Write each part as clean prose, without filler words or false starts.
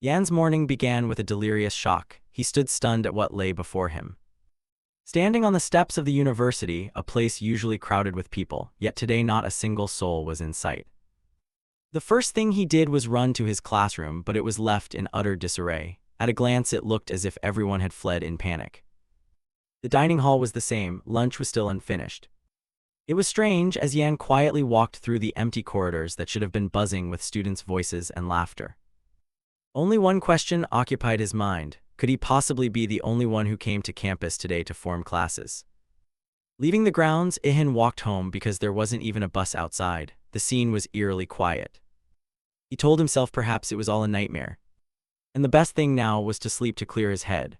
Yan's morning began with a delirious shock. He stood stunned at what lay before him. Standing on the steps of the university, a place usually crowded with people, yet today not a single soul was in sight. The first thing he did was run to his classroom, but it was left in utter disarray. At a glance it looked as if everyone had fled in panic. The dining hall was the same, lunch was still unfinished. It was strange as Yan quietly walked through the empty corridors that should have been buzzing with students' voices and laughter. Only one question occupied his mind. Could he possibly be the only one who came to campus today to form classes? Leaving the grounds, Ihan walked home because there wasn't even a bus outside. The scene was eerily quiet. He told himself perhaps it was all a nightmare, and the best thing now was to sleep to clear his head.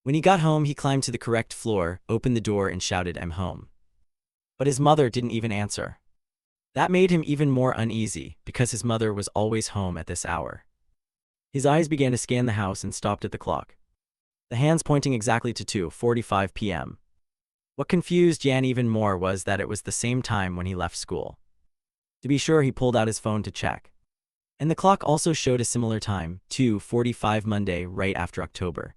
When he got home, he climbed to the correct floor, opened the door and shouted, "I'm home." But his mother didn't even answer. That made him even more uneasy, because his mother was always home at this hour. His eyes began to scan the house and stopped at the clock, the hands pointing exactly to 2:45 p.m. What confused Yan even more was that it was the same time when he left school. To be sure, he pulled out his phone to check, and the clock also showed a similar time, 2:45 Monday, right after October.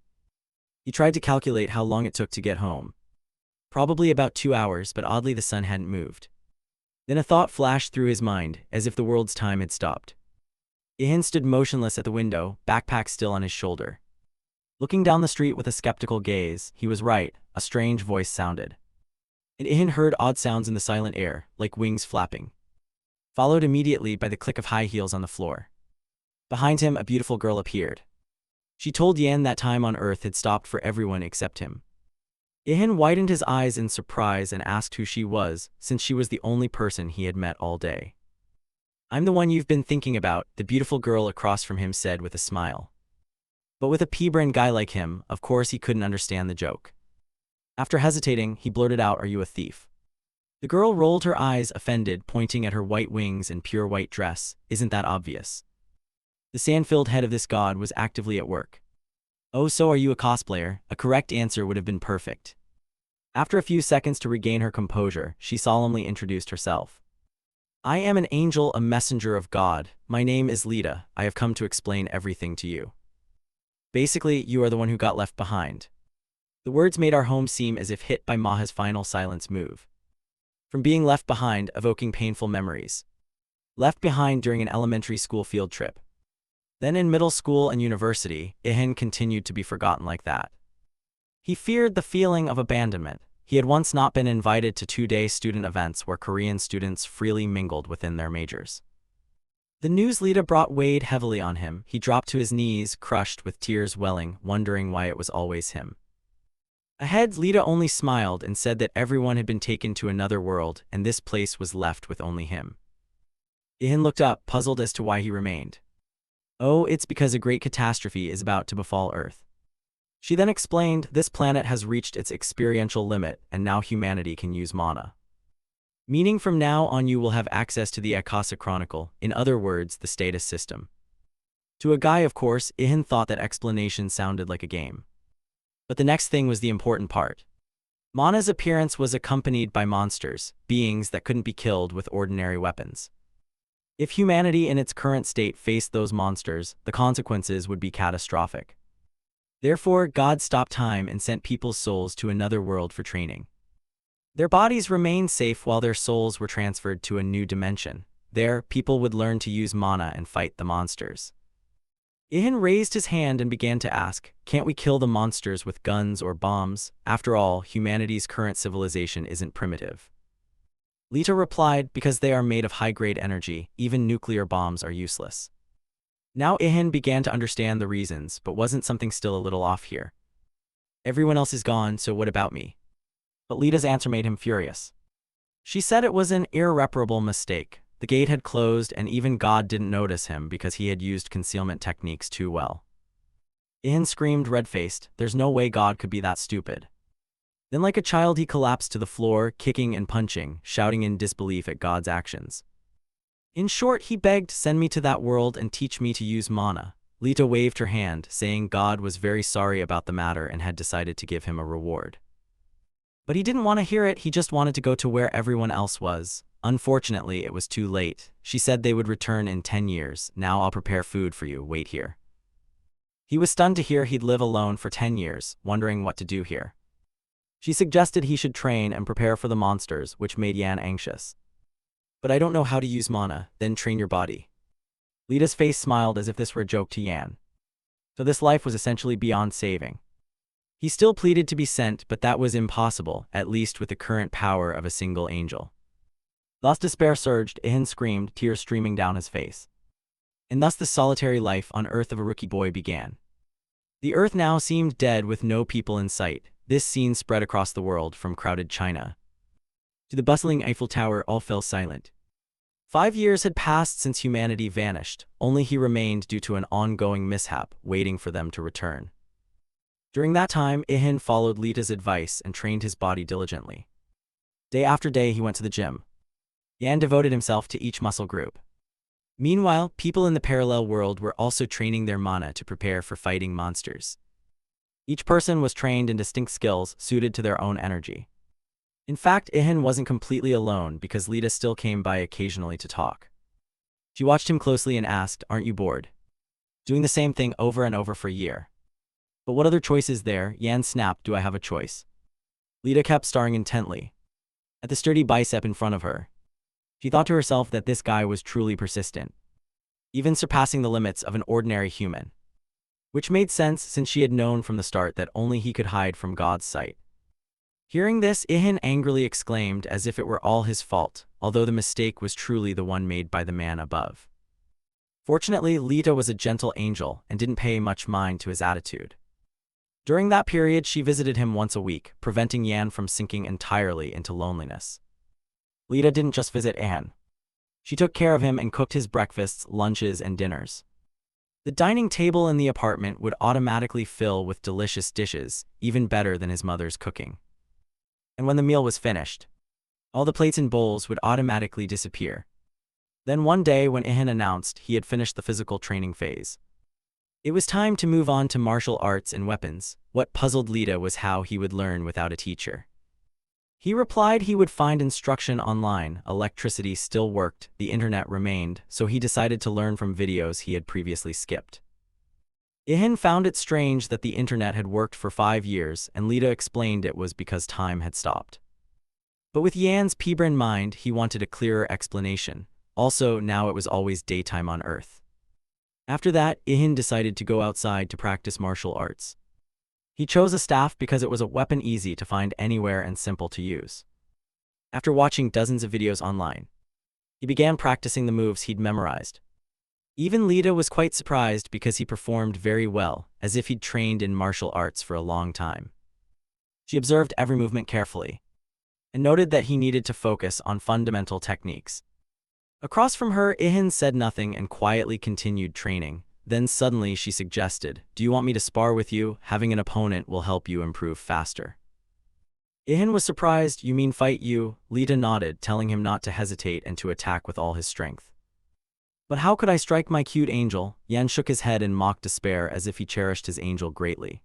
He tried to calculate how long it took to get home. Probably about 2 hours, but oddly the sun hadn't moved. Then a thought flashed through his mind, as if the world's time had stopped. Ihan stood motionless at the window, backpack still on his shoulder. Looking down the street with a skeptical gaze, he was right, a strange voice sounded. And Ihan heard odd sounds in the silent air, like wings flapping, followed immediately by the click of high heels on the floor. Behind him, a beautiful girl appeared. She told Yan that time on Earth had stopped for everyone except him. Ihan widened his eyes in surprise and asked who she was, since she was the only person he had met all day. "I'm the one you've been thinking about," the beautiful girl across from him said with a smile. But with a pea-brain guy like him, of course he couldn't understand the joke. After hesitating, he blurted out, "Are you a thief?" The girl rolled her eyes, offended, pointing at her white wings and pure white dress. "Isn't that obvious?" The sand-filled head of this god was actively at work. "Oh, so are you a cosplayer?" A correct answer would have been perfect. After a few seconds to regain her composure, she solemnly introduced herself. "I am an angel, a messenger of God. My name is Lita. I have come to explain everything to you. Basically, you are the one who got left behind." The words made our home seem as if hit by Maha's final silence move. From being left behind, evoking painful memories. Left behind during an elementary school field trip. Then in middle school and university, Ihan continued to be forgotten like that. He feared the feeling of abandonment. He had once not been invited to 2-day student events where Korean students freely mingled within their majors. The news Lita brought weighed heavily on him. He dropped to his knees, crushed with tears welling, wondering why it was always him. Ahead, Lita only smiled and said that everyone had been taken to another world and this place was left with only him. Ihan looked up, puzzled as to why he remained. "Oh, it's because a great catastrophe is about to befall Earth." She then explained, "This planet has reached its experiential limit, and now humanity can use mana. Meaning from now on you will have access to the Akasa Chronicle, in other words, the status system." To a guy, of course, Ihan thought that explanation sounded like a game. But the next thing was the important part. Mana's appearance was accompanied by monsters, beings that couldn't be killed with ordinary weapons. If humanity in its current state faced those monsters, the consequences would be catastrophic. Therefore, God stopped time and sent people's souls to another world for training. Their bodies remained safe while their souls were transferred to a new dimension. There, people would learn to use mana and fight the monsters. Ihan raised his hand and began to ask, "Can't we kill the monsters with guns or bombs? After all, humanity's current civilization isn't primitive." Lita replied, "Because they are made of high-grade energy, even nuclear bombs are useless." Now Ihan began to understand the reasons, but wasn't something still a little off here? "Everyone else is gone, so what about me?" But Lita's answer made him furious. She said it was an irreparable mistake. The gate had closed and even God didn't notice him because he had used concealment techniques too well. Ihan screamed, red-faced, "There's no way God could be that stupid." Then like a child he collapsed to the floor, kicking and punching, shouting in disbelief at God's actions. In short, he begged, "Send me to that world and teach me to use mana." Lita waved her hand, saying God was very sorry about the matter and had decided to give him a reward. But he didn't want to hear it, he just wanted to go to where everyone else was. Unfortunately, it was too late. She said they would return in 10 years. "Now I'll prepare food for you, wait here." He was stunned to hear he'd live alone for 10 years, wondering what to do here. She suggested he should train and prepare for the monsters, which made Yan anxious. But I don't know how to use mana, then train your body. Lita's face smiled as if this were a joke to Yan. So this life was essentially beyond saving. He still pleaded to be sent, but that was impossible, at least with the current power of a single angel. Thus despair surged, Ihan screamed, tears streaming down his face. And thus the solitary life on Earth of a rookie boy began. The Earth now seemed dead with no people in sight. This scene spread across the world, from crowded China to the bustling Eiffel Tower. All fell silent. 5 years had passed since humanity vanished, only he remained due to an ongoing mishap, waiting for them to return. During that time, Ihan followed Lita's advice and trained his body diligently. Day after day he went to the gym. Yan devoted himself to each muscle group. Meanwhile, people in the parallel world were also training their mana to prepare for fighting monsters. Each person was trained in distinct skills suited to their own energy. In fact, Ihan wasn't completely alone because Lita still came by occasionally to talk. She watched him closely and asked, "Aren't you bored? Doing the same thing over and over for a year?" "But what other choice is there?" Yan snapped. "Do I have a choice?" Lita kept staring intently at the sturdy bicep in front of her. She thought to herself that this guy was truly persistent, even surpassing the limits of an ordinary human. Which made sense since she had known from the start that only he could hide from God's sight. Hearing this, Ihan angrily exclaimed as if it were all his fault, although the mistake was truly the one made by the man above. Fortunately, Lita was a gentle angel and didn't pay much mind to his attitude. During that period, she visited him once a week, preventing Yan from sinking entirely into loneliness. Lita didn't just visit Ihan. She took care of him and cooked his breakfasts, lunches, and dinners. The dining table in the apartment would automatically fill with delicious dishes, even better than his mother's cooking. And when the meal was finished, all the plates and bowls would automatically disappear. Then one day when Ihan announced he had finished the physical training phase, it was time to move on to martial arts and weapons. What puzzled Lita was how he would learn without a teacher. He replied he would find instruction online. Electricity still worked, the internet remained, so he decided to learn from videos he had previously skipped. Ihan found it strange that the internet had worked for 5 years, and Lita explained it was because time had stopped. But with Yan's Pibra in mind, he wanted a clearer explanation. Also, now it was always daytime on Earth. After that, Ihan decided to go outside to practice martial arts. He chose a staff because it was a weapon easy to find anywhere and simple to use. After watching dozens of videos online, he began practicing the moves he'd memorized. Even Lita was quite surprised because he performed very well, as if he'd trained in martial arts for a long time. She observed every movement carefully and noted that he needed to focus on fundamental techniques. Across from her, Ihan said nothing and quietly continued training. Then suddenly she suggested, "Do you want me to spar with you? Having an opponent will help you improve faster." Ihan was surprised. "You mean fight you?" Lita nodded, telling him not to hesitate and to attack with all his strength. "But how could I strike my cute angel?" Yan shook his head in mock despair as if he cherished his angel greatly.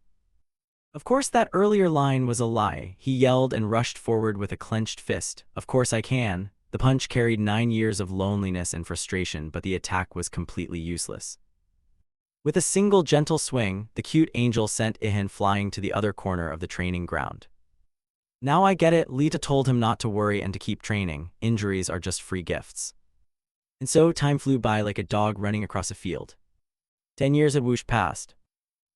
Of course that earlier line was a lie. He yelled and rushed forward with a clenched fist. "Of course I can." The punch carried 9 years of loneliness and frustration, but the attack was completely useless. With a single gentle swing, the cute angel sent Ihan flying to the other corner of the training ground. "Now I get it," Lita told him not to worry and to keep training. Injuries are just free gifts. And so time flew by like a dog running across a field. 10 years had whooshed past.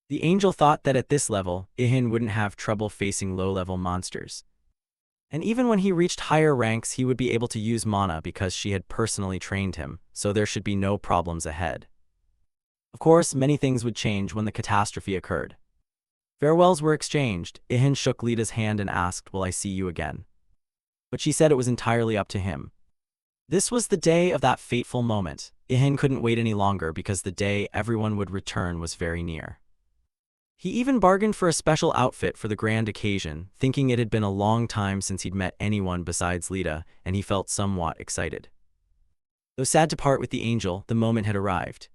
The angel thought that at this level, Ihan wouldn't have trouble facing low-level monsters. And even when he reached higher ranks, he would be able to use mana because she had personally trained him, so there should be no problems ahead. Of course, many things would change when the catastrophe occurred. Farewells were exchanged. Ihan shook Lita's hand and asked, "Will I see you again?" But she said it was entirely up to him. This was the day of that fateful moment. Ihan couldn't wait any longer because the day everyone would return was very near. He even bargained for a special outfit for the grand occasion, thinking it had been a long time since he'd met anyone besides Lita, and he felt somewhat excited. Though sad to part with the angel, the moment had arrived.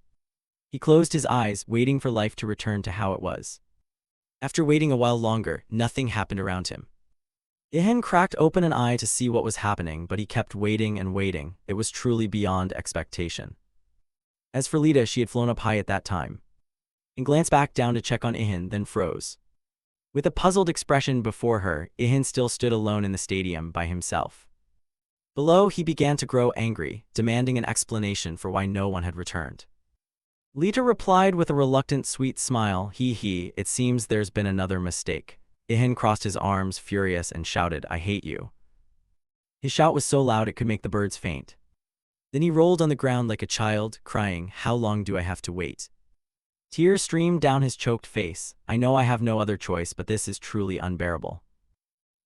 He closed his eyes, waiting for life to return to how it was. After waiting a while longer, nothing happened around him. Ihan cracked open an eye to see what was happening, but he kept waiting and waiting. It was truly beyond expectation. As for Lita, she had flown up high at that time. and glanced back down to check on Ihan, then froze. With a puzzled expression before her, Ihan still stood alone in the stadium by himself. Below, he began to grow angry, demanding an explanation for why no one had returned. Lita replied with a reluctant sweet smile, it seems there's been another mistake. Ihan crossed his arms, furious, and shouted, I hate you. His shout was so loud it could make the birds faint. Then he rolled on the ground like a child, crying, how long do I have to wait? Tears streamed down his choked face. I know I have no other choice, but this is truly unbearable.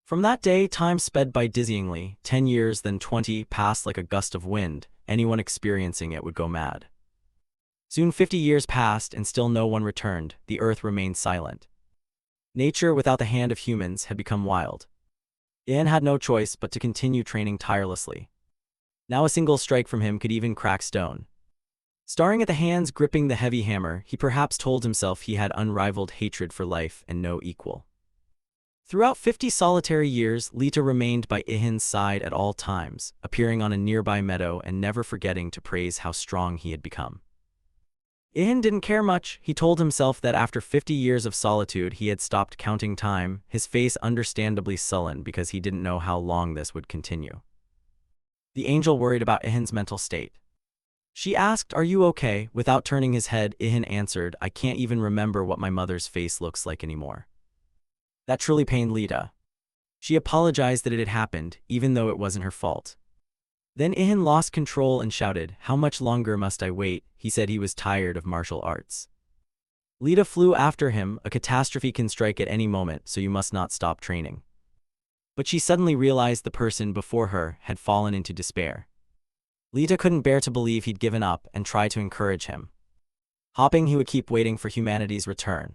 From that day, time sped by dizzyingly. 10 years, then 20, passed like a gust of wind. Anyone experiencing it would go mad. Soon 50 years passed, and still no one returned. The earth remained silent. Nature, without the hand of humans, had become wild. Ihan had no choice but to continue training tirelessly. Now a single strike from him could even crack stone. Staring at the hands gripping the heavy hammer, he perhaps told himself he had unrivaled hatred for life and no equal. Throughout 50 solitary years, Lita remained by Ihin's side at all times, appearing on a nearby meadow and never forgetting to praise how strong he had become. Ihan didn't care much. He told himself that after 50 years of solitude he had stopped counting time, his face understandably sullen because he didn't know how long this would continue. The angel worried about Ihin's mental state. She asked, are you okay? Without turning his head, Ihan answered, I can't even remember what my mother's face looks like anymore. That truly pained Lita. She apologized that it had happened, even though it wasn't her fault. Then Ihan lost control and shouted, how much longer must I wait? He said he was tired of martial arts. Lita flew after him, a catastrophe can strike at any moment, so you must not stop training. But she suddenly realized the person before her had fallen into despair. Lita couldn't bear to believe he'd given up and tried to encourage him. Hoping he would keep waiting for humanity's return.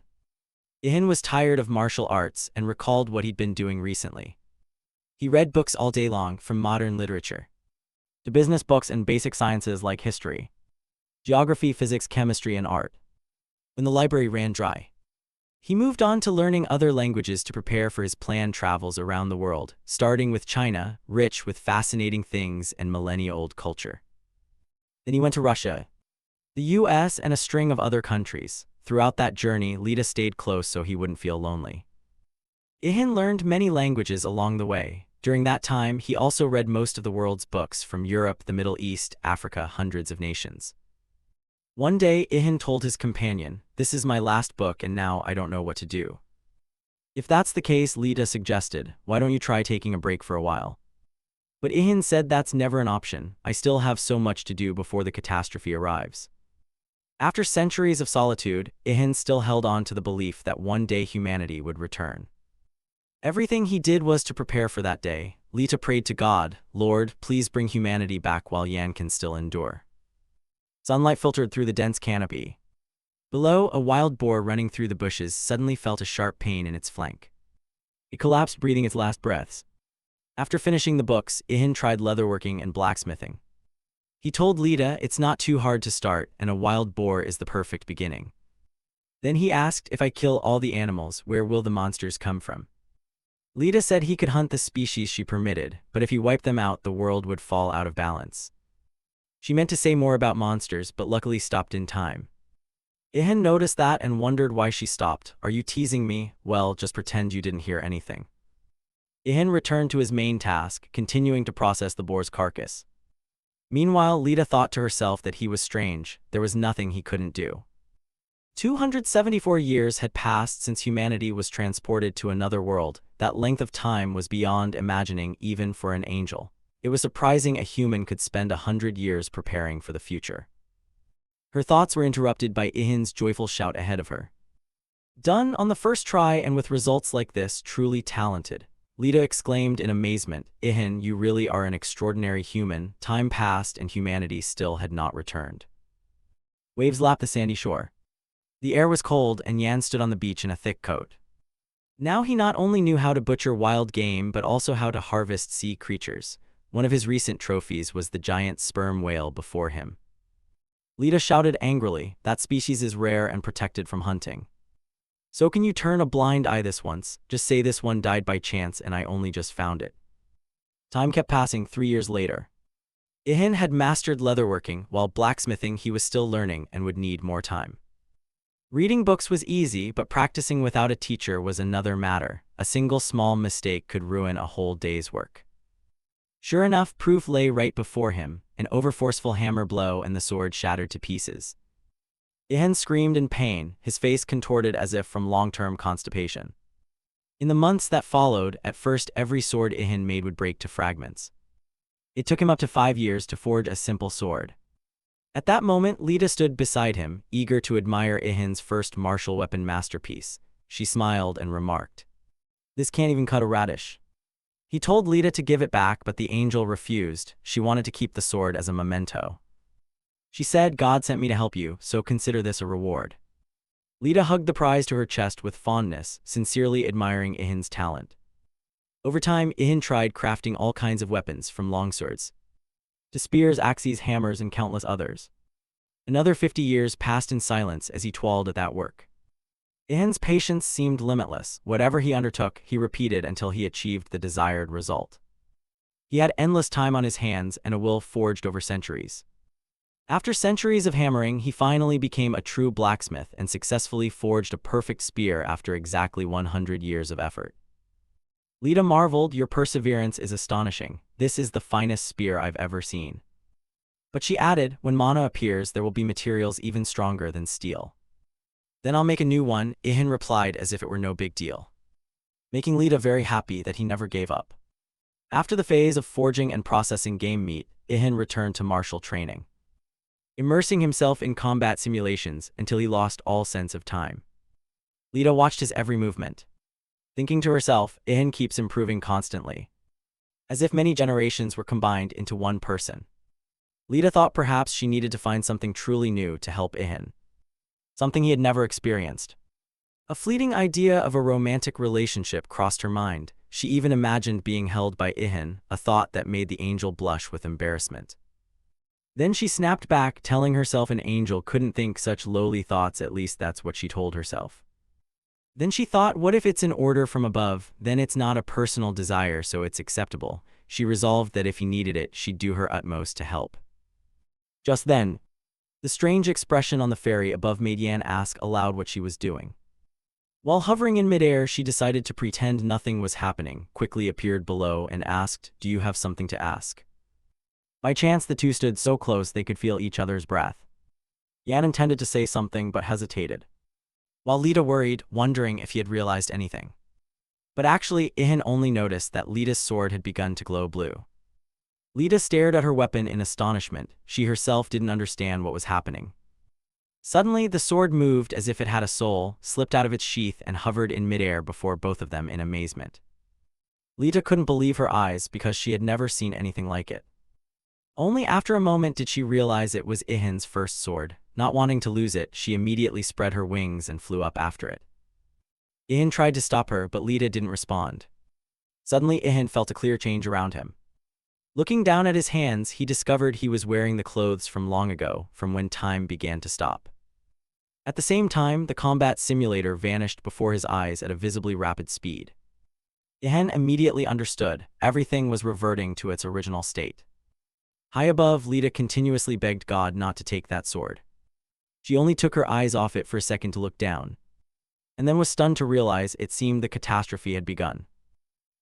Ihan was tired of martial arts and recalled what he'd been doing recently. He read books all day long, from modern literature to business books and basic sciences like history, geography, physics, chemistry, and art. When the library ran dry, he moved on to learning other languages to prepare for his planned travels around the world, starting with China, rich with fascinating things and millennia-old culture. Then he went to Russia, the US, and a string of other countries. Throughout that journey, Lita stayed close so he wouldn't feel lonely. Ihan learned many languages along the way. During that time, he also read most of the world's books from Europe, the Middle East, Africa, hundreds of nations. One day, Ihan told his companion, this is my last book and now I don't know what to do. If that's the case, Lita suggested, why don't you try taking a break for a while? But Ihan said that's never an option. I still have so much to do before the catastrophe arrives. After centuries of solitude, Ihan still held on to the belief that one day humanity would return. Everything he did was to prepare for that day. Lita prayed to God, Lord, please bring humanity back while Yan can still endure. Sunlight filtered through the dense canopy. Below, a wild boar running through the bushes suddenly felt a sharp pain in its flank. It collapsed, breathing its last breaths. After finishing the books, Ihan tried leatherworking and blacksmithing. He told Lita it's not too hard to start, and a wild boar is the perfect beginning. Then he asked, if I kill all the animals, where will the monsters come from? Lita said he could hunt the species she permitted, but if he wiped them out, the world would fall out of balance. She meant to say more about monsters, but luckily stopped in time. Ihan noticed that and wondered why she stopped. Are you teasing me? Well, just pretend you didn't hear anything. Ihan returned to his main task, continuing to process the boar's carcass. Meanwhile, Lita thought to herself that he was strange. There was nothing he couldn't do. 274 years had passed since humanity was transported to another world. That length of time was beyond imagining even for an angel. It was surprising a human could spend 100 years preparing for the future. Her thoughts were interrupted by Ihin's joyful shout ahead of her. Done on the first try and with results like this, truly talented. Lita exclaimed in amazement, Ihan, you really are an extraordinary human. Time passed and humanity still had not returned. Waves lapped the sandy shore. The air was cold and Yan stood on the beach in a thick coat. Now he not only knew how to butcher wild game but also how to harvest sea creatures. One of his recent trophies was the giant sperm whale before him. Lita shouted angrily, that species is rare and protected from hunting. So can you turn a blind eye this once? Just say this one died by chance and I only just found it. Time kept passing. 3 years later. Ihan had mastered leatherworking, while blacksmithing he was still learning and would need more time. Reading books was easy, but practicing without a teacher was another matter. A single small mistake could ruin a whole day's work. Sure enough, proof lay right before him, an overforceful hammer blow and the sword shattered to pieces. Ihan screamed in pain, his face contorted as if from long-term constipation. In the months that followed, at first every sword Ihan made would break to fragments. It took him up to 5 years to forge a simple sword. At that moment, Lita stood beside him, eager to admire Ihin's first martial weapon masterpiece. She smiled and remarked, "This can't even cut a radish." He told Lita to give it back, but the angel refused. She wanted to keep the sword as a memento. She said, "God sent me to help you, so consider this a reward." Lita hugged the prize to her chest with fondness, sincerely admiring Ihin's talent. Over time, Ihan tried crafting all kinds of weapons, from longswords to spears, axes, hammers, and countless others. Another 50 years passed in silence as he toiled at that work. Ihin's patience seemed limitless. Whatever he undertook, he repeated until he achieved the desired result. He had endless time on his hands and a will forged over centuries. After centuries of hammering, he finally became a true blacksmith and successfully forged a perfect spear after exactly 100 years of effort. Lita marveled, "Your perseverance is astonishing. This is the finest spear I've ever seen." But she added, "When mana appears, there will be materials even stronger than steel. Then I'll make a new one," Ihan replied as if it were no big deal, making Lita very happy that he never gave up. After the phase of forging and processing game meat, Ihan returned to martial training, immersing himself in combat simulations until he lost all sense of time. Lita watched his every movement, thinking to herself, Ihan keeps improving constantly, as if many generations were combined into one person. Lita thought perhaps she needed to find something truly new to help Ihan, something he had never experienced. A fleeting idea of a romantic relationship crossed her mind. She even imagined being held by Ihan, a thought that made the angel blush with embarrassment. Then she snapped back, telling herself an angel couldn't think such lowly thoughts, at least that's what she told herself. Then she thought, what if it's an order from above? Then it's not a personal desire, so it's acceptable. She resolved that if he needed it, she'd do her utmost to help. Just then, the strange expression on the ferry above made Yan ask aloud what she was doing. While hovering in midair, she decided to pretend nothing was happening, quickly appeared below and asked, "Do you have something to ask?" By chance, the two stood so close they could feel each other's breath. Yan intended to say something but hesitated, while Lita worried, wondering if he had realized anything. But actually, Ihan only noticed that Lita's sword had begun to glow blue. Lita stared at her weapon in astonishment. She herself didn't understand what was happening. Suddenly, the sword moved as if it had a soul, slipped out of its sheath and hovered in midair before both of them in amazement. Lita couldn't believe her eyes because she had never seen anything like it. Only after a moment did she realize it was Ihin's first sword. Not wanting to lose it, she immediately spread her wings and flew up after it. Ihan tried to stop her, but Lita didn't respond. Suddenly, Ihan felt a clear change around him. Looking down at his hands, he discovered he was wearing the clothes from long ago, from when time began to stop. At the same time, the combat simulator vanished before his eyes at a visibly rapid speed. Ihan immediately understood. Everything was reverting to its original state. High above, Lita continuously begged God not to take that sword. She only took her eyes off it for a second to look down, and then was stunned to realize it seemed the catastrophe had begun.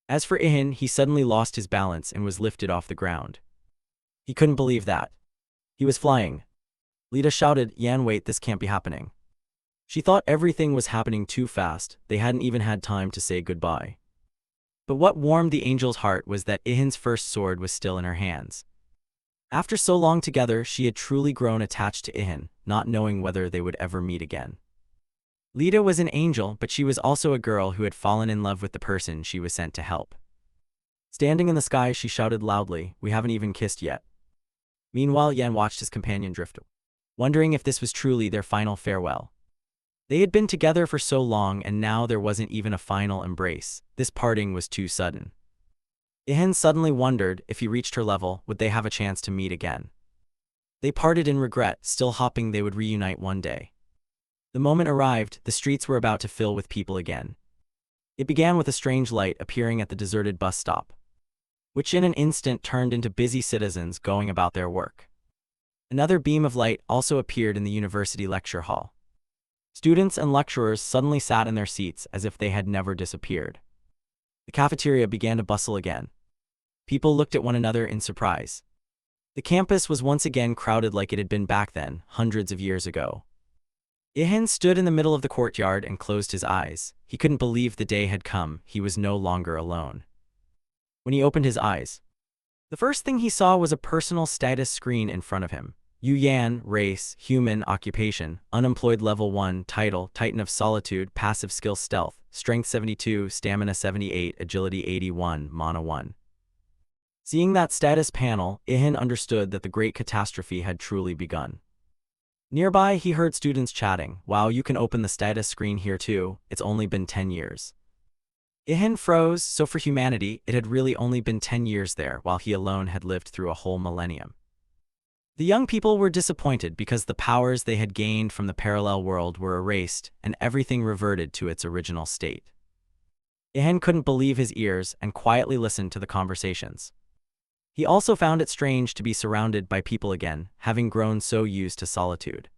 As for Ihan, he suddenly lost his balance and was lifted off the ground. He couldn't believe that. He was flying. Lita shouted, "Yan, wait, this can't be happening." She thought everything was happening too fast. They hadn't even had time to say goodbye. But what warmed the angel's heart was that Ihin's first sword was still in her hands. After so long together, she had truly grown attached to Ihan, not knowing whether they would ever meet again. Lita was an angel, but she was also a girl who had fallen in love with the person she was sent to help. Standing in the sky, she shouted loudly, "We haven't even kissed yet." Meanwhile, Yan watched his companion drift, wondering if this was truly their final farewell. They had been together for so long, and now there wasn't even a final embrace. This parting was too sudden. Ihan suddenly wondered, if he reached her level, would they have a chance to meet again? They parted in regret, still hoping they would reunite one day. The moment arrived, the streets were about to fill with people again. It began with a strange light appearing at the deserted bus stop, which in an instant turned into busy citizens going about their work. Another beam of light also appeared in the university lecture hall. Students and lecturers suddenly sat in their seats as if they had never disappeared. The cafeteria began to bustle again. People looked at one another in surprise. The campus was once again crowded like it had been back then, hundreds of years ago. Ihan stood in the middle of the courtyard and closed his eyes. He couldn't believe the day had come. He was no longer alone. When he opened his eyes, the first thing he saw was a personal status screen in front of him. Yan, race, human, occupation, unemployed level 1, title, Titan of Solitude, passive skill stealth, strength 72, stamina 78, agility 81, mana 1. Seeing that status panel, Ihan understood that the great catastrophe had truly begun. Nearby, he heard students chatting. Wow, you can open the status screen here too. It's only been 10 years. Ihan froze, so for humanity, it had really only been 10 years there, while he alone had lived through a whole millennium. The young people were disappointed because the powers they had gained from the parallel world were erased and everything reverted to its original state. Ihan couldn't believe his ears and quietly listened to the conversations. He also found it strange to be surrounded by people again, having grown so used to solitude.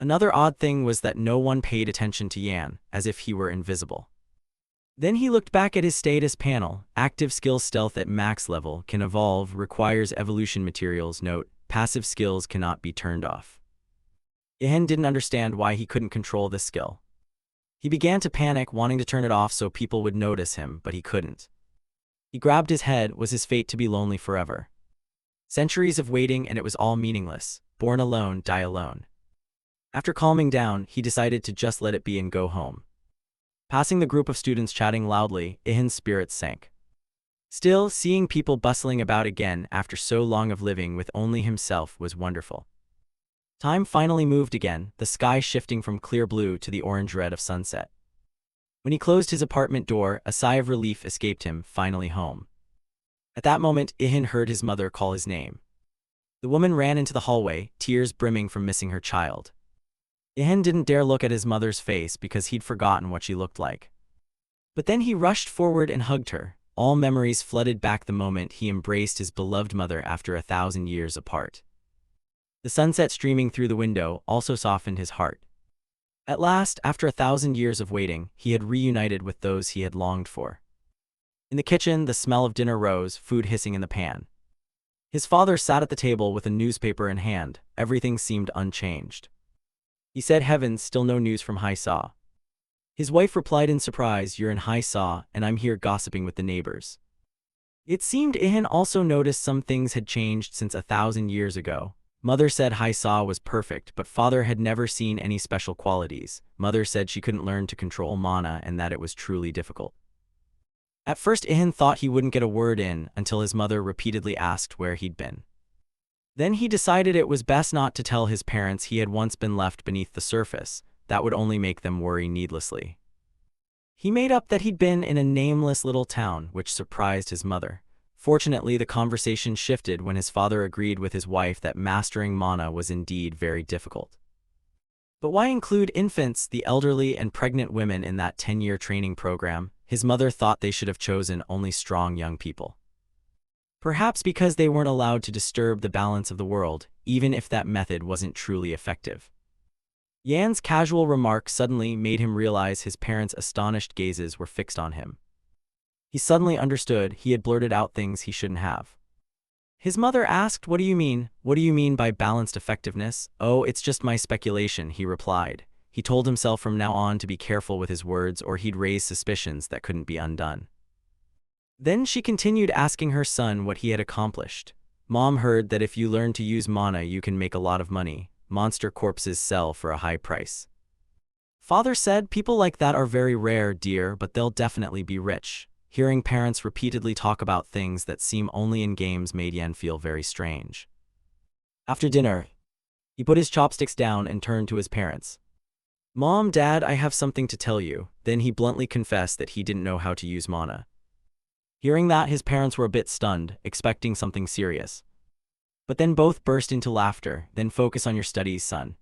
Another odd thing was that no one paid attention to Yan, as if he were invisible. Then he looked back at his status panel. Active skill stealth at max level, can evolve, requires evolution materials. Note, passive skills cannot be turned off. Ihan didn't understand why he couldn't control this skill. He began to panic, wanting to turn it off so people would notice him, but he couldn't. He grabbed his head. Was his fate to be lonely forever? Centuries of waiting and it was all meaningless. Born alone, die alone. After calming down, he decided to just let it be and go home. Passing the group of students chatting loudly, Ihan's spirits sank. Still, seeing people bustling about again after so long of living with only himself was wonderful. Time finally moved again, the sky shifting from clear blue to the orange-red of sunset. When he closed his apartment door, a sigh of relief escaped him, finally home. At that moment, Ihan heard his mother call his name. The woman ran into the hallway, tears brimming from missing her child. Ihan didn't dare look at his mother's face because he'd forgotten what she looked like. But then he rushed forward and hugged her. All memories flooded back the moment he embraced his beloved mother after 1,000 years apart. The sunset streaming through the window also softened his heart. At last, after 1,000 years of waiting, he had reunited with those he had longed for. In the kitchen, the smell of dinner rose, food hissing in the pan. His father sat at the table with a newspaper in hand. Everything seemed unchanged. He said, "Heavens, still no news from Hai Sa." His wife replied in surprise, "You're in Hai Sa, and I'm here gossiping with the neighbors." It seemed Ihan also noticed some things had changed since 1,000 years ago. Mother said Hai Sa was perfect, but father had never seen any special qualities. Mother said she couldn't learn to control mana and that it was truly difficult. At first, Ihan thought he wouldn't get a word in until his mother repeatedly asked where he'd been. Then he decided it was best not to tell his parents he had once been left beneath the surface. That would only make them worry needlessly. He made up that he'd been in a nameless little town, which surprised his mother. Fortunately, the conversation shifted when his father agreed with his wife that mastering mana was indeed very difficult. But why include infants, the elderly, and pregnant women in that 10-year training program? His mother thought they should have chosen only strong young people. Perhaps because they weren't allowed to disturb the balance of the world, even if that method wasn't truly effective. Yan's casual remark suddenly made him realize his parents' astonished gazes were fixed on him. He suddenly understood he had blurted out things he shouldn't have. His mother asked, "What do you mean? What do you mean by balanced effectiveness?" "Oh, it's just my speculation," he replied. He told himself from now on to be careful with his words or he'd raise suspicions that couldn't be undone. Then she continued asking her son what he had accomplished. "Mom heard that if you learn to use mana you can make a lot of money. Monster corpses sell for a high price." Father said, "People like that are very rare, dear, but they'll definitely be rich." Hearing parents repeatedly talk about things that seem only in games made Yan feel very strange. After dinner, he put his chopsticks down and turned to his parents. "Mom, Dad, I have something to tell you." Then he bluntly confessed that he didn't know how to use mana. Hearing that, his parents were a bit stunned, expecting something serious. But then both burst into laughter. "Then focus on your studies, son."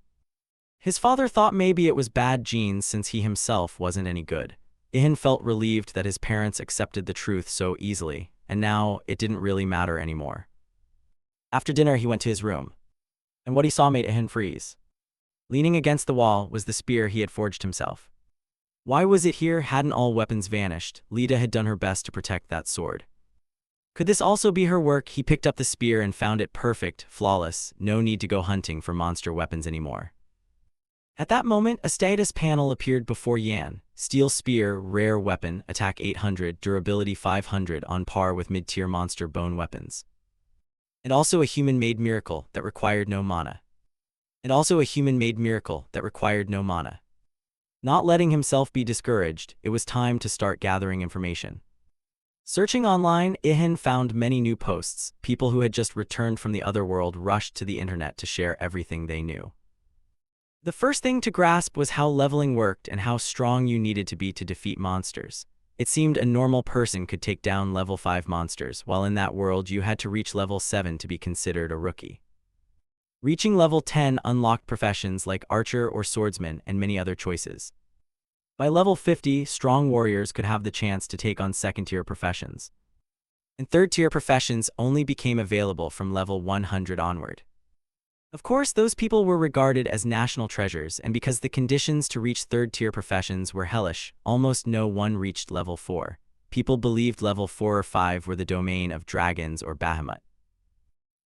His father thought maybe it was bad genes since he himself wasn't any good. Ihan felt relieved that his parents accepted the truth so easily, and now it didn't really matter anymore. After dinner, he went to his room. And what he saw made Ihan freeze. Leaning against the wall was the spear he had forged himself. Why was it here? Hadn't all weapons vanished? Lita had done her best to protect that sword. Could this also be her work? He picked up the spear and found it perfect, flawless, no need to go hunting for monster weapons anymore. At that moment, a status panel appeared before Yan. Steel spear, rare weapon, attack 800, durability 500, on par with mid-tier monster bone weapons. And also a human-made miracle that required no mana. Not letting himself be discouraged, it was time to start gathering information. Searching online, Ihan found many new posts. People who had just returned from the other world rushed to the internet to share everything they knew. The first thing to grasp was how leveling worked and how strong you needed to be to defeat monsters. It seemed a normal person could take down level 5 monsters, while in that world you had to reach level 7 to be considered a rookie. Reaching level 10 unlocked professions like archer or swordsman and many other choices. By level 50, strong warriors could have the chance to take on second-tier professions. And third-tier professions only became available from level 100 onward. Of course, those people were regarded as national treasures, and because the conditions to reach third-tier professions were hellish, almost no one reached level 4. People believed level 4 or 5 were the domain of dragons or Bahamut.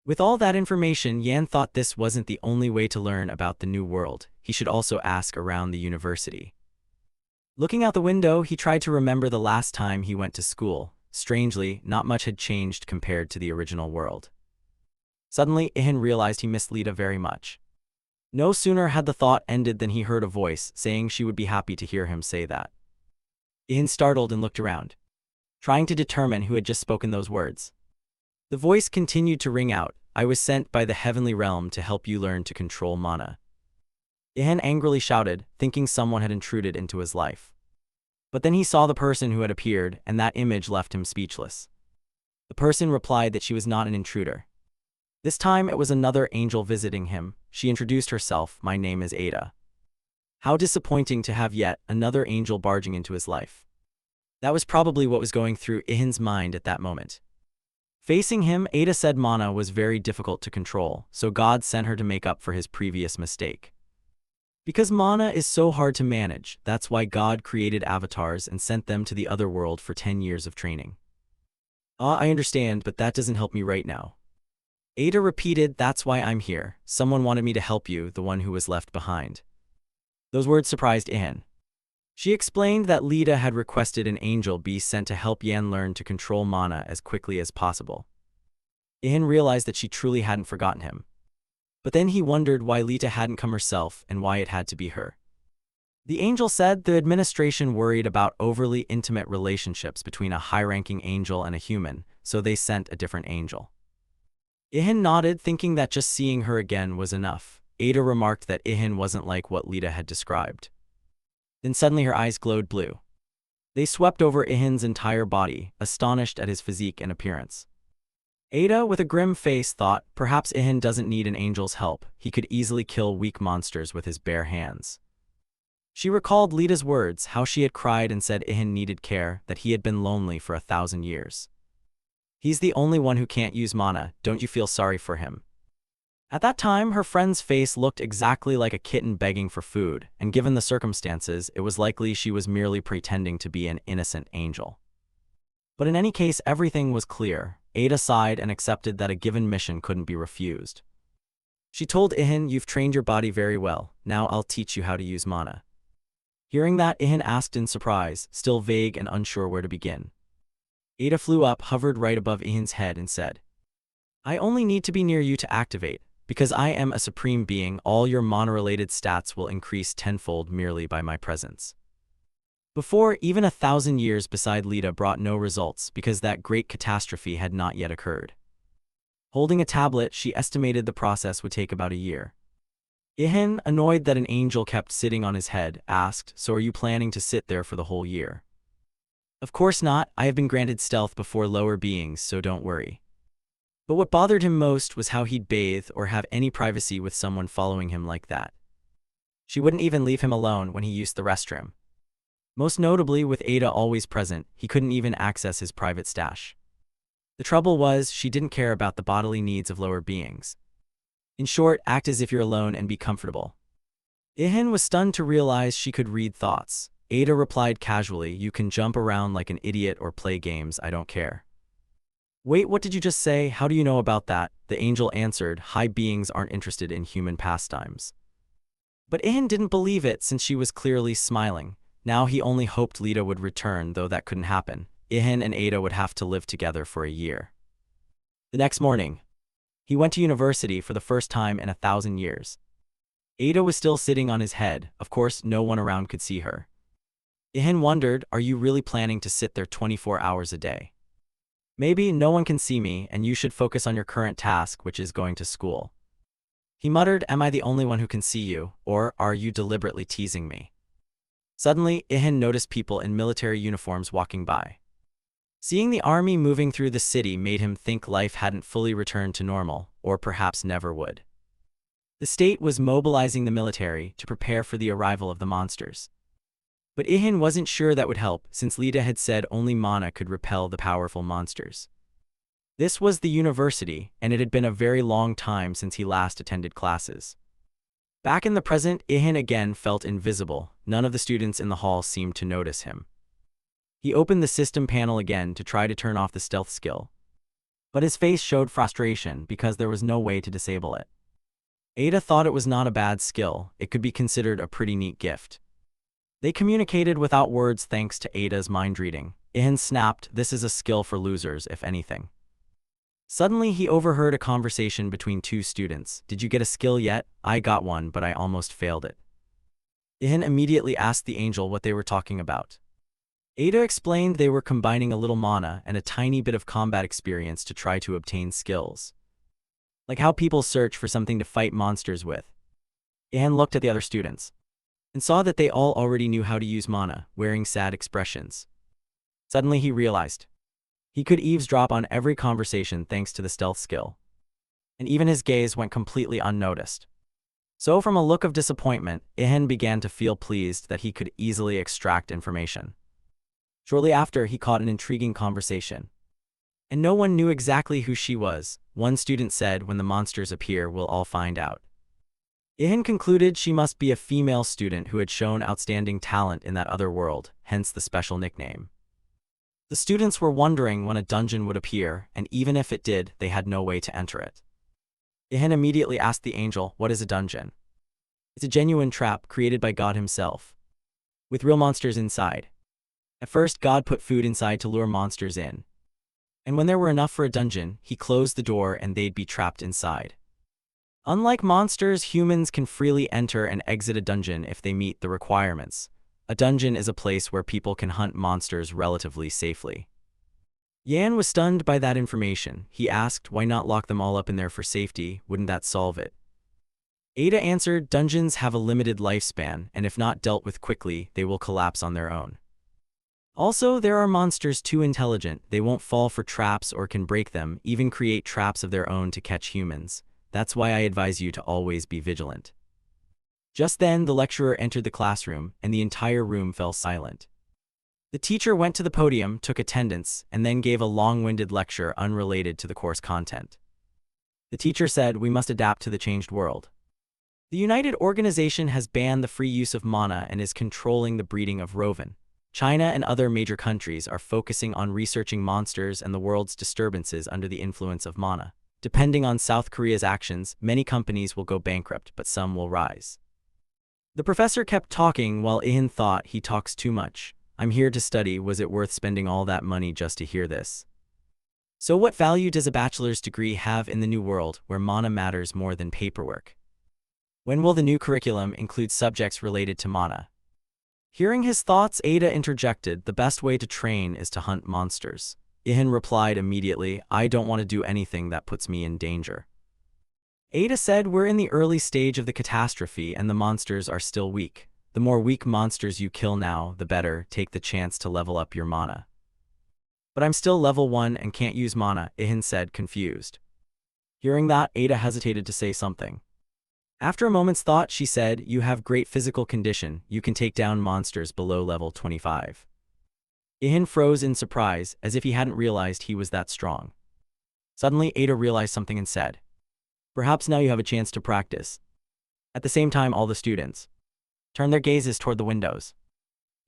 With all that information, Yan thought this wasn't the only way to learn about the new world. He should also ask around the university. Looking out the window, he tried to remember the last time he went to school. Strangely, not much had changed compared to the original world. Suddenly, Ihan realized he missed Lita very much. No sooner had the thought ended than he heard a voice saying she would be happy to hear him say that. Ihan startled and looked around, trying to determine who had just spoken those words. The voice continued to ring out, "I was sent by the heavenly realm to help you learn to control mana." Ihan angrily shouted, thinking someone had intruded into his life. But then he saw the person who had appeared, and that image left him speechless. The person replied that she was not an intruder. This time it was another angel visiting him. She introduced herself, "My name is Ada." How disappointing to have yet another angel barging into his life. That was probably what was going through Ihan's mind at that moment. Facing him, Ada said mana was very difficult to control, so God sent her to make up for his previous mistake. Because mana is so hard to manage, that's why God created avatars and sent them to the other world for 10 years of training. I understand, but that doesn't help me right now. Ada repeated, "That's why I'm here. Someone wanted me to help you, the one who was left behind." Those words surprised Ihan. She explained that Lita had requested an angel be sent to help Yan learn to control mana as quickly as possible. Ihan realized that she truly hadn't forgotten him. But then he wondered why Lita hadn't come herself and why it had to be her. The angel said the administration worried about overly intimate relationships between a high-ranking angel and a human, so they sent a different angel. Ihan nodded, thinking that just seeing her again was enough. Ada remarked that Ihan wasn't like what Lita had described. Then suddenly her eyes glowed blue. They swept over Ihan's entire body, astonished at his physique and appearance. Ada, with a grim face, thought, perhaps Ihan doesn't need an angel's help. He could easily kill weak monsters with his bare hands. She recalled Lita's words, how she had cried and said Ihan needed care, that he had been lonely for 1,000 years. "He's the only one who can't use mana, don't you feel sorry for him?" At that time, her friend's face looked exactly like a kitten begging for food, and given the circumstances, it was likely she was merely pretending to be an innocent angel. But in any case, everything was clear. Ada sighed and accepted that a given mission couldn't be refused. She told Ihan, "You've trained your body very well, now I'll teach you how to use mana." Hearing that, Ihan asked in surprise, still vague and unsure where to begin. Ada flew up, hovered right above Ihan's head and said, "I only need to be near you to activate. Because I am a supreme being, all your mana-related stats will increase tenfold merely by my presence." Before, even 1,000 years beside Lita brought no results because that great catastrophe had not yet occurred. Holding a tablet, she estimated the process would take about a year. Ihan, annoyed that an angel kept sitting on his head, asked, "So are you planning to sit there for the whole year?" "Of course not, I have been granted stealth before lower beings, so don't worry." But what bothered him most was how he'd bathe or have any privacy with someone following him like that. She wouldn't even leave him alone when he used the restroom. Most notably, with Ada always present, he couldn't even access his private stash. The trouble was, she didn't care about the bodily needs of lower beings. In short, act as if you're alone and be comfortable. Ihan was stunned to realize she could read thoughts. Ada replied casually, "You can jump around like an idiot or play games, I don't care." "Wait, what did you just say? How do you know about that?" The angel answered, "High beings aren't interested in human pastimes." But Ihan didn't believe it since she was clearly smiling. Now he only hoped Lita would return, though that couldn't happen. Ihan and Ada would have to live together for a year. The next morning, he went to university for the first time in 1,000 years. Ada was still sitting on his head. Of course, no one around could see her. Ihan wondered, "Are you really planning to sit there 24 hours a day? Maybe no one can see me, and you should focus on your current task, which is going to school." He muttered, "Am I the only one who can see you, or are you deliberately teasing me?" Suddenly, Ihan noticed people in military uniforms walking by. Seeing the army moving through the city made him think life hadn't fully returned to normal, or perhaps never would. The state was mobilizing the military to prepare for the arrival of the monsters. But Ihan wasn't sure that would help, since Lita had said only mana could repel the powerful monsters. This was the university, and it had been a very long time since he last attended classes. Back in the present, Ihan again felt invisible. None of the students in the hall seemed to notice him. He opened the system panel again to try to turn off the stealth skill. But his face showed frustration because there was no way to disable it. Ada thought it was not a bad skill. It could be considered a pretty neat gift. They communicated without words thanks to Ada's mind reading. Ihan snapped, "This is a skill for losers, if anything." Suddenly, he overheard a conversation between two students. "Did you get a skill yet? I got one, but I almost failed it." Ihan immediately asked the angel what they were talking about. Ada explained they were combining a little mana and a tiny bit of combat experience to try to obtain skills. Like how people search for something to fight monsters with. Ihan looked at the other students and saw that they all already knew how to use mana, wearing sad expressions. Suddenly he realized he could eavesdrop on every conversation thanks to the stealth skill. And even his gaze went completely unnoticed. So from a look of disappointment, Ihan began to feel pleased that he could easily extract information. Shortly after, he caught an intriguing conversation. And no one knew exactly who she was. One student said, "When the monsters appear, we'll all find out." Ihan concluded she must be a female student who had shown outstanding talent in that other world, hence the special nickname. The students were wondering when a dungeon would appear, and even if it did, they had no way to enter it. Ihan immediately asked the angel, "What is a dungeon?" "It's a genuine trap created by God himself, with real monsters inside. At first, God put food inside to lure monsters in. And when there were enough for a dungeon, he closed the door and they'd be trapped inside. Unlike monsters, humans can freely enter and exit a dungeon if they meet the requirements. A dungeon is a place where people can hunt monsters relatively safely." Yan was stunned by that information. He asked, "Why not lock them all up in there for safety? Wouldn't that solve it?" Ada answered, "Dungeons have a limited lifespan, and if not dealt with quickly, they will collapse on their own. Also, there are monsters too intelligent. They won't fall for traps or can break them, even create traps of their own to catch humans. That's why I advise you to always be vigilant." Just then, the lecturer entered the classroom, and the entire room fell silent. The teacher went to the podium, took attendance, and then gave a long-winded lecture unrelated to the course content. The teacher said, "We must adapt to the changed world. The United Organization has banned the free use of mana and is controlling the breeding of Roven. China and other major countries are focusing on researching monsters and the world's disturbances under the influence of mana. Depending on South Korea's actions, many companies will go bankrupt, but some will rise." The professor kept talking while Ihan thought, he talks too much. I'm here to study. Was it worth spending all that money just to hear this? So what value does a bachelor's degree have in the new world where mana matters more than paperwork? When will the new curriculum include subjects related to mana? Hearing his thoughts, Ada interjected, "The best way to train is to hunt monsters." Ihan replied immediately, "I don't want to do anything that puts me in danger." Ada said, "We're in the early stage of the catastrophe and the monsters are still weak. The more weak monsters you kill now, the better. Take the chance to level up your mana." "But I'm still level 1 and can't use mana," Ihan said, confused. Hearing that, Ada hesitated to say something. After a moment's thought, she said, "You have great physical condition. You can take down monsters below level 25. Ihan froze in surprise, as if he hadn't realized he was that strong. Suddenly, Ada realized something and said, "Perhaps now you have a chance to practice." At the same time, all the students turned their gazes toward the windows.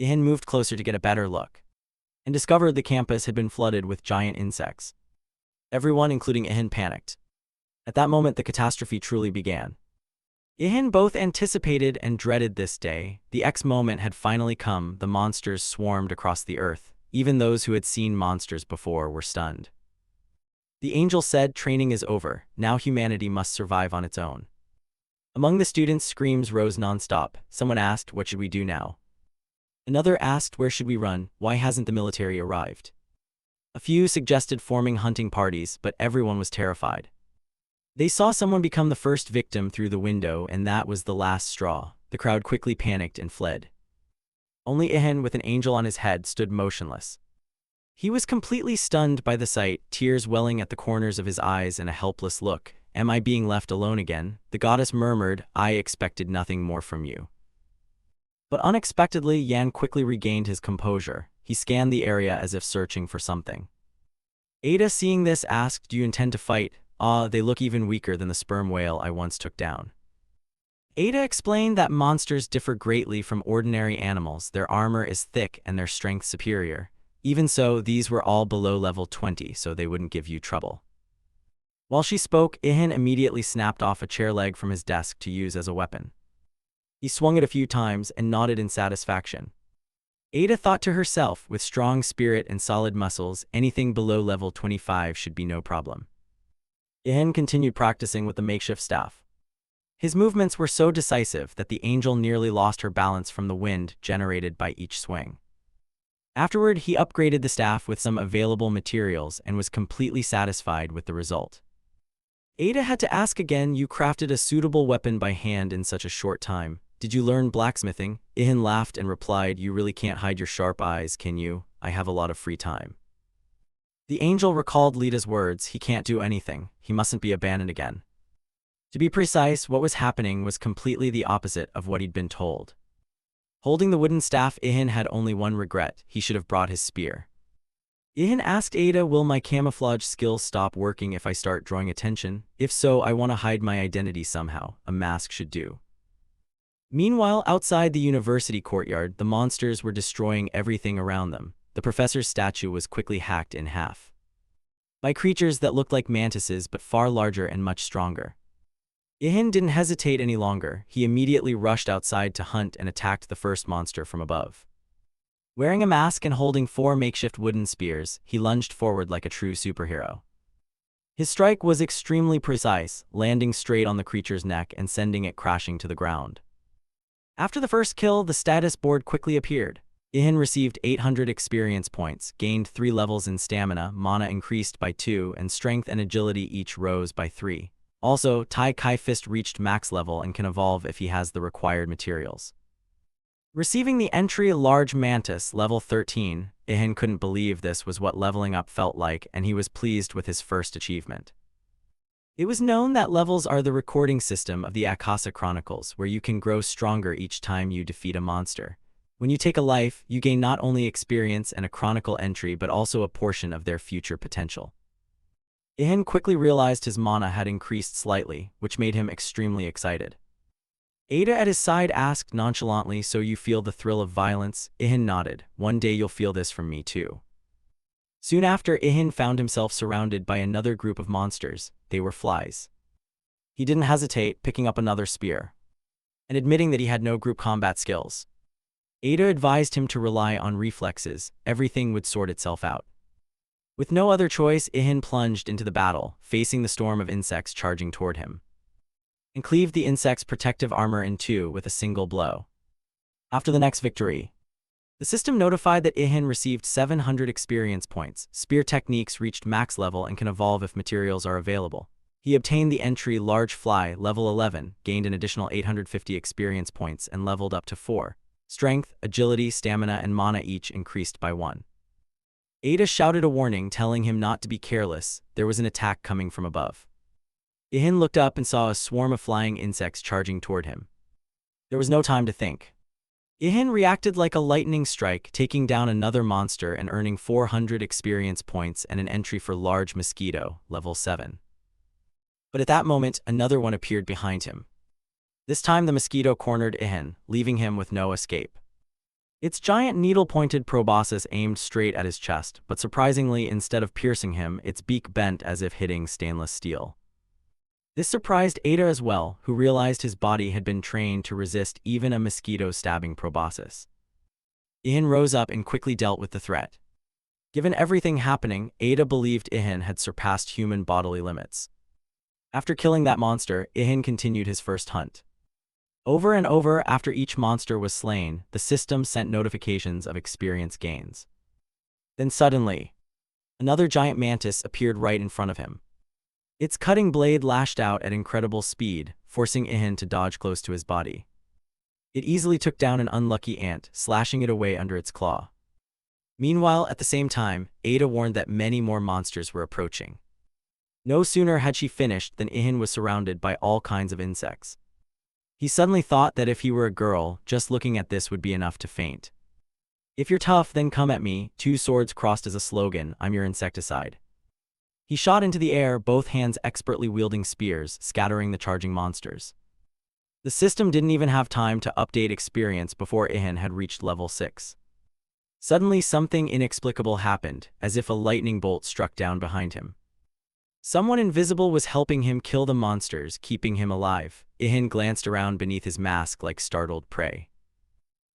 Ihan moved closer to get a better look, and discovered the campus had been flooded with giant insects. Everyone, including Ihan, panicked. At that moment, the catastrophe truly began. Ihan both anticipated and dreaded this day. The X moment had finally come. The monsters swarmed across the earth. Even those who had seen monsters before were stunned. The angel said, "Training is over. Now humanity must survive on its own." Among the students, screams rose nonstop. Someone asked, "What should we do now?" Another asked, "Where should we run? Why hasn't the military arrived?" A few suggested forming hunting parties, but everyone was terrified. They saw someone become the first victim through the window, and that was the last straw. The crowd quickly panicked and fled. Only Ihan, with an angel on his head, stood motionless. He was completely stunned by the sight, tears welling at the corners of his eyes and a helpless look. "Am I being left alone again?" The goddess murmured, "I expected nothing more from you." But unexpectedly, Yan quickly regained his composure. He scanned the area as if searching for something. Ada, seeing this, asked, "Do you intend to fight?" "Ah, they look even weaker than the sperm whale I once took down." Ada explained that monsters differ greatly from ordinary animals. Their armor is thick and their strength superior. Even so, these were all below level 20, so they wouldn't give you trouble. While she spoke, Ihan immediately snapped off a chair leg from his desk to use as a weapon. He swung it a few times and nodded in satisfaction. Ada thought to herself, with strong spirit and solid muscles, anything below level 25 should be no problem. Ihan continued practicing with the makeshift staff. His movements were so decisive that the angel nearly lost her balance from the wind generated by each swing. Afterward, he upgraded the staff with some available materials and was completely satisfied with the result. Ada had to ask again, "You crafted a suitable weapon by hand in such a short time. Did you learn blacksmithing?" Ihan laughed and replied, "You really can't hide your sharp eyes, can you? I have a lot of free time." The angel recalled Lita's words, "He can't do anything. He mustn't be abandoned again." To be precise, what was happening was completely the opposite of what he'd been told. Holding the wooden staff, Ihan had only one regret: he should have brought his spear. Ihan asked Ada, "Will my camouflage skills stop working if I start drawing attention? If so, I want to hide my identity somehow. A mask should do." Meanwhile, outside the university courtyard, the monsters were destroying everything around them. The professor's statue was quickly hacked in half by creatures that looked like mantises but far larger and much stronger. Ihan didn't hesitate any longer. He immediately rushed outside to hunt and attacked the first monster from above. Wearing a mask and holding 4 makeshift wooden spears, he lunged forward like a true superhero. His strike was extremely precise, landing straight on the creature's neck and sending it crashing to the ground. After the first kill, the status board quickly appeared. Ihan received 800 experience points, gained 3 levels in stamina, mana increased by 2, and strength and agility each rose by 3. Also, Tai Kai Fist reached max level and can evolve if he has the required materials. Receiving the entry Large Mantis, level 13, Ihan couldn't believe this was what leveling up felt like, and he was pleased with his first achievement. It was known that levels are the recording system of the Akasa Chronicles, where you can grow stronger each time you defeat a monster. When you take a life, you gain not only experience and a chronicle entry but also a portion of their future potential. Ihan quickly realized his mana had increased slightly, which made him extremely excited. Ada at his side asked nonchalantly, "So you feel the thrill of violence?" Ihan nodded. "One day you'll feel this from me too." Soon after, Ihan found himself surrounded by another group of monsters. They were flies. He didn't hesitate, picking up another spear and admitting that he had no group combat skills. Ada advised him to rely on reflexes. Everything would sort itself out. With no other choice, Ihan plunged into the battle, facing the storm of insects charging toward him, and cleaved the insect's protective armor in 2 with a single blow. After the next victory, the system notified that Ihan received 700 experience points. Spear techniques reached max level and can evolve if materials are available. He obtained the entry Large Fly, level 11, gained an additional 850 experience points, and leveled up to 4. Strength, agility, stamina, and mana each increased by 1. Ada shouted a warning, telling him not to be careless. There was an attack coming from above. Ihan looked up and saw a swarm of flying insects charging toward him. There was no time to think. Ihan reacted like a lightning strike, taking down another monster and earning 400 experience points and an entry for Large Mosquito, level 7. But at that moment, another one appeared behind him. This time the mosquito cornered Ihan, leaving him with no escape. Its giant needle-pointed proboscis aimed straight at his chest, but surprisingly, instead of piercing him, its beak bent as if hitting stainless steel. This surprised Ada as well, who realized his body had been trained to resist even a mosquito-stabbing proboscis. Ihan rose up and quickly dealt with the threat. Given everything happening, Ada believed Ihan had surpassed human bodily limits. After killing that monster, Ihan continued his first hunt. Over and over after each monster was slain, the system sent notifications of experience gains. Then suddenly, another giant mantis appeared right in front of him. Its cutting blade lashed out at incredible speed, forcing Ihan to dodge close to his body. It easily took down an unlucky ant, slashing it away under its claw. Meanwhile, at the same time, Ada warned that many more monsters were approaching. No sooner had she finished than Ihan was surrounded by all kinds of insects. He suddenly thought that if he were a girl, just looking at this would be enough to faint. "If you're tough, then come at me," two swords crossed as a slogan, "I'm your insecticide." He shot into the air, both hands expertly wielding spears, scattering the charging monsters. The system didn't even have time to update experience before Ihan had reached level 6. Suddenly something inexplicable happened, as if a lightning bolt struck down behind him. Someone invisible was helping him kill the monsters, keeping him alive. Ihan glanced around beneath his mask like startled prey.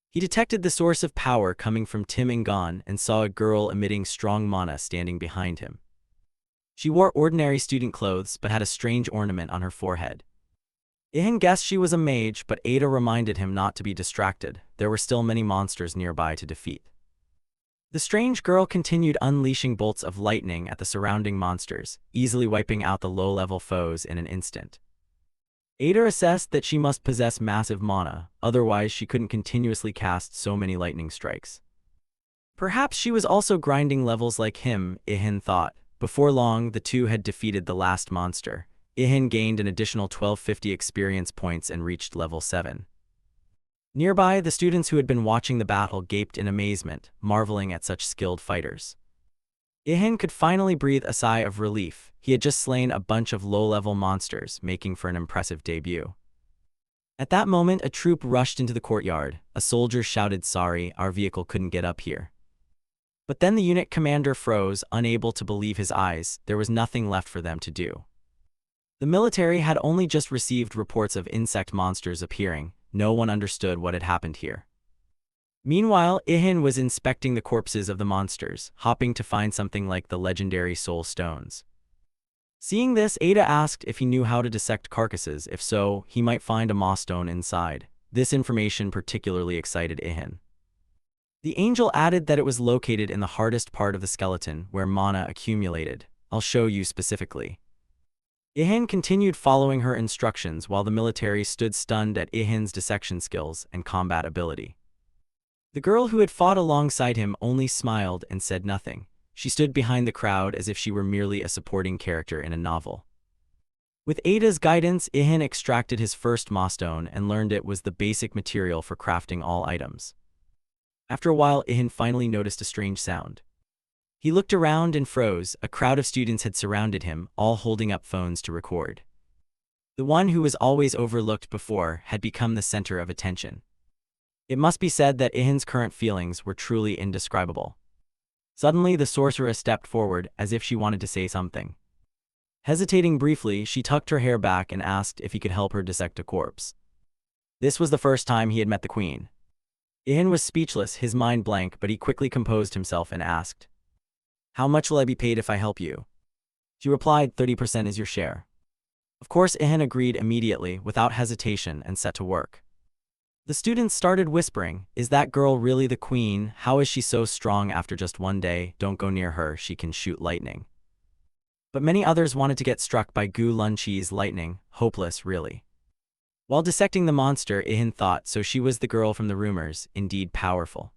He detected the source of power coming from Tim Ingon and saw a girl emitting strong mana standing behind him. She wore ordinary student clothes but had a strange ornament on her forehead. Ihan guessed she was a mage, but Ada reminded him not to be distracted. There were still many monsters nearby to defeat. The strange girl continued unleashing bolts of lightning at the surrounding monsters, easily wiping out the low-level foes in an instant. Ada assessed that she must possess massive mana, otherwise she couldn't continuously cast so many lightning strikes. Perhaps she was also grinding levels like him, Ihan thought. Before long, the two had defeated the last monster. Ihan gained an additional 1250 experience points and reached level 7. Nearby, the students who had been watching the battle gaped in amazement, marveling at such skilled fighters. Ihan could finally breathe a sigh of relief. He had just slain a bunch of low-level monsters, making for an impressive debut. At that moment, a troop rushed into the courtyard. A soldier shouted, "Sorry, our vehicle couldn't get up here." But then the unit commander froze, unable to believe his eyes. There was nothing left for them to do. The military had only just received reports of insect monsters appearing. No one understood what had happened here. Meanwhile, Ihan was inspecting the corpses of the monsters, hoping to find something like the legendary soul stones. Seeing this, Ada asked if he knew how to dissect carcasses. If so, he might find a moss stone inside. This information particularly excited Ihan. The angel added that it was located in the hardest part of the skeleton, where mana accumulated. "I'll show you specifically." Ihan continued following her instructions while the military stood stunned at Ihan's dissection skills and combat ability. The girl who had fought alongside him only smiled and said nothing. She stood behind the crowd as if she were merely a supporting character in a novel. With Ada's guidance, Ihan extracted his first moss stone and learned it was the basic material for crafting all items. After a while, Ihan finally noticed a strange sound. He looked around and froze. A crowd of students had surrounded him, all holding up phones to record. The one who was always overlooked before had become the center of attention. It must be said that Ihan's current feelings were truly indescribable. Suddenly, the sorceress stepped forward as if she wanted to say something. Hesitating briefly, she tucked her hair back and asked if he could help her dissect a corpse. This was the first time he had met the queen. Ihan was speechless, his mind blank, but he quickly composed himself and asked, "How much will I be paid if I help you?" She replied, 30% is your share." Of course, Ihan agreed immediately, without hesitation, and set to work. The students started whispering, "Is that girl really the queen? How is she so strong after just one day? Don't go near her, she can shoot lightning." But many others wanted to get struck by Gu Lunqi's lightning. Hopeless, really. While dissecting the monster, Ihan thought, so she was the girl from the rumors, indeed powerful.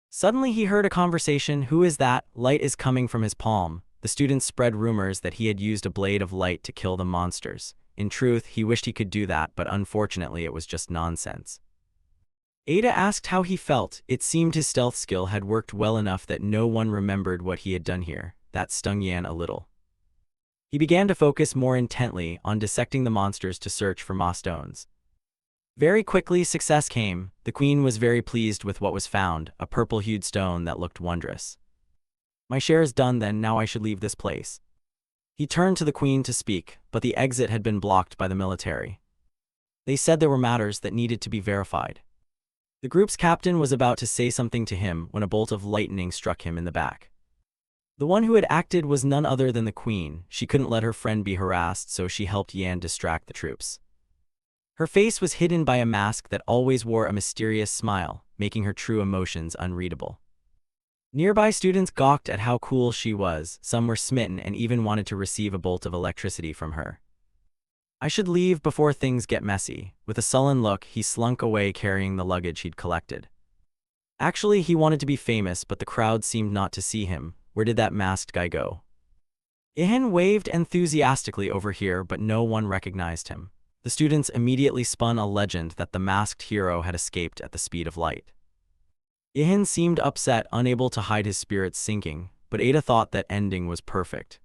Suddenly he heard a conversation. "Who is that? Light is coming from his palm." The students spread rumors that he had used a blade of light to kill the monsters. In truth, he wished he could do that, but unfortunately it was just nonsense. Ada asked how he felt. It seemed his stealth skill had worked well enough that no one remembered what he had done here. That stung Yan a little. He began to focus more intently on dissecting the monsters to search for moss stones. Very quickly, success came. The queen was very pleased with what was found, a purple-hued stone that looked wondrous. My share is done then, now I should leave this place. He turned to the queen to speak, but the exit had been blocked by the military. They said there were matters that needed to be verified. The group's captain was about to say something to him when a bolt of lightning struck him in the back. The one who had acted was none other than the queen. She couldn't let her friend be harassed, so she helped Yan distract the troops. Her face was hidden by a mask that always wore a mysterious smile, making her true emotions unreadable. Nearby students gawked at how cool she was. Some were smitten and even wanted to receive a bolt of electricity from her. I should leave before things get messy. With a sullen look, he slunk away carrying the luggage he'd collected. Actually, he wanted to be famous, but the crowd seemed not to see him. Where did that masked guy go? Ihan waved enthusiastically over here, but no one recognized him. The students immediately spun a legend that the masked hero had escaped at the speed of light. Ihan seemed upset, unable to hide his spirits sinking, but Ada thought that ending was perfect.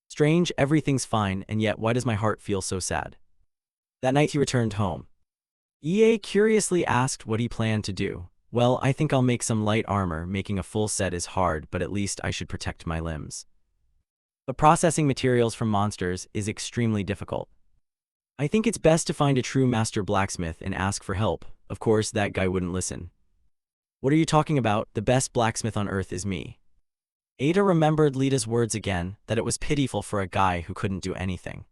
Strange, everything's fine, and yet why does my heart feel so sad? That night he returned home. EA curiously asked what he planned to do. Well, I think I'll make some light armor. Making a full set is hard, but at least I should protect my limbs. But processing materials from monsters is extremely difficult. I think it's best to find a true master blacksmith and ask for help. Of course, that guy wouldn't listen. What are you talking about? The best blacksmith on earth is me. Ada remembered Lita's words again, that it was pitiful for a guy who couldn't do anything.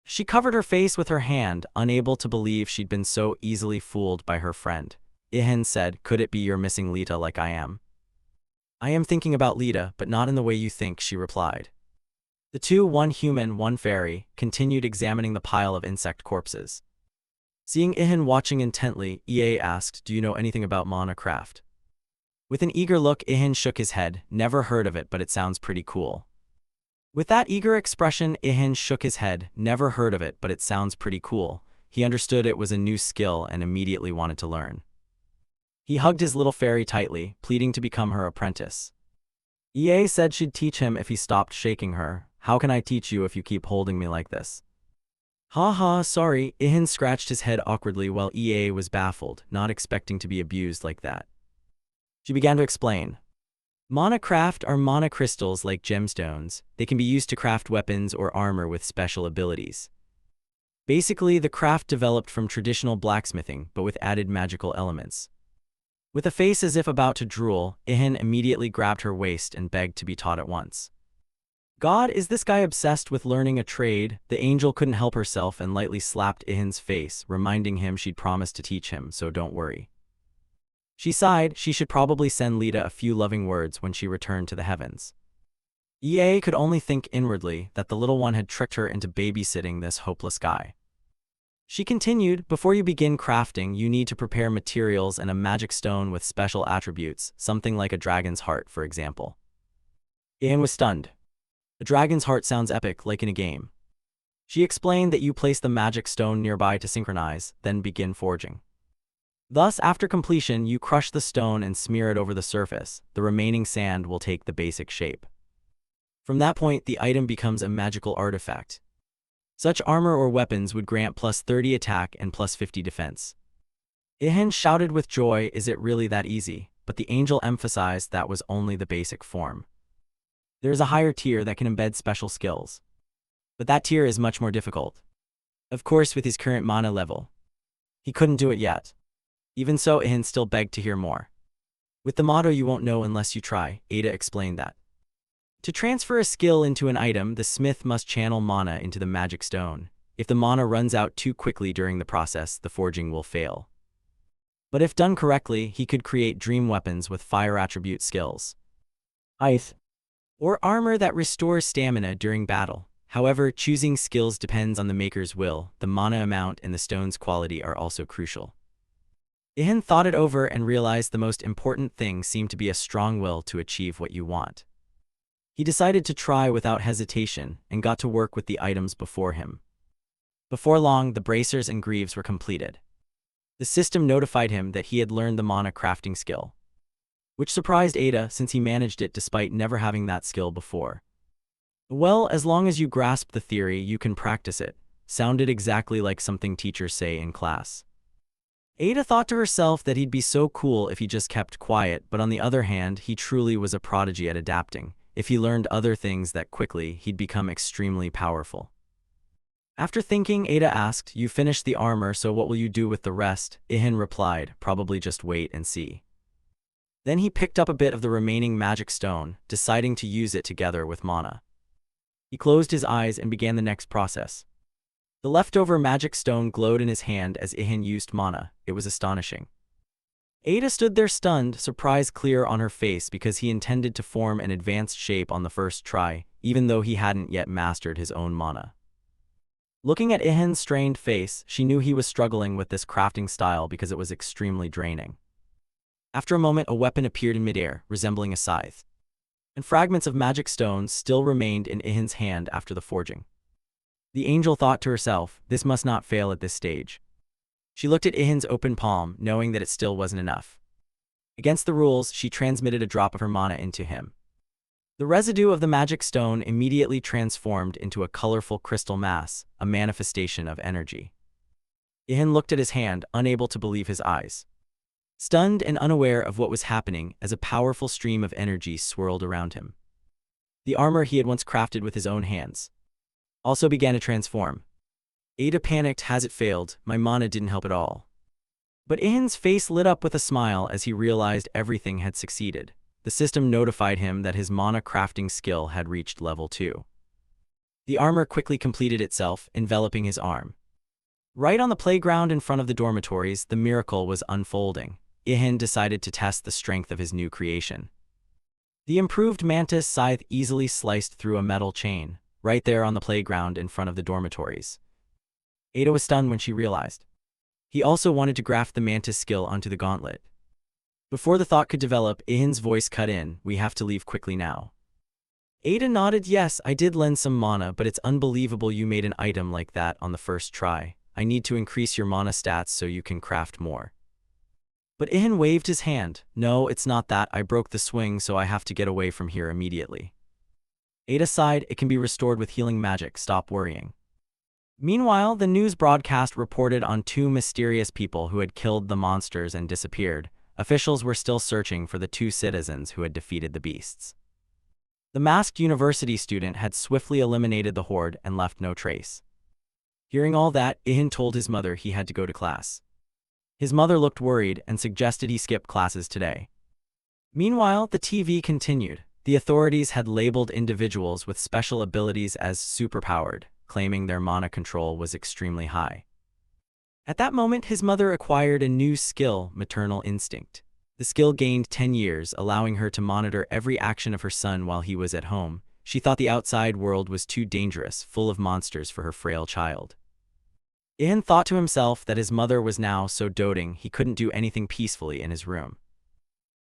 She covered her face with her hand, unable to believe she'd been so easily fooled by her friend. Ihan said, could it be you're missing Lita like I am? I am thinking about Lita, but not in the way you think, she replied. The two, one human, one fairy, continued examining the pile of insect corpses. Seeing Ihan watching intently, EA asked, do you know anything about Manhwa craft? With an eager look, Ihan shook his head, never heard of it, but it sounds pretty cool. With that eager expression, Ihan shook his head, never heard of it, but it sounds pretty cool. He understood it was a new skill and immediately wanted to learn. He hugged his little fairy tightly, pleading to become her apprentice. EA said she'd teach him if he stopped shaking her. How can I teach you if you keep holding me like this? Ha ha, sorry. Ihan scratched his head awkwardly while EA was baffled, not expecting to be abused like that. She began to explain. Manhwa craft are mana crystals like gemstones. They can be used to craft weapons or armor with special abilities. Basically, the craft developed from traditional blacksmithing, but with added magical elements. With a face as if about to drool, Ihan immediately grabbed her waist and begged to be taught at once. God, is this guy obsessed with learning a trade? The angel couldn't help herself and lightly slapped Ihan's face, reminding him she'd promised to teach him, so don't worry. She sighed. She should probably send Lita a few loving words when she returned to the heavens. EA could only think inwardly that the little one had tricked her into babysitting this hopeless guy. She continued, before you begin crafting, you need to prepare materials and a magic stone with special attributes, something like a dragon's heart, for example. Ihan was stunned. A dragon's heart sounds epic, like in a game. She explained that you place the magic stone nearby to synchronize, then begin forging. Thus, after completion, you crush the stone and smear it over the surface. The remaining sand will take the basic shape. From that point, the item becomes a magical artifact. Such armor or weapons would grant plus 30 attack and plus 50 defense. Ihan shouted with joy, is it really that easy? But the angel emphasized that was only the basic form. There is a higher tier that can embed special skills. But that tier is much more difficult. Of course, with his current mana level, he couldn't do it yet. Even so, Ihan still begged to hear more. With the motto you won't know unless you try, Ada explained that. To transfer a skill into an item, the smith must channel mana into the magic stone. If the mana runs out too quickly during the process, the forging will fail. But if done correctly, he could create dream weapons with fire attribute skills. Ice. Or armor that restores stamina during battle. However, choosing skills depends on the maker's will. The mana amount and the stone's quality are also crucial. Ihan thought it over and realized the most important thing seemed to be a strong will to achieve what you want. He decided to try without hesitation and got to work with the items before him. Before long, the bracers and greaves were completed. The system notified him that he had learned the mana crafting skill, which surprised Ada since he managed it despite never having that skill before. Well, as long as you grasp the theory, you can practice it. Sounded exactly like something teachers say in class. Ada thought to herself that he'd be so cool if he just kept quiet, but on the other hand, he truly was a prodigy at adapting. If he learned other things that quickly, he'd become extremely powerful. After thinking, Ada asked, "You finished the armor, so what will you do with the rest?" Ihan replied, "Probably just wait and see." Then he picked up a bit of the remaining magic stone, deciding to use it together with mana. He closed his eyes and began the next process. The leftover magic stone glowed in his hand as Ihan used mana. It was astonishing. Ada stood there stunned, surprise clear on her face because he intended to form an advanced shape on the first try, even though he hadn't yet mastered his own mana. Looking at Ihan's strained face, she knew he was struggling with this crafting style because it was extremely draining. After a moment, a weapon appeared in midair, resembling a scythe. And fragments of magic stones still remained in Ihan's hand after the forging. The angel thought to herself, this must not fail at this stage. She looked at Ihan's open palm, knowing that it still wasn't enough. Against the rules, she transmitted a drop of her mana into him. The residue of the magic stone immediately transformed into a colorful crystal mass, a manifestation of energy. Ihan looked at his hand, unable to believe his eyes. Stunned and unaware of what was happening as a powerful stream of energy swirled around him. The armor he had once crafted with his own hands also began to transform. Ada panicked. Has it failed? My mana didn't help at all. But Ihan's face lit up with a smile as he realized everything had succeeded. The system notified him that his mana crafting skill had reached level 2. The armor quickly completed itself, enveloping his arm. Right on the playground in front of the dormitories, the miracle was unfolding. Ihan decided to test the strength of his new creation. The improved mantis scythe easily sliced through a metal chain, right there on the playground in front of the dormitories. Ada was stunned when she realized. He also wanted to graft the mantis skill onto the gauntlet. Before the thought could develop, Ihan's voice cut in, "We have to leave quickly now." Ada nodded. "Yes, I did lend some mana, but it's unbelievable you made an item like that on the first try. I need to increase your mana stats so you can craft more." But Ihan waved his hand. "No, it's not that. I broke the swing, so I have to get away from here immediately." Ada sighed. "It can be restored with healing magic. Stop worrying." Meanwhile, the news broadcast reported on 2 mysterious people who had killed the monsters and disappeared. Officials were still searching for the 2 citizens who had defeated the beasts. The masked university student had swiftly eliminated the horde and left no trace. Hearing all that, Ihan told his mother he had to go to class. His mother looked worried and suggested he skip classes today. Meanwhile, the TV continued. The authorities had labeled individuals with special abilities as superpowered, claiming their mana control was extremely high. At that moment, his mother acquired a new skill, maternal instinct. The skill gained 10 years, allowing her to monitor every action of her son while he was at home. She thought the outside world was too dangerous, full of monsters for her frail child. Ihan thought to himself that his mother was now so doting he couldn't do anything peacefully in his room.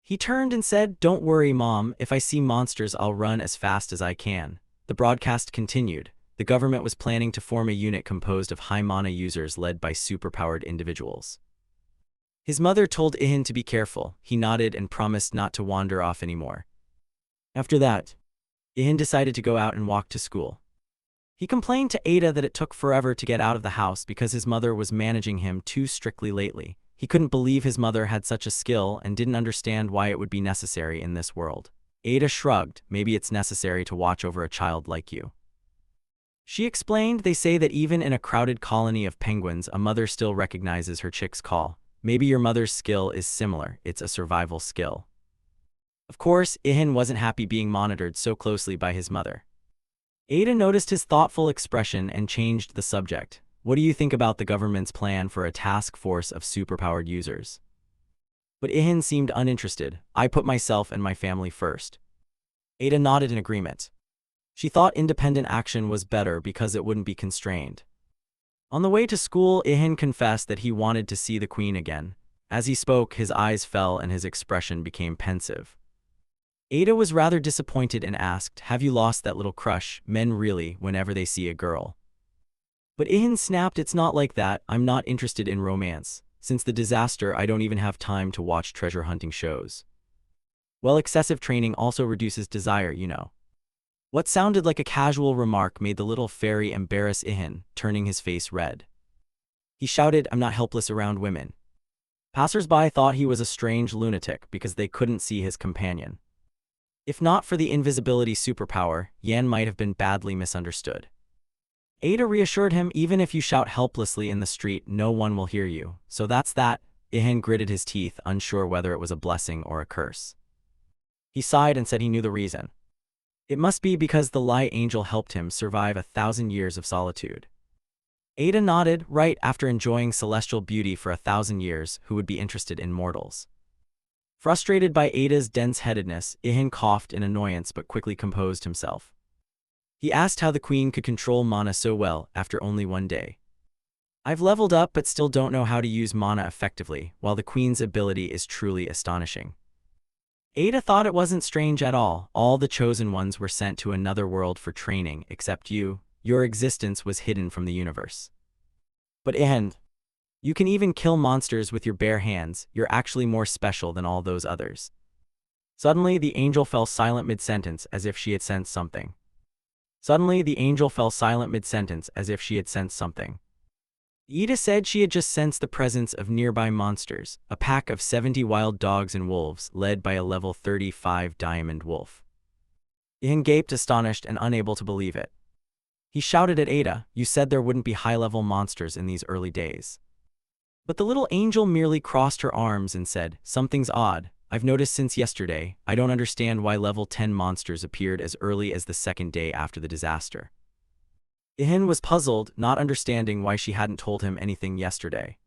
He turned and said, "Don't worry, Mom. If I see monsters, I'll run as fast as I can." The broadcast continued. The government was planning to form a unit composed of high mana users led by superpowered individuals. His mother told Ihan to be careful. He nodded and promised not to wander off anymore. After that, Ihan decided to go out and walk to school. He complained to Ada that it took forever to get out of the house because his mother was managing him too strictly lately. He couldn't believe his mother had such a skill and didn't understand why it would be necessary in this world. Ada shrugged. "Maybe it's necessary to watch over a child like you." She explained, "They say that even in a crowded colony of penguins, a mother still recognizes her chick's call. Maybe your mother's skill is similar. It's a survival skill." Of course, Ihan wasn't happy being monitored so closely by his mother. Ada noticed his thoughtful expression and changed the subject. "What do you think about the government's plan for a task force of superpowered users?" But Ihan seemed uninterested. "I put myself and my family first." Ada nodded in agreement. She thought independent action was better because it wouldn't be constrained. On the way to school, Ihan confessed that he wanted to see the queen again. As he spoke, his eyes fell and his expression became pensive. Ada was rather disappointed and asked, "Have you lost that little crush, men really, whenever they see a girl?" But Ihan snapped, "It's not like that. I'm not interested in romance. Since the disaster, I don't even have time to watch treasure hunting shows. Well, excessive training also reduces desire, you know." What sounded like a casual remark made the little fairy embarrass Ihan, turning his face red. He shouted, "I'm not helpless around women." Passers-by thought he was a strange lunatic because they couldn't see his companion. If not for the invisibility superpower, Yan might have been badly misunderstood. Ada reassured him, even if you shout helplessly in the street, no one will hear you. So that's that. Ihan gritted his teeth, unsure whether it was a blessing or a curse. He sighed and said he knew the reason. It must be because the light angel helped him survive 1,000 years of solitude. Ada nodded, right, after enjoying celestial beauty for 1,000 years, who would be interested in mortals? Frustrated by Ada's dense-headedness, Ihan coughed in annoyance but quickly composed himself. He asked how the queen could control mana so well after only one day. I've leveled up but still don't know how to use mana effectively, while the queen's ability is truly astonishing. Ada thought it wasn't strange at all. All the chosen ones were sent to another world for training, except you. Your existence was hidden from the universe. But Ihan, you can even kill monsters with your bare hands. You're actually more special than all those others. Suddenly, the angel fell silent mid-sentence as if she had sensed something. Ada said she had just sensed the presence of nearby monsters, a pack of 70 wild dogs and wolves led by a level 35 diamond wolf. Ihan gaped, astonished and unable to believe it. He shouted at Ada, "You said there wouldn't be high-level monsters in these early days." But the little angel merely crossed her arms and said, "Something's odd. I've noticed since yesterday. I don't understand why level 10 monsters appeared as early as the second day after the disaster." Ihan was puzzled, not understanding why she hadn't told him anything yesterday.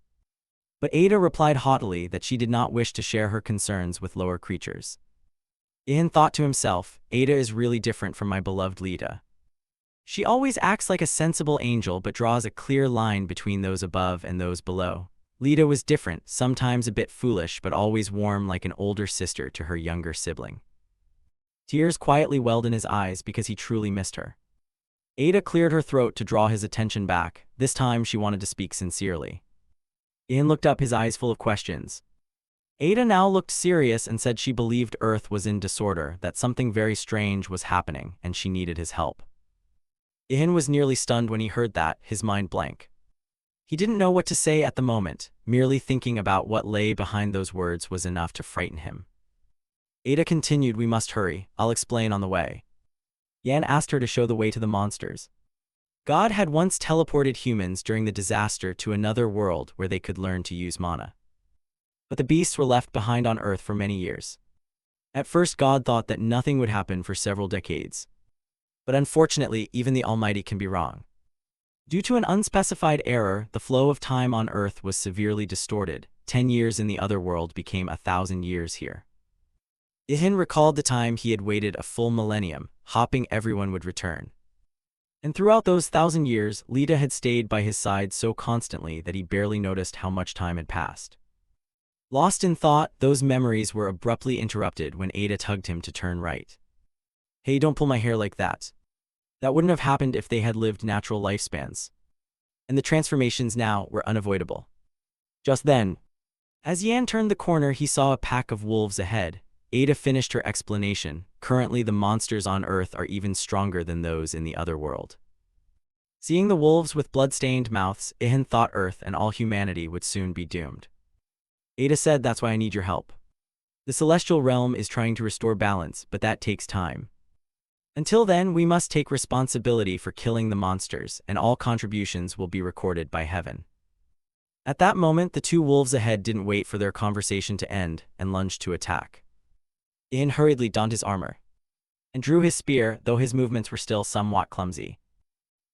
But Ada replied haughtily that she did not wish to share her concerns with lower creatures. Ihan thought to himself, Ada is really different from my beloved Lita. She always acts like a sensible angel but draws a clear line between those above and those below. Lita was different, sometimes a bit foolish but always warm like an older sister to her younger sibling. Tears quietly welled in his eyes because he truly missed her. Ada cleared her throat to draw his attention back. This time she wanted to speak sincerely. Ihan looked up, his eyes full of questions. Ada now looked serious and said she believed Earth was in disorder, that something very strange was happening, and she needed his help. Ihan was nearly stunned when he heard that, his mind blank. He didn't know what to say at the moment. Merely thinking about what lay behind those words was enough to frighten him. Ada continued, "We must hurry. I'll explain on the way." Yan asked her to show the way to the monsters. God had once teleported humans during the disaster to another world where they could learn to use mana. But the beasts were left behind on Earth for many years. At first, God thought that nothing would happen for several decades. But unfortunately, even the Almighty can be wrong. Due to an unspecified error, the flow of time on Earth was severely distorted. 10 years in the other world became 1,000 years here. Ihan recalled the time he had waited a full millennium, hoping everyone would return. And throughout those 1,000 years, Lita had stayed by his side so constantly that he barely noticed how much time had passed. Lost in thought, those memories were abruptly interrupted when Ada tugged him to turn right. "Hey, don't pull my hair like that. That wouldn't have happened if they had lived natural lifespans. And the transformations now were unavoidable." Just then, as Yan turned the corner, he saw a pack of wolves ahead. Ada finished her explanation. Currently, the monsters on Earth are even stronger than those in the other world. Seeing the wolves with blood-stained mouths, Ihan thought Earth and all humanity would soon be doomed. Ada said, "That's why I need your help. The celestial realm is trying to restore balance, but that takes time. Until then, we must take responsibility for killing the monsters, and all contributions will be recorded by heaven." At that moment, the two wolves ahead didn't wait for their conversation to end and lunged to attack. Ihan hurriedly donned his armor and drew his spear, though his movements were still somewhat clumsy.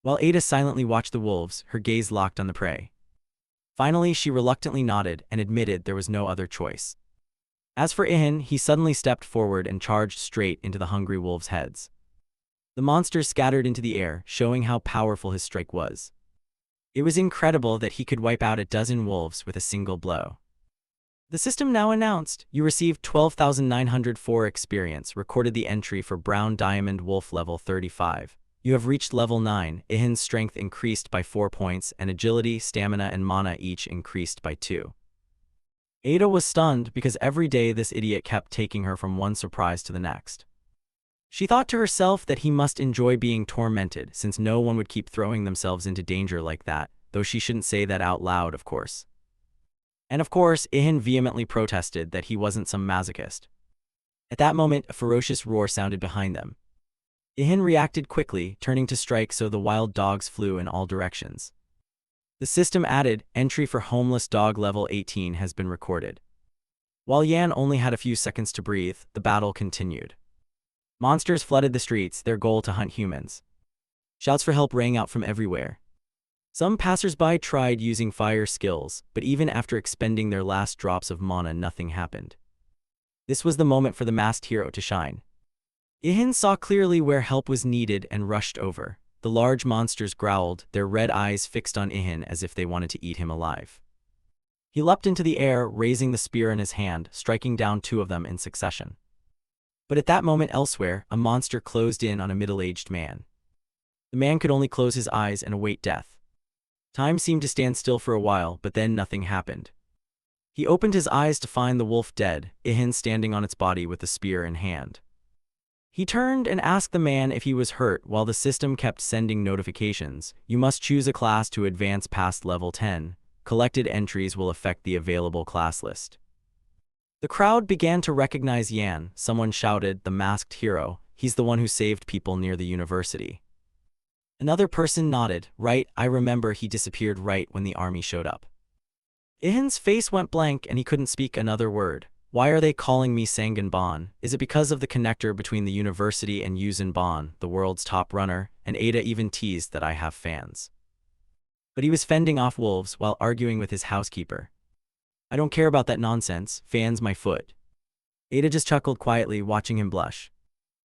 While Ada silently watched the wolves, her gaze locked on the prey. Finally, she reluctantly nodded and admitted there was no other choice. As for Ihan, he suddenly stepped forward and charged straight into the hungry wolves' heads. The monsters scattered into the air, showing how powerful his strike was. It was incredible that he could wipe out a dozen wolves with a single blow. The system now announced, "You received 12,904 experience, recorded the entry for Brown Diamond Wolf level 35. You have reached level 9, Ihin's strength increased by 4 points, and agility, stamina, and mana each increased by 2. Ada was stunned because every day this idiot kept taking her from one surprise to the next. She thought to herself that he must enjoy being tormented, since no one would keep throwing themselves into danger like that, though she shouldn't say that out loud, of course. And of course, Ihan vehemently protested that he wasn't some masochist. At that moment, a ferocious roar sounded behind them. Ihan reacted quickly, turning to strike so the wild dogs flew in all directions. The system added, "Entry for homeless dog level 18 has been recorded." While Yan only had a few seconds to breathe, the battle continued. Monsters flooded the streets, their goal to hunt humans. Shouts for help rang out from everywhere. Some passersby tried using fire skills, but even after expending their last drops of mana, nothing happened. This was the moment for the masked hero to shine. Ihan saw clearly where help was needed and rushed over. The large monsters growled, their red eyes fixed on Ihan as if they wanted to eat him alive. He leapt into the air, raising the spear in his hand, striking down 2 of them in succession. But at that moment elsewhere, a monster closed in on a middle-aged man. The man could only close his eyes and await death. Time seemed to stand still for a while, but then nothing happened. He opened his eyes to find the wolf dead, Ihan standing on its body with the spear in hand. He turned and asked the man if he was hurt while the system kept sending notifications. "You must choose a class to advance past level 10. Collected entries will affect the available class list." The crowd began to recognize Yan. Someone shouted, "The masked hero, he's the one who saved people near the university." Another person nodded, "Right, I remember, he disappeared right when the army showed up." Ihan's face went blank and he couldn't speak another word. "Why are they calling me Sanganban? Is it because of the connector between the university and Yuzanban, the world's top runner?" And Ada even teased that I have fans. But he was fending off wolves while arguing with his housekeeper. "I don't care about that nonsense, fans my foot." Ada just chuckled quietly, watching him blush.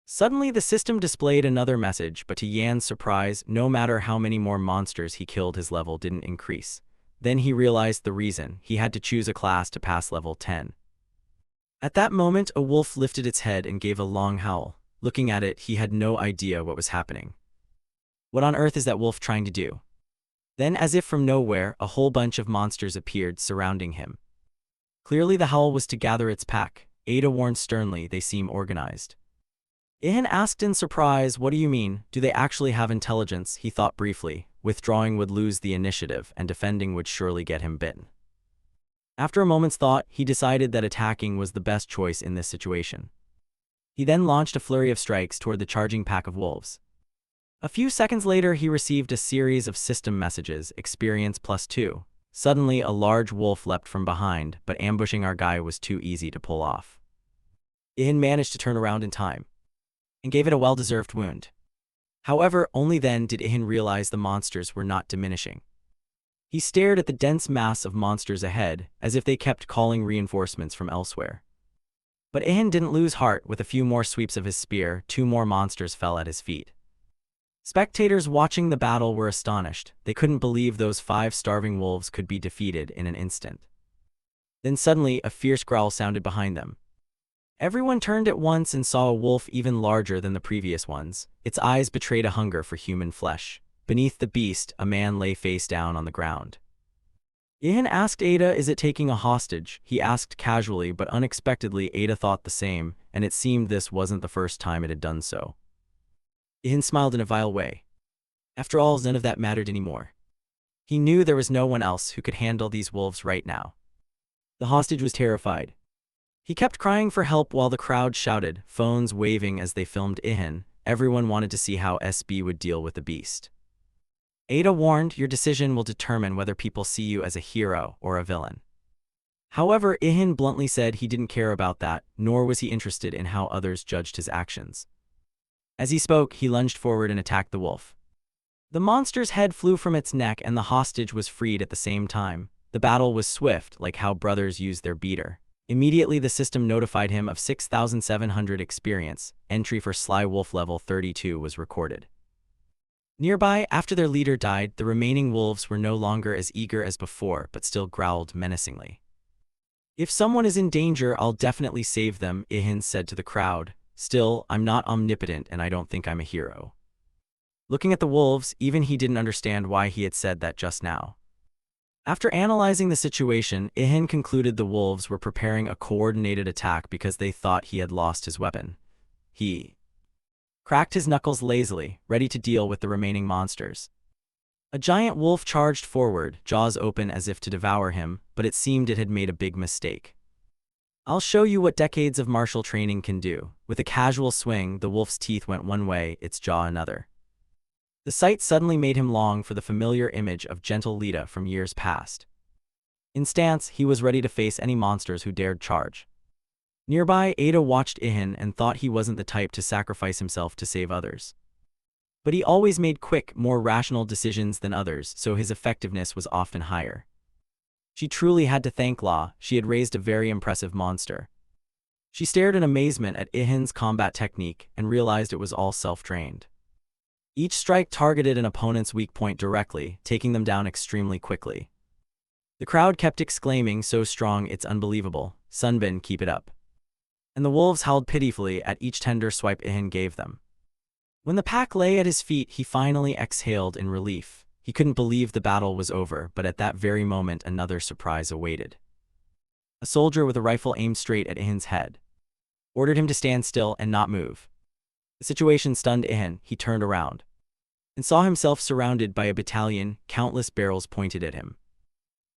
Suddenly the system displayed another message, but to Yan's surprise, no matter how many more monsters he killed, his level didn't increase. Then he realized the reason. He had to choose a class to pass level 10. At that moment, a wolf lifted its head and gave a long howl. Looking at it, he had no idea what was happening. What on earth is that wolf trying to do? Then, as if from nowhere, a whole bunch of monsters appeared, surrounding him. Clearly the howl was to gather its pack. Ada warned sternly, "They seem organized." Ihan asked in surprise, "What do you mean? Do they actually have intelligence?" He thought briefly. Withdrawing would lose the initiative, and defending would surely get him bitten. After a moment's thought, he decided that attacking was the best choice in this situation. He then launched a flurry of strikes toward the charging pack of wolves. A few seconds later, he received a series of system messages, experience +2. Suddenly, a large wolf leapt from behind, but ambushing our guy was too easy to pull off. Ihan managed to turn around in time and gave it a well-deserved wound. However, only then did Ihan realize the monsters were not diminishing. He stared at the dense mass of monsters ahead, as if they kept calling reinforcements from elsewhere. But Ihan didn't lose heart. With a few more sweeps of his spear, 2 more monsters fell at his feet. Spectators watching the battle were astonished. They couldn't believe those 5 starving wolves could be defeated in an instant. Then suddenly, a fierce growl sounded behind them. Everyone turned at once and saw a wolf even larger than the previous ones. Its eyes betrayed a hunger for human flesh. Beneath the beast, a man lay face down on the ground. Ihan asked Ada, "Is it taking a hostage?" He asked casually, but unexpectedly Ada thought the same, and it seemed this wasn't the first time it had done so. Ihan smiled in a vile way. After all, none of that mattered anymore. He knew there was no one else who could handle these wolves right now. The hostage was terrified. He kept crying for help while the crowd shouted, phones waving as they filmed Ihan. Everyone wanted to see how SB would deal with the beast. Ada warned, "Your decision will determine whether people see you as a hero or a villain." However, Ihan bluntly said he didn't care about that, nor was he interested in how others judged his actions. As he spoke, he lunged forward and attacked the wolf. The monster's head flew from its neck and the hostage was freed at the same time. The battle was swift, like how brothers use their beater. Immediately the system notified him of 6,700 experience. Entry for Sly Wolf level 32 was recorded. Nearby, after their leader died, the remaining wolves were no longer as eager as before, but still growled menacingly. "If someone is in danger, I'll definitely save them," Ihan said to the crowd. "Still, I'm not omnipotent and I don't think I'm a hero." Looking at the wolves, even he didn't understand why he had said that just now. After analyzing the situation, Ihan concluded the wolves were preparing a coordinated attack because they thought he had lost his weapon. He cracked his knuckles lazily, ready to deal with the remaining monsters. A giant wolf charged forward, jaws open as if to devour him, but it seemed it had made a big mistake. I'll show you what decades of martial training can do. With a casual swing, the wolf's teeth went one way, its jaw another. The sight suddenly made him long for the familiar image of gentle Lita from years past. In stance, he was ready to face any monsters who dared charge. Nearby, Ada watched Ihan and thought he wasn't the type to sacrifice himself to save others. But he always made quick, more rational decisions than others, so his effectiveness was often higher. She truly had to thank Law, she had raised a very impressive monster. She stared in amazement at Ihan's combat technique and realized it was all self-trained. Each strike targeted an opponent's weak point directly, taking them down extremely quickly. The crowd kept exclaiming, "So strong, it's unbelievable. Sunbin, keep it up." And the wolves howled pitifully at each tender swipe Ihan gave them. When the pack lay at his feet, he finally exhaled in relief. He couldn't believe the battle was over, but at that very moment another surprise awaited. A soldier with a rifle aimed straight at Ihan's head ordered him to stand still and not move. The situation stunned Ihan. He turned around and saw himself surrounded by a battalion, countless barrels pointed at him.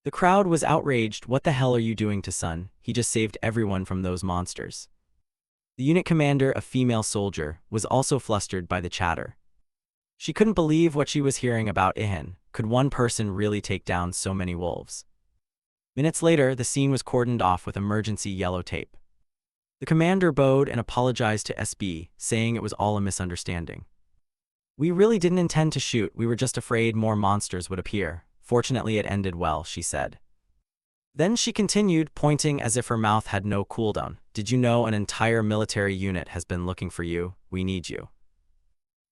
The crowd was outraged. "What the hell are you doing to Sun? He just saved everyone from those monsters." The unit commander, a female soldier, was also flustered by the chatter. She couldn't believe what she was hearing about Ihan. Could one person really take down so many wolves? Minutes later, the scene was cordoned off with emergency yellow tape. The commander bowed and apologized to SB, saying it was all a misunderstanding. "We really didn't intend to shoot, we were just afraid more monsters would appear. Fortunately it ended well," she said. Then she continued, pointing as if her mouth had no cooldown. "Did you know an entire military unit has been looking for you? We need you."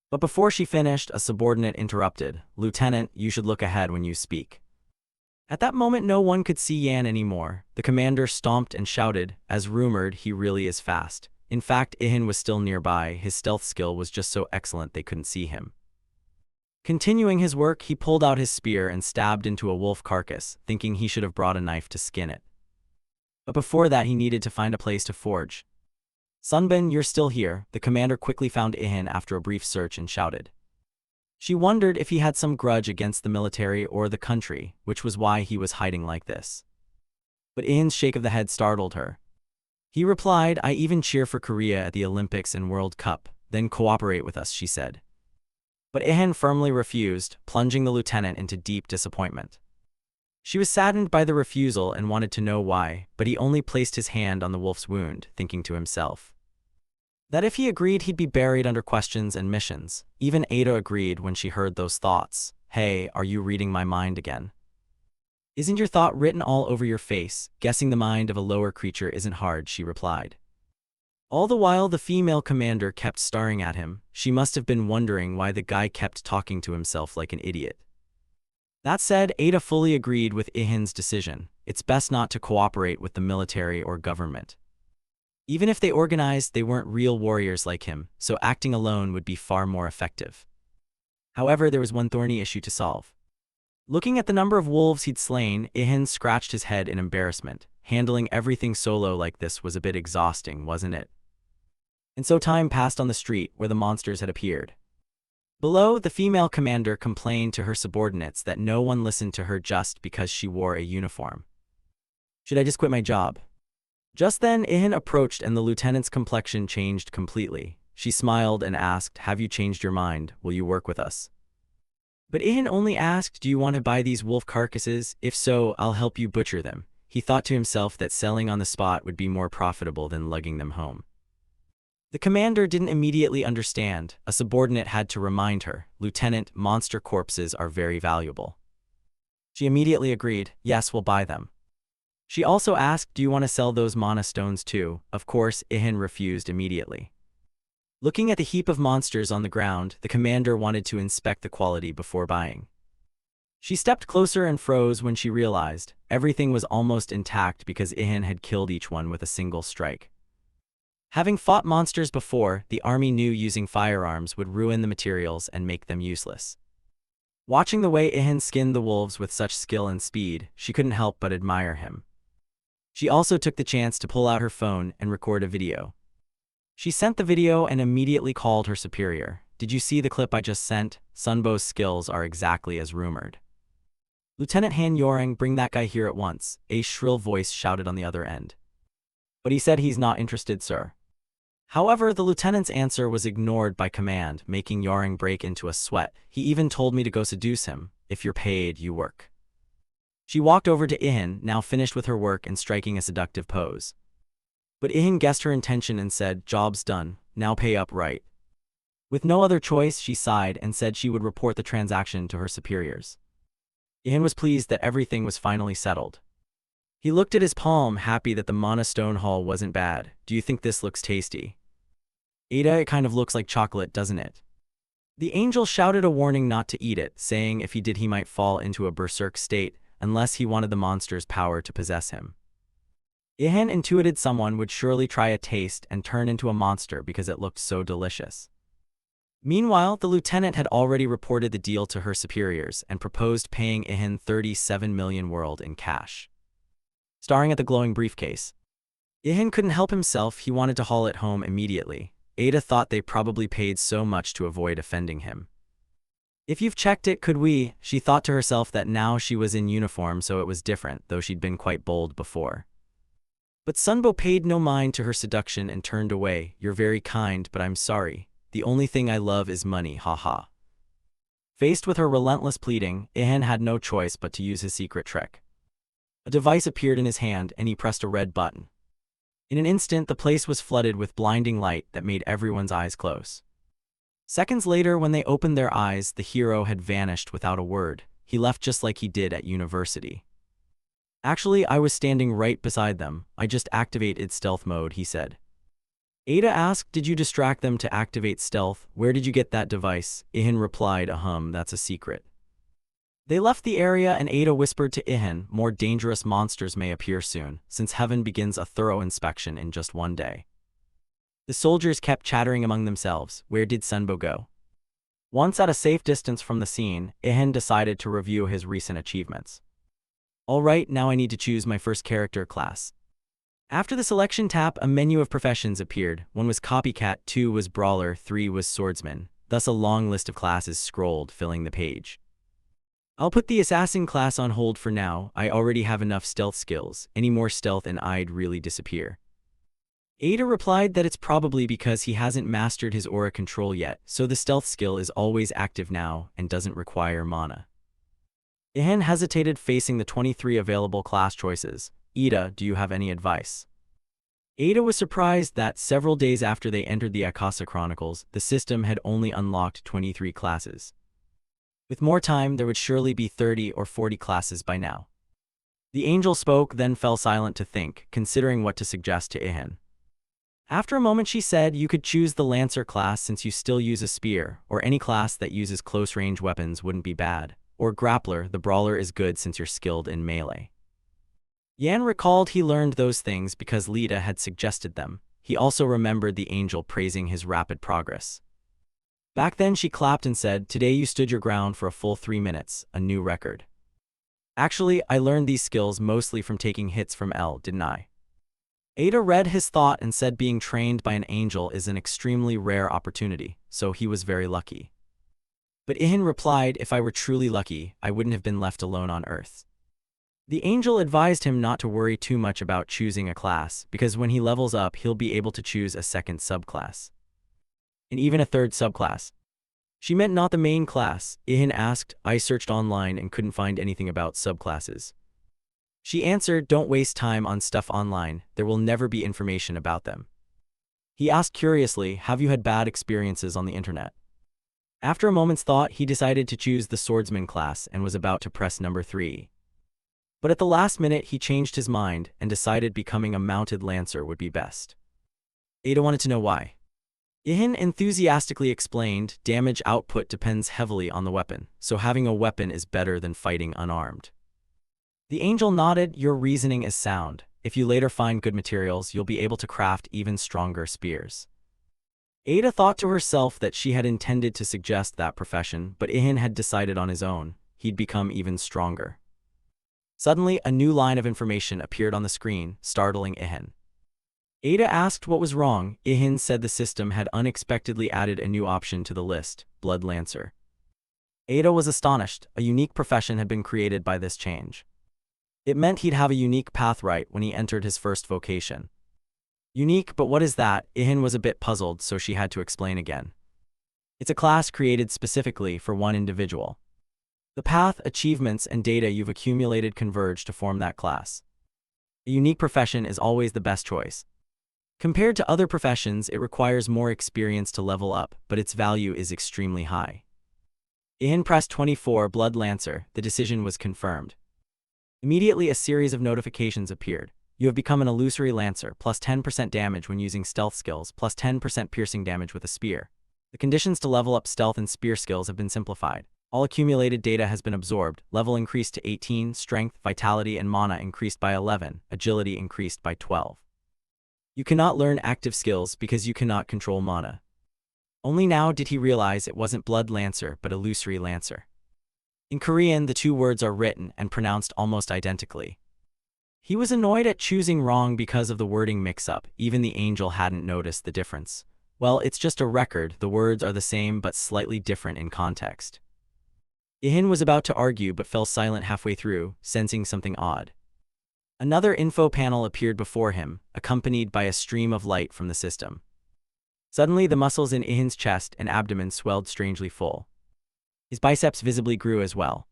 But before she finished, a subordinate interrupted. "Lieutenant, you should look ahead when you speak." At that moment no one could see Yan anymore. The commander stomped and shouted, "As rumored, he really is fast." In fact, Ihan was still nearby. His stealth skill was just so excellent they couldn't see him. Continuing his work, he pulled out his spear and stabbed into a wolf carcass, thinking he should have brought a knife to skin it. But before that he needed to find a place to forge. "Sunbin, you're still here." The commander quickly found Ihan after a brief search and shouted. She wondered if he had some grudge against the military or the country, which was why he was hiding like this. But Ihan's shake of the head startled her. He replied, "I even cheer for Korea at the Olympics and World Cup. Then cooperate with us," she said. But Ihan firmly refused, plunging the lieutenant into deep disappointment. She was saddened by the refusal and wanted to know why, but he only placed his hand on the wolf's wound, thinking to himself that if he agreed he'd be buried under questions and missions. Even Ada agreed when she heard those thoughts. "Hey, are you reading my mind again? Isn't your thought written all over your face? Guessing the mind of a lower creature isn't hard," she replied. All the while the female commander kept staring at him. She must have been wondering why the guy kept talking to himself like an idiot. That said, Ada fully agreed with Ihan's decision. It's best not to cooperate with the military or government. Even if they organized, they weren't real warriors like him, so acting alone would be far more effective. However, there was one thorny issue to solve. Looking at the number of wolves he'd slain, Ihan scratched his head in embarrassment. Handling everything solo like this was a bit exhausting, wasn't it? And so time passed on the street where the monsters had appeared. Below, the female commander complained to her subordinates that no one listened to her just because she wore a uniform. "Should I just quit my job?" Just then, Ihan approached and the lieutenant's complexion changed completely. She smiled and asked, "Have you changed your mind? Will you work with us?" But Ihan only asked, "Do you want to buy these wolf carcasses? If so, I'll help you butcher them." He thought to himself that selling on the spot would be more profitable than lugging them home. The commander didn't immediately understand. A subordinate had to remind her, "Lieutenant, monster corpses are very valuable." She immediately agreed, "Yes, we'll buy them." She also asked, "Do you want to sell those mana stones too?" Of course, Ihan refused immediately. Looking at the heap of monsters on the ground, the commander wanted to inspect the quality before buying. She stepped closer and froze when she realized everything was almost intact because Ihan had killed each one with a single strike. Having fought monsters before, the army knew using firearms would ruin the materials and make them useless. Watching the way Ihan skinned the wolves with such skill and speed, she couldn't help but admire him. She also took the chance to pull out her phone and record a video. She sent the video and immediately called her superior. "Did you see the clip I just sent? Sunbo's skills are exactly as rumored. Lieutenant Han Yoreng, bring that guy here at once, a shrill voice shouted on the other end. But he said he's not interested, sir. However, the lieutenant's answer was ignored by command, making Yoreng break into a sweat. He even told me to go seduce him. If you're paid, you work. She walked over to Ihan, now finished with her work and striking a seductive pose. But Ihan guessed her intention and said, job's done, now pay up, right? With no other choice, she sighed and said she would report the transaction to her superiors. Ihan was pleased that everything was finally settled. He looked at his palm, happy that the Mana Stone Hall wasn't bad. Do you think this looks tasty? Ada, it kind of looks like chocolate, doesn't it? The angel shouted a warning not to eat it, saying if he did he might fall into a berserk state, unless he wanted the monster's power to possess him. Ihan intuited someone would surely try a taste and turn into a monster because it looked so delicious. Meanwhile, the lieutenant had already reported the deal to her superiors and proposed paying Ihan 37 million world in cash. Staring at the glowing briefcase, Ihan couldn't help himself, he wanted to haul it home immediately. Ada thought they probably paid so much to avoid offending him. If you've checked it, could we? She thought to herself that now she was in uniform, so it was different, though she'd been quite bold before. But Sunbo paid no mind to her seduction and turned away. You're very kind, but I'm sorry. The only thing I love is money, haha. Faced with her relentless pleading, Ihan had no choice but to use his secret trick. A device appeared in his hand and he pressed a red button. In an instant, the place was flooded with blinding light that made everyone's eyes close. Seconds later, when they opened their eyes, the hero had vanished without a word. He left just like he did at university. Actually, I was standing right beside them. I just activated stealth mode, he said. Ada asked, did you distract them to activate stealth? Where did you get that device? Ihan replied, that's a secret. They left the area and Ada whispered to Ihan, more dangerous monsters may appear soon, since heaven begins a thorough inspection in just one day. The soldiers kept chattering among themselves, where did Sunbo go? Once at a safe distance from the scene, Ihan decided to review his recent achievements. Alright, now I need to choose my first character class. After the selection tab, a menu of professions appeared. 1 was copycat, 2 was brawler, 3 was swordsman. Thus a long list of classes scrolled, filling the page. I'll put the assassin class on hold for now. I already have enough stealth skills. Any more stealth and I'd really disappear. Ada replied that it's probably because he hasn't mastered his aura control yet, so the stealth skill is always active now and doesn't require mana. Ihan hesitated, facing the 23 available class choices. Ada, do you have any advice? Ada was surprised that several days after they entered the Akasa Chronicles, the system had only unlocked 23 classes. With more time, there would surely be 30 or 40 classes by now. The angel spoke, then fell silent to think, considering what to suggest to Ihan. After a moment she said, you could choose the Lancer class since you still use a spear, or any class that uses close-range weapons wouldn't be bad. Or Grappler, the brawler is good since you're skilled in melee. Yan recalled he learned those things because Lita had suggested them. He also remembered the angel praising his rapid progress. Back then she clapped and said, today you stood your ground for a full 3 minutes, a new record. Actually, I learned these skills mostly from taking hits from L, didn't I? Ada read his thought and said being trained by an angel is an extremely rare opportunity, so he was very lucky. But Ihan replied, if I were truly lucky, I wouldn't have been left alone on Earth. The angel advised him not to worry too much about choosing a class, because when he levels up he'll be able to choose a second subclass. And even a third subclass. She meant not the main class. Ihan asked, I searched online and couldn't find anything about subclasses. She answered, don't waste time on stuff online, there will never be information about them. He asked curiously, have you had bad experiences on the internet? After a moment's thought, he decided to choose the swordsman class and was about to press number 3. But at the last minute he changed his mind and decided becoming a mounted lancer would be best. Ada wanted to know why. Ihan enthusiastically explained, damage output depends heavily on the weapon, so having a weapon is better than fighting unarmed. The angel nodded, your reasoning is sound. If you later find good materials, you'll be able to craft even stronger spears. Ada thought to herself that she had intended to suggest that profession, but Ihan had decided on his own. He'd become even stronger. Suddenly, a new line of information appeared on the screen, startling Ihan. Ada asked what was wrong. Ihan said the system had unexpectedly added a new option to the list, Blood Lancer. Ada was astonished. A unique profession had been created by this change. It meant he'd have a unique path right when he entered his first vocation. Unique, but what is that? Ihin was a bit puzzled, so she had to explain again. It's a class created specifically for one individual. The path, achievements, and data you've accumulated converge to form that class. A unique profession is always the best choice. Compared to other professions, it requires more experience to level up, but its value is extremely high. Ihin pressed 24 Blood Lancer. The decision was confirmed. Immediately, a series of notifications appeared. You have become an illusory lancer, plus 10% damage when using stealth skills, plus 10% piercing damage with a spear. The conditions to level up stealth and spear skills have been simplified. All accumulated data has been absorbed. Level increased to 18, strength, vitality, and mana increased by 11, agility increased by 12. You cannot learn active skills because you cannot control mana. Only now did he realize it wasn't Blood Lancer but Illusory Lancer. In Korean, the two words are written and pronounced almost identically. He was annoyed at choosing wrong because of the wording mix-up. Even the angel hadn't noticed the difference. Well, it's just a record. The words are the same but slightly different in context. Ihin was about to argue but fell silent halfway through, sensing something odd. Another info panel appeared before him, accompanied by a stream of light from the system. Suddenly, the muscles in Ihin's chest and abdomen swelled strangely full. His biceps visibly grew as well.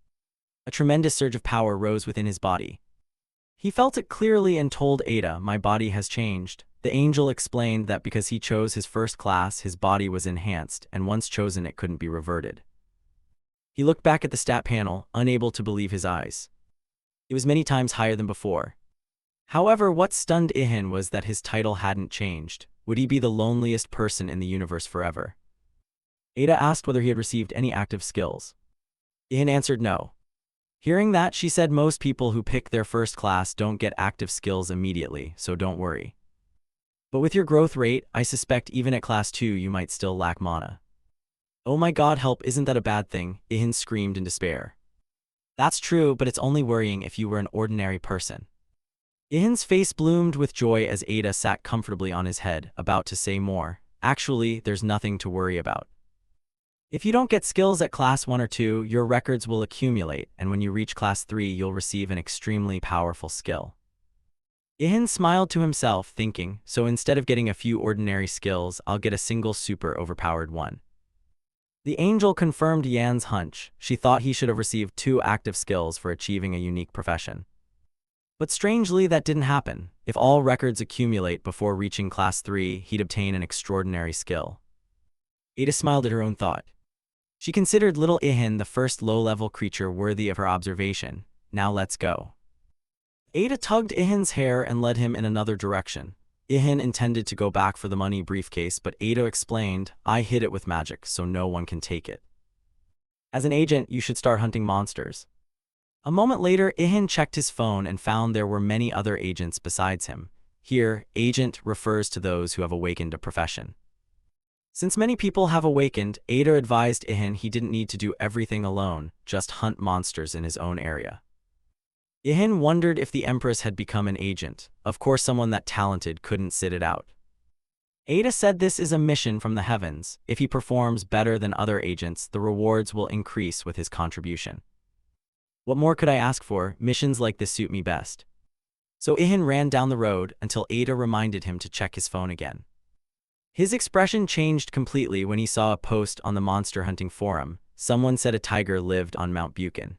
A tremendous surge of power rose within his body. He felt it clearly and told Ada, "My body has changed." The angel explained that because he chose his first class, his body was enhanced, and once chosen it couldn't be reverted. He looked back at the stat panel, unable to believe his eyes. It was many times higher than before. However, what stunned Ihin was that his title hadn't changed. Would he be the loneliest person in the universe forever? Ada asked whether he had received any active skills. Ihin answered no. Hearing that, she said most people who pick their first class don't get active skills immediately, so don't worry. But with your growth rate, I suspect even at class 2 you might still lack mana. Oh my god, help, isn't that a bad thing? Ihin screamed in despair. That's true, but it's only worrying if you were an ordinary person. Ihin's face bloomed with joy as Ada sat comfortably on his head, about to say more. Actually, there's nothing to worry about. If you don't get skills at class 1 or 2, your records will accumulate, and when you reach class 3 you'll receive an extremely powerful skill. Ihin smiled to himself, thinking, so instead of getting a few ordinary skills, I'll get a single super overpowered one. The angel confirmed Yan's hunch. She thought he should have received 2 active skills for achieving a unique profession. But strangely, that didn't happen. If all records accumulate before reaching class 3, he'd obtain an extraordinary skill. Ada smiled at her own thought. She considered little Ihin the first low-level creature worthy of her observation. Now let's go. Ada tugged Ihin's hair and led him in another direction. Ihin intended to go back for the money briefcase, but Ada explained, I hid it with magic, so no one can take it. As an agent, you should start hunting monsters. A moment later, Ihin checked his phone and found there were many other agents besides him. Here, agent refers to those who have awakened a profession. Since many people have awakened, Ada advised Ihin he didn't need to do everything alone, just hunt monsters in his own area. Ihin wondered if the Empress had become an agent. Of course, someone that talented couldn't sit it out. Ada said this is a mission from the heavens. If he performs better than other agents, the rewards will increase with his contribution. What more could I ask for? Missions like this suit me best. So Ihin ran down the road until Ada reminded him to check his phone again. His expression changed completely when he saw a post on the monster hunting forum. Someone said a tiger lived on Mount Buchan.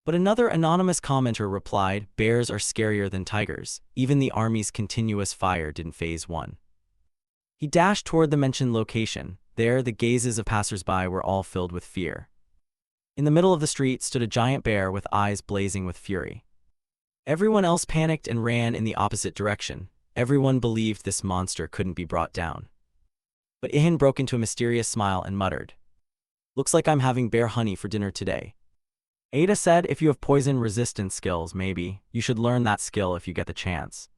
But another anonymous commenter replied, bears are scarier than tigers. Even the army's continuous fire didn't faze one. He dashed toward the mentioned location. There, the gazes of passersby were all filled with fear. In the middle of the street stood a giant bear with eyes blazing with fury. Everyone else panicked and ran in the opposite direction. Everyone believed this monster couldn't be brought down. But Ihin broke into a mysterious smile and muttered, looks like I'm having bear honey for dinner today. Ada said if you have poison resistance skills, maybe you should learn that skill if you get the chance.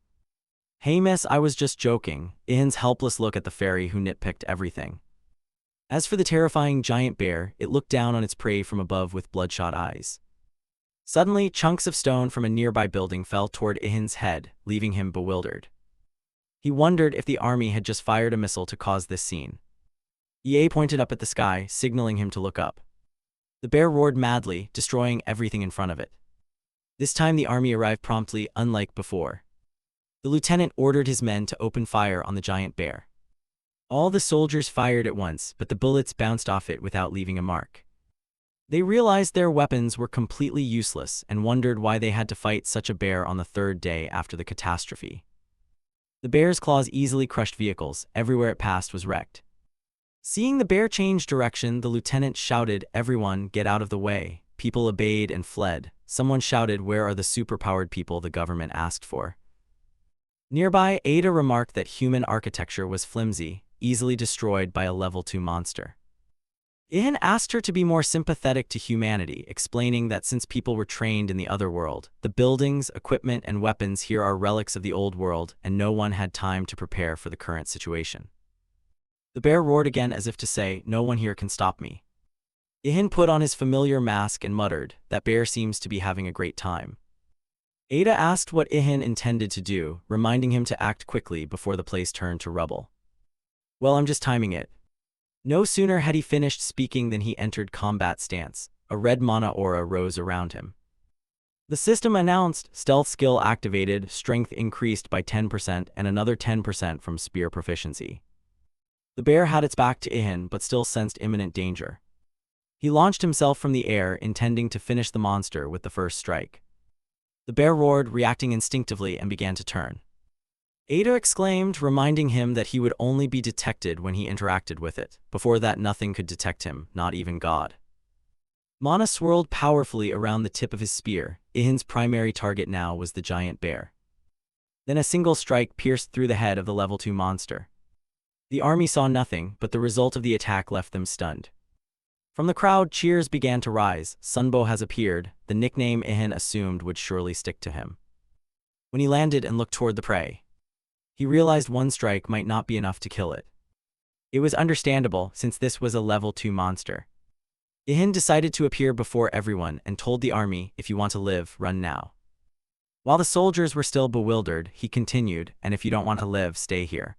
Hey miss, I was just joking. Ihin's helpless look at the fairy who nitpicked everything. As for the terrifying giant bear, it looked down on its prey from above with bloodshot eyes. Suddenly, chunks of stone from a nearby building fell toward Ihin's head, leaving him bewildered. He wondered if the army had just fired a missile to cause this scene. EA pointed up at the sky, signaling him to look up. The bear roared madly, destroying everything in front of it. This time the army arrived promptly, unlike before. The lieutenant ordered his men to open fire on the giant bear. All the soldiers fired at once, but the bullets bounced off it without leaving a mark. They realized their weapons were completely useless and wondered why they had to fight such a bear on the third day after the catastrophe. The bear's claws easily crushed vehicles. Everywhere it passed was wrecked. Seeing the bear change direction, the lieutenant shouted, "Everyone, get out of the way." People obeyed and fled. Someone shouted, "Where are the superpowered people the government asked for?" Nearby, Ada remarked that human architecture was flimsy, easily destroyed by a level 2 monster. Ihan asked her to be more sympathetic to humanity, explaining that since people were trained in the other world, the buildings, equipment, and weapons here are relics of the old world, and no one had time to prepare for the current situation. The bear roared again as if to say, "No one here can stop me." Ihan put on his familiar mask and muttered, "That bear seems to be having a great time." Ada asked what Ihan intended to do, reminding him to act quickly before the place turned to rubble. "Well, I'm just timing it." No sooner had he finished speaking than he entered combat stance. A red mana aura rose around him. The system announced, stealth skill activated, strength increased by 10% and another 10% from spear proficiency. The bear had its back to Ihan but still sensed imminent danger. He launched himself from the air, intending to finish the monster with the first strike. The bear roared, reacting instinctively, and began to turn. Ada exclaimed, reminding him that he would only be detected when he interacted with it. Before that, nothing could detect him, not even God. Mana swirled powerfully around the tip of his spear. Ihan's primary target now was the giant bear. Then a single strike pierced through the head of the level 2 monster. The army saw nothing, but the result of the attack left them stunned. From the crowd, cheers began to rise. Sunbo has appeared, the nickname Ihan assumed would surely stick to him. When he landed and looked toward the prey, he realized one strike might not be enough to kill it. It was understandable, since this was a level 2 monster. Ihan decided to appear before everyone and told the army, "If you want to live, run now." While the soldiers were still bewildered, he continued, "And if you don't want to live, stay here."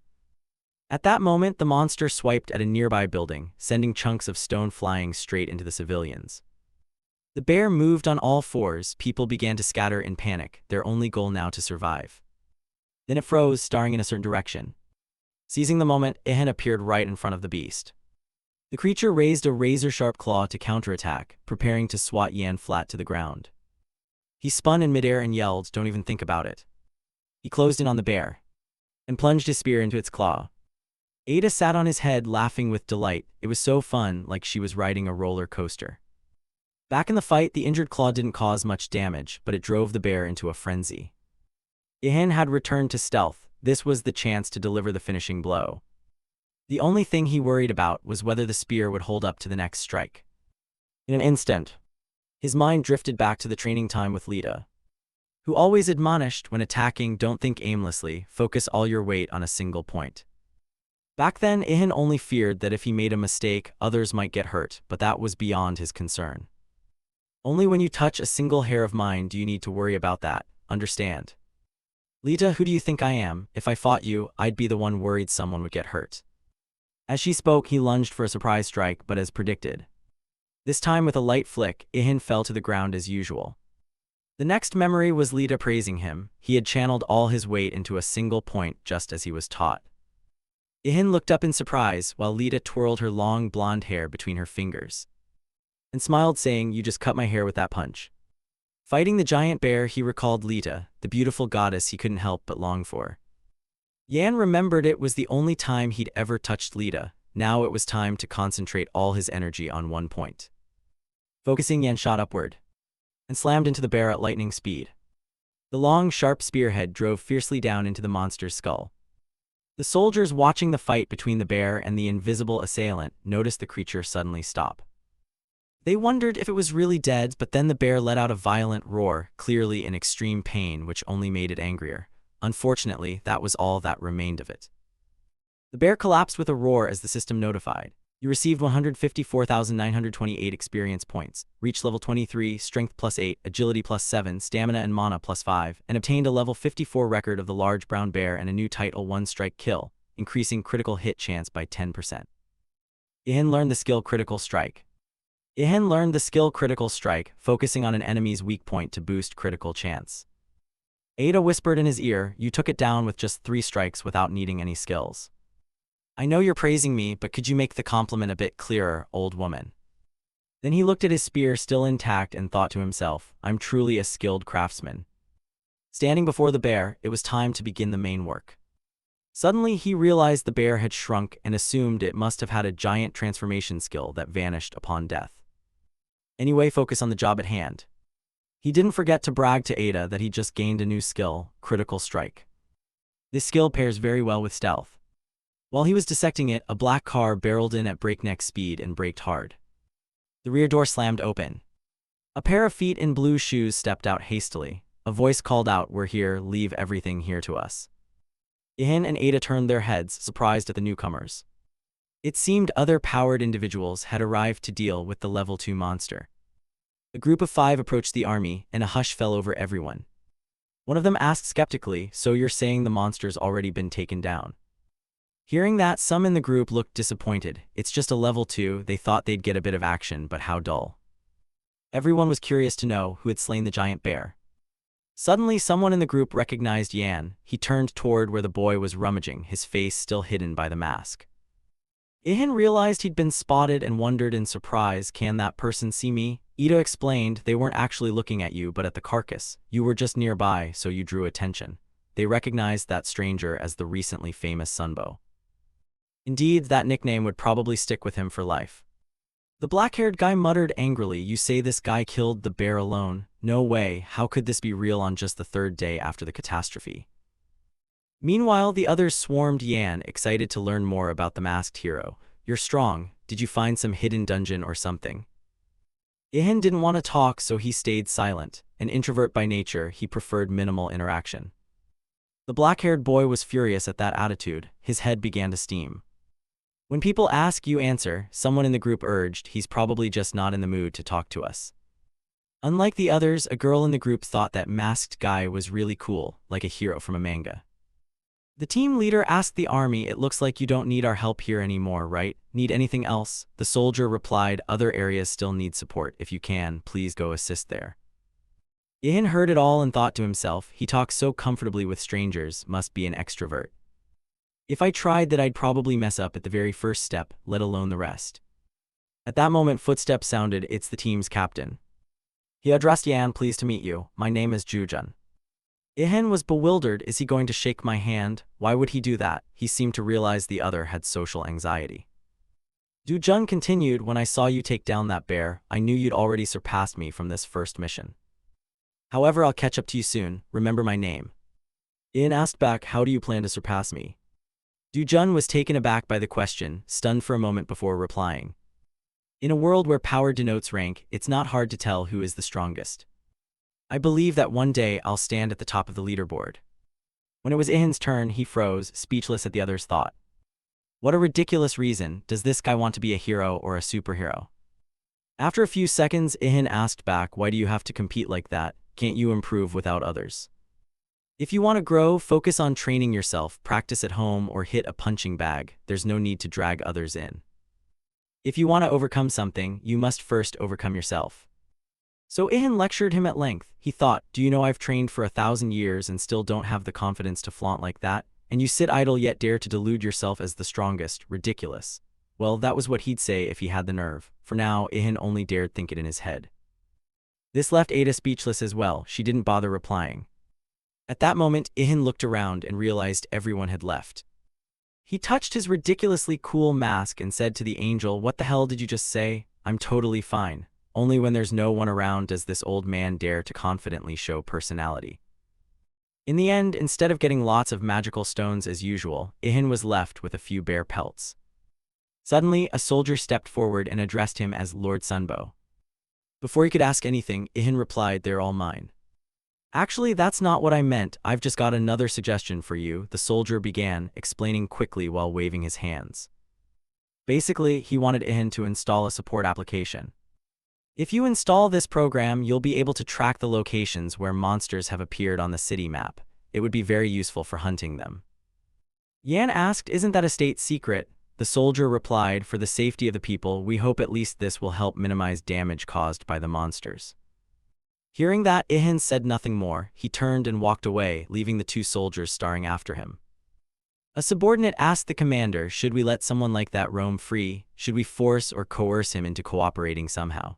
At that moment, the monster swiped at a nearby building, sending chunks of stone flying straight into the civilians. The bear moved on all fours. People began to scatter in panic, their only goal now to survive. Then it froze, staring in a certain direction. Seizing the moment, Ihan appeared right in front of the beast. The creature raised a razor-sharp claw to counterattack, preparing to swat Yan flat to the ground. He spun in midair and yelled, "Don't even think about it." He closed in on the bear and plunged his spear into its claw. Ada sat on his head, laughing with delight. It was so fun, like she was riding a roller coaster. Back in the fight, the injured claw didn't cause much damage, but it drove the bear into a frenzy. Ihan had returned to stealth. This was the chance to deliver the finishing blow. The only thing he worried about was whether the spear would hold up to the next strike. In an instant, his mind drifted back to the training time with Lita, who always admonished, when attacking, don't think aimlessly, focus all your weight on a single point. Back then, Ihan only feared that if he made a mistake, others might get hurt, but that was beyond his concern. Only when you touch a single hair of mine do you need to worry about that, understand? Lita, who do you think I am? If I fought you, I'd be the one worried someone would get hurt. As she spoke, he lunged for a surprise strike, but as predicted, this time with a light flick, Ihan fell to the ground as usual. The next memory was Lita praising him. He had channeled all his weight into a single point, just as he was taught. Ihan looked up in surprise, while Lita twirled her long blonde hair between her fingers and smiled, saying, "You just cut my hair with that punch." Fighting the giant bear, he recalled Lita, the beautiful goddess he couldn't help but long for. Yan remembered it was the only time he'd ever touched Lita. Now it was time to concentrate all his energy on one point. Focusing, Yan shot upward and slammed into the bear at lightning speed. The long, sharp spearhead drove fiercely down into the monster's skull. The soldiers watching the fight between the bear and the invisible assailant noticed the creature suddenly stop. They wondered if it was really dead, but then the bear let out a violent roar, clearly in extreme pain, which only made it angrier. Unfortunately, that was all that remained of it. The bear collapsed with a roar as the system notified. You received 154,928 experience points, reached level 23, strength +8, agility +7, stamina and mana +5, and obtained a level 54 record of the large brown bear and a new title, one strike kill, increasing critical hit chance by 10%. Ihan learned the skill critical strike. Ihan learned the skill Critical Strike, focusing on an enemy's weak point to boost critical chance. Ada whispered in his ear, "You took it down with just 3 strikes without needing any skills. I know you're praising me, but could you make the compliment a bit clearer, old woman?" Then he looked at his spear still intact and thought to himself, "I'm truly a skilled craftsman." Standing before the bear, it was time to begin the main work. Suddenly, he realized the bear had shrunk and assumed it must have had a giant transformation skill that vanished upon death. Anyway, focus on the job at hand. He didn't forget to brag to Ada that he just gained a new skill, Critical Strike. This skill pairs very well with stealth. While he was dissecting it, a black car barreled in at breakneck speed and braked hard. The rear door slammed open. A pair of feet in blue shoes stepped out hastily. A voice called out, "We're here, leave everything here to us." Ihan and Ada turned their heads, surprised at the newcomers. It seemed other powered individuals had arrived to deal with the level 2 monster. A group of 5 approached the army, and a hush fell over everyone. One of them asked skeptically, "So you're saying the monster's already been taken down?" Hearing that, some in the group looked disappointed. It's just a level 2, they thought they'd get a bit of action, but how dull. Everyone was curious to know who had slain the giant bear. Suddenly, someone in the group recognized Yan. He turned toward where the boy was rummaging, his face still hidden by the mask. Ihan realized he'd been spotted and wondered in surprise, "Can that person see me?" Ida explained, "They weren't actually looking at you but at the carcass. You were just nearby, so you drew attention." They recognized that stranger as the recently famous Sunbow. Indeed, that nickname would probably stick with him for life. The black-haired guy muttered angrily, "You say this guy killed the bear alone? No way, how could this be real on just the 3rd day after the catastrophe?" Meanwhile, the others swarmed Yan, excited to learn more about the masked hero. "You're strong. Did you find some hidden dungeon or something?" Ihan didn't want to talk, so he stayed silent. An introvert by nature, he preferred minimal interaction. The black-haired boy was furious at that attitude. His head began to steam. "When people ask, you answer," someone in the group urged. "He's probably just not in the mood to talk to us." Unlike the others, a girl in the group thought that masked guy was really cool, like a hero from a manga. The team leader asked the army, "It looks like you don't need our help here anymore, right? Need anything else?" The soldier replied, "Other areas still need support. If you can, please go assist there." Ihan heard it all and thought to himself, he talks so comfortably with strangers, must be an extrovert. If I tried that, I'd probably mess up at the very first step, let alone the rest. At that moment, footsteps sounded. It's the team's captain. He addressed Yan, "Pleased to meet you. My name is Jujun." Ihan was bewildered. Is he going to shake my hand? Why would he do that? He seemed to realize the other had social anxiety. Jujun continued, "When I saw you take down that bear, I knew you'd already surpassed me from this first mission. However, I'll catch up to you soon. Remember my name." Ihan asked back, "How do you plan to surpass me?" Jujun was taken aback by the question, stunned for a moment before replying. In a world where power denotes rank, it's not hard to tell who is the strongest. "I believe that one day I'll stand at the top of the leaderboard." When it was Ihan's turn, he froze, speechless at the other's thought. What a ridiculous reason. Does this guy want to be a hero or a superhero? After a few seconds, Ihan asked back, "Why do you have to compete like that? Can't you improve without others? If you want to grow, focus on training yourself, practice at home, or hit a punching bag. There's no need to drag others in. If you want to overcome something, you must first overcome yourself." So Ihan lectured him at length. He thought, "Do you know I've trained for 1,000 years and still don't have the confidence to flaunt like that? And you sit idle yet dare to delude yourself as the strongest. Ridiculous." Well, that was what he'd say if he had the nerve. For now, Ihan only dared think it in his head. This left Ada speechless as well. She didn't bother replying. At that moment, Ihan looked around and realized everyone had left. He touched his ridiculously cool mask and said to the angel, "What the hell did you just say? I'm totally fine. Only when there's no one around does this old man dare to confidently show personality." In the end, instead of getting lots of magical stones as usual, Ihan was left with a few bare pelts. Suddenly, a soldier stepped forward and addressed him as Lord Sunbow. Before he could ask anything, Ihan replied, "They're all mine." "Actually, that's not what I meant. I've just got another suggestion for you," the soldier began, explaining quickly while waving his hands. Basically, he wanted Ihan to install a support application. If you install this program, you'll be able to track the locations where monsters have appeared on the city map. It would be very useful for hunting them. Yan asked, "Isn't that a state secret?" The soldier replied, "For the safety of the people, we hope at least this will help minimize damage caused by the monsters." Hearing that, Ihan said nothing more. He turned and walked away, leaving the two soldiers staring after him. A subordinate asked the commander, "Should we let someone like that roam free? Should we force or coerce him into cooperating somehow?"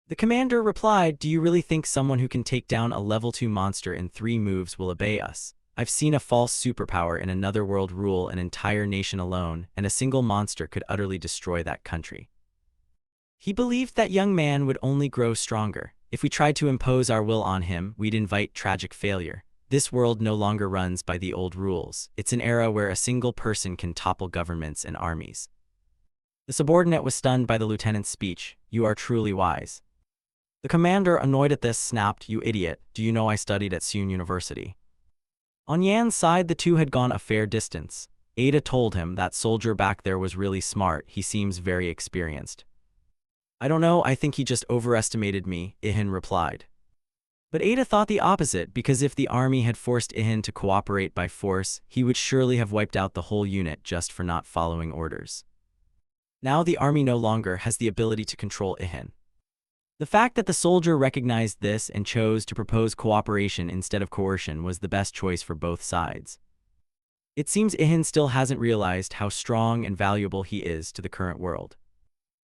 The commander replied, "Do you really think someone who can take down a level 2 monster in 3 moves will obey us? I've seen a false superpower in another world rule an entire nation alone, and a single monster could utterly destroy that country." He believed that young man would only grow stronger. If we tried to impose our will on him, we'd invite tragic failure. This world no longer runs by the old rules. It's an era where a single person can topple governments and armies. The subordinate was stunned by the lieutenant's speech. "You are truly wise." The commander, annoyed at this, snapped, "You idiot, do you know I studied at Seoul University?" On Yan's side, the two had gone a fair distance. Ada told him, "That soldier back there was really smart, he seems very experienced." "I don't know, I think he just overestimated me," Ihan replied. But Ada thought the opposite, because if the army had forced Ihan to cooperate by force, he would surely have wiped out the whole unit just for not following orders. Now the army no longer has the ability to control Ihan. The fact that the soldier recognized this and chose to propose cooperation instead of coercion was the best choice for both sides. It seems Ihan still hasn't realized how strong and valuable he is to the current world.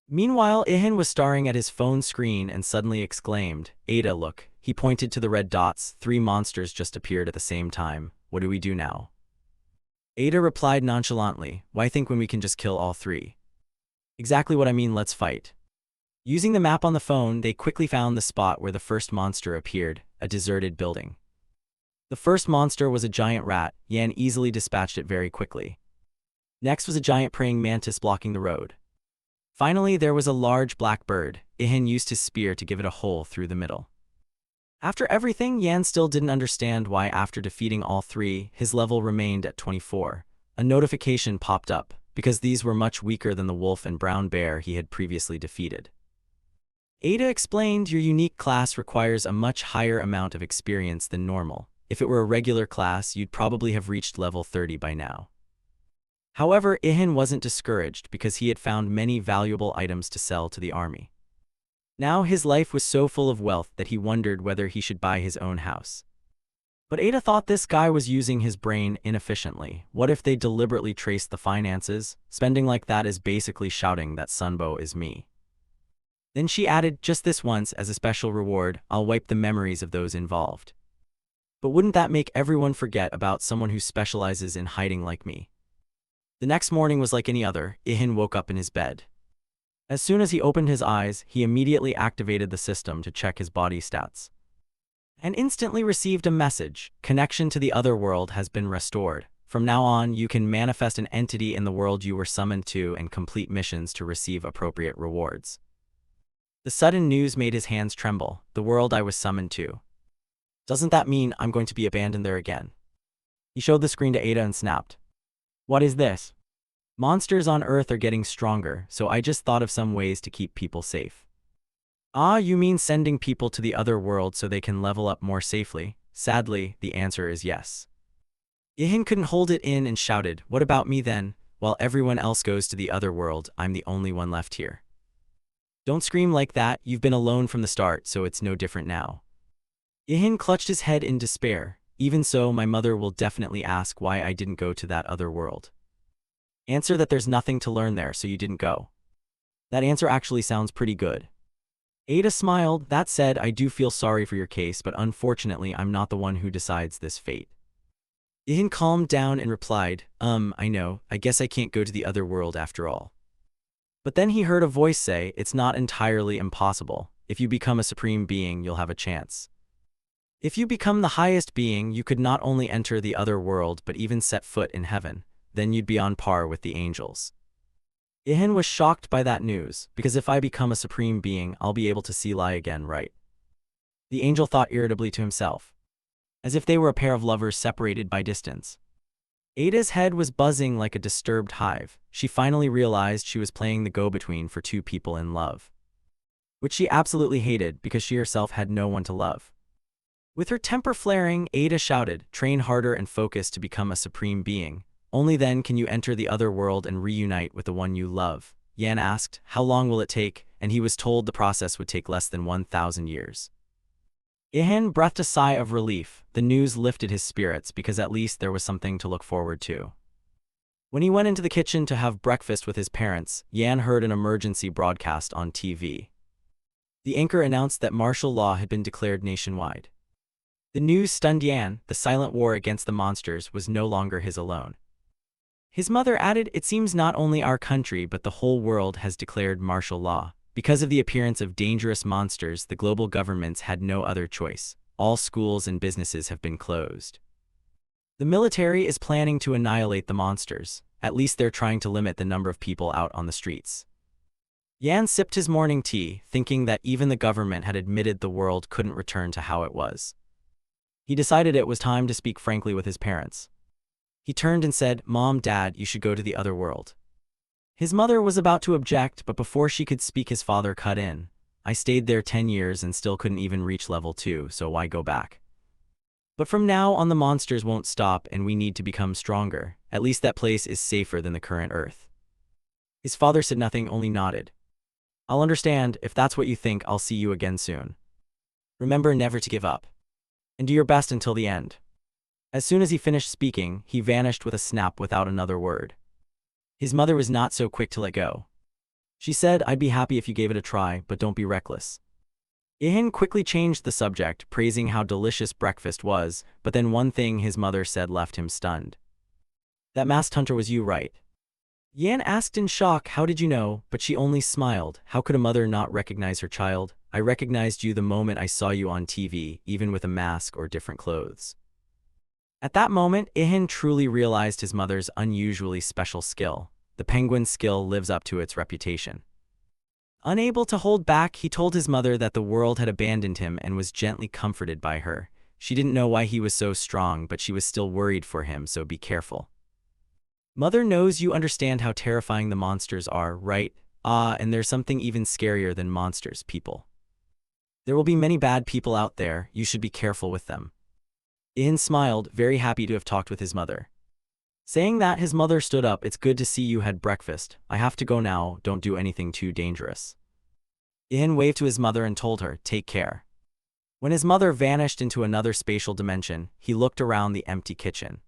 Meanwhile, Ihan was staring at his phone screen and suddenly exclaimed, "Ada, look." He pointed to the red dots. 3 monsters just appeared at the same time. "What do we do now?" Ada replied nonchalantly, "Why think when we can just kill all 3? "Exactly what I mean, let's fight." Using the map on the phone, they quickly found the spot where the first monster appeared, a deserted building. The first monster was a giant rat. Yan easily dispatched it very quickly. Next was a giant praying mantis blocking the road. Finally, there was a large black bird. Ihan used his spear to give it a hole through the middle. After everything, Yan still didn't understand why after defeating all 3, his level remained at 24. A notification popped up, because these were much weaker than the wolf and brown bear he had previously defeated. Ada explained, "Your unique class requires a much higher amount of experience than normal. If it were a regular class, you'd probably have reached level 30 by now." However, Ihan wasn't discouraged because he had found many valuable items to sell to the army. Now his life was so full of wealth that he wondered whether he should buy his own house. But Ada thought this guy was using his brain inefficiently. What if they deliberately traced the finances? Spending like that is basically shouting that Sunbo is me. Then she added, "Just this once, as a special reward, I'll wipe the memories of those involved." But wouldn't that make everyone forget about someone who specializes in hiding like me? The next morning was like any other. Ihan woke up in his bed. As soon as he opened his eyes, he immediately activated the system to check his body stats. And instantly received a message: "Connection to the other world has been restored. From now on, you can manifest an entity in the world you were summoned to and complete missions to receive appropriate rewards." The sudden news made his hands tremble. "The world I was summoned to. Doesn't that mean I'm going to be abandoned there again?" He showed the screen to Ada and snapped, "What is this? Monsters on Earth are getting stronger, so I just thought of some ways to keep people safe." "Ah, you mean sending people to the other world so they can level up more safely?" Sadly, the answer is yes. Ihan couldn't hold it in and shouted, "What about me then? While everyone else goes to the other world, I'm the only one left here." "Don't scream like that, you've been alone from the start, so it's no different now." Ihan clutched his head in despair. "Even so, my mother will definitely ask why I didn't go to that other world. Answer that there's nothing to learn there, so you didn't go." That answer actually sounds pretty good. Ada smiled. "That said, I do feel sorry for your case, but unfortunately I'm not the one who decides this fate." Ihan calmed down and replied, I know, I guess I can't go to the other world after all." But then he heard a voice say, "It's not entirely impossible. If you become a supreme being, you'll have a chance. If you become the highest being, you could not only enter the other world but even set foot in heaven. Then you'd be on par with the angels." Ihan was shocked by that news, because if I become a supreme being, I'll be able to see Lai again, right? The angel thought irritably to himself, as if they were a pair of lovers separated by distance. Ada's head was buzzing like a disturbed hive. She finally realized she was playing the go-between for 2 people in love, which she absolutely hated because she herself had no one to love. With her temper flaring, Ada shouted, "Train harder and focus to become a supreme being. Only then can you enter the other world and reunite with the one you love. Yan asked, how long will it take? And he was told the process would take less than 1,000 years. Ihan breathed a sigh of relief. The news lifted his spirits because at least there was something to look forward to. When he went into the kitchen to have breakfast with his parents, Yan heard an emergency broadcast on TV. The anchor announced that martial law had been declared nationwide. The news stunned Yan. The silent war against the monsters was no longer his alone. His mother added, it seems not only our country but the whole world has declared martial law. Because of the appearance of dangerous monsters, the global governments had no other choice. All schools and businesses have been closed. The military is planning to annihilate the monsters. At least they're trying to limit the number of people out on the streets. Yan sipped his morning tea, thinking that even the government had admitted the world couldn't return to how it was. He decided it was time to speak frankly with his parents. He turned and said, Mom, Dad, you should go to the other world. His mother was about to object, but before she could speak, his father cut in. I stayed there 10 years and still couldn't even reach level 2, so why go back? But from now on the monsters won't stop and we need to become stronger. At least that place is safer than the current Earth. His father said nothing, only nodded. I'll understand. If that's what you think, I'll see you again soon. Remember never to give up. And do your best until the end. As soon as he finished speaking, he vanished with a snap without another word. His mother was not so quick to let go. She said, I'd be happy if you gave it a try, but don't be reckless. Ihan quickly changed the subject, praising how delicious breakfast was, but then one thing his mother said left him stunned. That masked hunter was you, right? Yan asked in shock, how did you know? But she only smiled. How could a mother not recognize her child? I recognized you the moment I saw you on TV, even with a mask or different clothes. At that moment, Ihan truly realized his mother's unusually special skill. The penguin skill lives up to its reputation. Unable to hold back, he told his mother that the world had abandoned him and was gently comforted by her. She didn't know why he was so strong, but she was still worried for him, so be careful. Mother knows you understand how terrifying the monsters are, right? And there's something even scarier than monsters, people. There will be many bad people out there, you should be careful with them. Ihan smiled, very happy to have talked with his mother. Saying that, his mother stood up. It's good to see you had breakfast. I have to go now, don't do anything too dangerous. Ihan waved to his mother and told her, take care. When his mother vanished into another spatial dimension, he looked around the empty kitchen.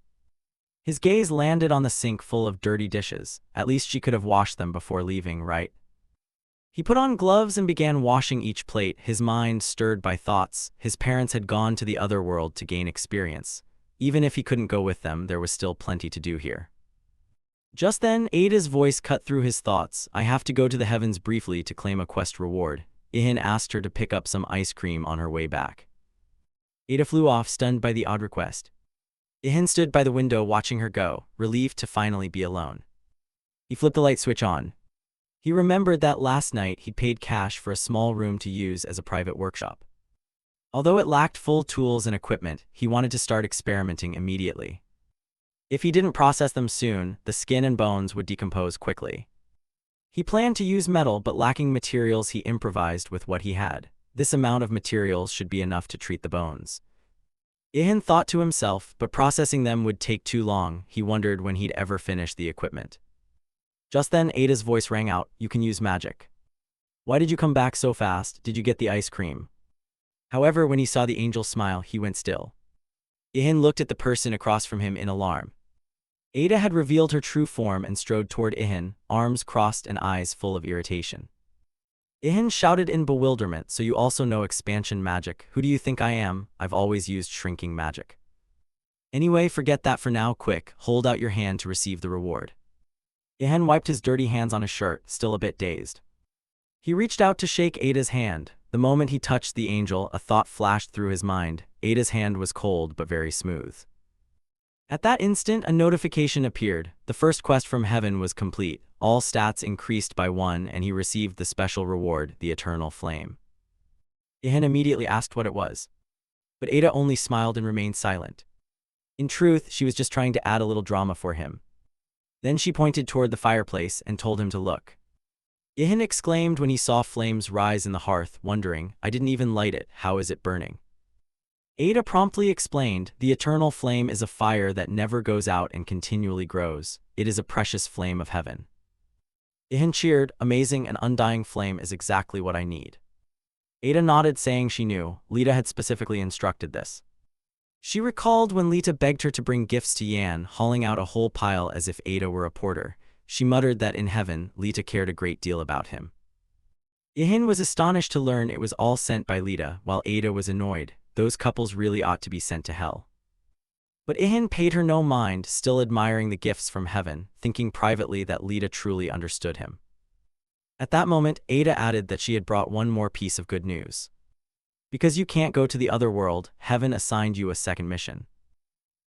His gaze landed on the sink full of dirty dishes. At least she could have washed them before leaving, right? He put on gloves and began washing each plate, his mind stirred by thoughts. His parents had gone to the other world to gain experience. Even if he couldn't go with them, there was still plenty to do here. Just then, Ada's voice cut through his thoughts. I have to go to the heavens briefly to claim a quest reward. Ihan asked her to pick up some ice cream on her way back. Ada flew off, stunned by the odd request. Ihan stood by the window watching her go, relieved to finally be alone. He flipped the light switch on. He remembered that last night he'd paid cash for a small room to use as a private workshop. Although it lacked full tools and equipment, he wanted to start experimenting immediately. If he didn't process them soon, the skin and bones would decompose quickly. He planned to use metal, but lacking materials, he improvised with what he had. This amount of materials should be enough to treat the bones. Ihan thought to himself, but processing them would take too long. He wondered when he'd ever finish the equipment. Just then, Ada's voice rang out, you can use magic. Why did you come back so fast? Did you get the ice cream? However, when he saw the angel's smile, he went still. Ihan looked at the person across from him in alarm. Ada had revealed her true form and strode toward Ihan, arms crossed and eyes full of irritation. Ihan shouted in bewilderment, so you also know expansion magic? Who do you think I am? I've always used shrinking magic. Anyway, forget that for now. Quick, hold out your hand to receive the reward. Ihan wiped his dirty hands on his shirt, still a bit dazed. He reached out to shake Ada's hand. The moment he touched the angel, a thought flashed through his mind. Ada's hand was cold but very smooth. At that instant, a notification appeared. The first quest from heaven was complete. All stats increased by 1 and he received the special reward, the eternal flame. Ihan immediately asked what it was. But Ada only smiled and remained silent. In truth, she was just trying to add a little drama for him. Then she pointed toward the fireplace and told him to look. Ihan exclaimed when he saw flames rise in the hearth, wondering, I didn't even light it, how is it burning? Ada promptly explained, the eternal flame is a fire that never goes out and continually grows. It is a precious flame of heaven. Ihan cheered, amazing and undying flame is exactly what I need. Ada nodded, saying she knew. Lita had specifically instructed this. She recalled when Lita begged her to bring gifts to Yan, hauling out a whole pile as if Ada were a porter. She muttered that in heaven, Lita cared a great deal about him. Ihan was astonished to learn it was all sent by Lita, while Ada was annoyed. Those couples really ought to be sent to hell. But Ihan paid her no mind, still admiring the gifts from heaven, thinking privately that Lita truly understood him. At that moment, Ada added that she had brought one more piece of good news. Because you can't go to the other world, heaven assigned you a second mission.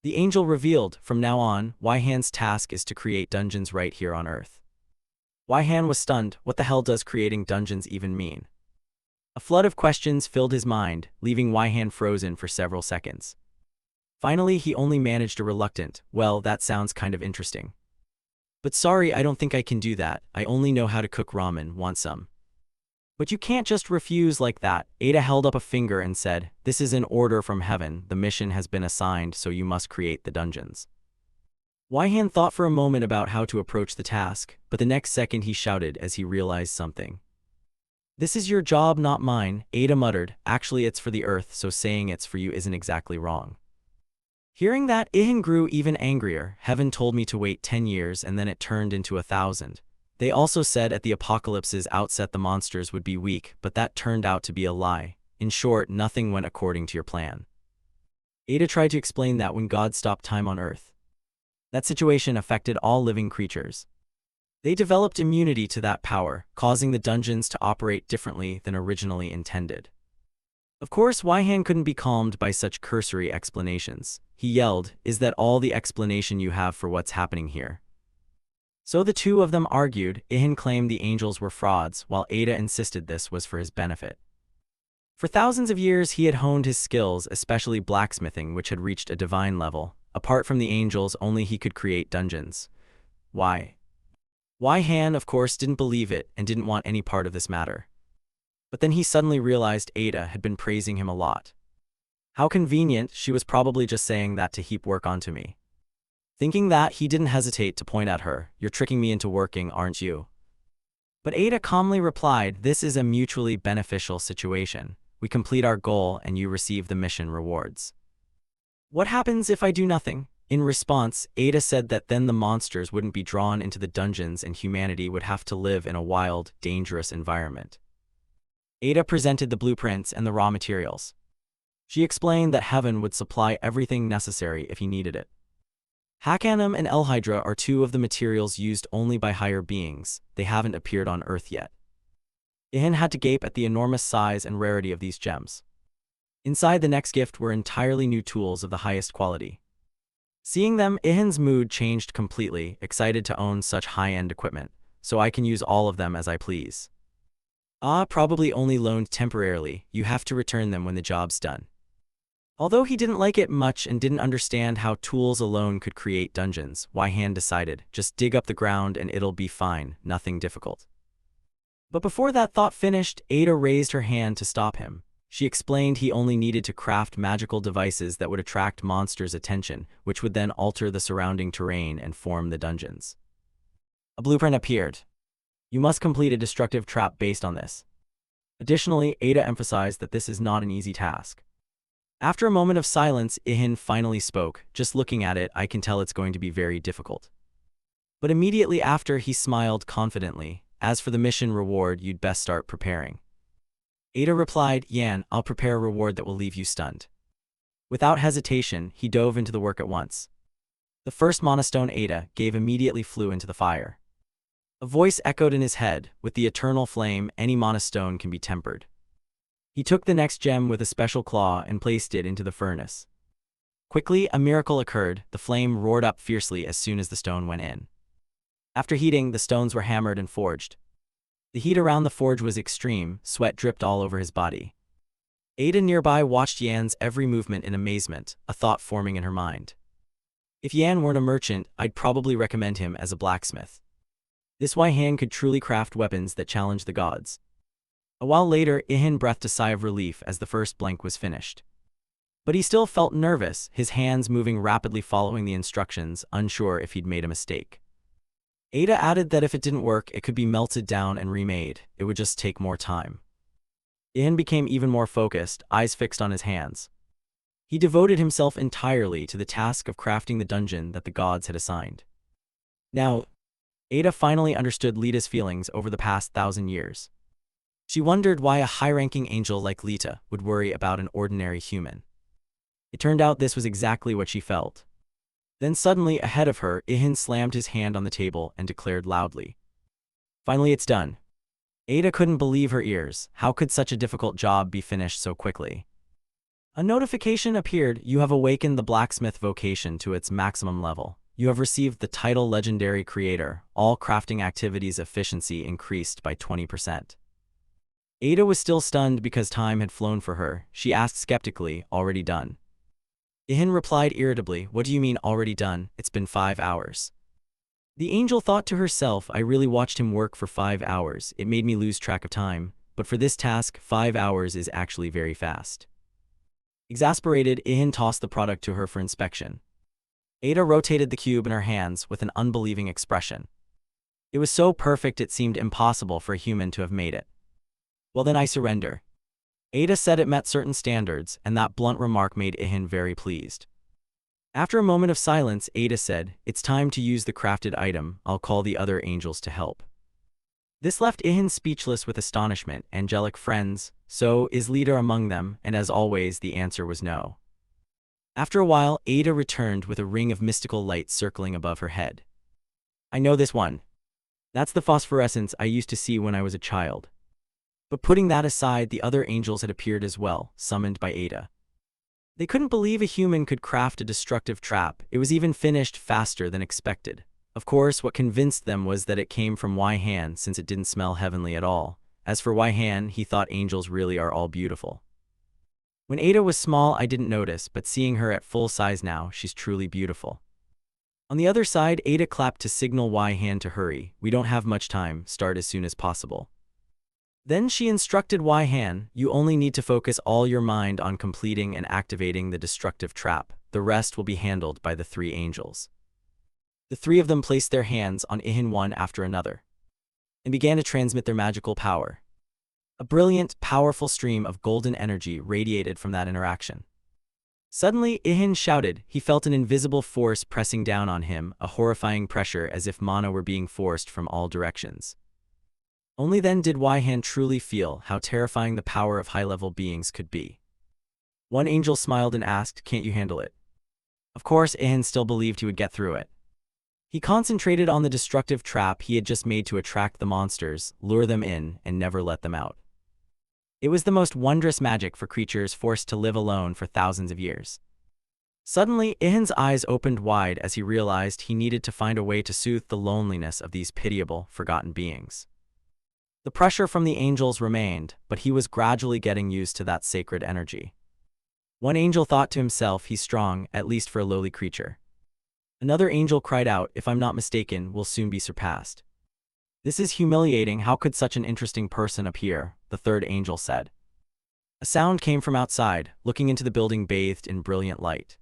The angel revealed, from now on, Waihan's task is to create dungeons right here on Earth. Waihan was stunned. What the hell does creating dungeons even mean? A flood of questions filled his mind, leaving Waihan frozen for several seconds. Finally, he only managed a reluctant, well, that sounds kind of interesting. But sorry, I don't think I can do that. I only know how to cook ramen, want some? But you can't just refuse like that. Ada held up a finger and said, this is an order from heaven. The mission has been assigned, so you must create the dungeons. Waihan thought for a moment about how to approach the task, but the next second he shouted as he realized something. This is your job, not mine, Ada muttered. Actually, it's for the Earth, so saying it's for you isn't exactly wrong. Hearing that, Ihan grew even angrier. Heaven told me to wait 10 years and then it turned into 1,000. They also said at the apocalypse's outset the monsters would be weak, but that turned out to be a lie. In short, nothing went according to your plan. Ada tried to explain that when God stopped time on Earth, that situation affected all living creatures. They developed immunity to that power, causing the dungeons to operate differently than originally intended. Of course, Waihan couldn't be calmed by such cursory explanations. He yelled, is that all the explanation you have for what's happening here? So the two of them argued. Ihan claimed the angels were frauds, while Ada insisted this was for his benefit. For thousands of years he had honed his skills, especially blacksmithing, which had reached a divine level. Apart from the angels, only he could create dungeons. Why? Waihan, of course, didn't believe it and didn't want any part of this matter. But then he suddenly realized Ada had been praising him a lot. How convenient, she was probably just saying that to heap work onto me. Thinking that, he didn't hesitate to point at her, you're tricking me into working, aren't you? But Ada calmly replied, this is a mutually beneficial situation. We complete our goal and you receive the mission rewards. What happens if I do nothing? In response, Ada said that then the monsters wouldn't be drawn into the dungeons and humanity would have to live in a wild, dangerous environment. Ada presented the blueprints and the raw materials. She explained that heaven would supply everything necessary if he needed it. Hakanum and Elhydra are two of the materials used only by higher beings. They haven't appeared on Earth yet. Ihan had to gape at the enormous size and rarity of these gems. Inside the next gift were entirely new tools of the highest quality. Seeing them, Ihan's mood changed completely, excited to own such high-end equipment, so I can use all of them as I please. Probably only loaned temporarily, you have to return them when the job's done. Although he didn't like it much and didn't understand how tools alone could create dungeons, Waihan decided, just dig up the ground and it'll be fine, nothing difficult. But before that thought finished, Ada raised her hand to stop him. She explained he only needed to craft magical devices that would attract monsters' attention, which would then alter the surrounding terrain and form the dungeons. A blueprint appeared. You must complete a destructive trap based on this. Additionally, Ada emphasized that this is not an easy task. After a moment of silence, Ihan finally spoke. Just looking at it, I can tell it's going to be very difficult. But immediately after, he smiled confidently. As for the mission reward, you'd best start preparing. Ada replied, Yan, I'll prepare a reward that will leave you stunned. Without hesitation, he dove into the work at once. The first monostone Ada gave immediately flew into the fire. A voice echoed in his head, with the eternal flame, any monostone can be tempered. He took the next gem with a special claw and placed it into the furnace. Quickly, a miracle occurred. The flame roared up fiercely as soon as the stone went in. After heating, the stones were hammered and forged. The heat around the forge was extreme, sweat dripped all over his body. Ada nearby watched Yan's every movement in amazement, a thought forming in her mind. If Yan weren't a merchant, I'd probably recommend him as a blacksmith. This Waihan could truly craft weapons that challenge the gods. A while later, Ihan breathed a sigh of relief as the first blank was finished. But he still felt nervous, his hands moving rapidly following the instructions, unsure if he'd made a mistake. Ada added that if it didn't work, it could be melted down and remade. It would just take more time. Ihin became even more focused, eyes fixed on his hands. He devoted himself entirely to the task of crafting the dungeon that the gods had assigned. Now, Ada finally understood Lita's feelings over the past 1,000 years. She wondered why a high-ranking angel like Lita would worry about an ordinary human. It turned out this was exactly what she felt. Then suddenly, ahead of her, Ihin slammed his hand on the table and declared loudly, "Finally, it's done." Ada couldn't believe her ears. How could such a difficult job be finished so quickly? A notification appeared. "You have awakened the blacksmith vocation to its maximum level. You have received the title Legendary Creator. All crafting activities efficiency increased by 20%. Ada was still stunned because time had flown for her. She asked skeptically, "Already done?" Ihin replied irritably, "What do you mean already done? It's been 5 hours." The angel thought to herself, "I really watched him work for 5 hours. It made me lose track of time. But for this task, 5 hours is actually very fast." Exasperated, Ihin tossed the product to her for inspection. Ada rotated the cube in her hands with an unbelieving expression. It was so perfect it seemed impossible for a human to have made it. "Well then I surrender." Ada said it met certain standards, and that blunt remark made Ihin very pleased. After a moment of silence, Ada said, "It's time to use the crafted item. I'll call the other angels to help." This left Ihin speechless with astonishment. Angelic friends, so is Lita among them? And as always, the answer was no. After a while, Ada returned with a ring of mystical light circling above her head. "I know this one. That's the phosphorescence I used to see when I was a child." But putting that aside, the other angels had appeared as well, summoned by Ada. They couldn't believe a human could craft a destructive trap. It was even finished faster than expected. Of course, what convinced them was that it came from Wei-Han, since it didn't smell heavenly at all. As for Wei-Han, he thought angels really are all beautiful. When Ada was small, I didn't notice, but seeing her at full size now, she's truly beautiful. On the other side, Ada clapped to signal Wei-Han to hurry. "We don't have much time, start as soon as possible." Then she instructed Wei-Han, "You only need to focus all your mind on completing and activating the destructive trap. The rest will be handled by the 3 angels." The 3 of them placed their hands on Ihin one after another and began to transmit their magical power. A brilliant, powerful stream of golden energy radiated from that interaction. Suddenly, Ihin shouted. He felt an invisible force pressing down on him, a horrifying pressure as if mana were being forced from all directions. Only then did Wei-Han truly feel how terrifying the power of high-level beings could be. One angel smiled and asked, "Can't you handle it?" Of course, Ihin still believed he would get through it. He concentrated on the destructive trap he had just made to attract the monsters, lure them in, and never let them out. It was the most wondrous magic for creatures forced to live alone for thousands of years. Suddenly, Ihin's eyes opened wide as he realized he needed to find a way to soothe the loneliness of these pitiable, forgotten beings. The pressure from the angels remained, but he was gradually getting used to that sacred energy. One angel thought to himself, "He's strong, at least for a lowly creature." Another angel cried out, "If I'm not mistaken, we'll soon be surpassed." "This is humiliating. How could such an interesting person appear?" the third angel said. A sound came from outside, looking into the building bathed in brilliant light.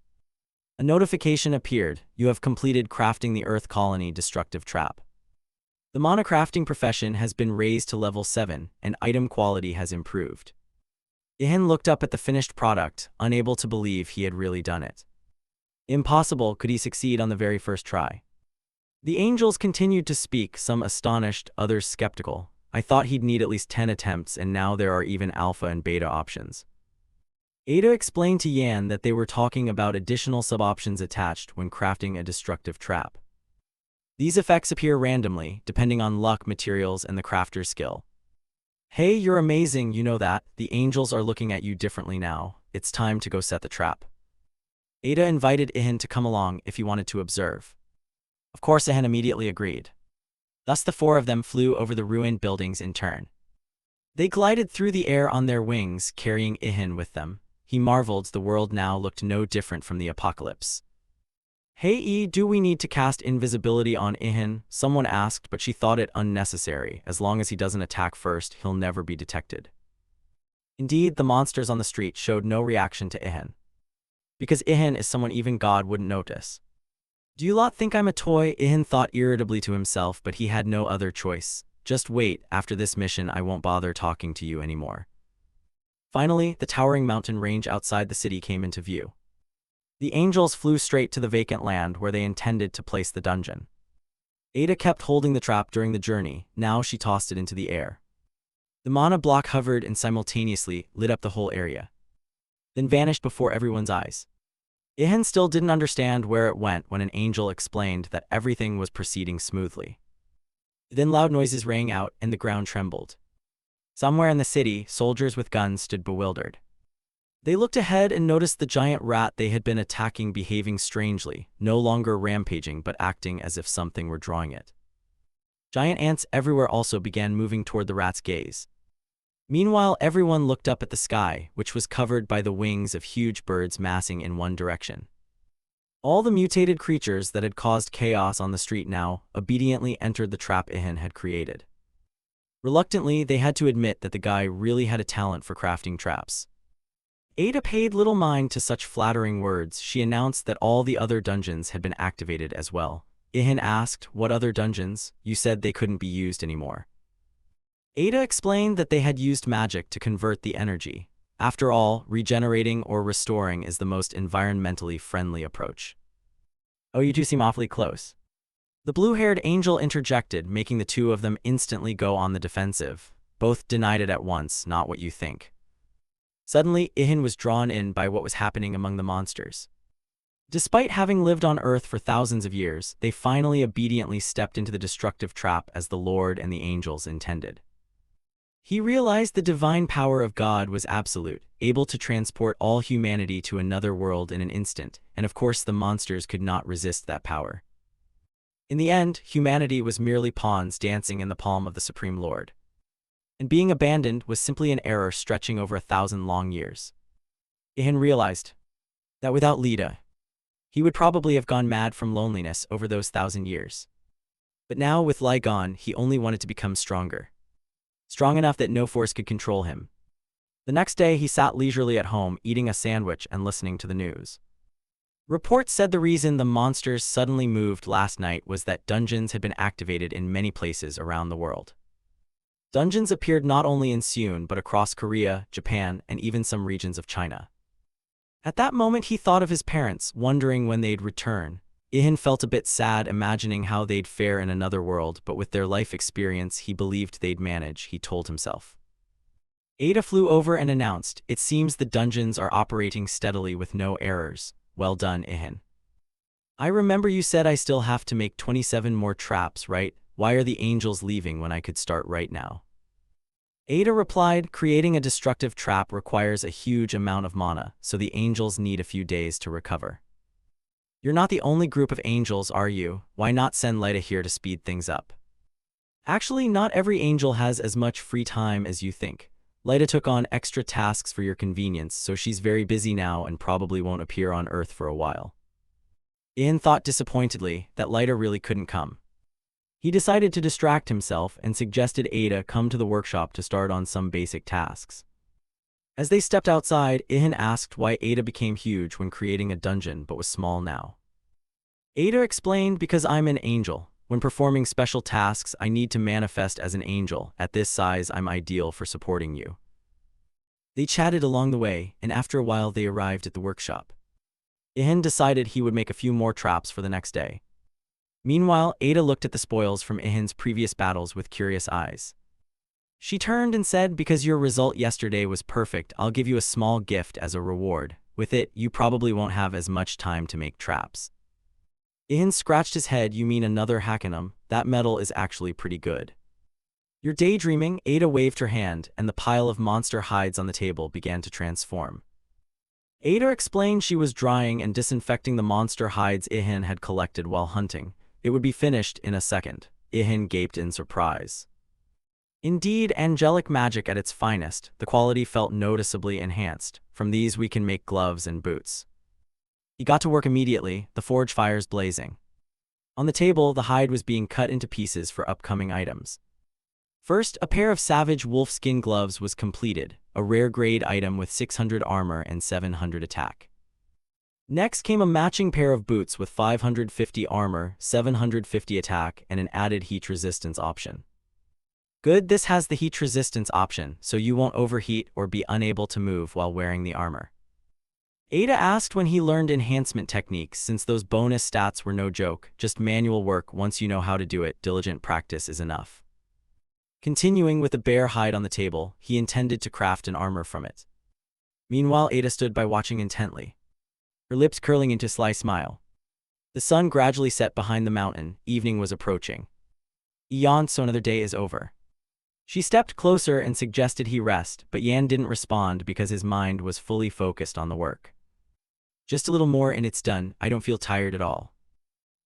A notification appeared. "You have completed crafting the Earth Colony destructive trap. The monocrafting profession has been raised to level 7, and item quality has improved." Ihin looked up at the finished product, unable to believe he had really done it. Impossible. Could he succeed on the very first try? The angels continued to speak, some astonished, others skeptical. "I thought he'd need at least 10 attempts, and now there are even alpha and beta options." Ada explained to Yan that they were talking about additional sub-options attached when crafting a destructive trap. These effects appear randomly, depending on luck, materials, and the crafter's skill. "Hey, you're amazing, you know that. The angels are looking at you differently now. It's time to go set the trap." Ada invited Ihin to come along if he wanted to observe. Of course, Ihin immediately agreed. Thus the 4 of them flew over the ruined buildings in turn. They glided through the air on their wings, carrying Ihin with them. He marveled the world now looked no different from the apocalypse. "Hey, do we need to cast invisibility on Ihin?" someone asked, but she thought it unnecessary. As long as he doesn't attack first, he'll never be detected. Indeed, the monsters on the street showed no reaction to Ihin. because Ihan is someone even God wouldn't notice. Do you lot think I'm a toy? Ihan thought irritably to himself, but he had no other choice. Just wait, after this mission I won't bother talking to you anymore. Finally, the towering mountain range outside the city came into view. The angels flew straight to the vacant land where they intended to place the dungeon. Ada kept holding the trap during the journey, now she tossed it into the air. The mana block hovered and simultaneously lit up the whole area, then vanished before everyone's eyes. Ihan still didn't understand where it went when an angel explained that everything was proceeding smoothly. Then loud noises rang out and the ground trembled. Somewhere in the city, soldiers with guns stood bewildered. They looked ahead and noticed the giant rat they had been attacking behaving strangely, no longer rampaging but acting as if something were drawing it. Giant ants everywhere also began moving toward the rat's gaze. Meanwhile, everyone looked up at the sky, which was covered by the wings of huge birds massing in one direction. All the mutated creatures that had caused chaos on the street now obediently entered the trap Ihan had created. Reluctantly, they had to admit that the guy really had a talent for crafting traps. Ada paid little mind to such flattering words. She announced that all the other dungeons had been activated as well. Ihan asked, "What other dungeons? You said they couldn't be used anymore." Ada explained that they had used magic to convert the energy. After all, regenerating or restoring is the most environmentally friendly approach. "Oh, you two seem awfully close." The blue-haired angel interjected, making the two of them instantly go on the defensive. Both denied it at once, "Not what you think." Suddenly, Ihan was drawn in by what was happening among the monsters. Despite having lived on Earth for thousands of years, they finally obediently stepped into the destructive trap as the Lord and the angels intended. He realized the divine power of God was absolute, able to transport all humanity to another world in an instant, and of course the monsters could not resist that power. In the end, humanity was merely pawns dancing in the palm of the Supreme Lord. And being abandoned was simply an error stretching over 1,000 long years. Ihan realized that without Leda, he would probably have gone mad from loneliness over those 1,000 years. But now, with Lai gone, he only wanted to become stronger. Strong enough that no force could control him. The next day, he sat leisurely at home, eating a sandwich and listening to the news. Reports said the reason the monsters suddenly moved last night was that dungeons had been activated in many places around the world. Dungeons appeared not only in Seoul but across Korea, Japan, and even some regions of China. At that moment he thought of his parents, wondering when they'd return. Ihan felt a bit sad imagining how they'd fare in another world, but with their life experience he believed they'd manage, he told himself. Ada flew over and announced, "It seems the dungeons are operating steadily with no errors. Well done, Ihan. I remember you said I still have to make 27 more traps, right? Why are the angels leaving when I could start right now?" Ada replied, "Creating a destructive trap requires a huge amount of mana, so the angels need a few days to recover. You're not the only group of angels, are you? Why not send Leda here to speed things up?" Actually, not every angel has as much free time as you think. Leda took on extra tasks for your convenience, so she's very busy now and probably won't appear on Earth for a while. Ihan thought disappointedly that Leda really couldn't come. He decided to distract himself and suggested Ada come to the workshop to start on some basic tasks. As they stepped outside, Ihan asked why Ada became huge when creating a dungeon but was small now. Ada explained, "Because I'm an angel. When performing special tasks, I need to manifest as an angel. At this size, I'm ideal for supporting you." They chatted along the way, and after a while they arrived at the workshop. Ihan decided he would make a few more traps for the next day. Meanwhile, Ada looked at the spoils from Ihan's previous battles with curious eyes. She turned and said, "Because your result yesterday was perfect, I'll give you a small gift as a reward. With it, you probably won't have as much time to make traps." Ihan scratched his head. "You mean another Hakanum? That metal is actually pretty good." "You're daydreaming." Ada waved her hand, and the pile of monster hides on the table began to transform. Ada explained she was drying and disinfecting the monster hides Ihan had collected while hunting. It would be finished in a second. Ihan gaped in surprise. Indeed, angelic magic at its finest, the quality felt noticeably enhanced. "From these we can make gloves and boots." He got to work immediately, the forge fires blazing. On the table, the hide was being cut into pieces for upcoming items. First, a pair of savage wolfskin gloves was completed, a rare grade item with 600 armor and 700 attack. Next came a matching pair of boots with 550 armor, 750 attack, and an added heat resistance option. Good, this has the heat resistance option, so you won't overheat or be unable to move while wearing the armor. Ada asked when he learned enhancement techniques, since those bonus stats were no joke, just manual work. Once you know how to do it, diligent practice is enough. Continuing with the bear hide on the table, he intended to craft an armor from it. Meanwhile, Ada stood by watching intently, her lips curling into a sly smile. The sun gradually set behind the mountain, evening was approaching. He yawned, so another day is over. She stepped closer and suggested he rest, but Yan didn't respond because his mind was fully focused on the work. Just a little more and it's done, I don't feel tired at all.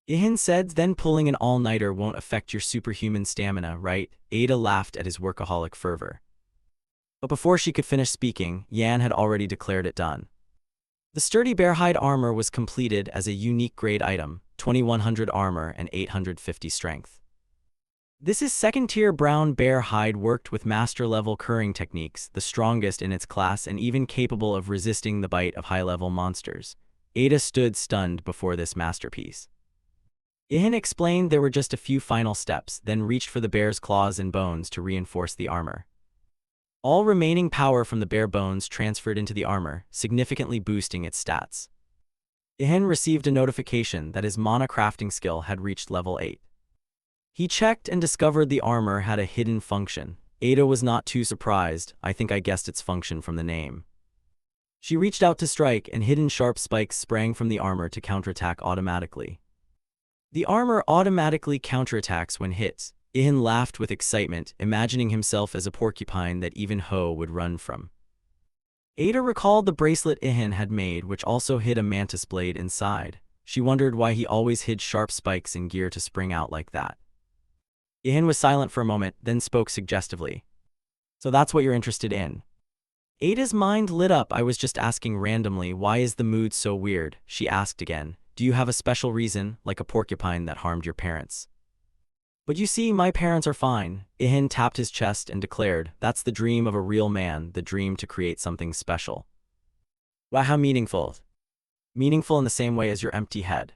Ihan said, then pulling an all-nighter won't affect your superhuman stamina, right? Ada laughed at his workaholic fervor. But before she could finish speaking, Yan had already declared it done. The sturdy bearhide armor was completed as a unique grade item, 2100 armor and 850 strength. This is second-tier brown bear hide worked with master-level curing techniques, the strongest in its class and even capable of resisting the bite of high-level monsters. Ada stood stunned before this masterpiece. Ihan explained there were just a few final steps, then reached for the bear's claws and bones to reinforce the armor. All remaining power from the bear bones transferred into the armor, significantly boosting its stats. Ihan received a notification that his mana crafting skill had reached level 8. He checked and discovered the armor had a hidden function. Ada was not too surprised, I think I guessed its function from the name. She reached out to strike, and hidden sharp spikes sprang from the armor to counterattack automatically. The armor automatically counterattacks when hit. Ihan laughed with excitement, imagining himself as a porcupine that even Ho would run from. Ada recalled the bracelet Ihan had made, which also hid a mantis blade inside. She wondered why he always hid sharp spikes in gear to spring out like that. Ihan was silent for a moment, then spoke suggestively. So that's what you're interested in? Ada's mind lit up. I was just asking randomly, why is the mood so weird? She asked again. Do you have a special reason, like a porcupine that harmed your parents? But you see, my parents are fine. Ihan tapped his chest and declared, that's the dream of a real man, the dream to create something special. Wow, how meaningful. Meaningful in the same way as your empty head.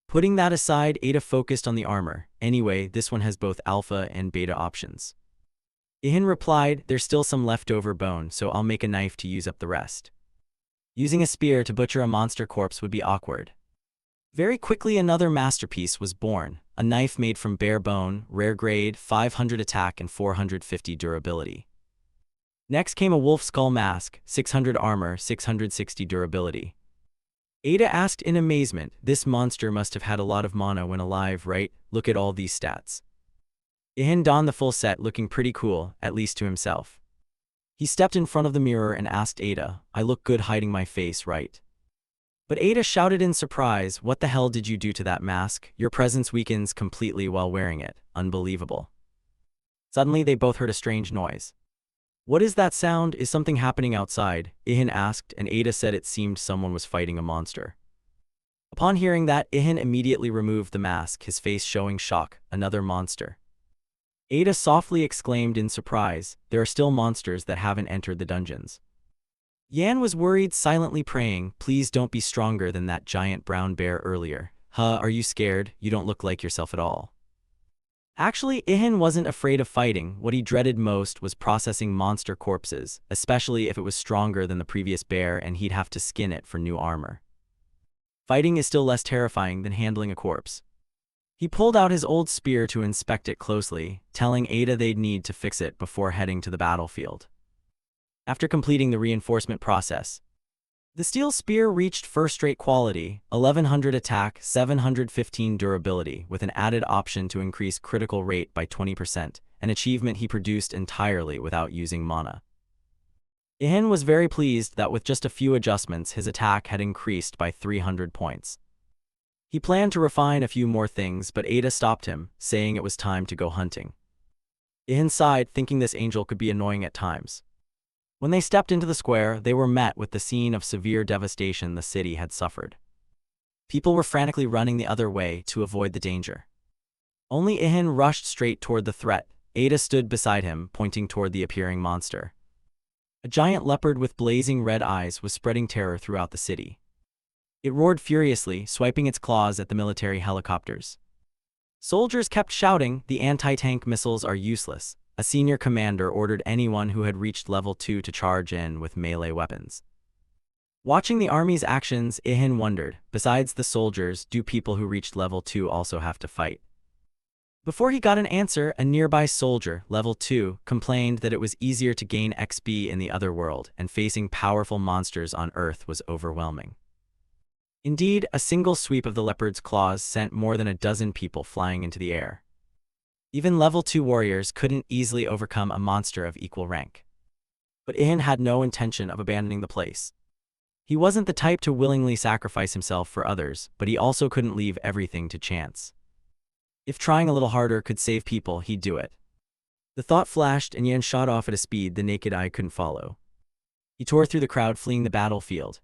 Putting that aside, Ada focused on the armor. Anyway, this one has both alpha and beta options. Ihan replied, there's still some leftover bone, so I'll make a knife to use up the rest. Using a spear to butcher a monster corpse would be awkward. Very quickly another masterpiece was born, a knife made from bear bone, rare grade, 500 attack and 450 durability. Next came a wolf skull mask, 600 armor, 660 durability. Ada asked in amazement, this monster must have had a lot of mana when alive, right? Look at all these stats. Ihan donned the full set, looking pretty cool, at least to himself. He stepped in front of the mirror and asked Ada, I look good hiding my face, right? But Ada shouted in surprise, what the hell did you do to that mask? Your presence weakens completely while wearing it. Unbelievable. Suddenly they both heard a strange noise. What is that sound? Is something happening outside? Ihan asked, and Ada said it seemed someone was fighting a monster. Upon hearing that, Ihan immediately removed the mask, his face showing shock. Another monster. Ada softly exclaimed in surprise, there are still monsters that haven't entered the dungeons. Yan was worried, silently praying, please don't be stronger than that giant brown bear earlier. Huh, are you scared? You don't look like yourself at all. Actually, Ihan wasn't afraid of fighting. What he dreaded most was processing monster corpses, especially if it was stronger than the previous bear and he'd have to skin it for new armor. Fighting is still less terrifying than handling a corpse. He pulled out his old spear to inspect it closely, telling Ada they'd need to fix it before heading to the battlefield. After completing the reinforcement process, the steel spear reached first-rate quality, 1100 attack, 715 durability, with an added option to increase critical rate by 20%, an achievement he produced entirely without using mana. Ihan was very pleased that with just a few adjustments his attack had increased by 300 points. He planned to refine a few more things, but Ada stopped him, saying it was time to go hunting. Ihan sighed, thinking this angel could be annoying at times. When they stepped into the square, they were met with the scene of severe devastation the city had suffered. People were frantically running the other way to avoid the danger. Only Ihan rushed straight toward the threat. Ada stood beside him, pointing toward the appearing monster. A giant leopard with blazing red eyes was spreading terror throughout the city. It roared furiously, swiping its claws at the military helicopters. Soldiers kept shouting, "The anti-tank missiles are useless." A senior commander ordered anyone who had reached level 2 to charge in with melee weapons. Watching the army's actions, Ihan wondered, besides the soldiers, do people who reached level 2 also have to fight? Before he got an answer, a nearby soldier, level 2, complained that it was easier to gain XP in the other world, and facing powerful monsters on Earth was overwhelming. Indeed, a single sweep of the leopard's claws sent more than a dozen people flying into the air. Even level 2 warriors couldn't easily overcome a monster of equal rank. But Ihan had no intention of abandoning the place. He wasn't the type to willingly sacrifice himself for others, but he also couldn't leave everything to chance. If trying a little harder could save people, he'd do it. The thought flashed, and Yan shot off at a speed the naked eye couldn't follow. He tore through the crowd, fleeing the battlefield.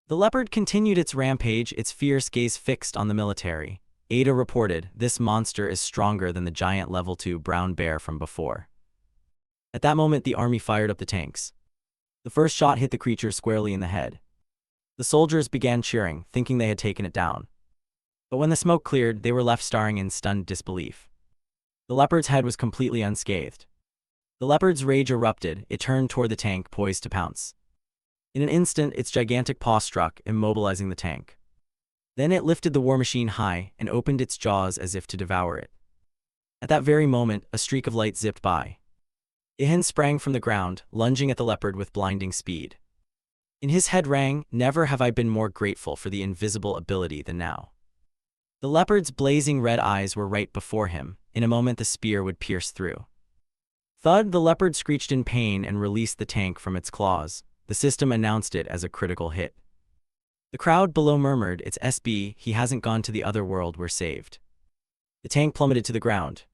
The leopard continued its rampage, its fierce gaze fixed on the military. Ada reported, "This monster is stronger than the giant level 2 brown bear from before." At that moment, the army fired up the tanks. The first shot hit the creature squarely in the head. The soldiers began cheering, thinking they had taken it down. But when the smoke cleared, they were left staring in stunned disbelief. The leopard's head was completely unscathed. The leopard's rage erupted. It turned toward the tank, poised to pounce. In an instant, its gigantic paw struck, immobilizing the tank. Then it lifted the war machine high and opened its jaws as if to devour it. At that very moment, a streak of light zipped by. Ihan sprang from the ground, lunging at the leopard with blinding speed. In his head rang, "Never have I been more grateful for the invisible ability than now." The leopard's blazing red eyes were right before him. In a moment, the spear would pierce through. Thud! The leopard screeched in pain and released the tank from its claws. The system announced it as a critical hit. The crowd below murmured, "It's SB, he hasn't gone to the other world, we're saved." The tank plummeted to the ground.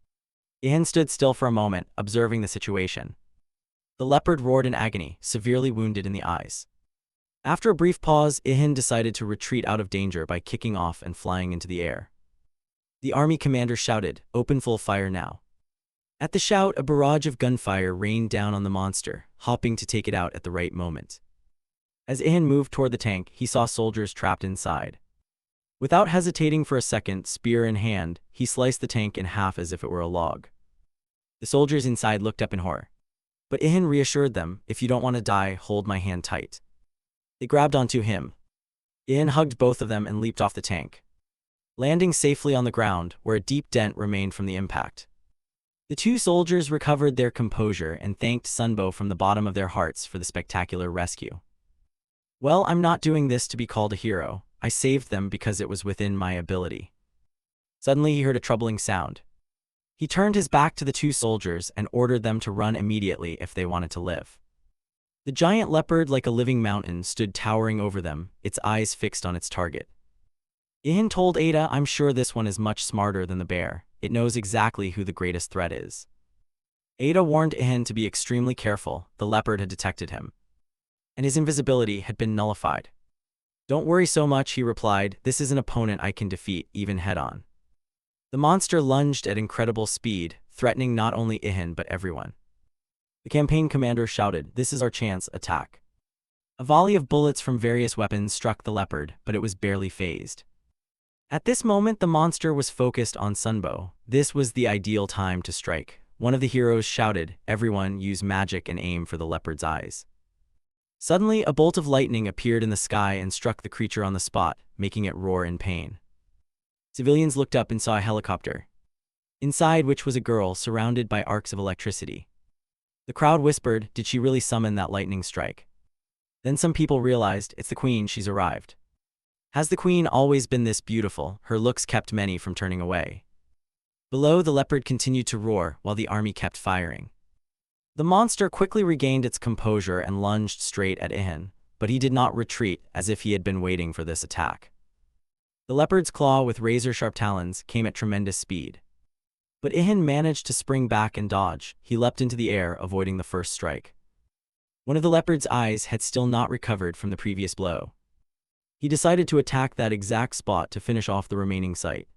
Ihan stood still for a moment, observing the situation. The leopard roared in agony, severely wounded in the eyes. After a brief pause, Ihan decided to retreat out of danger by kicking off and flying into the air. The army commander shouted, "Open full fire now." At the shout, a barrage of gunfire rained down on the monster, hopping to take it out at the right moment. As Ihan moved toward the tank, he saw soldiers trapped inside. Without hesitating for a second, spear in hand, he sliced the tank in half as if it were a log. The soldiers inside looked up in horror. But Ihan reassured them, "If you don't want to die, hold my hand tight." They grabbed onto him. Ihan hugged both of them and leaped off the tank, landing safely on the ground, where a deep dent remained from the impact. The two soldiers recovered their composure and thanked Sunbo from the bottom of their hearts for the spectacular rescue. "Well, I'm not doing this to be called a hero. I saved them because it was within my ability." Suddenly he heard a troubling sound. He turned his back to the two soldiers and ordered them to run immediately if they wanted to live. The giant leopard, like a living mountain, stood towering over them, its eyes fixed on its target. Ihan told Ada, "I'm sure this one is much smarter than the bear. It knows exactly who the greatest threat is." Ada warned Ihan to be extremely careful. The leopard had detected him, and his invisibility had been nullified. "Don't worry so much," he replied. "This is an opponent I can defeat, even head-on." The monster lunged at incredible speed, threatening not only Ihan but everyone. The campaign commander shouted, "This is our chance, attack." A volley of bullets from various weapons struck the leopard, but it was barely phased. At this moment, the monster was focused on Sunbo. This was the ideal time to strike. One of the heroes shouted, "Everyone, use magic and aim for the leopard's eyes." Suddenly, a bolt of lightning appeared in the sky and struck the creature on the spot, making it roar in pain. Civilians looked up and saw a helicopter, inside which was a girl surrounded by arcs of electricity. The crowd whispered, "Did she really summon that lightning strike?" Then some people realized, "It's the queen, she's arrived." Has the queen always been this beautiful? Her looks kept many from turning away. Below, the leopard continued to roar, while the army kept firing. The monster quickly regained its composure and lunged straight at Ihan, but he did not retreat, as if he had been waiting for this attack. The leopard's claw with razor-sharp talons came at tremendous speed. But Ihan managed to spring back and dodge. He leapt into the air, avoiding the first strike. One of the leopard's eyes had still not recovered from the previous blow. He decided to attack that exact spot to finish off the remaining sight.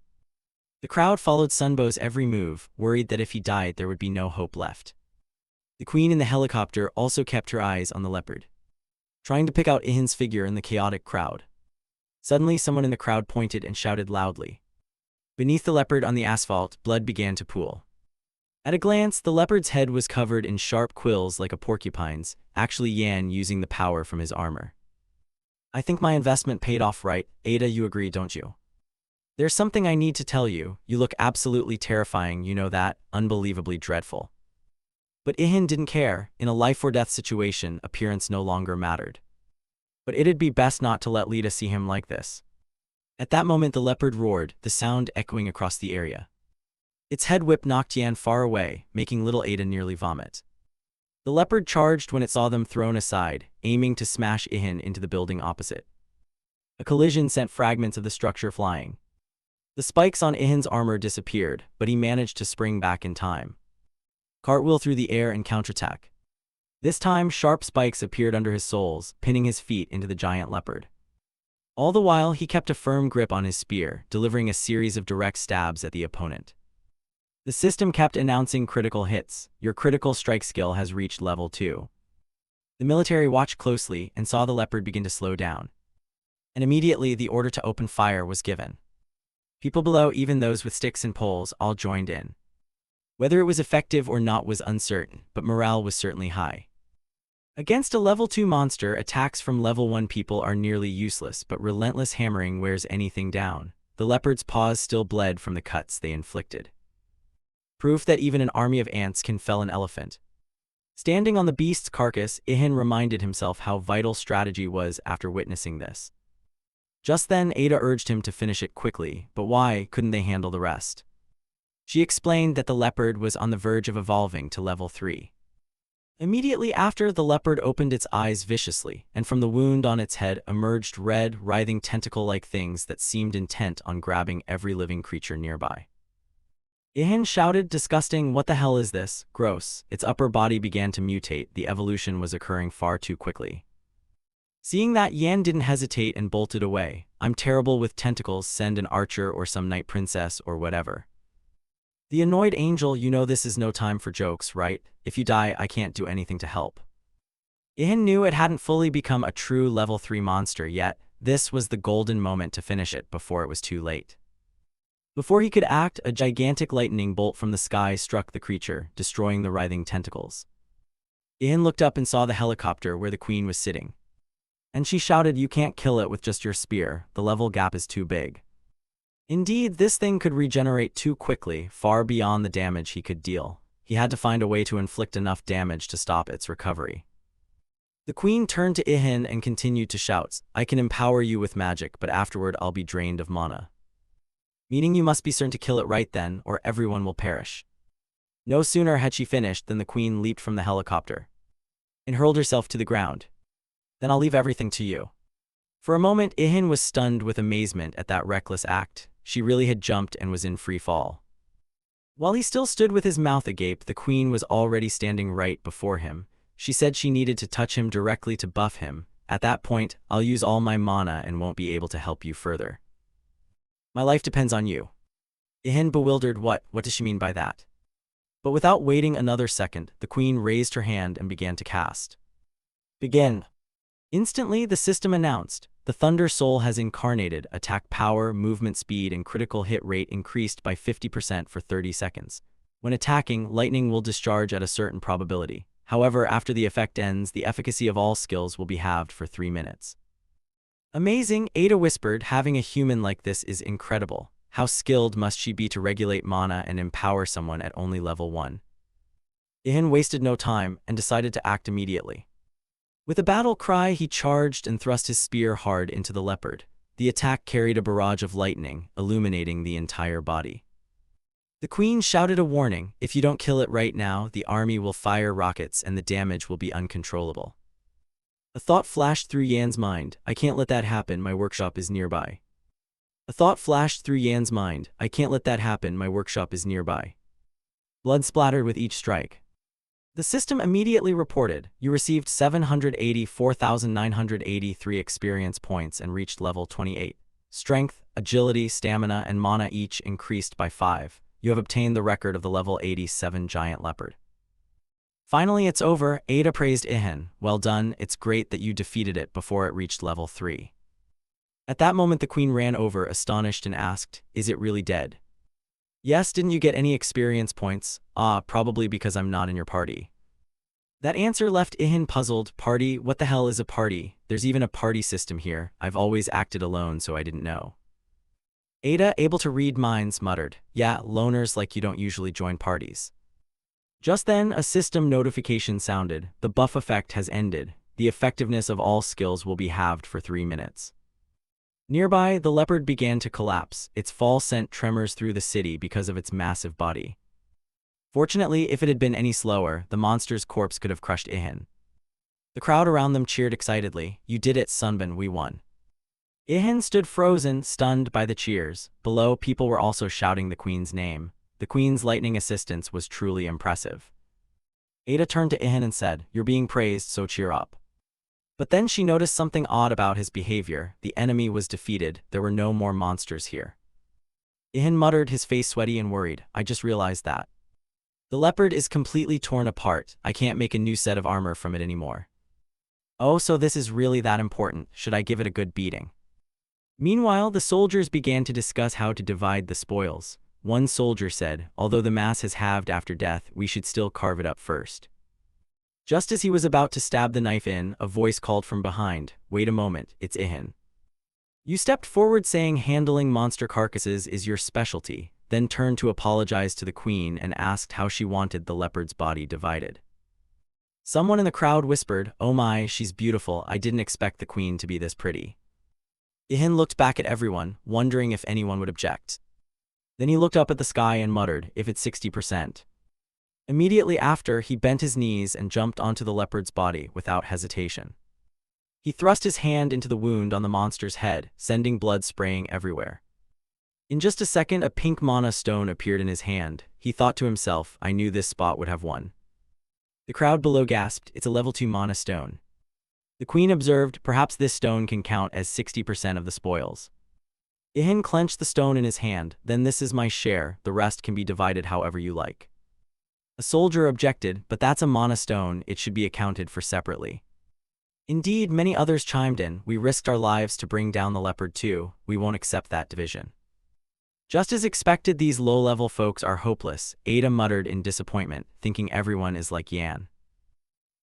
The crowd followed Sunbo's every move, worried that if he died there would be no hope left. The queen in the helicopter also kept her eyes on the leopard, trying to pick out Ihan's figure in the chaotic crowd. Suddenly, someone in the crowd pointed and shouted loudly. Beneath the leopard on the asphalt, blood began to pool. At a glance, the leopard's head was covered in sharp quills like a porcupine's, actually Yan using the power from his armor. I think my investment paid off, right? Ada, you agree, don't you? There's something I need to tell you. You look absolutely terrifying, you know that? Unbelievably dreadful. But Ihan didn't care. In a life-or-death situation, appearance no longer mattered. But it'd be best not to let Lita see him like this. At that moment the leopard roared, the sound echoing across the area. Its head whip knocked Yan far away, making little Ada nearly vomit. The leopard charged when it saw them thrown aside, aiming to smash Ihan into the building opposite. A collision sent fragments of the structure flying. The spikes on Ihan's armor disappeared, but he managed to spring back in time. Cartwheel through the air and counterattack. This time, sharp spikes appeared under his soles, pinning his feet into the giant leopard. All the while, he kept a firm grip on his spear, delivering a series of direct stabs at the opponent. The system kept announcing critical hits. Your critical strike skill has reached level 2. The military watched closely and saw the leopard begin to slow down. And immediately the order to open fire was given. People below, even those with sticks and poles, all joined in. Whether it was effective or not was uncertain, but morale was certainly high. Against a level 2 monster, attacks from level 1 people are nearly useless, but relentless hammering wears anything down. The leopard's paws still bled from the cuts they inflicted. Proof that even an army of ants can fell an elephant. Standing on the beast's carcass, Ihan reminded himself how vital strategy was after witnessing this. Just then, Ada urged him to finish it quickly, but why couldn't they handle the rest? She explained that the leopard was on the verge of evolving to level 3. Immediately after, the leopard opened its eyes viciously, and from the wound on its head emerged red, writhing tentacle-like things that seemed intent on grabbing every living creature nearby. Ihan shouted, disgusting, what the hell is this? Gross. Its upper body began to mutate, the evolution was occurring far too quickly. Seeing that, Yan didn't hesitate and bolted away. I'm terrible with tentacles, send an archer or some night princess or whatever. The annoyed angel, you know this is no time for jokes, right? If you die, I can't do anything to help. Ihan knew it hadn't fully become a true level 3 monster yet. This was the golden moment to finish it before it was too late. Before he could act, a gigantic lightning bolt from the sky struck the creature, destroying the writhing tentacles. Ihan looked up and saw the helicopter where the queen was sitting. And she shouted, you can't kill it with just your spear, the level gap is too big. Indeed, this thing could regenerate too quickly, far beyond the damage he could deal. He had to find a way to inflict enough damage to stop its recovery. The queen turned to Ihan and continued to shout, I can empower you with magic, but afterward I'll be drained of mana. Meaning you must be certain to kill it right then, or everyone will perish. No sooner had she finished than the queen leaped from the helicopter and hurled herself to the ground. Then I'll leave everything to you. For a moment, Ihan was stunned with amazement at that reckless act. She really had jumped and was in free fall. While he still stood with his mouth agape, the queen was already standing right before him. She said she needed to touch him directly to buff him. At that point, I'll use all my mana and won't be able to help you further. My life depends on you. Ihan bewildered, what does she mean by that? But without waiting another second, the queen raised her hand and began to cast. Begin. Instantly, the system announced, the Thunder Soul has incarnated, attack power, movement speed, and critical hit rate increased by 50% for 30 seconds. When attacking, lightning will discharge at a certain probability. However, after the effect ends, the efficacy of all skills will be halved for 3 minutes. Amazing, Ada whispered, having a human like this is incredible. How skilled must she be to regulate mana and empower someone at only level 1? Ihan wasted no time and decided to act immediately. With a battle cry, he charged and thrust his spear hard into the leopard. The attack carried a barrage of lightning, illuminating the entire body. The queen shouted a warning, if you don't kill it right now, the army will fire rockets and the damage will be uncontrollable. A thought flashed through Yan's mind, I can't let that happen, my workshop is nearby. A thought flashed through Yan's mind, I can't let that happen, my workshop is nearby. Blood splattered with each strike. The system immediately reported, you received 784,983 experience points and reached level 28. Strength, agility, stamina, and mana each increased by 5. You have obtained the record of the level 87 giant leopard. Finally, it's over, Ada praised Ihan. Well done, it's great that you defeated it before it reached level 3. At that moment the queen ran over, astonished, and asked, "Is it really dead?" "Yes, didn't you get any experience points?" "Ah, probably because I'm not in your party." That answer left Ihan puzzled. Party? What the hell is a party? There's even a party system here. I've always acted alone, so I didn't know. Ada, able to read minds, muttered, "Yeah, loners like you don't usually join parties." Just then, a system notification sounded. "The buff effect has ended. The effectiveness of all skills will be halved for 3 minutes." Nearby, the leopard began to collapse. Its fall sent tremors through the city because of its massive body. Fortunately, if it had been any slower, the monster's corpse could have crushed Ihan. The crowd around them cheered excitedly. "You did it, Sunbin, we won." Ihan stood frozen, stunned by the cheers. Below, people were also shouting the queen's name. The queen's lightning assistance was truly impressive. Ada turned to Ihan and said, "You're being praised, so cheer up." But then she noticed something odd about his behavior. The enemy was defeated. There were no more monsters here. Ihan muttered, his face sweaty and worried. "I just realized that. The leopard is completely torn apart. I can't make a new set of armor from it anymore." "Oh, so this is really that important. Should I give it a good beating?" Meanwhile, the soldiers began to discuss how to divide the spoils. One soldier said, "Although the mass has halved after death, we should still carve it up first." Just as he was about to stab the knife in, a voice called from behind, "Wait a moment, it's Ihan." You stepped forward saying handling monster carcasses is your specialty, then turned to apologize to the queen and asked how she wanted the leopard's body divided. Someone in the crowd whispered, "Oh my, she's beautiful. I didn't expect the queen to be this pretty." Ihan looked back at everyone, wondering if anyone would object. Then he looked up at the sky and muttered, "If it's 60%. Immediately after, he bent his knees and jumped onto the leopard's body without hesitation. He thrust his hand into the wound on the monster's head, sending blood spraying everywhere. In just a second, a pink mana stone appeared in his hand. He thought to himself, "I knew this spot would have won." The crowd below gasped, "It's a level 2 mana stone." The queen observed, "Perhaps this stone can count as 60% of the spoils." Ihan clenched the stone in his hand. "Then this is my share, the rest can be divided however you like." A soldier objected, "But that's a mana stone, it should be accounted for separately." Indeed, many others chimed in, "We risked our lives to bring down the leopard too, we won't accept that division." Just as expected, these low-level folks are hopeless, Ada muttered in disappointment, thinking everyone is like Yan.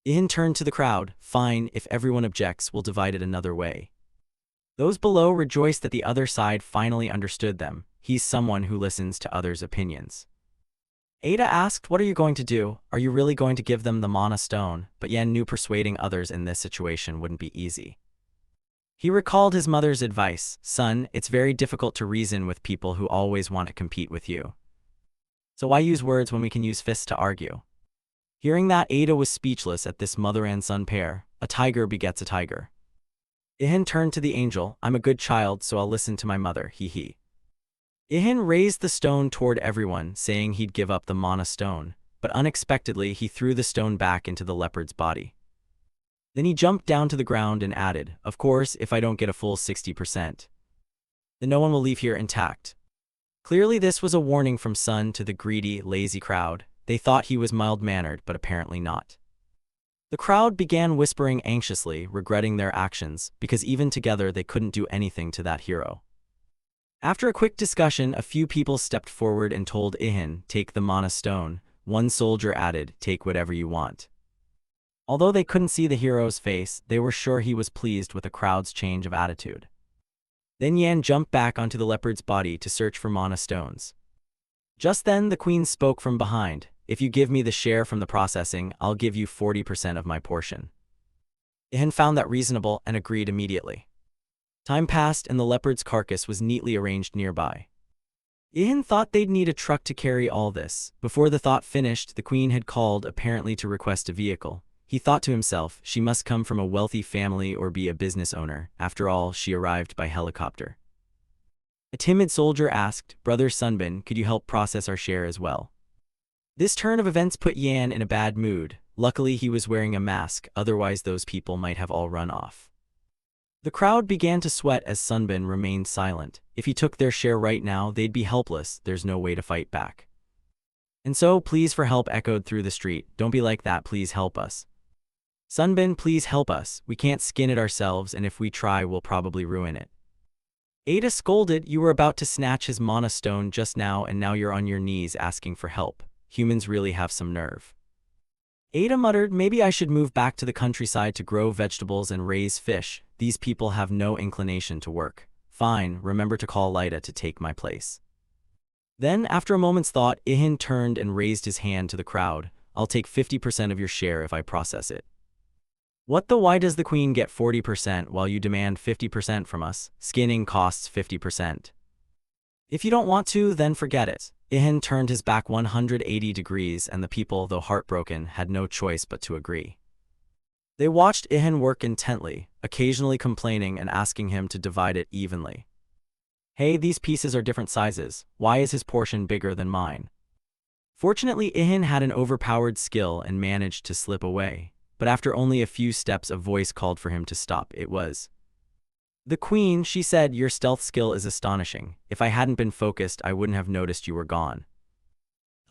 Ihan turned to the crowd, "Fine, if everyone objects, we'll divide it another way." Those below rejoiced that the other side finally understood them. He's someone who listens to others' opinions. Ada asked, "What are you going to do? Are you really going to give them the mana stone?" But Yan knew persuading others in this situation wouldn't be easy. He recalled his mother's advice, "Son, it's very difficult to reason with people who always want to compete with you. So why use words when we can use fists to argue?" Hearing that, Ada was speechless at this mother and son pair. A tiger begets a tiger. Ihan turned to the angel, "I'm a good child, so I'll listen to my mother, he. Ihan raised the stone toward everyone, saying he'd give up the mana stone, but unexpectedly he threw the stone back into the leopard's body. Then he jumped down to the ground and added, "Of course, if I don't get a full 60%, then no one will leave here intact." Clearly this was a warning from Sun to the greedy, lazy crowd. They thought he was mild-mannered, but apparently not. The crowd began whispering anxiously, regretting their actions, because even together they couldn't do anything to that hero. After a quick discussion, a few people stepped forward and told Ihan, "Take the mana stone." One soldier added, "Take whatever you want." Although they couldn't see the hero's face, they were sure he was pleased with the crowd's change of attitude. Then Yan jumped back onto the leopard's body to search for mana stones. Just then, the queen spoke from behind, "If you give me the share from the processing, I'll give you 40% of my portion." Ihan found that reasonable and agreed immediately. Time passed and the leopard's carcass was neatly arranged nearby. Ihan thought they'd need a truck to carry all this. Before the thought finished, the queen had called, apparently to request a vehicle. He thought to himself, she must come from a wealthy family or be a business owner. After all, she arrived by helicopter. A timid soldier asked, "Brother Sunbin, could you help process our share as well?" This turn of events put Yan in a bad mood. Luckily, he was wearing a mask, otherwise those people might have all run off. The crowd began to sweat as Sunbin remained silent. If he took their share right now, they'd be helpless. There's no way to fight back. And so, "Please for help" echoed through the street. "Don't be like that, please help us. Sunbin, please help us. We can't skin it ourselves, and if we try, we'll probably ruin it." Ada scolded, you were about to snatch his mana stone just now and now you're on your knees asking for help. Humans really have some nerve. Ada muttered, maybe I should move back to the countryside to grow vegetables and raise fish. These people have no inclination to work. Fine, remember to call Lyda to take my place. Then, after a moment's thought, Ihan turned and raised his hand to the crowd. I'll take 50% of your share if I process it. What the why does the queen get 40% while you demand 50% from us? Skinning costs 50%. If you don't want to, then forget it. Ihan turned his back 180 degrees and the people, though heartbroken, had no choice but to agree. They watched Ihan work intently, occasionally complaining and asking him to divide it evenly. Hey, these pieces are different sizes. Why is his portion bigger than mine? Fortunately, Ihan had an overpowered skill and managed to slip away, but after only a few steps a voice called for him to stop. It was the queen. She said, your stealth skill is astonishing. If I hadn't been focused, I wouldn't have noticed you were gone.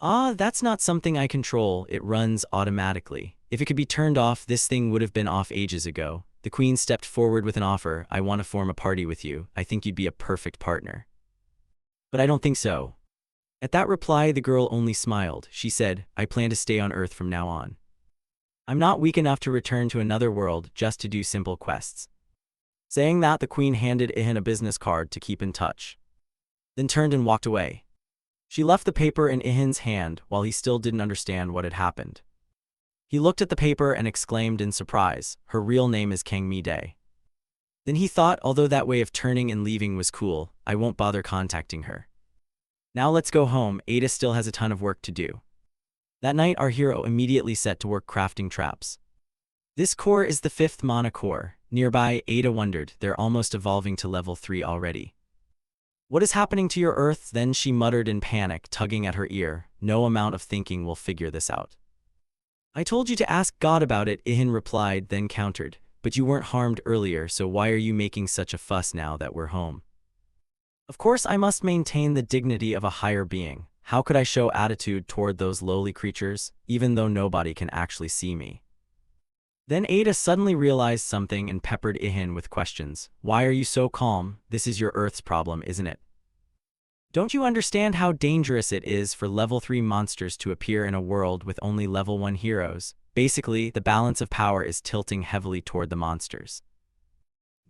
Ah, that's not something I control. It runs automatically. If it could be turned off, this thing would have been off ages ago. The queen stepped forward with an offer. I want to form a party with you. I think you'd be a perfect partner. But I don't think so. At that reply, the girl only smiled. She said, I plan to stay on Earth from now on. I'm not weak enough to return to another world just to do simple quests. Saying that, the queen handed Ihan a business card to keep in touch, then turned and walked away. She left the paper in Ihan's hand while he still didn't understand what had happened. He looked at the paper and exclaimed in surprise, her real name is Kang Mi-dae. Then he thought, although that way of turning and leaving was cool, I won't bother contacting her. Now let's go home. Ada still has a ton of work to do. That night, our hero immediately set to work crafting traps. This core is the 5th mana core. Nearby, Ada wondered, they're almost evolving to level 3 already. What is happening to your Earth? Then she muttered in panic, tugging at her ear. No amount of thinking will figure this out. I told you to ask God about it, Ihan replied, then countered. But you weren't harmed earlier, so why are you making such a fuss now that we're home? Of course I must maintain the dignity of a higher being. How could I show attitude toward those lowly creatures, even though nobody can actually see me? Then Ada suddenly realized something and peppered Ihan with questions. Why are you so calm? This is your Earth's problem, isn't it? Don't you understand how dangerous it is for level 3 monsters to appear in a world with only level 1 heroes? Basically, the balance of power is tilting heavily toward the monsters.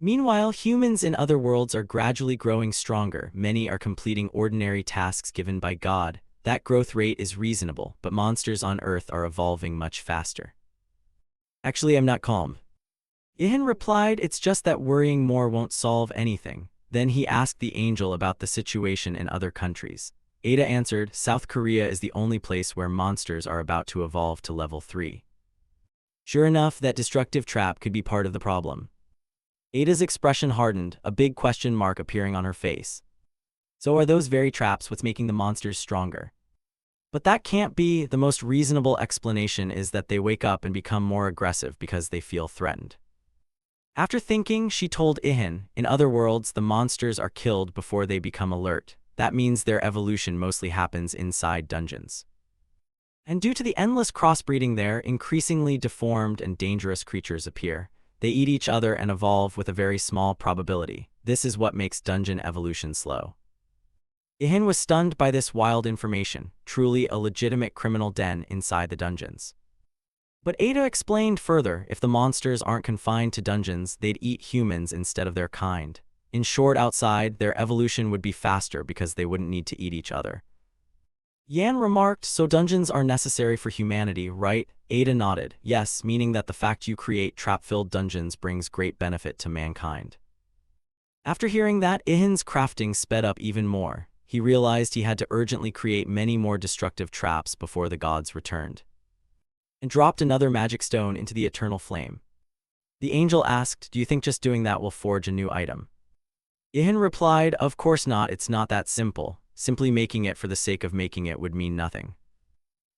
Meanwhile, humans in other worlds are gradually growing stronger. Many are completing ordinary tasks given by God. That growth rate is reasonable, but monsters on Earth are evolving much faster. Actually, I'm not calm. Ihan replied, it's just that worrying more won't solve anything. Then he asked the angel about the situation in other countries. Ada answered, South Korea is the only place where monsters are about to evolve to level 3. Sure enough, that destructive trap could be part of the problem. Ada's expression hardened, a big question mark appearing on her face. So are those very traps what's making the monsters stronger? But that can't be. The most reasonable explanation is that they wake up and become more aggressive because they feel threatened. After thinking, she told Ihan, in other worlds, the monsters are killed before they become alert. That means their evolution mostly happens inside dungeons. And due to the endless crossbreeding there, increasingly deformed and dangerous creatures appear. They eat each other and evolve with a very small probability. This is what makes dungeon evolution slow. Ihan was stunned by this wild information, truly a legitimate criminal den inside the dungeons. But Ada explained further, if the monsters aren't confined to dungeons, they'd eat humans instead of their kind. In short, outside, their evolution would be faster because they wouldn't need to eat each other. Yan remarked, so dungeons are necessary for humanity, right? Ada nodded, yes, meaning that the fact you create trap-filled dungeons brings great benefit to mankind. After hearing that, Ihan's crafting sped up even more. He realized he had to urgently create many more destructive traps before the gods returned, and dropped another magic stone into the eternal flame. The angel asked, do you think just doing that will forge a new item? Ihan replied, of course not, it's not that simple. Simply making it for the sake of making it would mean nothing.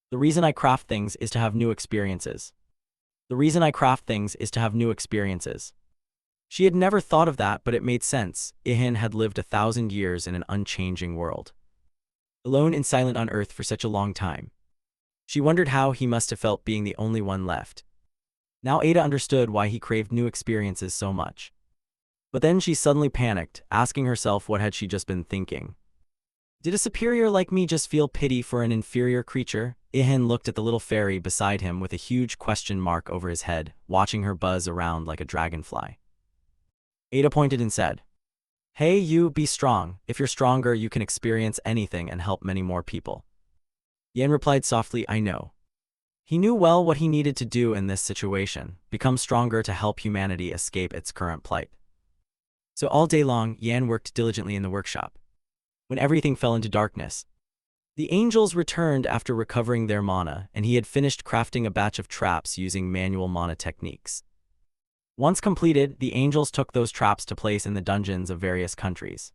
The reason I craft things is to have new experiences. The reason I craft things is to have new experiences. She had never thought of that, but it made sense. Ihan had lived 1,000 years in an unchanging world, alone and silent on Earth for such a long time. She wondered how he must have felt being the only one left. Now Ada understood why he craved new experiences so much. But then she suddenly panicked, asking herself what had she just been thinking. Did a superior like me just feel pity for an inferior creature? Ihan looked at the little fairy beside him with a huge question mark over his head, watching her buzz around like a dragonfly. Ada pointed and said, "Hey you, be strong. If you're stronger you can experience anything and help many more people." Yan replied softly, "I know." He knew well what he needed to do in this situation, become stronger to help humanity escape its current plight. So all day long, Yan worked diligently in the workshop. When everything fell into darkness, the angels returned after recovering their mana, and he had finished crafting a batch of traps using manual mana techniques. Once completed, the angels took those traps to place in the dungeons of various countries.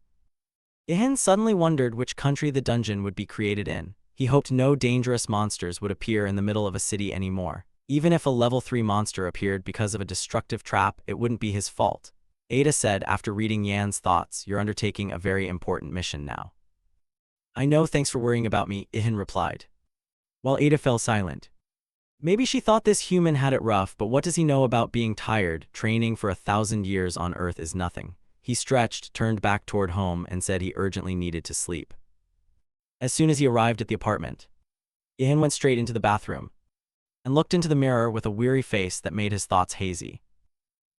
Ihan suddenly wondered which country the dungeon would be created in. He hoped no dangerous monsters would appear in the middle of a city anymore. Even if a level 3 monster appeared because of a destructive trap, it wouldn't be his fault. Ada said after reading Yan's thoughts, "You're undertaking a very important mission now." "I know, thanks for worrying about me," Ihan replied. While Ada fell silent. Maybe she thought this human had it rough, but what does he know about being tired? Training for 1,000 years on Earth is nothing. He stretched, turned back toward home, and said he urgently needed to sleep. As soon as he arrived at the apartment, Ihan went straight into the bathroom and looked into the mirror with a weary face that made his thoughts hazy.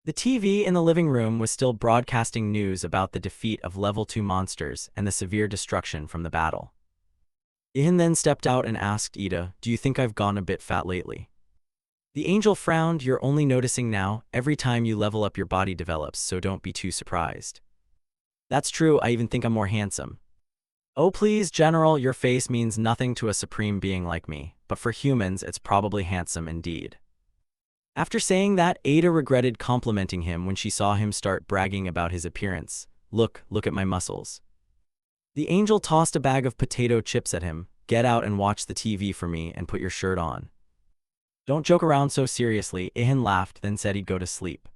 The TV in the living room was still broadcasting news about the defeat of level 2 monsters and the severe destruction from the battle. Ihan then stepped out and asked Ida, "Do you think I've gone a bit fat lately?" The angel frowned. "You're only noticing now. Every time you level up your body develops, so don't be too surprised." "That's true, I even think I'm more handsome." "Oh please, General, your face means nothing to a supreme being like me, but for humans it's probably handsome indeed." After saying that, Ada regretted complimenting him when she saw him start bragging about his appearance. Look at my muscles." The angel tossed a bag of potato chips at him. "Get out and watch the TV for me and put your shirt on." "Don't joke around so seriously," Ihan laughed, then said he'd go to sleep.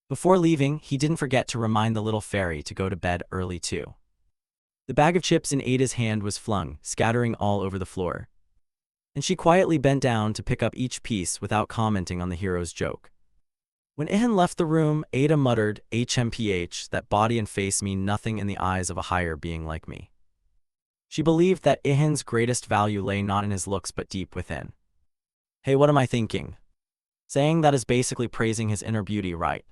Before leaving, he didn't forget to remind the little fairy to go to bed early too. The bag of chips in Ada's hand was flung, scattering all over the floor, and she quietly bent down to pick up each piece without commenting on the hero's joke. When Ihan left the room, Ada muttered, "HMPH, that body and face mean nothing in the eyes of a higher being like me." She believed that Ihan's greatest value lay not in his looks but deep within. "Hey, what am I thinking? Saying that is basically praising his inner beauty, right?"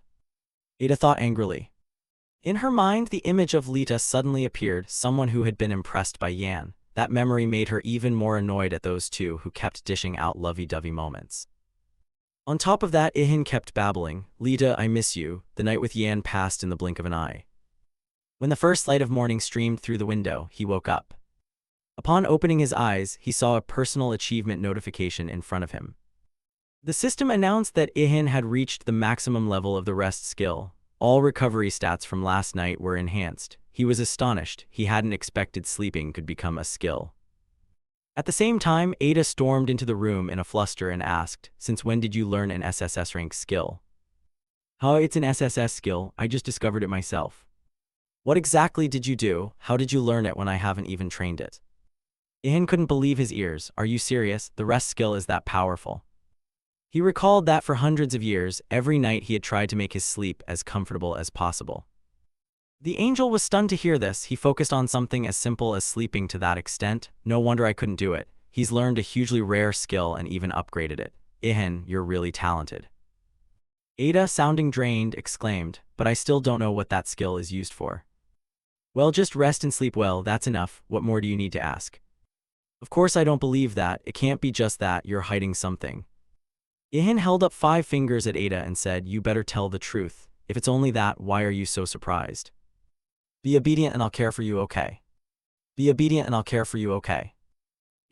Ada thought angrily. In her mind, the image of Lita suddenly appeared, someone who had been impressed by Yan. That memory made her even more annoyed at those two who kept dishing out lovey-dovey moments. On top of that, Ihan kept babbling, "Lita, I miss you." The night with Yan passed in the blink of an eye. When the first light of morning streamed through the window, he woke up. Upon opening his eyes, he saw a personal achievement notification in front of him. The system announced that Ihan had reached the maximum level of the rest skill. All recovery stats from last night were enhanced. He was astonished. He hadn't expected sleeping could become a skill. At the same time, Ada stormed into the room in a fluster and asked, "Since when did you learn an SSS rank skill?" "How, it's an SSS skill, I just discovered it myself." "What exactly did you do? How did you learn it when I haven't even trained it?" Ihan couldn't believe his ears. "Are you serious? The rest skill is that powerful?" He recalled that for hundreds of years, every night he had tried to make his sleep as comfortable as possible. The angel was stunned to hear this. He focused on something as simple as sleeping to that extent. "No wonder I couldn't do it. He's learned a hugely rare skill and even upgraded it. Ihan, you're really talented." Ada, sounding drained, exclaimed, "But I still don't know what that skill is used for." "Well, just rest and sleep well, that's enough. What more do you need to ask?" "Of course I don't believe that. It can't be just that. You're hiding something." Ihan held up 5 fingers at Ada and said, "You better tell the truth. If it's only that, why are you so surprised?" "Be obedient and I'll care for you, okay? Be obedient and I'll care for you, okay?"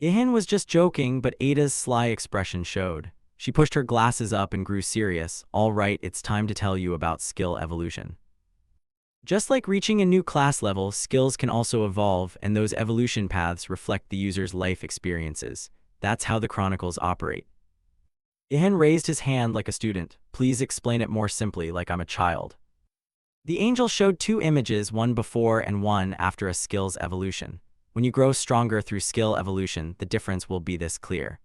Ihan was just joking, but Ada's sly expression showed. She pushed her glasses up and grew serious. "All right, it's time to tell you about skill evolution. Just like reaching a new class level, skills can also evolve, and those evolution paths reflect the user's life experiences. That's how the chronicles operate." Ihan raised his hand like a student. "Please explain it more simply, like I'm a child." The angel showed 2 images, one before and one after a skill's evolution. When you grow stronger through skill evolution, the difference will be this clear.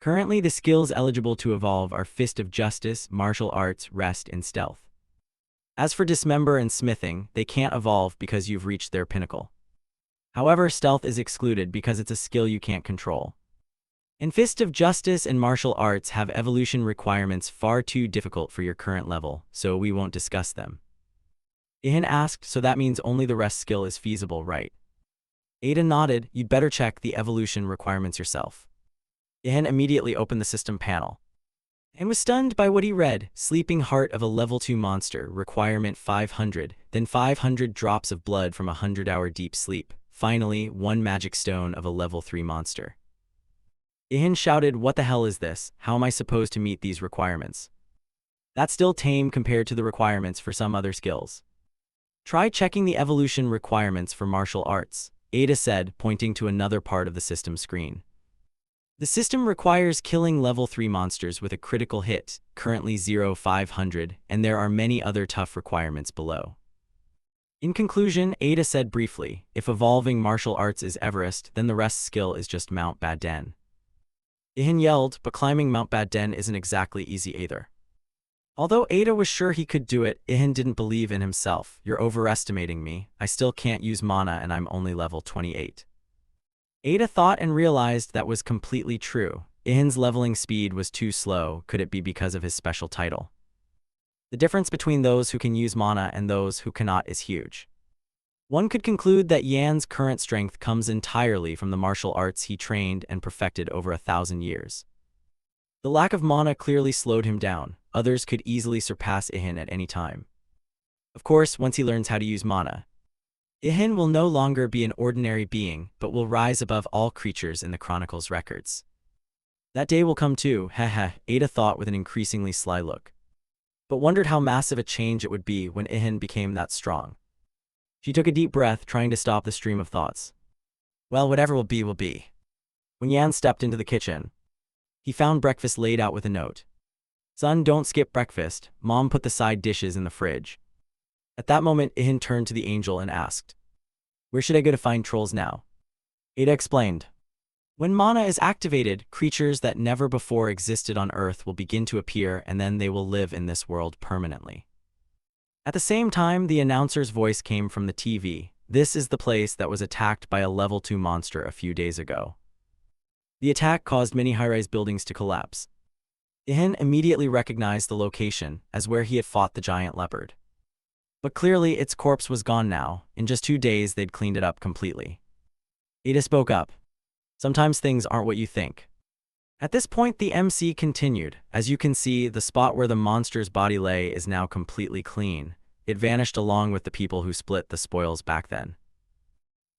Currently, the skills eligible to evolve are Fist of Justice, Martial Arts, Rest, and Stealth. As for dismember and smithing, they can't evolve because you've reached their pinnacle. However, stealth is excluded because it's a skill you can't control. And Fist of Justice and martial arts have evolution requirements far too difficult for your current level, so we won't discuss them. Ihan asked, so that means only the rest skill is feasible, right? Ada nodded, you'd better check the evolution requirements yourself. Ihan immediately opened the system panel and was stunned by what he read. Sleeping heart of a level 2 monster, requirement 500, then 500 drops of blood from a 100-hour deep sleep. Finally, 1 magic stone of a level 3 monster. Ihan shouted, what the hell is this? How am I supposed to meet these requirements? That's still tame compared to the requirements for some other skills. Try checking the evolution requirements for martial arts, Ada said, pointing to another part of the system screen. The system requires killing level 3 monsters with a critical hit, currently 0-500, and there are many other tough requirements below. In conclusion, Ada said briefly, if evolving martial arts is Everest, then the rest skill is just Mount Baden. Ihan yelled, but climbing Mount Baden isn't exactly easy either. Although Ada was sure he could do it, Ihan didn't believe in himself. You're overestimating me. I still can't use mana and I'm only level 28. Ada thought and realized that was completely true. Ihan's leveling speed was too slow. Could it be because of his special title? The difference between those who can use mana and those who cannot is huge. One could conclude that Yan's current strength comes entirely from the martial arts he trained and perfected over 1,000 years. The lack of mana clearly slowed him down. Others could easily surpass Ihan at any time. Of course, once he learns how to use mana, Ihan will no longer be an ordinary being, but will rise above all creatures in the Chronicles records. That day will come too, haha, Ada thought with an increasingly sly look, but wondered how massive a change it would be when Ihan became that strong. She took a deep breath, trying to stop the stream of thoughts. Well, whatever will be, will be. When Yan stepped into the kitchen, he found breakfast laid out with a note. Son, don't skip breakfast. Mom put the side dishes in the fridge. At that moment, Ihan turned to the angel and asked, where should I go to find trolls now? Ada explained. When mana is activated, creatures that never before existed on Earth will begin to appear, and then they will live in this world permanently. At the same time, the announcer's voice came from the TV. This is the place that was attacked by a level 2 monster a few days ago. The attack caused many high-rise buildings to collapse. Ihan immediately recognized the location as where he had fought the giant leopard. But clearly, its corpse was gone now. In just 2 days, they'd cleaned it up completely. Ada spoke up. Sometimes things aren't what you think. At this point, the MC continued. As you can see, the spot where the monster's body lay is now completely clean. It vanished along with the people who split the spoils back then.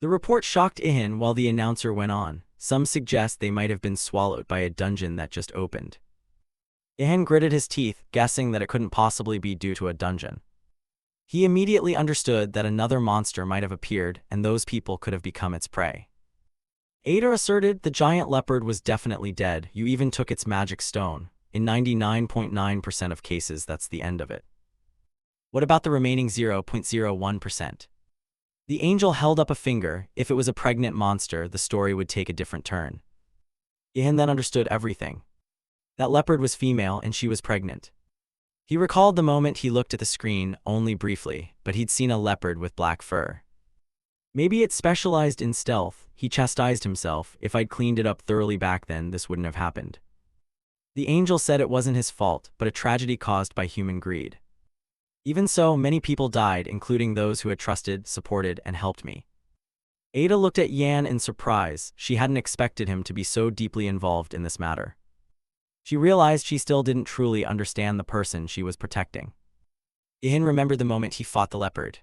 The report shocked Ihan while the announcer went on. Some suggest they might have been swallowed by a dungeon that just opened. Ihan gritted his teeth, guessing that it couldn't possibly be due to a dungeon. He immediately understood that another monster might have appeared, and those people could have become its prey. Ada asserted the giant leopard was definitely dead. You even took its magic stone. In 99.9% of cases, that's the end of it. What about the remaining 0.01%? The angel held up a finger. If it was a pregnant monster, the story would take a different turn. Ihan then understood everything. That leopard was female and she was pregnant. He recalled the moment he looked at the screen, only briefly, but he'd seen a leopard with black fur. Maybe it specialized in stealth. He chastised himself. If I'd cleaned it up thoroughly back then, this wouldn't have happened. The angel said it wasn't his fault, but a tragedy caused by human greed. Even so, many people died, including those who had trusted, supported, and helped me. Ada looked at Yan in surprise. She hadn't expected him to be so deeply involved in this matter. She realized she still didn't truly understand the person she was protecting. Ihan remembered the moment he fought the leopard.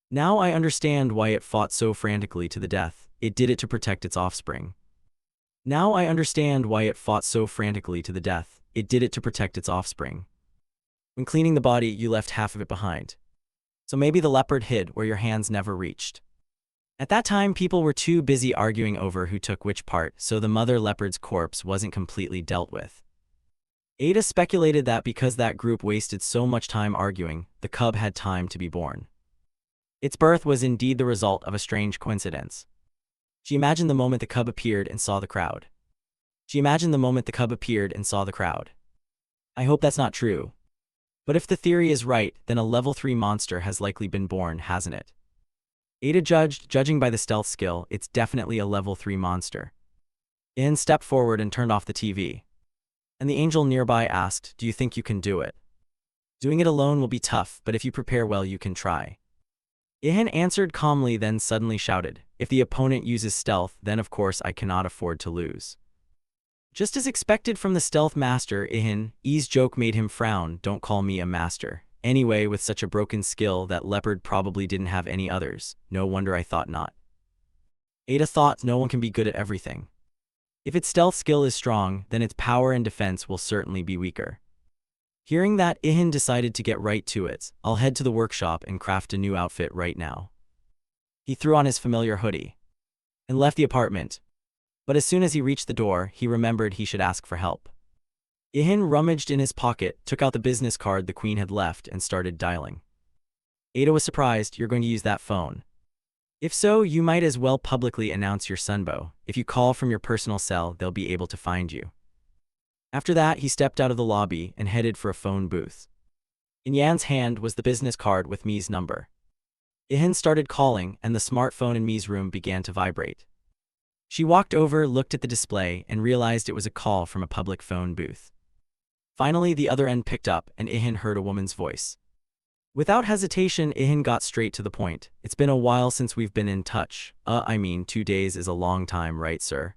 Now I understand why it fought so frantically to the death. It did it to protect its offspring. Now I understand why it fought so frantically to the death. It did it to protect its offspring. When cleaning the body, you left half of it behind. So maybe the leopard hid where your hands never reached. At that time, people were too busy arguing over who took which part, so the mother leopard's corpse wasn't completely dealt with. Ada speculated that because that group wasted so much time arguing, the cub had time to be born. Its birth was indeed the result of a strange coincidence. She imagined the moment the cub appeared and saw the crowd. I hope that's not true. But if the theory is right, then a level 3 monster has likely been born, hasn't it? Ada judged, judging by the stealth skill, it's definitely a level 3 monster. In stepped forward and turned off the TV. And the angel nearby asked, do you think you can do it? Doing it alone will be tough, but if you prepare well you can try. Ihan answered calmly, then suddenly shouted, if the opponent uses stealth, then of course I cannot afford to lose. Just as expected from the stealth master, I's joke made him frown. Don't call me a master. Anyway, with such a broken skill, that leopard probably didn't have any others. No wonder I thought not. Ada thought no one can be good at everything. If its stealth skill is strong, then its power and defense will certainly be weaker. Hearing that, Ihan decided to get right to it. I'll head to the workshop and craft a new outfit right now. He threw on his familiar hoodie and left the apartment. But as soon as he reached the door, he remembered he should ask for help. Ihan rummaged in his pocket, took out the business card the queen had left, and started dialing. Ada was surprised. You're going to use that phone? If so, you might as well publicly announce your sunbow. If you call from your personal cell, they'll be able to find you. After that, he stepped out of the lobby and headed for a phone booth. In Yan's hand was the business card with Mi's number. Ihan started calling, and the smartphone in Mi's room began to vibrate. She walked over, looked at the display, and realized it was a call from a public phone booth. Finally, the other end picked up, and Ihan heard a woman's voice. Without hesitation, Ihan got straight to the point. It's been a while since we've been in touch. 2 days is a long time, right, sir?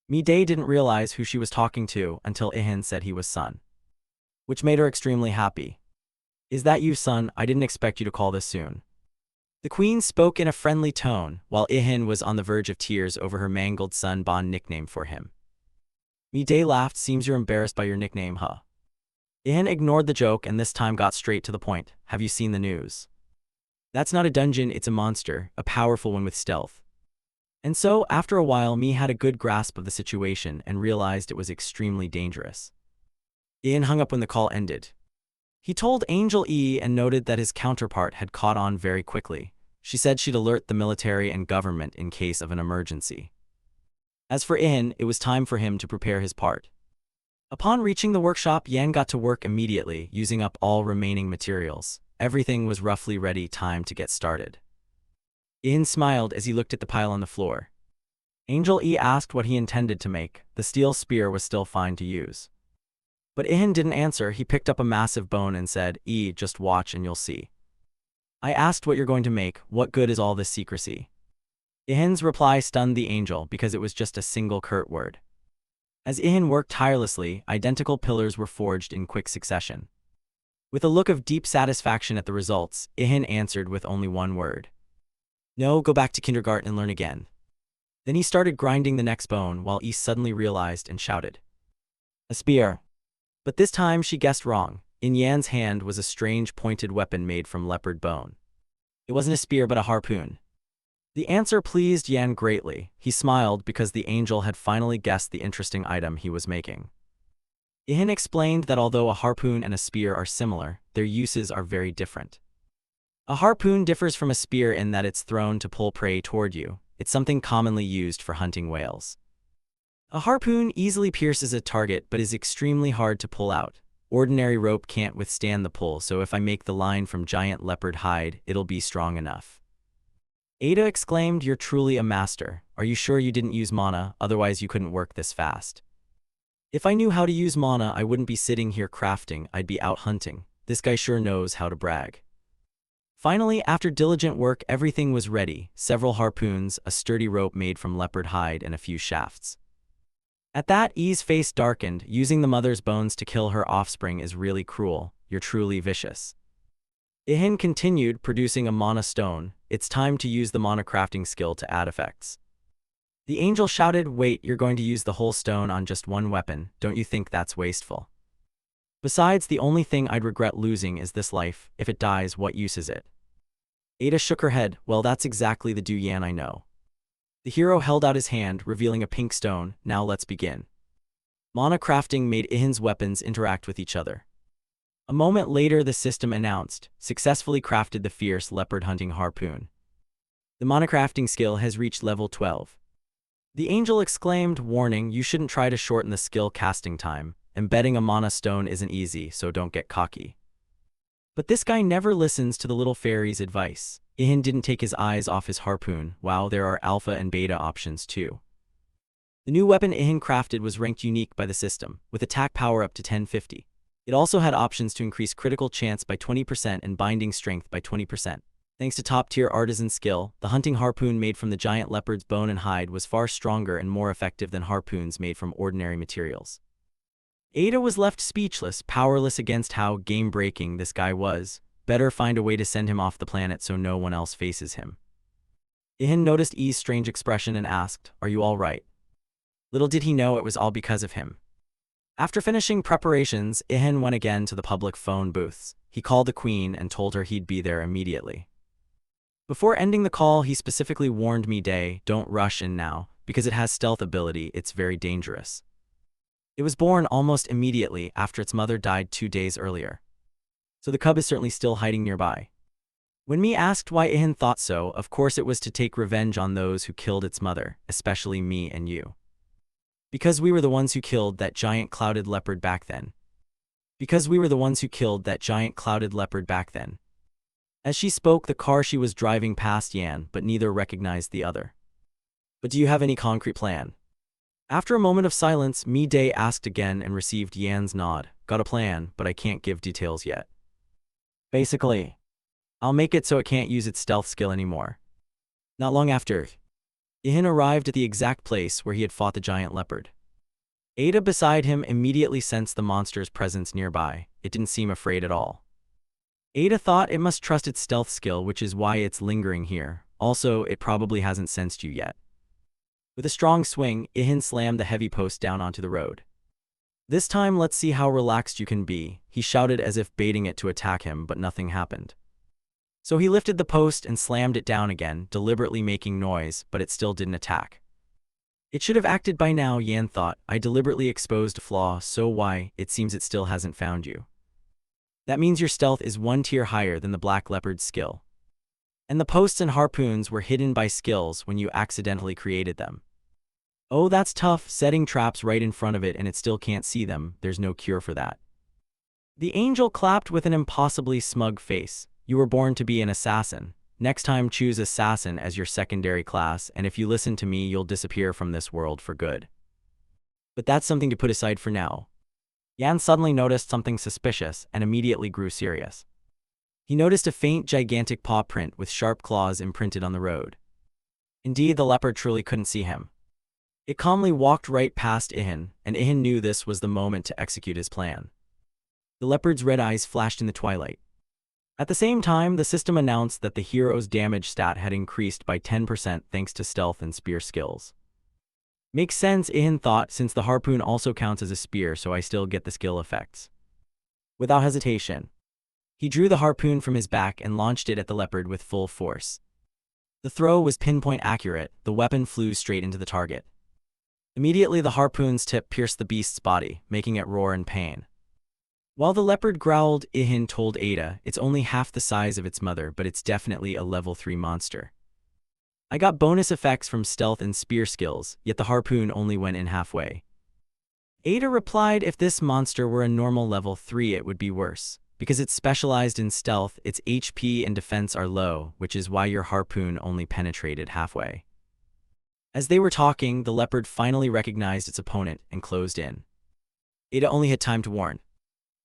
Mi-dae didn't realize who she was talking to until Ihan said he was Sun, which made her extremely happy. Is that you, Sun? I didn't expect you to call this soon. The queen spoke in a friendly tone, while Ihan was on the verge of tears over her mangled Sun Bon nickname for him. Mi-dae laughed. Seems you're embarrassed by your nickname, huh? Ihan ignored the joke and this time got straight to the point. Have you seen the news? That's not a dungeon, it's a monster, a powerful one with stealth. And so, after a while, Mi had a good grasp of the situation and realized it was extremely dangerous. Ihan hung up when the call ended. He told Angel E and noted that his counterpart had caught on very quickly. She said she'd alert the military and government in case of an emergency. As for Ihan, it was time for him to prepare his part. Upon reaching the workshop, Yan got to work immediately, using up all remaining materials. Everything was roughly ready, time to get started. Ihan smiled as he looked at the pile on the floor. Angel E asked what he intended to make. The steel spear was still fine to use. But Ihan didn't answer. He picked up a massive bone and said, E, just watch and you'll see. I asked what you're going to make. What good is all this secrecy? Ihan's reply stunned the angel because it was just a single curt word. As Ihan worked tirelessly, identical pillars were forged in quick succession. With a look of deep satisfaction at the results, Ihan answered with only one word. No, go back to kindergarten and learn again. Then he started grinding the next bone while E suddenly realized and shouted. A spear. But this time she guessed wrong. In Yan's hand was a strange pointed weapon made from leopard bone. It wasn't a spear but a harpoon. The answer pleased Yan greatly. He smiled because the angel had finally guessed the interesting item he was making. Ihan explained that although a harpoon and a spear are similar, their uses are very different. A harpoon differs from a spear in that it's thrown to pull prey toward you. It's something commonly used for hunting whales. A harpoon easily pierces a target but is extremely hard to pull out. Ordinary rope can't withstand the pull, so if I make the line from giant leopard hide, it'll be strong enough. Ada exclaimed, you're truly a master. Are you sure you didn't use mana? Otherwise you couldn't work this fast. If I knew how to use mana, I wouldn't be sitting here crafting, I'd be out hunting. This guy sure knows how to brag. Finally, after diligent work, everything was ready. Several harpoons, a sturdy rope made from leopard hide, and a few shafts. At that, E's face darkened. Using the mother's bones to kill her offspring is really cruel. You're truly vicious. Ihan continued, producing a mana stone. It's time to use the mana crafting skill to add effects. The angel shouted, wait, you're going to use the whole stone on just one weapon? Don't you think that's wasteful? Besides, the only thing I'd regret losing is this life. If it dies, what use is it? Ada shook her head. Well, that's exactly the Du Yan I know. The hero held out his hand, revealing a pink stone. Now let's begin. Mana crafting made Ihan's weapons interact with each other. A moment later, the system announced, successfully crafted the fierce leopard hunting harpoon. The mana crafting skill has reached level 12. The angel exclaimed, warning, you shouldn't try to shorten the skill casting time. Embedding a mana stone isn't easy, so don't get cocky. But this guy never listens to the little fairy's advice. Ihan didn't take his eyes off his harpoon. Wow, there are alpha and beta options too. The new weapon Ihan crafted was ranked unique by the system, with attack power up to 1050. It also had options to increase critical chance by 20% and binding strength by 20%. Thanks to top-tier artisan skill, the hunting harpoon made from the giant leopard's bone and hide was far stronger and more effective than harpoons made from ordinary materials. Ada was left speechless, powerless against how game-breaking this guy was. Better find a way to send him off the planet so no one else faces him. Ihan noticed E's strange expression and asked, "Are you all right?" Little did he know it was all because of him. After finishing preparations, Ihan went again to the public phone booths. He called the queen and told her he'd be there immediately. Before ending the call, he specifically warned me, "Don't rush in now, because it has stealth ability, it's very dangerous." It was born almost immediately after its mother died 2 days earlier. So the cub is certainly still hiding nearby. When me asked why Ihan thought so, of course it was to take revenge on those who killed its mother, especially me and you. Because we were the ones who killed that giant clouded leopard back then. As she spoke, the car she was driving passed Yan, but neither recognized the other. "But do you have any concrete plan?" After a moment of silence, Mi-Day asked again and received Yan's nod. "Got a plan, but I can't give details yet. Basically, I'll make it so it can't use its stealth skill anymore." Not long after, Ihan arrived at the exact place where he had fought the giant leopard. Ada beside him immediately sensed the monster's presence nearby. It didn't seem afraid at all. Ada thought it must trust its stealth skill, which is why it's lingering here. Also, it probably hasn't sensed you yet. With a strong swing, Ihan slammed the heavy post down onto the road. "This time, let's see how relaxed you can be," he shouted as if baiting it to attack him, but nothing happened. So he lifted the post and slammed it down again, deliberately making noise, but it still didn't attack. It should have acted by now, Yan thought. I deliberately exposed a flaw, so why? It seems it still hasn't found you. That means your stealth is 1 tier higher than the black leopard's skill. And the posts and harpoons were hidden by skills when you accidentally created them. Oh, that's tough, setting traps right in front of it and it still can't see them. There's no cure for that. The angel clapped with an impossibly smug face. You were born to be an assassin. Next time choose assassin as your secondary class, and if you listen to me, you'll disappear from this world for good. But that's something to put aside for now. Yan suddenly noticed something suspicious and immediately grew serious. He noticed a faint, gigantic paw print with sharp claws imprinted on the road. Indeed, the leopard truly couldn't see him. It calmly walked right past Ihan, and Ihan knew this was the moment to execute his plan. The leopard's red eyes flashed in the twilight. At the same time, the system announced that the hero's damage stat had increased by 10% thanks to stealth and spear skills. Makes sense, Ihan thought, since the harpoon also counts as a spear, so I still get the skill effects. Without hesitation, he drew the harpoon from his back and launched it at the leopard with full force. The throw was pinpoint accurate. The weapon flew straight into the target. Immediately, the harpoon's tip pierced the beast's body, making it roar in pain. While the leopard growled, Ihan told Ada, "It's only half the size of its mother, but it's definitely a level 3 monster. I got bonus effects from stealth and spear skills, yet the harpoon only went in halfway." Ada replied, "If this monster were a normal level 3, it would be worse. Because it's specialized in stealth, its HP and defense are low, which is why your harpoon only penetrated halfway." As they were talking, the leopard finally recognized its opponent and closed in. Ada only had time to warn.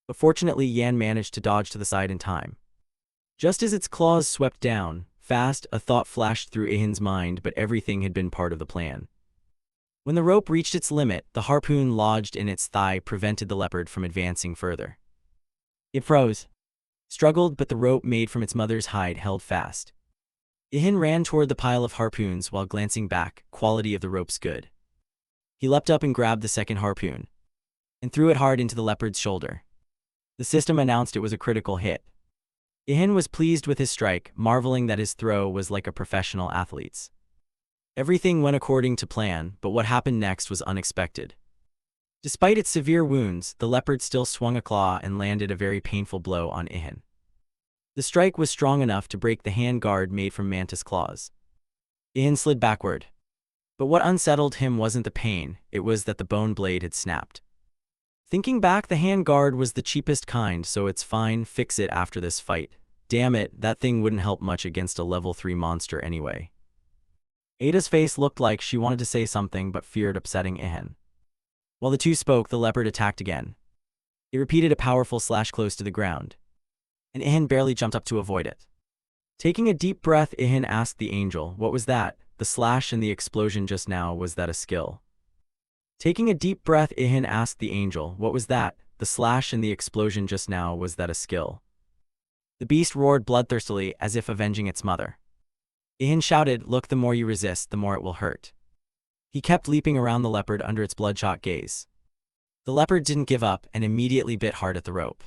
But fortunately, Yan managed to dodge to the side in time. Just as its claws swept down, fast, a thought flashed through Ihan's mind, but everything had been part of the plan. When the rope reached its limit, the harpoon lodged in its thigh prevented the leopard from advancing further. It froze, struggled, but the rope made from its mother's hide held fast. Ihan ran toward the pile of harpoons while glancing back. Quality of the rope's good. He leapt up and grabbed the second harpoon and threw it hard into the leopard's shoulder. The system announced it was a critical hit. Ihan was pleased with his strike, marveling that his throw was like a professional athlete's. Everything went according to plan, but what happened next was unexpected. Despite its severe wounds, the leopard still swung a claw and landed a very painful blow on Ihan. The strike was strong enough to break the hand guard made from mantis claws. Ihan slid backward. But what unsettled him wasn't the pain, it was that the bone blade had snapped. Thinking back, the hand guard was the cheapest kind, so it's fine, fix it after this fight. Damn it, that thing wouldn't help much against a level 3 monster anyway. Ada's face looked like she wanted to say something but feared upsetting Ihan. While the two spoke, the leopard attacked again. It repeated a powerful slash close to the ground, and Ihan barely jumped up to avoid it. Taking a deep breath, Ihan asked the angel, "What was that? The slash and the explosion just now, was that a skill?" Taking a deep breath, Ihan asked the angel, "What was that? The slash and the explosion just now, was that a skill?" The beast roared bloodthirstily, as if avenging its mother. Ihan shouted, "Look, the more you resist, the more it will hurt." He kept leaping around the leopard under its bloodshot gaze. The leopard didn't give up and immediately bit hard at the rope.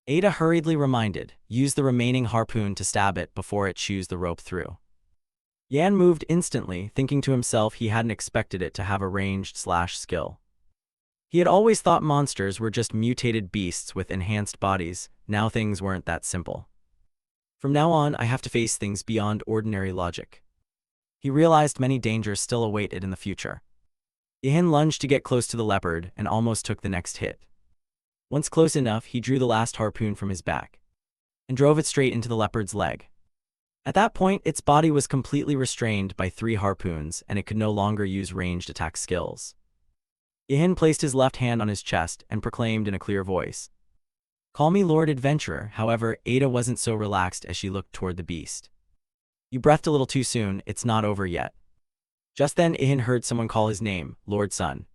Ada hurriedly reminded, "Use the remaining harpoon to stab it before it chews the rope through." Yan moved instantly, thinking to himself he hadn't expected it to have a ranged slash skill. He had always thought monsters were just mutated beasts with enhanced bodies. Now things weren't that simple. From now on, I have to face things beyond ordinary logic. He realized many dangers still awaited in the future. Ihan lunged to get close to the leopard and almost took the next hit. Once close enough, he drew the last harpoon from his back and drove it straight into the leopard's leg. At that point, its body was completely restrained by 3 harpoons, and it could no longer use ranged attack skills. Ihan placed his left hand on his chest and proclaimed in a clear voice, "Call me Lord Adventurer." However, Ada wasn't so relaxed as she looked toward the beast. "You breathed a little too soon, it's not over yet." Just then, Ihan heard someone call his name, "Lord Sun."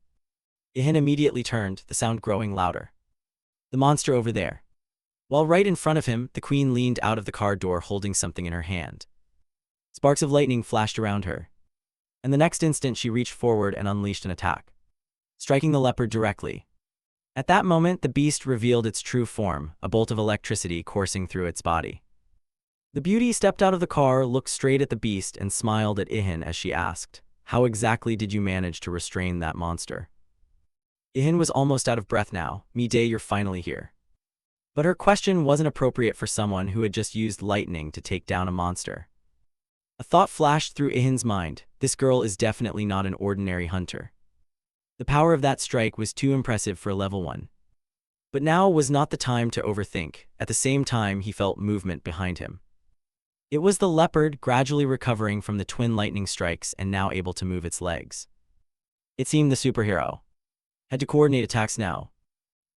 Ihan immediately turned, the sound growing louder. The monster over there. While right in front of him, the queen leaned out of the car door holding something in her hand. Sparks of lightning flashed around her, and the next instant she reached forward and unleashed an attack, striking the leopard directly. At that moment, the beast revealed its true form, a bolt of electricity coursing through its body. The beauty stepped out of the car, looked straight at the beast, and smiled at Ihan as she asked, "How exactly did you manage to restrain that monster?" Ihan was almost out of breath now. "Day, you're finally here." But her question wasn't appropriate for someone who had just used lightning to take down a monster. A thought flashed through Ihin's mind: this girl is definitely not an ordinary hunter. The power of that strike was too impressive for a level 1. But now was not the time to overthink. At the same time, he felt movement behind him. It was the leopard, gradually recovering from the twin lightning strikes and now able to move its legs. It seemed the superhero had to coordinate attacks now.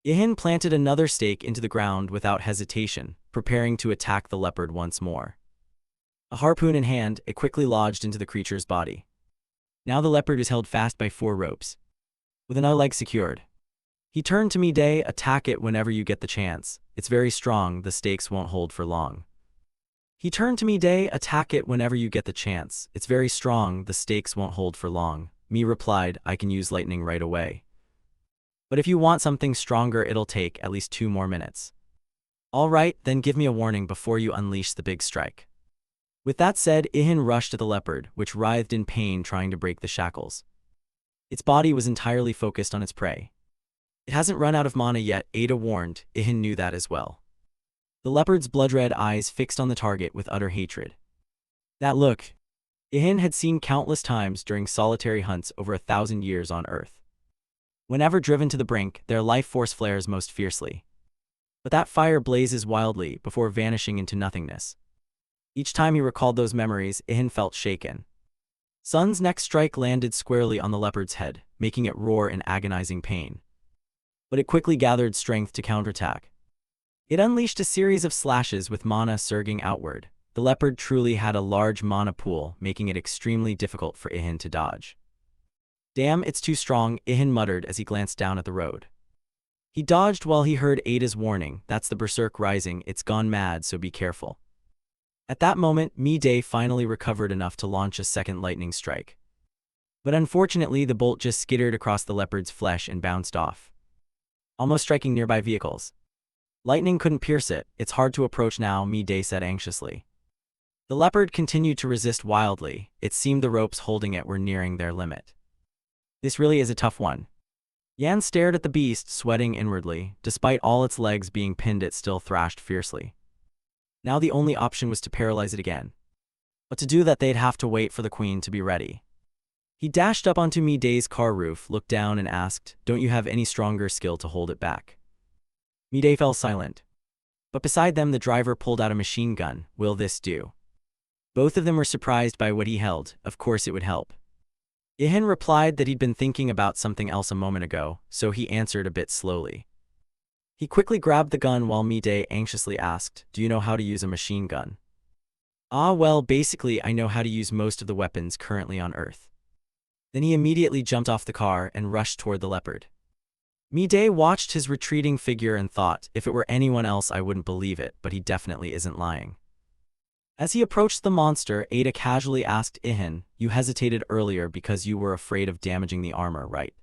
Ihan planted another stake into the ground without hesitation, preparing to attack the leopard once more. A harpoon in hand, it quickly lodged into the creature's body. Now the leopard is held fast by 4 ropes, with another leg secured. He turned to Day, "Attack it whenever you get the chance. It's very strong, the stakes won't hold for long." He turned to Day, "Attack it whenever you get the chance. It's very strong, the stakes won't hold for long." Me replied, "I can use lightning right away. But if you want something stronger, it'll take at least 2 more minutes." "All right, then give me a warning before you unleash the big strike." With that said, Ihan rushed at the leopard, which writhed in pain trying to break the shackles. Its body was entirely focused on its prey. "It hasn't run out of mana yet," Ada warned. Ihan knew that as well. The leopard's blood-red eyes fixed on the target with utter hatred. That look, Ihan had seen countless times during solitary hunts over 1,000 years on Earth. Whenever driven to the brink, their life force flares most fiercely. But that fire blazes wildly before vanishing into nothingness. Each time he recalled those memories, Ihan felt shaken. Sun's next strike landed squarely on the leopard's head, making it roar in agonizing pain. But it quickly gathered strength to counterattack. It unleashed a series of slashes with mana surging outward. The leopard truly had a large mana pool, making it extremely difficult for Ihan to dodge. "Damn, it's too strong," Ihan muttered as he glanced down at the road. He dodged while he heard Ada's warning, "That's the berserk rising, it's gone mad, so be careful." At that moment, Day finally recovered enough to launch a second lightning strike. But unfortunately, the bolt just skittered across the leopard's flesh and bounced off, almost striking nearby vehicles. "Lightning couldn't pierce it, it's hard to approach now," Day said anxiously. The leopard continued to resist wildly. It seemed the ropes holding it were nearing their limit. "This really is a tough one." Yan stared at the beast, sweating inwardly. Despite all its legs being pinned, it still thrashed fiercely. Now the only option was to paralyze it again. But to do that, they'd have to wait for the queen to be ready. He dashed up onto Miday's car roof, looked down and asked, "Don't you have any stronger skill to hold it back?" Miday fell silent. But beside them the driver pulled out a machine gun. "Will this do?" Both of them were surprised by what he held. Of course it would help. Ihan replied that he'd been thinking about something else a moment ago, so he answered a bit slowly. He quickly grabbed the gun while Miday anxiously asked, "Do you know how to use a machine gun?" "Ah, well, basically I know how to use most of the weapons currently on Earth." Then he immediately jumped off the car and rushed toward the leopard. Miday watched his retreating figure and thought, if it were anyone else I wouldn't believe it, but he definitely isn't lying. As he approached the monster, Ada casually asked Ihan, "You hesitated earlier because you were afraid of damaging the armor, right?"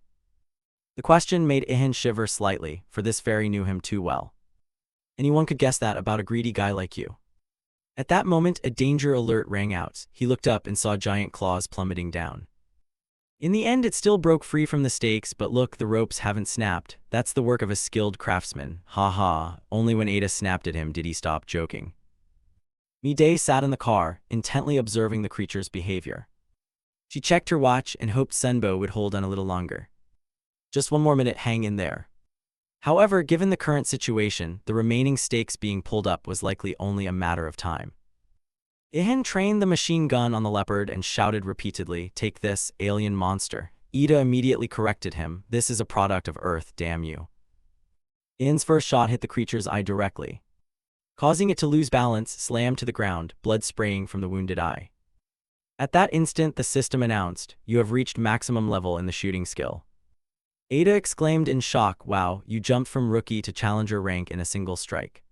The question made Ihan shiver slightly, for this fairy knew him too well. Anyone could guess that about a greedy guy like you. At that moment, a danger alert rang out. He looked up and saw giant claws plummeting down. In the end, it still broke free from the stakes, but look, the ropes haven't snapped. That's the work of a skilled craftsman. Ha ha, only when Ada snapped at him did he stop joking. Miday sat in the car, intently observing the creature's behavior. She checked her watch and hoped Senbo would hold on a little longer. Just one more minute, hang in there. However, given the current situation, the remaining stakes being pulled up was likely only a matter of time. Ihan trained the machine gun on the leopard and shouted repeatedly, "Take this, alien monster." Ida immediately corrected him, "This is a product of Earth, damn you." Ihan's first shot hit the creature's eye directly, causing it to lose balance, slam to the ground, blood spraying from the wounded eye. At that instant, the system announced, "You have reached maximum level in the shooting skill." Ada exclaimed in shock, "Wow, you jumped from rookie to challenger rank in a single strike."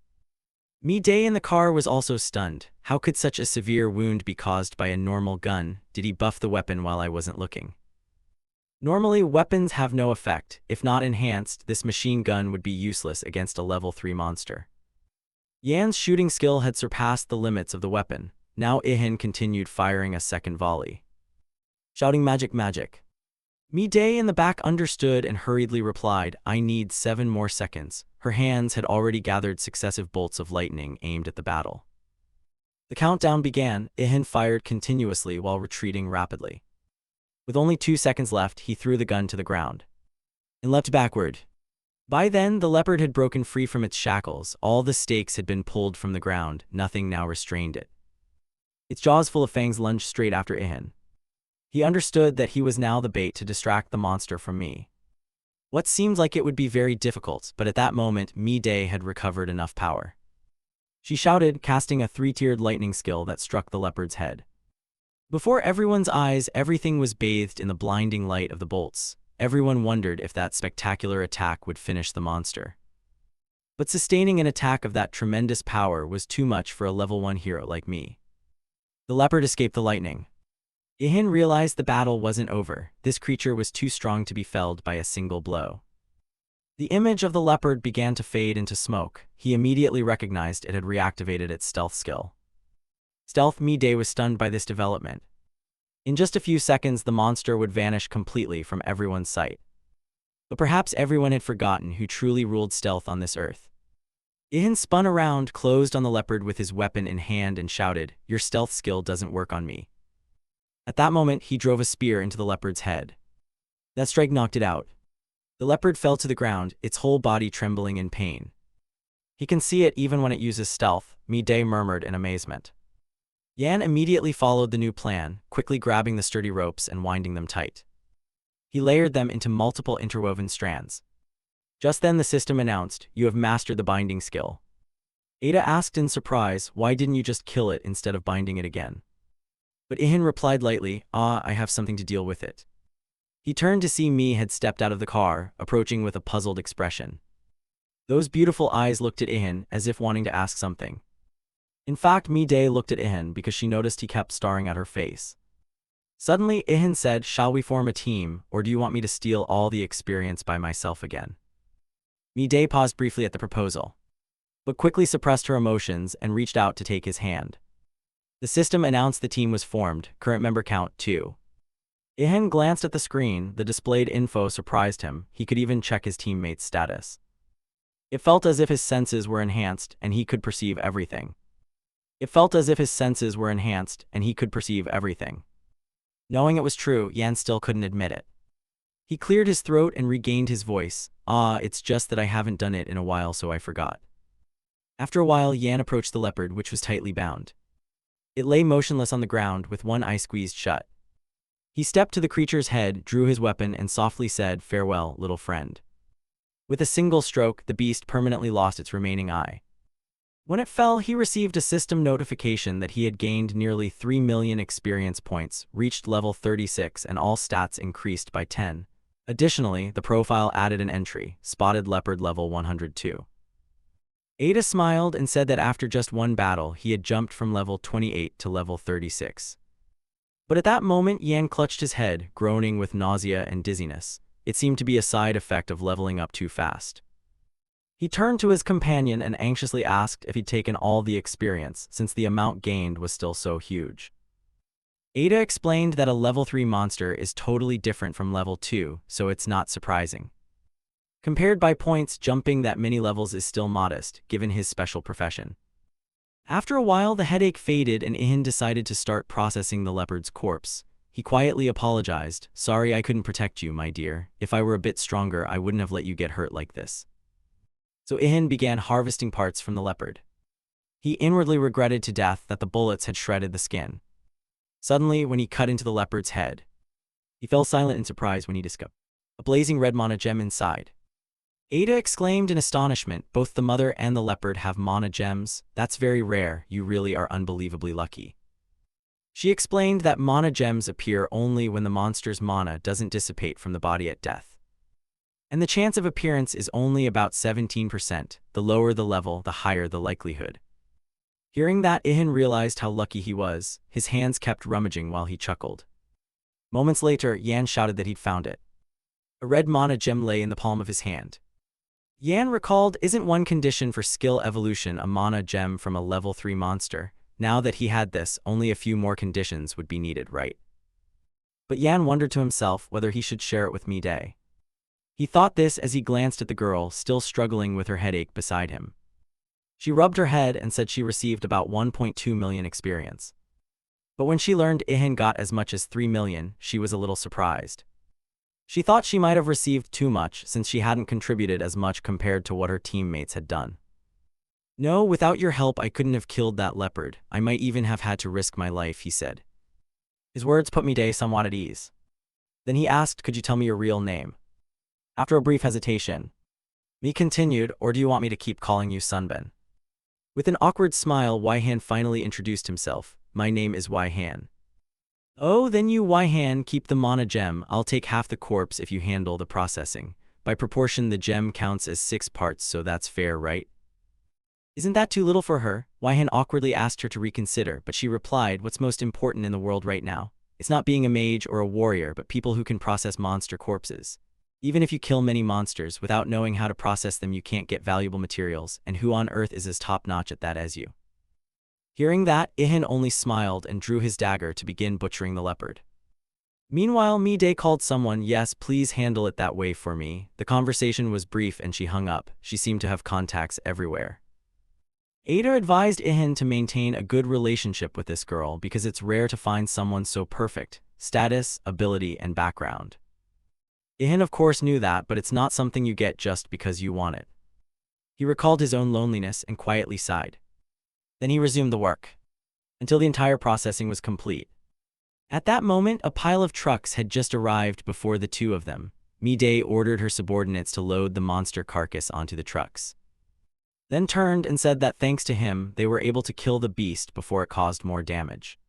Miday in the car was also stunned. How could such a severe wound be caused by a normal gun? Did he buff the weapon while I wasn't looking? Normally, weapons have no effect. If not enhanced, this machine gun would be useless against a level 3 monster. Yan's shooting skill had surpassed the limits of the weapon. Now Ihan continued firing a second volley, shouting, "Magic, magic." Miday in the back understood and hurriedly replied, "I need 7 more seconds." Her hands had already gathered successive bolts of lightning aimed at the battle. The countdown began. Ihan fired continuously while retreating rapidly. With only 2 seconds left, he threw the gun to the ground and leapt backward. By then, the leopard had broken free from its shackles. All the stakes had been pulled from the ground. Nothing now restrained it. Its jaws full of fangs lunged straight after Ihan. He understood that he was now the bait to distract the monster from me. What seemed like it would be very difficult, but at that moment, Miday had recovered enough power. She shouted, casting a 3-tiered lightning skill that struck the leopard's head. Before everyone's eyes, everything was bathed in the blinding light of the bolts. Everyone wondered if that spectacular attack would finish the monster. But sustaining an attack of that tremendous power was too much for a level 1 hero like me. The leopard escaped the lightning. Ihan realized the battle wasn't over. This creature was too strong to be felled by a single blow. The image of the leopard began to fade into smoke. He immediately recognized it had reactivated its stealth skill. Stealth. Miday was stunned by this development. In just a few seconds, the monster would vanish completely from everyone's sight. But perhaps everyone had forgotten who truly ruled stealth on this earth. Ihan spun around, closed on the leopard with his weapon in hand and shouted, "Your stealth skill doesn't work on me." At that moment, he drove a spear into the leopard's head. That strike knocked it out. The leopard fell to the ground, its whole body trembling in pain. "He can see it even when it uses stealth," Miday murmured in amazement. Yan immediately followed the new plan, quickly grabbing the sturdy ropes and winding them tight. He layered them into multiple interwoven strands. Just then the system announced, "You have mastered the binding skill." Ada asked in surprise, "Why didn't you just kill it instead of binding it again?" But Ihan replied lightly, "I have something to deal with it." He turned to see Mi had stepped out of the car, approaching with a puzzled expression. Those beautiful eyes looked at Ihan as if wanting to ask something. In fact, Miday looked at Ihan because she noticed he kept staring at her face. Suddenly, Ihan said, "Shall we form a team, or do you want me to steal all the experience by myself again?" Miday paused briefly at the proposal, but quickly suppressed her emotions and reached out to take his hand. The system announced the team was formed, current member count 2. Ihan glanced at the screen. The displayed info surprised him. He could even check his teammate's status. It felt as if his senses were enhanced and he could perceive everything. Knowing it was true, Yan still couldn't admit it. He cleared his throat and regained his voice. It's just that I haven't done it in a while, so I forgot. After a while, Yan approached the leopard, which was tightly bound. It lay motionless on the ground with one eye squeezed shut. He stepped to the creature's head, drew his weapon, and softly said, "Farewell, little friend." With a single stroke, the beast permanently lost its remaining eye. When it fell, he received a system notification that he had gained nearly 3 million experience points, reached level 36, and all stats increased by 10. Additionally, the profile added an entry, spotted leopard level 102. Ada smiled and said that after just one battle, he had jumped from level 28 to level 36. But at that moment, Yan clutched his head, groaning with nausea and dizziness. It seemed to be a side effect of leveling up too fast. He turned to his companion and anxiously asked if he'd taken all the experience, since the amount gained was still so huge. Ada explained that a level 3 monster is totally different from level 2, so it's not surprising. Compared by points, jumping that many levels is still modest, given his special profession. After a while, the headache faded and Ihan decided to start processing the leopard's corpse. He quietly apologized. "Sorry I couldn't protect you, my dear. If I were a bit stronger, I wouldn't have let you get hurt like this." So Ihan began harvesting parts from the leopard. He inwardly regretted to death that the bullets had shredded the skin. Suddenly, when he cut into the leopard's head, he fell silent in surprise when he discovered a blazing red mana gem inside. Ada exclaimed in astonishment, "Both the mother and the leopard have mana gems? That's very rare, you really are unbelievably lucky." She explained that mana gems appear only when the monster's mana doesn't dissipate from the body at death. And the chance of appearance is only about 17%. The lower the level, the higher the likelihood. Hearing that, Ihan realized how lucky he was. His hands kept rummaging while he chuckled. Moments later, Yan shouted that he'd found it. A red mana gem lay in the palm of his hand. Yan recalled, isn't one condition for skill evolution a mana gem from a level 3 monster? Now that he had this, only a few more conditions would be needed, right? But Yan wondered to himself whether he should share it with Day. He thought this as he glanced at the girl, still struggling with her headache, beside him. She rubbed her head and said she received about 1.2 million experience. But when she learned Ihan got as much as 3 million, she was a little surprised. She thought she might have received too much since she hadn't contributed as much compared to what her teammates had done. "No, without your help I couldn't have killed that leopard. I might even have had to risk my life," he said. His words put Day somewhat at ease. Then he asked, "Could you tell me your real name?" After a brief hesitation, Mi continued, "Or do you want me to keep calling you Sunben?" With an awkward smile, Waihan finally introduced himself. "My name is Waihan." "Oh, then you Waihan keep the mana gem. I'll take half the corpse if you handle the processing. By proportion, the gem counts as 6 parts, so that's fair, right?" "Isn't that too little for her?" Waihan awkwardly asked her to reconsider, but she replied, "What's most important in the world right now? It's not being a mage or a warrior, but people who can process monster corpses. Even if you kill many monsters, without knowing how to process them you can't get valuable materials, and who on earth is as top-notch at that as you?" Hearing that, Ihan only smiled and drew his dagger to begin butchering the leopard. Meanwhile, Day called someone. "Yes, please handle it that way for me." The conversation was brief and she hung up. She seemed to have contacts everywhere. Ada advised Ihan to maintain a good relationship with this girl because it's rare to find someone so perfect, status, ability, and background. Ihan of course knew that, but it's not something you get just because you want it. He recalled his own loneliness and quietly sighed. Then he resumed the work, until the entire processing was complete. At that moment, a pile of trucks had just arrived before the two of them. Day ordered her subordinates to load the monster carcass onto the trucks, then turned and said that thanks to him, they were able to kill the beast before it caused more damage.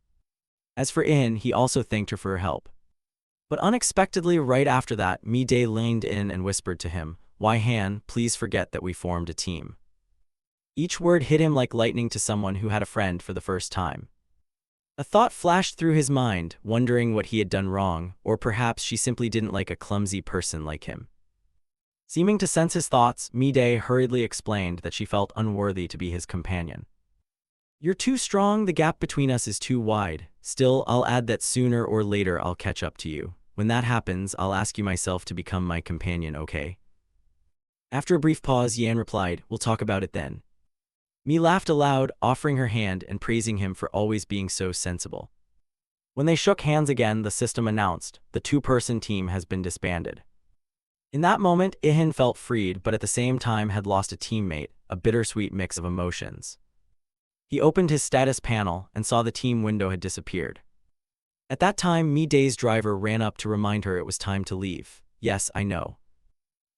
As for Ihan, he also thanked her for her help. But unexpectedly, right after that, Day leaned in and whispered to him, "Waihan, please forget that we formed a team." Each word hit him like lightning to someone who had a friend for the first time. A thought flashed through his mind, wondering what he had done wrong, or perhaps she simply didn't like a clumsy person like him. Seeming to sense his thoughts, Day hurriedly explained that she felt unworthy to be his companion. "You're too strong, the gap between us is too wide. Still, I'll add that sooner or later I'll catch up to you. When that happens, I'll ask you myself to become my companion, okay?" After a brief pause, Yan replied, "We'll talk about it then." Mi laughed aloud, offering her hand and praising him for always being so sensible. When they shook hands again, the system announced, the two-person team has been disbanded. In that moment, Ihan felt freed, but at the same time had lost a teammate, a bittersweet mix of emotions. He opened his status panel and saw the team window had disappeared. At that time, Mi-Dae's driver ran up to remind her it was time to leave. Yes, I know.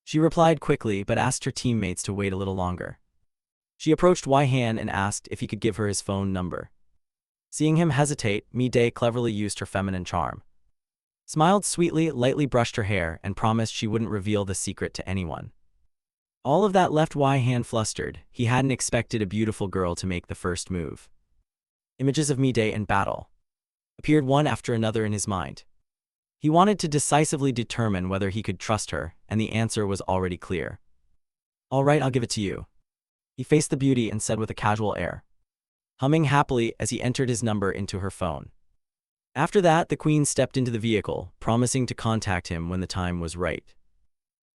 She replied quickly, but asked her teammates to wait a little longer. She approached Wei-Han and asked if he could give her his phone number. Seeing him hesitate, Mi-Dae cleverly used her feminine charm. Smiled sweetly, lightly brushed her hair, and promised she wouldn't reveal the secret to anyone. All of that left Wei-Han flustered. He hadn't expected a beautiful girl to make the first move. Images of Mi-Dae in battle appeared one after another in his mind. He wanted to decisively determine whether he could trust her, and the answer was already clear. All right, I'll give it to you. He faced the beauty and said with a casual air, humming happily as he entered his number into her phone. After that, the queen stepped into the vehicle, promising to contact him when the time was right.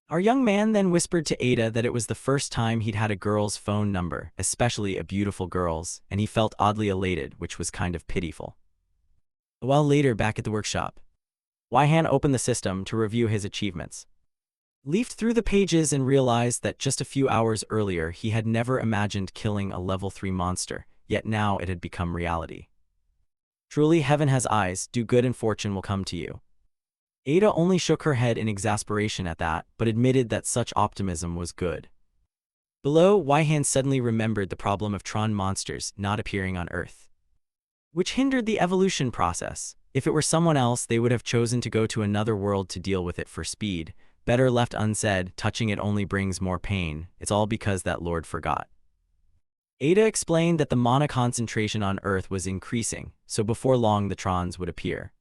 Our young man then whispered to Ada that it was the first time he'd had a girl's phone number, especially a beautiful girl's, and he felt oddly elated, which was kind of pitiful. A while later, back at the workshop, Wei-Han opened the system to review his achievements. Leafed through the pages and realized that just a few hours earlier he had never imagined killing a level 3 monster, yet now it had become reality. Truly, heaven has eyes, do good and fortune will come to you. Ada only shook her head in exasperation at that, but admitted that such optimism was good. Below, Wei-Han suddenly remembered the problem of Tron monsters not appearing on Earth, which hindered the evolution process. If it were someone else, they would have chosen to go to another world to deal with it for speed. Better left unsaid, touching it only brings more pain. It's all because that lord forgot. Ada explained that the mana concentration on Earth was increasing, so before long the Trons would appear.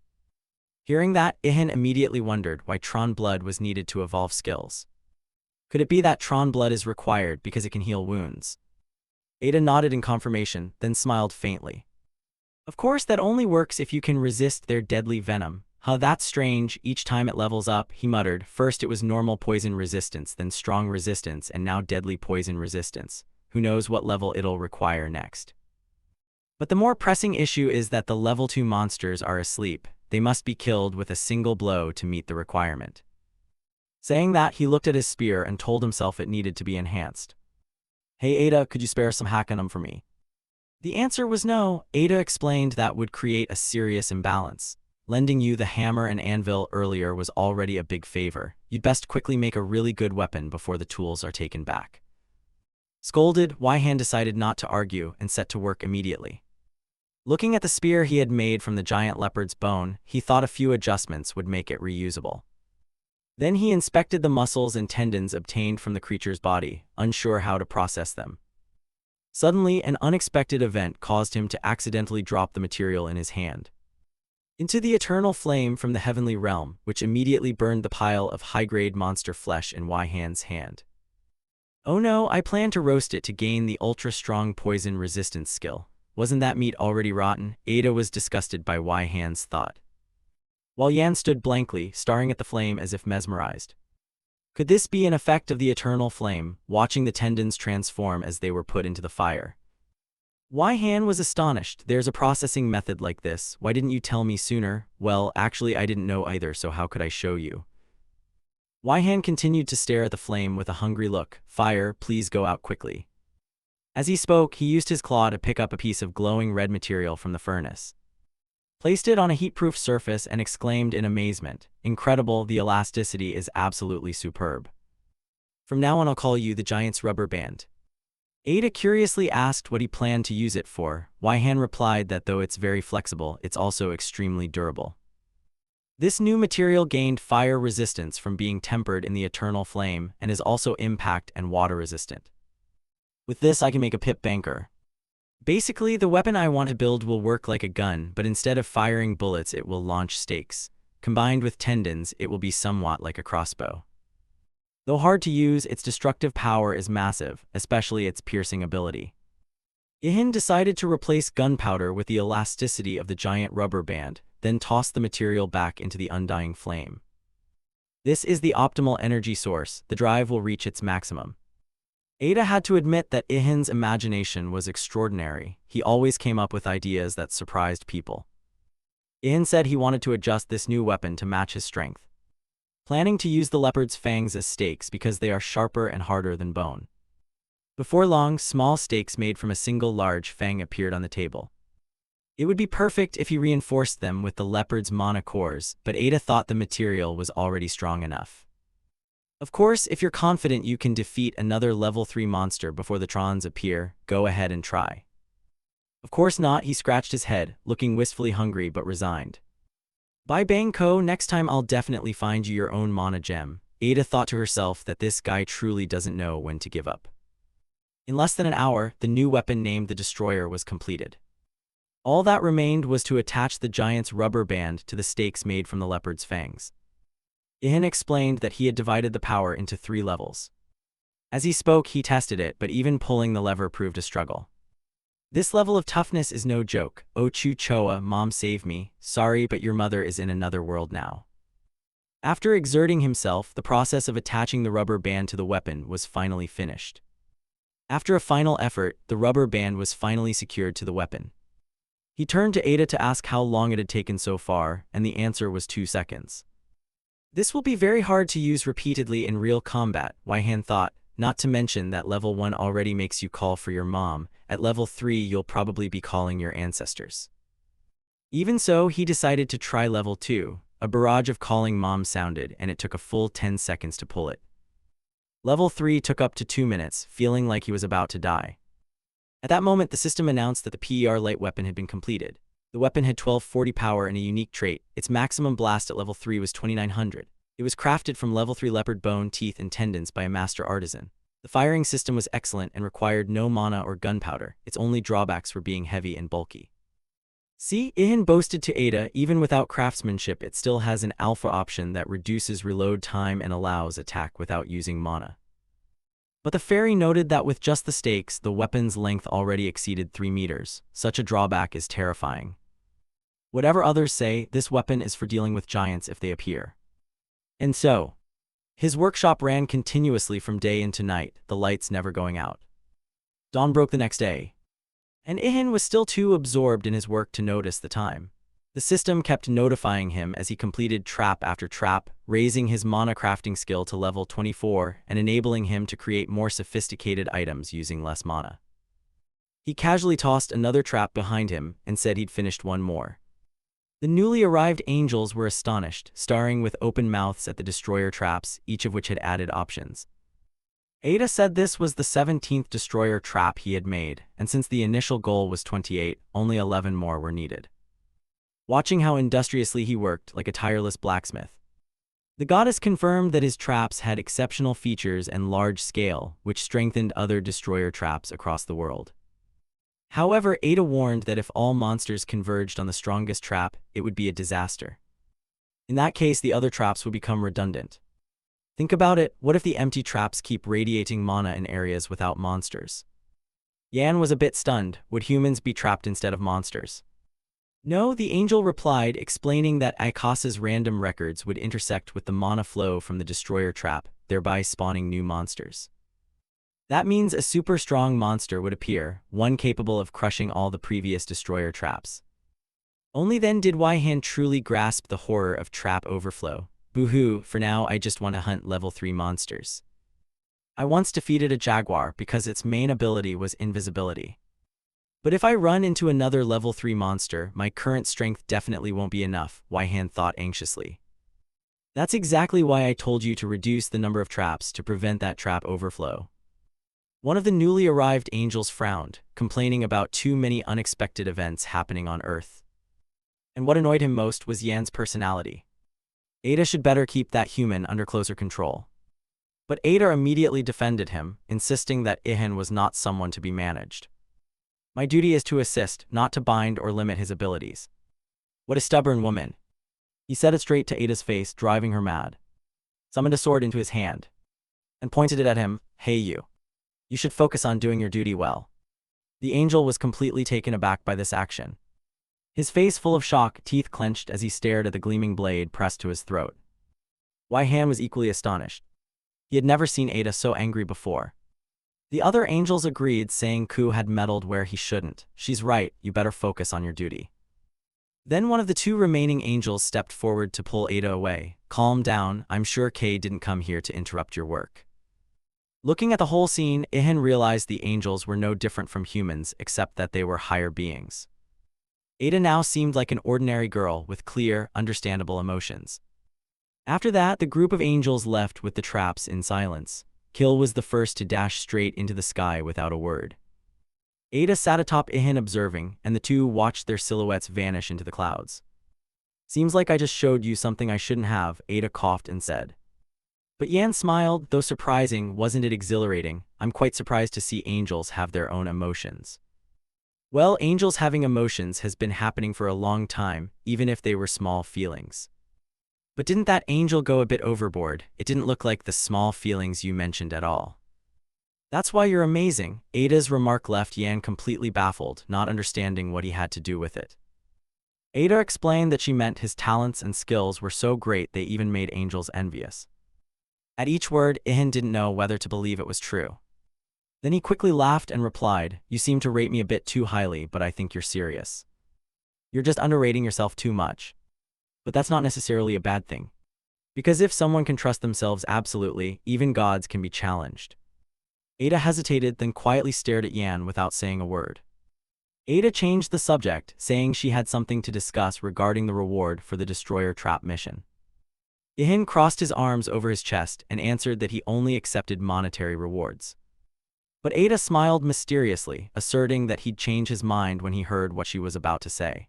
Hearing that, Ihan immediately wondered why Tron blood was needed to evolve skills. Could it be that Tron blood is required because it can heal wounds? Ada nodded in confirmation, then smiled faintly. Of course, that only works if you can resist their deadly venom. Huh, that's strange. Each time it levels up, he muttered. First it was normal poison resistance, then strong resistance, and now deadly poison resistance. Who knows what level it'll require next. But the more pressing issue is that the level 2 monsters are asleep. They must be killed with a single blow to meet the requirement. Saying that, he looked at his spear and told himself it needed to be enhanced. Hey Ada, could you spare some hackanum for me? The answer was no. Ada explained that would create a serious imbalance. Lending you the hammer and anvil earlier was already a big favor. You'd best quickly make a really good weapon before the tools are taken back. Scolded, Wei-Han decided not to argue and set to work immediately. Looking at the spear he had made from the giant leopard's bone, he thought a few adjustments would make it reusable. Then he inspected the muscles and tendons obtained from the creature's body, unsure how to process them. Suddenly, an unexpected event caused him to accidentally drop the material in his hand into the eternal flame from the heavenly realm, which immediately burned the pile of high-grade monster flesh in Wei-Han's hand. Oh no, I planned to roast it to gain the ultra-strong poison resistance skill. Wasn't that meat already rotten? Ada was disgusted by Wei-Han's thought, while Yan stood blankly, staring at the flame as if mesmerized. Could this be an effect of the eternal flame, watching the tendons transform as they were put into the fire? Wei-Han was astonished. There's a processing method like this. Why didn't you tell me sooner? Well, actually I didn't know either, so how could I show you? Wei-Han continued to stare at the flame with a hungry look. Fire, please go out quickly. As he spoke, he used his claw to pick up a piece of glowing red material from the furnace, placed it on a heat-proof surface, and exclaimed in amazement, incredible, the elasticity is absolutely superb. From now on I'll call you the Giant's Rubber Band. Ada curiously asked what he planned to use it for. Wei-Han replied that though it's very flexible, it's also extremely durable. This new material gained fire resistance from being tempered in the eternal flame and is also impact and water resistant. With this I can make a pip banker. Basically, the weapon I want to build will work like a gun, but instead of firing bullets it will launch stakes. Combined with tendons, it will be somewhat like a crossbow. Though hard to use, its destructive power is massive, especially its piercing ability. Ihan decided to replace gunpowder with the elasticity of the giant rubber band, then toss the material back into the undying flame. This is the optimal energy source. The drive will reach its maximum. Ada had to admit that Ihan's imagination was extraordinary. He always came up with ideas that surprised people. Ihan said he wanted to adjust this new weapon to match his strength, planning to use the leopard's fangs as stakes because they are sharper and harder than bone. Before long, small stakes made from a single large fang appeared on the table. It would be perfect if he reinforced them with the leopard's mana cores, but Ada thought the material was already strong enough. Of course, if you're confident you can defeat another level 3 monster before the Trons appear, go ahead and try. Of course not, he scratched his head, looking wistfully hungry but resigned. By Bangko, next time I'll definitely find you your own mana gem. Ada thought to herself that this guy truly doesn't know when to give up. In less than an hour, the new weapon named the Destroyer was completed. All that remained was to attach the giant's rubber band to the stakes made from the leopard's fangs. Ihan explained that he had divided the power into 3 levels. As he spoke, he tested it, but even pulling the lever proved a struggle. This level of toughness is no joke. Oh Chu Choa, mom save me, sorry but your mother is in another world now. After exerting himself, the process of attaching the rubber band to the weapon was finally finished. After a final effort, the rubber band was finally secured to the weapon. He turned to Ada to ask how long it had taken so far, and the answer was 2 seconds. This will be very hard to use repeatedly in real combat, Waihan thought, not to mention that level 1 already makes you call for your mom. At level 3 you'll probably be calling your ancestors. Even so, he decided to try level 2. A barrage of calling mom sounded, and it took a full 10 seconds to pull it. Level 3 took up to 2 minutes, feeling like he was about to die. At that moment, the system announced that the PER light weapon had been completed. The weapon had 1240 power and a unique trait. Its maximum blast at level 3 was 2900. It was crafted from level 3 leopard bone, teeth, and tendons by a master artisan. The firing system was excellent and required no mana or gunpowder. Its only drawbacks were being heavy and bulky. See, Ihan boasted to Ada, even without craftsmanship it still has an alpha option that reduces reload time and allows attack without using mana. But the fairy noted that with just the stakes, the weapon's length already exceeded 3 meters. Such a drawback is terrifying. Whatever others say, this weapon is for dealing with giants if they appear. And so, his workshop ran continuously from day into night, the lights never going out. Dawn broke the next day, and Ihan was still too absorbed in his work to notice the time. The system kept notifying him as he completed trap after trap, raising his mana crafting skill to level 24 and enabling him to create more sophisticated items using less mana. He casually tossed another trap behind him and said he'd finished one more. The newly arrived angels were astonished, staring with open mouths at the destroyer traps, each of which had added options. Ada said this was the 17th destroyer trap he had made, and since the initial goal was 28, only 11 more were needed. Watching how industriously he worked, like a tireless blacksmith, the goddess confirmed that his traps had exceptional features and large scale, which strengthened other destroyer traps across the world. However, Ada warned that if all monsters converged on the strongest trap, it would be a disaster. In that case, the other traps would become redundant. Think about it, what if the empty traps keep radiating mana in areas without monsters? Yan was a bit stunned. Would humans be trapped instead of monsters? No, the angel replied, explaining that Ikasa's random records would intersect with the mana flow from the destroyer trap, thereby spawning new monsters. That means a super strong monster would appear, one capable of crushing all the previous destroyer traps. Only then did Waihan truly grasp the horror of trap overflow. Boo-hoo, for now I just want to hunt level 3 monsters. I once defeated a jaguar because its main ability was invisibility. But if I run into another level 3 monster, my current strength definitely won't be enough, Waihan thought anxiously. That's exactly why I told you to reduce the number of traps to prevent that trap overflow. One of the newly arrived angels frowned, complaining about too many unexpected events happening on Earth. And what annoyed him most was Yan's personality. Ada should better keep that human under closer control. But Ada immediately defended him, insisting that Ihan was not someone to be managed. My duty is to assist, not to bind or limit his abilities. What a stubborn woman. He said it straight to Ada's face, driving her mad. Summoned a sword into his hand and pointed it at him. Hey you. You should focus on doing your duty well. The angel was completely taken aback by this action. His face full of shock, teeth clenched as he stared at the gleaming blade pressed to his throat. Waihan was equally astonished. He had never seen Ada so angry before. The other angels agreed, saying Ku had meddled where he shouldn't. She's right, you better focus on your duty. Then one of the two remaining angels stepped forward to pull Ada away. Calm down, I'm sure Kay didn't come here to interrupt your work. Looking at the whole scene, Ihan realized the angels were no different from humans except that they were higher beings. Ada now seemed like an ordinary girl with clear, understandable emotions. After that, the group of angels left with the traps in silence. Kill was the first to dash straight into the sky without a word. Ada sat atop Ihan observing, and the two watched their silhouettes vanish into the clouds. Seems like I just showed you something I shouldn't have, Ada coughed and said. But Yan smiled, though surprising, wasn't it exhilarating? I'm quite surprised to see angels have their own emotions. Well, angels having emotions has been happening for a long time, even if they were small feelings. But didn't that angel go a bit overboard? It didn't look like the small feelings you mentioned at all. That's why you're amazing. Ada's remark left Yan completely baffled, not understanding what he had to do with it. Ada explained that she meant his talents and skills were so great they even made angels envious. At each word, Ihan didn't know whether to believe it was true. Then he quickly laughed and replied, you seem to rate me a bit too highly, but I think you're serious. You're just underrating yourself too much. But that's not necessarily a bad thing. Because if someone can trust themselves absolutely, even gods can be challenged. Ada hesitated, then quietly stared at Yan without saying a word. Ada changed the subject, saying she had something to discuss regarding the reward for the destroyer trap mission. Ihan crossed his arms over his chest and answered that he only accepted monetary rewards. But Ada smiled mysteriously, asserting that he'd change his mind when he heard what she was about to say.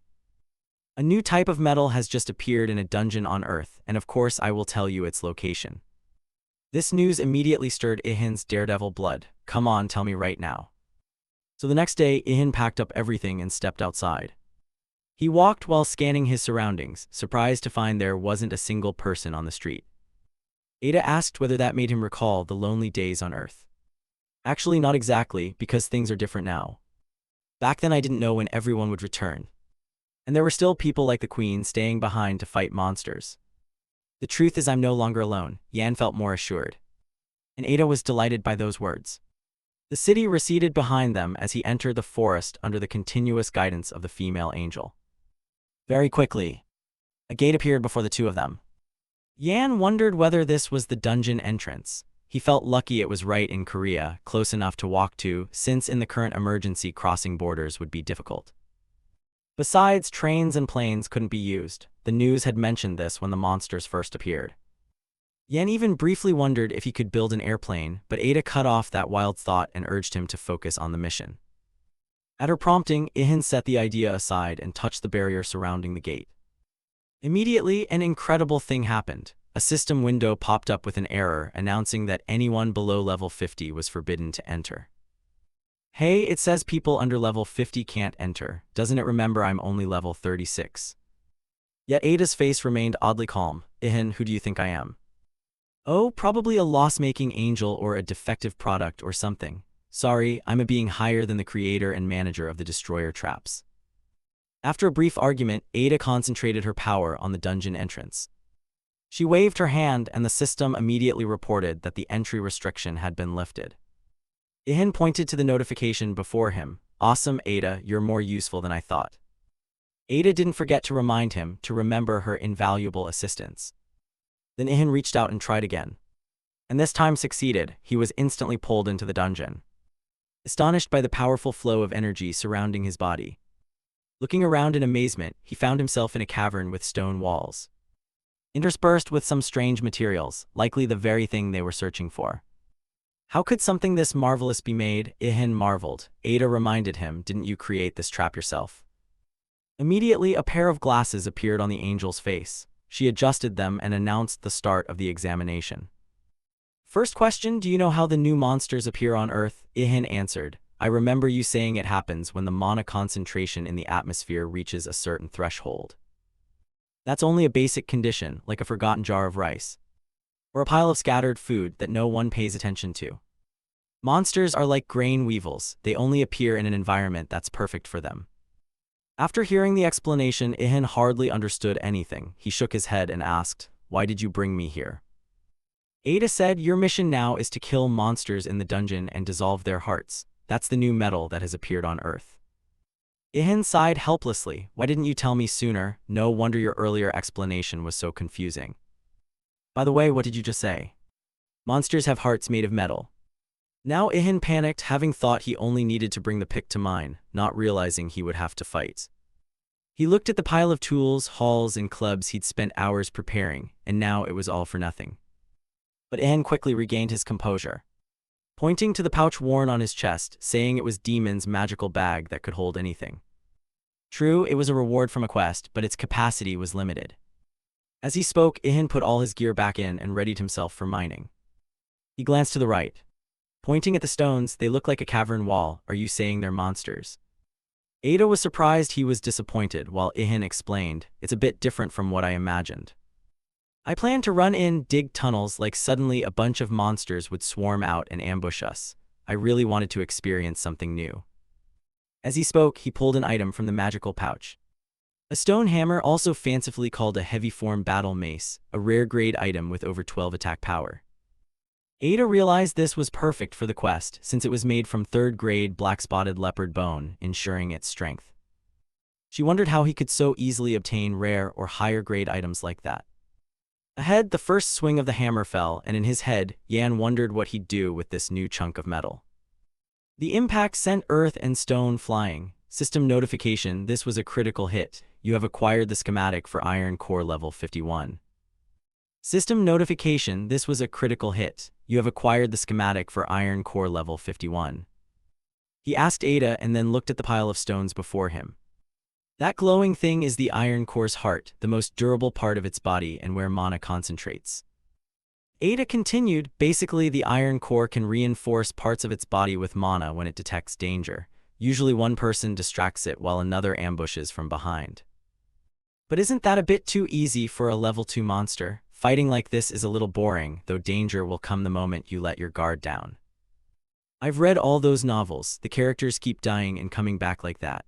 A new type of metal has just appeared in a dungeon on Earth, and of course I will tell you its location. This news immediately stirred Ihin's daredevil blood. Come on, tell me right now. So the next day, Ihan packed up everything and stepped outside. He walked while scanning his surroundings, surprised to find there wasn't a single person on the street. Ada asked whether that made him recall the lonely days on Earth. Actually, not exactly, because things are different now. Back then I didn't know when everyone would return. And there were still people like the Queen staying behind to fight monsters. The truth is I'm no longer alone, Yan felt more assured. And Ada was delighted by those words. The city receded behind them as he entered the forest under the continuous guidance of the female angel. Very quickly, a gate appeared before the two of them. Yan wondered whether this was the dungeon entrance. He felt lucky it was right in Korea, close enough to walk to, since in the current emergency crossing borders would be difficult. Besides, trains and planes couldn't be used. The news had mentioned this when the monsters first appeared. Yan even briefly wondered if he could build an airplane, but Ada cut off that wild thought and urged him to focus on the mission. At her prompting, Ihan set the idea aside and touched the barrier surrounding the gate. Immediately, an incredible thing happened. A system window popped up with an error announcing that anyone below level 50 was forbidden to enter. Hey, it says people under level 50 can't enter. Doesn't it remember I'm only level 36? Yet Ada's face remained oddly calm. Ihan, who do you think I am? Oh, probably a loss-making angel or a defective product or something. Sorry, I'm a being higher than the creator and manager of the destroyer traps. After a brief argument, Ada concentrated her power on the dungeon entrance. She waved her hand and the system immediately reported that the entry restriction had been lifted. Ihan pointed to the notification before him. Awesome, Ada, you're more useful than I thought. Ada didn't forget to remind him to remember her invaluable assistance. Then Ihan reached out and tried again. And this time succeeded. He was instantly pulled into the dungeon. Astonished by the powerful flow of energy surrounding his body. Looking around in amazement, he found himself in a cavern with stone walls, interspersed with some strange materials, likely the very thing they were searching for. How could something this marvelous be made? Ihan marveled. Ada reminded him, didn't you create this trap yourself? Immediately, a pair of glasses appeared on the angel's face. She adjusted them and announced the start of the examination. First question, do you know how the new monsters appear on Earth? Ihan answered, I remember you saying it happens when the mana concentration in the atmosphere reaches a certain threshold. That's only a basic condition, like a forgotten jar of rice. Or a pile of scattered food that no one pays attention to. Monsters are like grain weevils, they only appear in an environment that's perfect for them. After hearing the explanation, Ihan hardly understood anything. He shook his head and asked, why did you bring me here? Ada said, your mission now is to kill monsters in the dungeon and dissolve their hearts. That's the new metal that has appeared on Earth. Ihan sighed helplessly. Why didn't you tell me sooner? No wonder your earlier explanation was so confusing. By the way, what did you just say? Monsters have hearts made of metal. Now Ihan panicked, having thought he only needed to bring the pick to mine, not realizing he would have to fight. He looked at the pile of tools, hauls, and clubs he'd spent hours preparing, and now it was all for nothing. But Ihan quickly regained his composure, pointing to the pouch worn on his chest, saying it was Demon's magical bag that could hold anything. True, it was a reward from a quest, but its capacity was limited. As he spoke, Ihan put all his gear back in and readied himself for mining. He glanced to the right. Pointing at the stones, they look like a cavern wall. Are you saying they're monsters? Ada was surprised. He was disappointed, while Ihan explained, it's a bit different from what I imagined. I planned to run in, dig tunnels, like suddenly a bunch of monsters would swarm out and ambush us. I really wanted to experience something new. As he spoke, he pulled an item from the magical pouch. A stone hammer, also fancifully called a heavy form battle mace, a rare grade item with over 12 attack power. Ada realized this was perfect for the quest, since it was made from 3rd grade black-spotted leopard bone, ensuring its strength. She wondered how he could so easily obtain rare or higher grade items like that. Ahead, the first swing of the hammer fell, and in his head, Yan wondered what he'd do with this new chunk of metal. The impact sent earth and stone flying. System notification: this was a critical hit. You have acquired the schematic for Iron Core level 51. System notification: this was a critical hit. You have acquired the schematic for Iron Core level 51. He asked Ada and then looked at the pile of stones before him. That glowing thing is the Iron Core's heart, the most durable part of its body and where mana concentrates. Ada continued, basically the Iron Core can reinforce parts of its body with mana when it detects danger. Usually one person distracts it while another ambushes from behind. But isn't that a bit too easy for a level 2 monster? Fighting like this is a little boring, though danger will come the moment you let your guard down. I've read all those novels. The characters keep dying and coming back like that.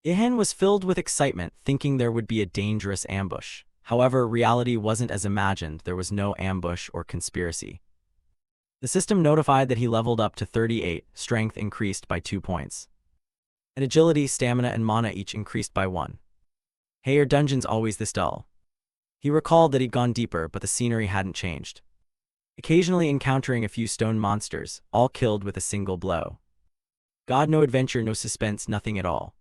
Ihan was filled with excitement, thinking there would be a dangerous ambush. However, reality wasn't as imagined. There was no ambush or conspiracy. The system notified that he leveled up to 38, strength increased by 2 points. And agility, stamina, and mana each increased by 1. Hey, are dungeons always this dull? He recalled that he'd gone deeper, but the scenery hadn't changed. Occasionally encountering a few stone monsters, all killed with a single blow. God, no adventure, no suspense, nothing at all.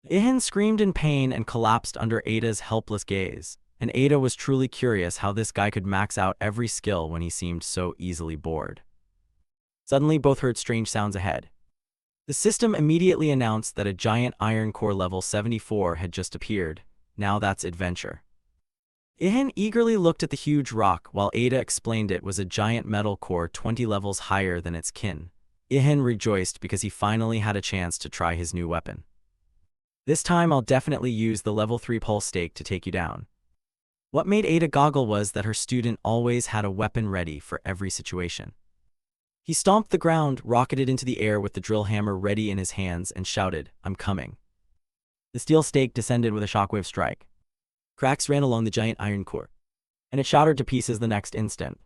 Ihan screamed in pain and collapsed under Ada's helpless gaze, and Ada was truly curious how this guy could max out every skill when he seemed so easily bored. Suddenly, both heard strange sounds ahead. The system immediately announced that a giant Iron Core level 74 had just appeared. Now that's adventure. Ihan eagerly looked at the huge rock while Ada explained it was a giant metal core 20 levels higher than its kin. Ihan rejoiced because he finally had a chance to try his new weapon. This time I'll definitely use the level 3 pulse stake to take you down. What made Ada goggle was that her student always had a weapon ready for every situation. He stomped the ground, rocketed into the air with the drill hammer ready in his hands, and shouted, "I'm coming." The steel stake descended with a shockwave strike. Cracks ran along the giant iron core, and it shattered to pieces the next instant.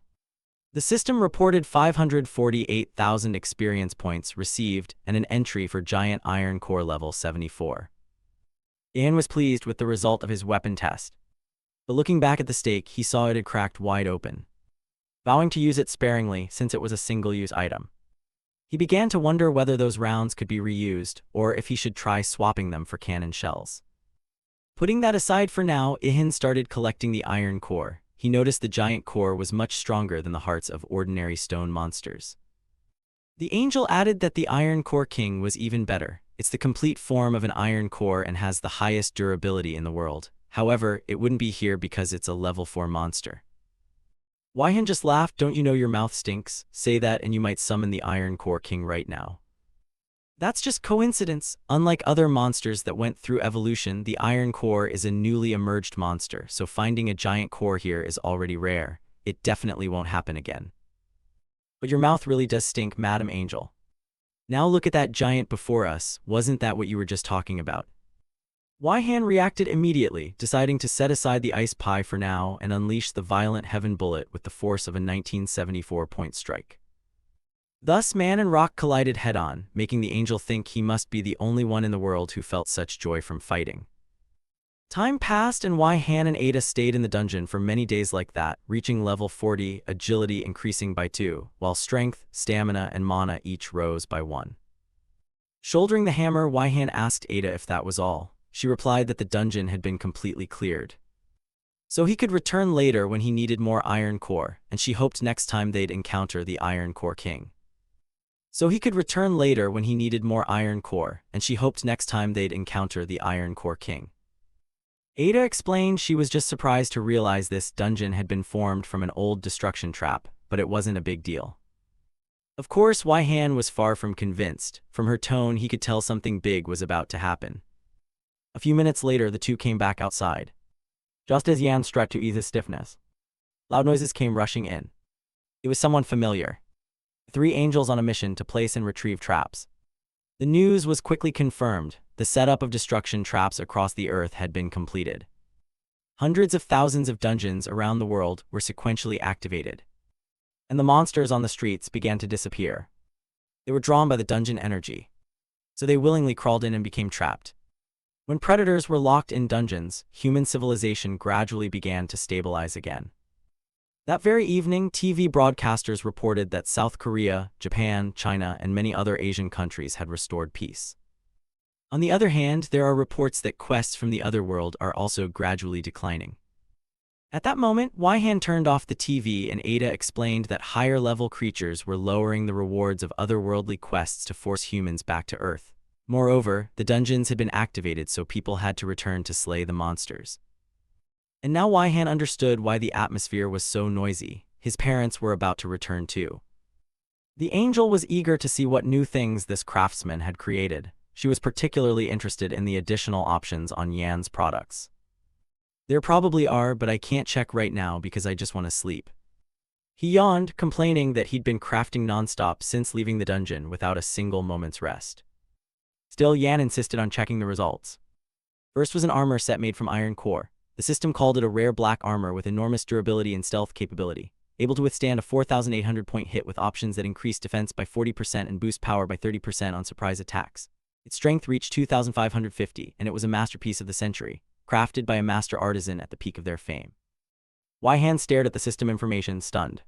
The system reported 548,000 experience points received and an entry for giant iron core level 74. Ihan was pleased with the result of his weapon test, but looking back at the stake, he saw it had cracked wide open. Vowing to use it sparingly since it was a single-use item, he began to wonder whether those rounds could be reused or if he should try swapping them for cannon shells. Putting that aside for now, Ihan started collecting the iron core. He noticed the giant core was much stronger than the hearts of ordinary stone monsters. The angel added that the Iron Core King was even better. It's the complete form of an iron core and has the highest durability in the world. However, it wouldn't be here because it's a level 4 monster. Waihan just laughed. Don't you know your mouth stinks? Say that and you might summon the Iron Core King right now. That's just coincidence. Unlike other monsters that went through evolution, the Iron Core is a newly emerged monster, so finding a giant core here is already rare. It definitely won't happen again. But your mouth really does stink, Madam Angel. Now look at that giant before us. Wasn't that what you were just talking about? Waihan reacted immediately, deciding to set aside the ice pie for now and unleash the violent heaven bullet with the force of a 1974-point strike. Thus, man and rock collided head-on, making the angel think he must be the only one in the world who felt such joy from fighting. Time passed and Han and Ada stayed in the dungeon for many days like that, reaching level 40, agility increasing by 2, while strength, stamina, and mana each rose by 1. Shouldering the hammer, Han asked Ada if that was all. She replied that the dungeon had been completely cleared. So he could return later when he needed more iron core, and she hoped next time they'd encounter the Iron Core King. So he could return later when he needed more iron core, and she hoped next time they'd encounter the Iron Core King. Ada explained she was just surprised to realize this dungeon had been formed from an old destruction trap, but it wasn't a big deal. Of course, Han was far from convinced. From her tone, he could tell something big was about to happen. A few minutes later, the two came back outside. Just as Yan strut to ease his stiffness, loud noises came rushing in. It was someone familiar. 3 angels on a mission to place and retrieve traps. The news was quickly confirmed. The setup of destruction traps across the earth had been completed. Hundreds of thousands of dungeons around the world were sequentially activated, and the monsters on the streets began to disappear. They were drawn by the dungeon energy, so they willingly crawled in and became trapped. When predators were locked in dungeons, human civilization gradually began to stabilize again. That very evening, TV broadcasters reported that South Korea, Japan, China, and many other Asian countries had restored peace. On the other hand, there are reports that quests from the other world are also gradually declining. At that moment, Han turned off the TV and Ada explained that higher-level creatures were lowering the rewards of otherworldly quests to force humans back to Earth. Moreover, the dungeons had been activated so people had to return to slay the monsters. And now Han understood why the atmosphere was so noisy. His parents were about to return too. The angel was eager to see what new things this craftsman had created. She was particularly interested in the additional options on Yan's products. There probably are, but I can't check right now because I just want to sleep. He yawned, complaining that he'd been crafting nonstop since leaving the dungeon without a single moment's rest. Still, Yan insisted on checking the results. First was an armor set made from iron core. The system called it a rare black armor with enormous durability and stealth capability, able to withstand a 4,800-point hit with options that increase defense by 40% and boost power by 30% on surprise attacks. Its strength reached 2,550, and it was a masterpiece of the century, crafted by a master artisan at the peak of their fame. Han stared at the system information, stunned.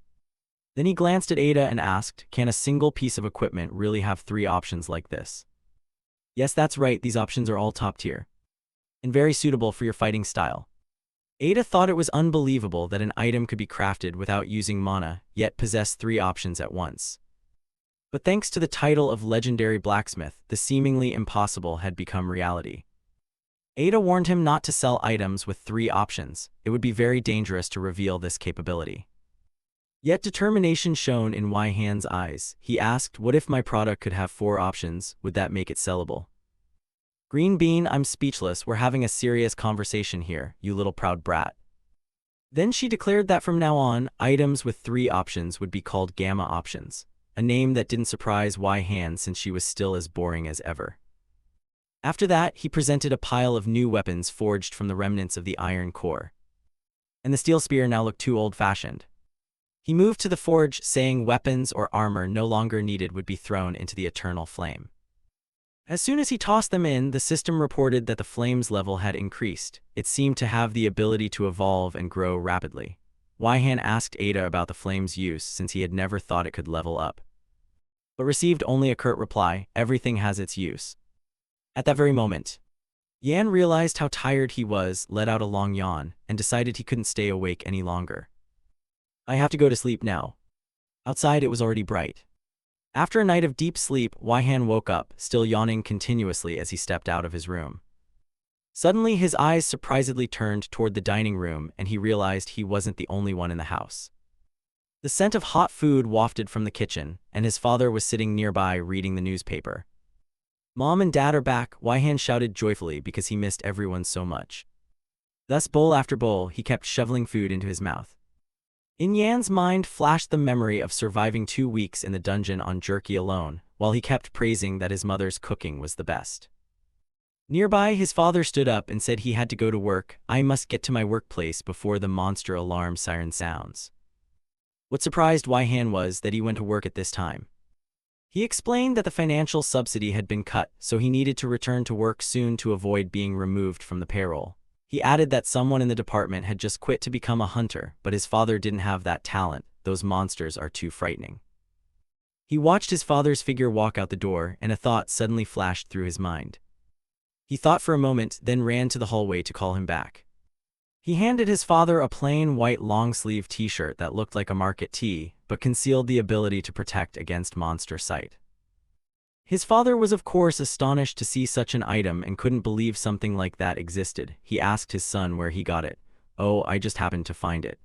Then he glanced at Ada and asked, "Can a single piece of equipment really have 3 options like this?" "Yes, that's right, these options are all top tier, and very suitable for your fighting style." Ada thought it was unbelievable that an item could be crafted without using mana, yet possess 3 options at once. But thanks to the title of legendary blacksmith, the seemingly impossible had become reality. Ada warned him not to sell items with 3 options. It would be very dangerous to reveal this capability. Yet determination shone in Han's eyes. He asked, "What if my product could have 4 options? Would that make it sellable?" "Green bean, I'm speechless. We're having a serious conversation here, you little proud brat." Then she declared that from now on, items with 3 options would be called gamma options, a name that didn't surprise Han since she was still as boring as ever. After that, he presented a pile of new weapons forged from the remnants of the iron core. And the steel spear now looked too old-fashioned. He moved to the forge, saying weapons or armor no longer needed would be thrown into the eternal flame. As soon as he tossed them in, the system reported that the flame's level had increased. It seemed to have the ability to evolve and grow rapidly. Han asked Ada about the flame's use since he had never thought it could level up, but received only a curt reply, "Everything has its use." At that very moment, Yan realized how tired he was, let out a long yawn, and decided he couldn't stay awake any longer. "I have to go to sleep now." Outside it was already bright. After a night of deep sleep, Han woke up, still yawning continuously as he stepped out of his room. Suddenly his eyes surprisedly turned toward the dining room and he realized he wasn't the only one in the house. The scent of hot food wafted from the kitchen, and his father was sitting nearby reading the newspaper. "Mom and Dad are back," Han shouted joyfully because he missed everyone so much. Thus, bowl after bowl, he kept shoveling food into his mouth. In Yan's mind flashed the memory of surviving 2 weeks in the dungeon on jerky alone, while he kept praising that his mother's cooking was the best. Nearby, his father stood up and said he had to go to work. "I must get to my workplace before the monster alarm siren sounds." What surprised Han was that he went to work at this time. He explained that the financial subsidy had been cut, so he needed to return to work soon to avoid being removed from the payroll. He added that someone in the department had just quit to become a hunter, but his father didn't have that talent. Those monsters are too frightening. He watched his father's figure walk out the door, and a thought suddenly flashed through his mind. He thought for a moment, then ran to the hallway to call him back. He handed his father a plain white long-sleeve t-shirt that looked like a market tee, but concealed the ability to protect against monster sight. His father was of course astonished to see such an item and couldn't believe something like that existed. He asked his son where he got it. "Oh, I just happened to find it."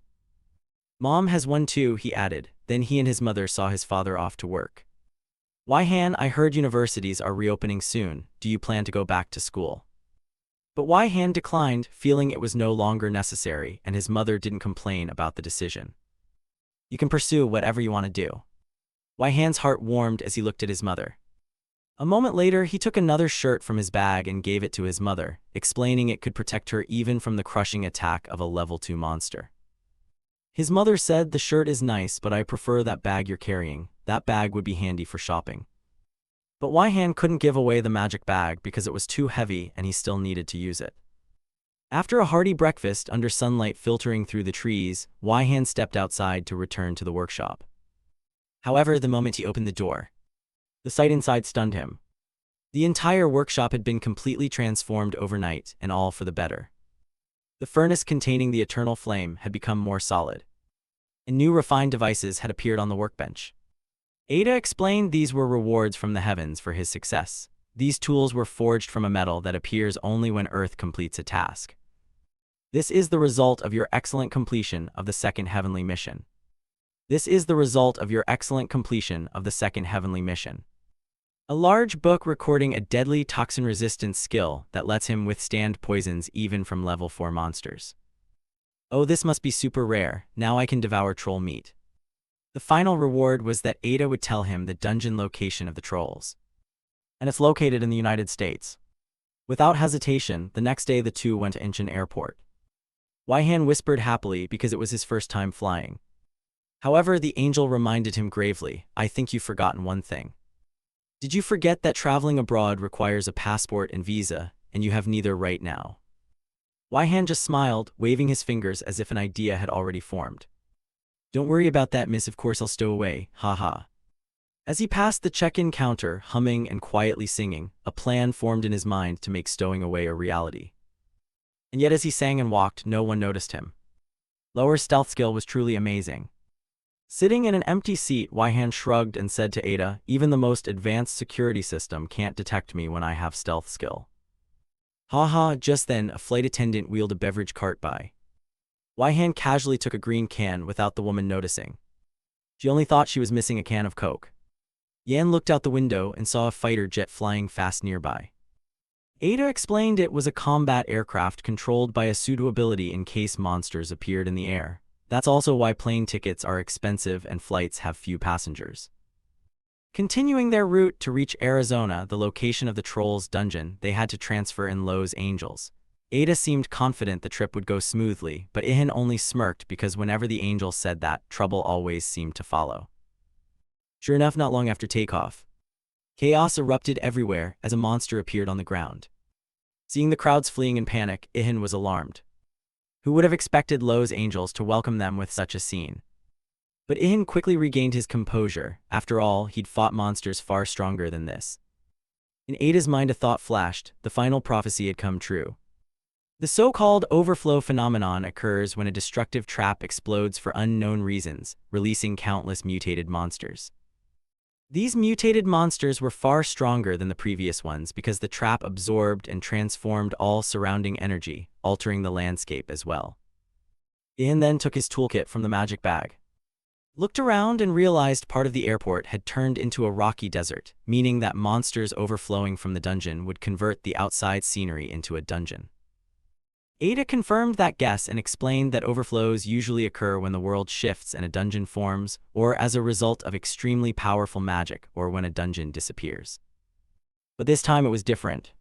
"Mom has one too," he added. Then he and his mother saw his father off to work. "Wai-han, I heard universities are reopening soon. Do you plan to go back to school?" But Wai-han declined, feeling it was no longer necessary, and his mother didn't complain about the decision. "You can pursue whatever you want to do." Wai-han's heart warmed as he looked at his mother. A moment later, he took another shirt from his bag and gave it to his mother, explaining it could protect her even from the crushing attack of a level 2 monster. His mother said, "The shirt is nice, but I prefer that bag you're carrying. That bag would be handy for shopping." But Wai-han couldn't give away the magic bag because it was too heavy and he still needed to use it. After a hearty breakfast under sunlight filtering through the trees, Wai-han stepped outside to return to the workshop. However, the moment he opened the door, the sight inside stunned him. The entire workshop had been completely transformed overnight, and all for the better. The furnace containing the eternal flame had become more solid, and new refined devices had appeared on the workbench. Ada explained these were rewards from the heavens for his success. These tools were forged from a metal that appears only when Earth completes a task. This is the result of your excellent completion of the second heavenly mission. This is the result of your excellent completion of the second heavenly mission. A large book recording a deadly toxin resistance skill that lets him withstand poisons even from level 4 monsters. "Oh, this must be super rare. Now I can devour troll meat." The final reward was that Ada would tell him the dungeon location of the trolls. And it's located in the United States. Without hesitation, the next day the two went to Incheon Airport. Wai-han whispered happily because it was his first time flying. However, the angel reminded him gravely, "I think you've forgotten one thing. Did you forget that traveling abroad requires a passport and visa, and you have neither right now?" Wai-han just smiled, waving his fingers as if an idea had already formed. "Don't worry about that, miss, of course I'll stow away, haha." As he passed the check-in counter, humming and quietly singing, a plan formed in his mind to make stowing away a reality. And yet as he sang and walked, no one noticed him. Lower stealth skill was truly amazing. Sitting in an empty seat, Wai-han shrugged and said to Ada, "Even the most advanced security system can't detect me when I have stealth skill." Haha, just then, a flight attendant wheeled a beverage cart by. Wai-han casually took a green can without the woman noticing. She only thought she was missing a can of Coke. Yan looked out the window and saw a fighter jet flying fast nearby. Ada explained it was a combat aircraft controlled by a pseudo ability in case monsters appeared in the air. That's also why plane tickets are expensive and flights have few passengers. Continuing their route to reach Arizona, the location of the Trolls dungeon, they had to transfer in Los Angeles. Ada seemed confident the trip would go smoothly, but Ihan only smirked because whenever the angel said that, trouble always seemed to follow. Sure enough, not long after takeoff, chaos erupted everywhere as a monster appeared on the ground. Seeing the crowds fleeing in panic, Ihan was alarmed. Who would have expected Los Angeles to welcome them with such a scene? But Ihan quickly regained his composure. After all, he'd fought monsters far stronger than this. In Ada's mind a thought flashed. The final prophecy had come true. The so-called overflow phenomenon occurs when a destructive trap explodes for unknown reasons, releasing countless mutated monsters. These mutated monsters were far stronger than the previous ones because the trap absorbed and transformed all surrounding energy, altering the landscape as well. Ihan then took his toolkit from the magic bag, looked around and realized part of the airport had turned into a rocky desert, meaning that monsters overflowing from the dungeon would convert the outside scenery into a dungeon. Ada confirmed that guess and explained that overflows usually occur when the world shifts and a dungeon forms, or as a result of extremely powerful magic, or when a dungeon disappears. But this time it was different.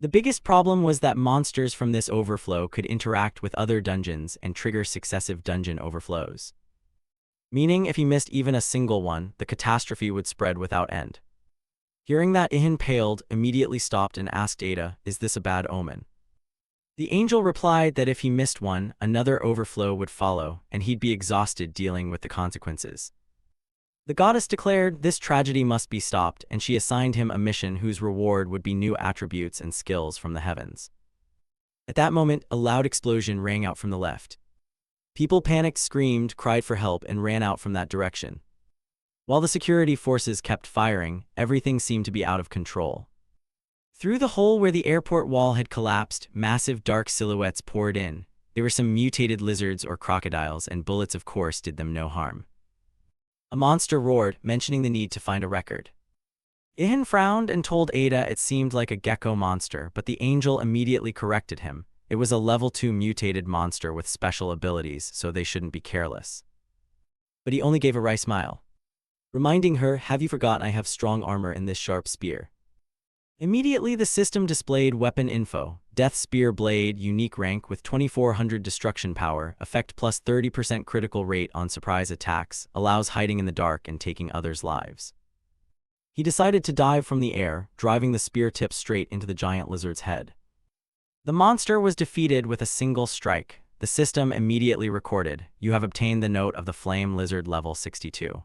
The biggest problem was that monsters from this overflow could interact with other dungeons and trigger successive dungeon overflows. meaning if he missed even a single one, the catastrophe would spread without end. Hearing that, Ihan paled, immediately stopped and asked Ada, "Is this a bad omen?" The angel replied that if he missed one, another overflow would follow, and he'd be exhausted dealing with the consequences. The goddess declared this tragedy must be stopped, and she assigned him a mission whose reward would be new attributes and skills from the heavens. At that moment, a loud explosion rang out from the left. People panicked, screamed, cried for help, and ran out from that direction. While the security forces kept firing, everything seemed to be out of control. Through the hole where the airport wall had collapsed, massive dark silhouettes poured in. They were some mutated lizards or crocodiles, and bullets, of course, did them no harm. A monster roared, mentioning the need to find a record. Ihan frowned and told Ada it seemed like a gecko monster, but the angel immediately corrected him. It was a level 2 mutated monster with special abilities, so they shouldn't be careless. But he only gave a wry smile, reminding her, "Have you forgotten I have strong armor in this sharp spear?" Immediately the system displayed weapon info: Death Spear Blade, unique rank with 2400 destruction power, effect plus 30% critical rate on surprise attacks, allows hiding in the dark and taking others' lives. He decided to dive from the air, driving the spear tip straight into the giant lizard's head. The monster was defeated with a single strike. The system immediately recorded, "You have obtained the note of the flame lizard level 62.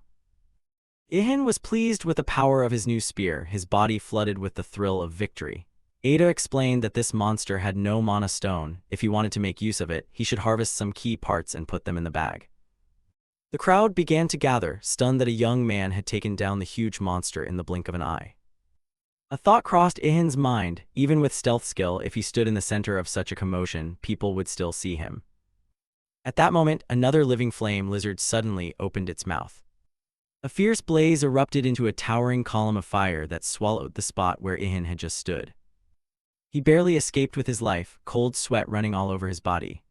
Ihan was pleased with the power of his new spear, his body flooded with the thrill of victory. Ada explained that this monster had no mana stone. If he wanted to make use of it, he should harvest some key parts and put them in the bag. The crowd began to gather, stunned that a young man had taken down the huge monster in the blink of an eye. A thought crossed Ihan's mind: even with stealth skill, if he stood in the center of such a commotion, people would still see him. At that moment, another living flame lizard suddenly opened its mouth. A fierce blaze erupted into a towering column of fire that swallowed the spot where Ihan had just stood. He barely escaped with his life, cold sweat running all over his body.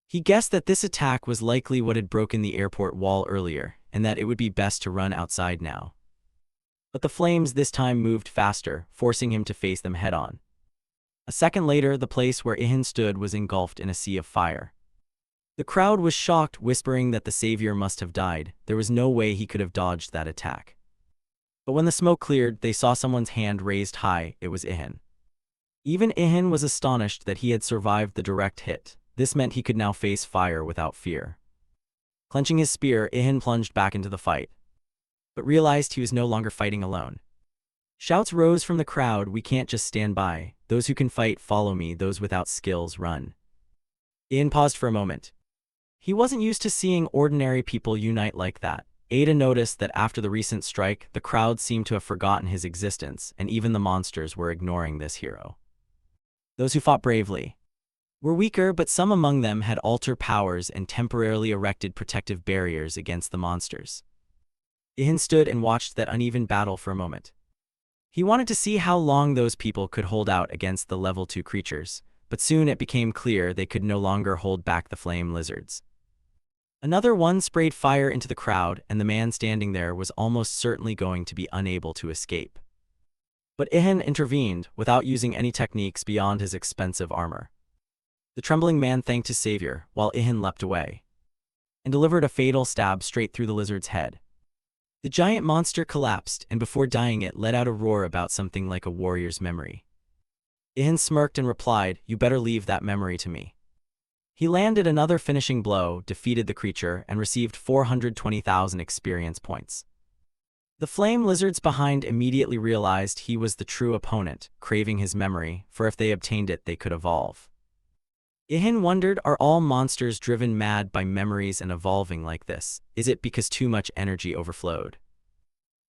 He guessed that this attack was likely what had broken the airport wall earlier, and that it would be best to run outside now. But the flames this time moved faster, forcing him to face them head-on. A second later, the place where Ihan stood was engulfed in a sea of fire. The crowd was shocked, whispering that the savior must have died. There was no way he could have dodged that attack. But when the smoke cleared, they saw someone's hand raised high. It was Ihan. Even Ihan was astonished that he had survived the direct hit. This meant he could now face fire without fear. Clenching his spear, Ihan plunged back into the fight, but realized he was no longer fighting alone. Shouts rose from the crowd: "We can't just stand by. Those who can fight, follow me. Those without skills, run." Ihan paused for a moment. He wasn't used to seeing ordinary people unite like that. Ada noticed that after the recent strike, the crowd seemed to have forgotten his existence, and even the monsters were ignoring this hero. Those who fought bravely were weaker, but some among them had altar powers and temporarily erected protective barriers against the monsters. Ihan stood and watched that uneven battle for a moment. He wanted to see how long those people could hold out against the level 2 creatures, but soon it became clear they could no longer hold back the flame lizards. Another one sprayed fire into the crowd, and the man standing there was almost certainly going to be unable to escape. But Ihan intervened, without using any techniques beyond his expensive armor. The trembling man thanked his savior, while Ihan leapt away and delivered a fatal stab straight through the lizard's head. The giant monster collapsed, and before dying it let out a roar about something like a warrior's memory. Ihan smirked and replied, "You better leave that memory to me." He landed another finishing blow, defeated the creature, and received 420,000 experience points. The flame lizards behind immediately realized he was the true opponent, craving his memory, for if they obtained it they could evolve. Ihan wondered, are all monsters driven mad by memories and evolving like this? Is it because too much energy overflowed?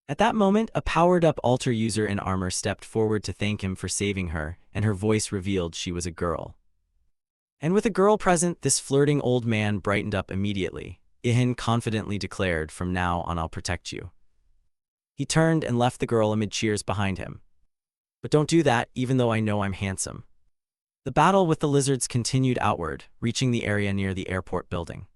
At that moment, a powered-up altar user in armor stepped forward to thank him for saving her, and her voice revealed she was a girl. And with a girl present, this flirting old man brightened up immediately. Ihan confidently declared, "From now on I'll protect you." He turned and left the girl amid cheers behind him. "But don't do that, even though I know I'm handsome." The battle with the lizards continued outward, reaching the area near the airport building.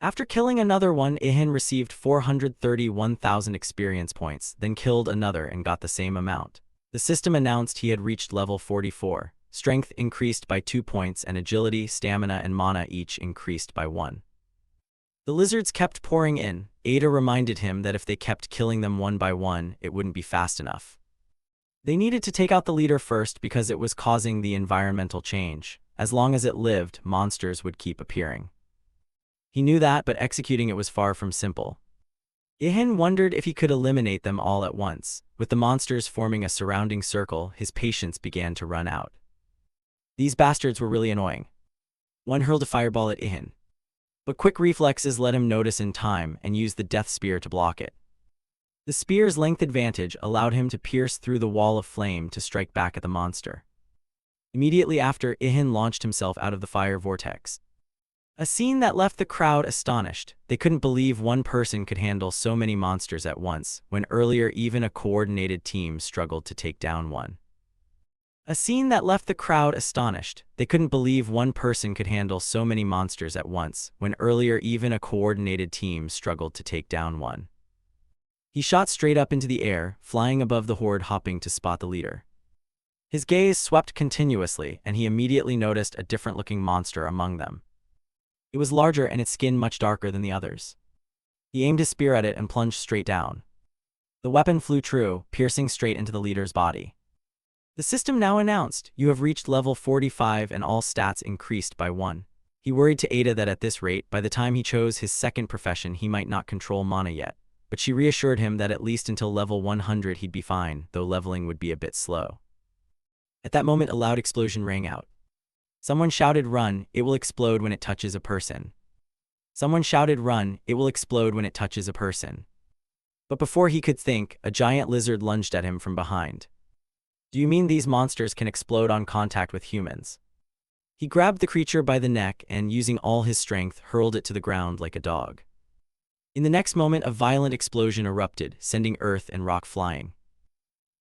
After killing another one, Ihan received 431,000 experience points, then killed another and got the same amount. The system announced he had reached level 44. Strength increased by 2 points, and agility, stamina, and mana each increased by 1. The lizards kept pouring in. Ada reminded him that if they kept killing them one by one, it wouldn't be fast enough. They needed to take out the leader first because it was causing the environmental change. As long as it lived, monsters would keep appearing. He knew that, but executing it was far from simple. Ihan wondered if he could eliminate them all at once. With the monsters forming a surrounding circle, his patience began to run out. These bastards were really annoying. One hurled a fireball at Ihan, but quick reflexes let him notice in time and use the death spear to block it. The spear's length advantage allowed him to pierce through the wall of flame to strike back at the monster. Immediately after, Ihan launched himself out of the fire vortex. A scene that left the crowd astonished. They couldn't believe one person could handle so many monsters at once, when earlier even a coordinated team struggled to take down one. A scene that left the crowd astonished. They couldn't believe one person could handle so many monsters at once, when earlier even a coordinated team struggled to take down one. He shot straight up into the air, flying above the horde, hopping to spot the leader. His gaze swept continuously, and he immediately noticed a different-looking monster among them. It was larger and its skin much darker than the others. He aimed his spear at it and plunged straight down. The weapon flew true, piercing straight into the leader's body. The system now announced, "You have reached level 45 and all stats increased by 1. He worried to Ada that at this rate, by the time he chose his second profession, he might not control mana yet, but she reassured him that at least until level 100 he'd be fine, though leveling would be a bit slow. At that moment, a loud explosion rang out. Someone shouted, "Run, it will explode when it touches a person." Someone shouted, "Run, it will explode when it touches a person." But before he could think, a giant lizard lunged at him from behind. "Do you mean these monsters can explode on contact with humans?" He grabbed the creature by the neck and, using all his strength, hurled it to the ground like a dog. In the next moment, a violent explosion erupted, sending earth and rock flying.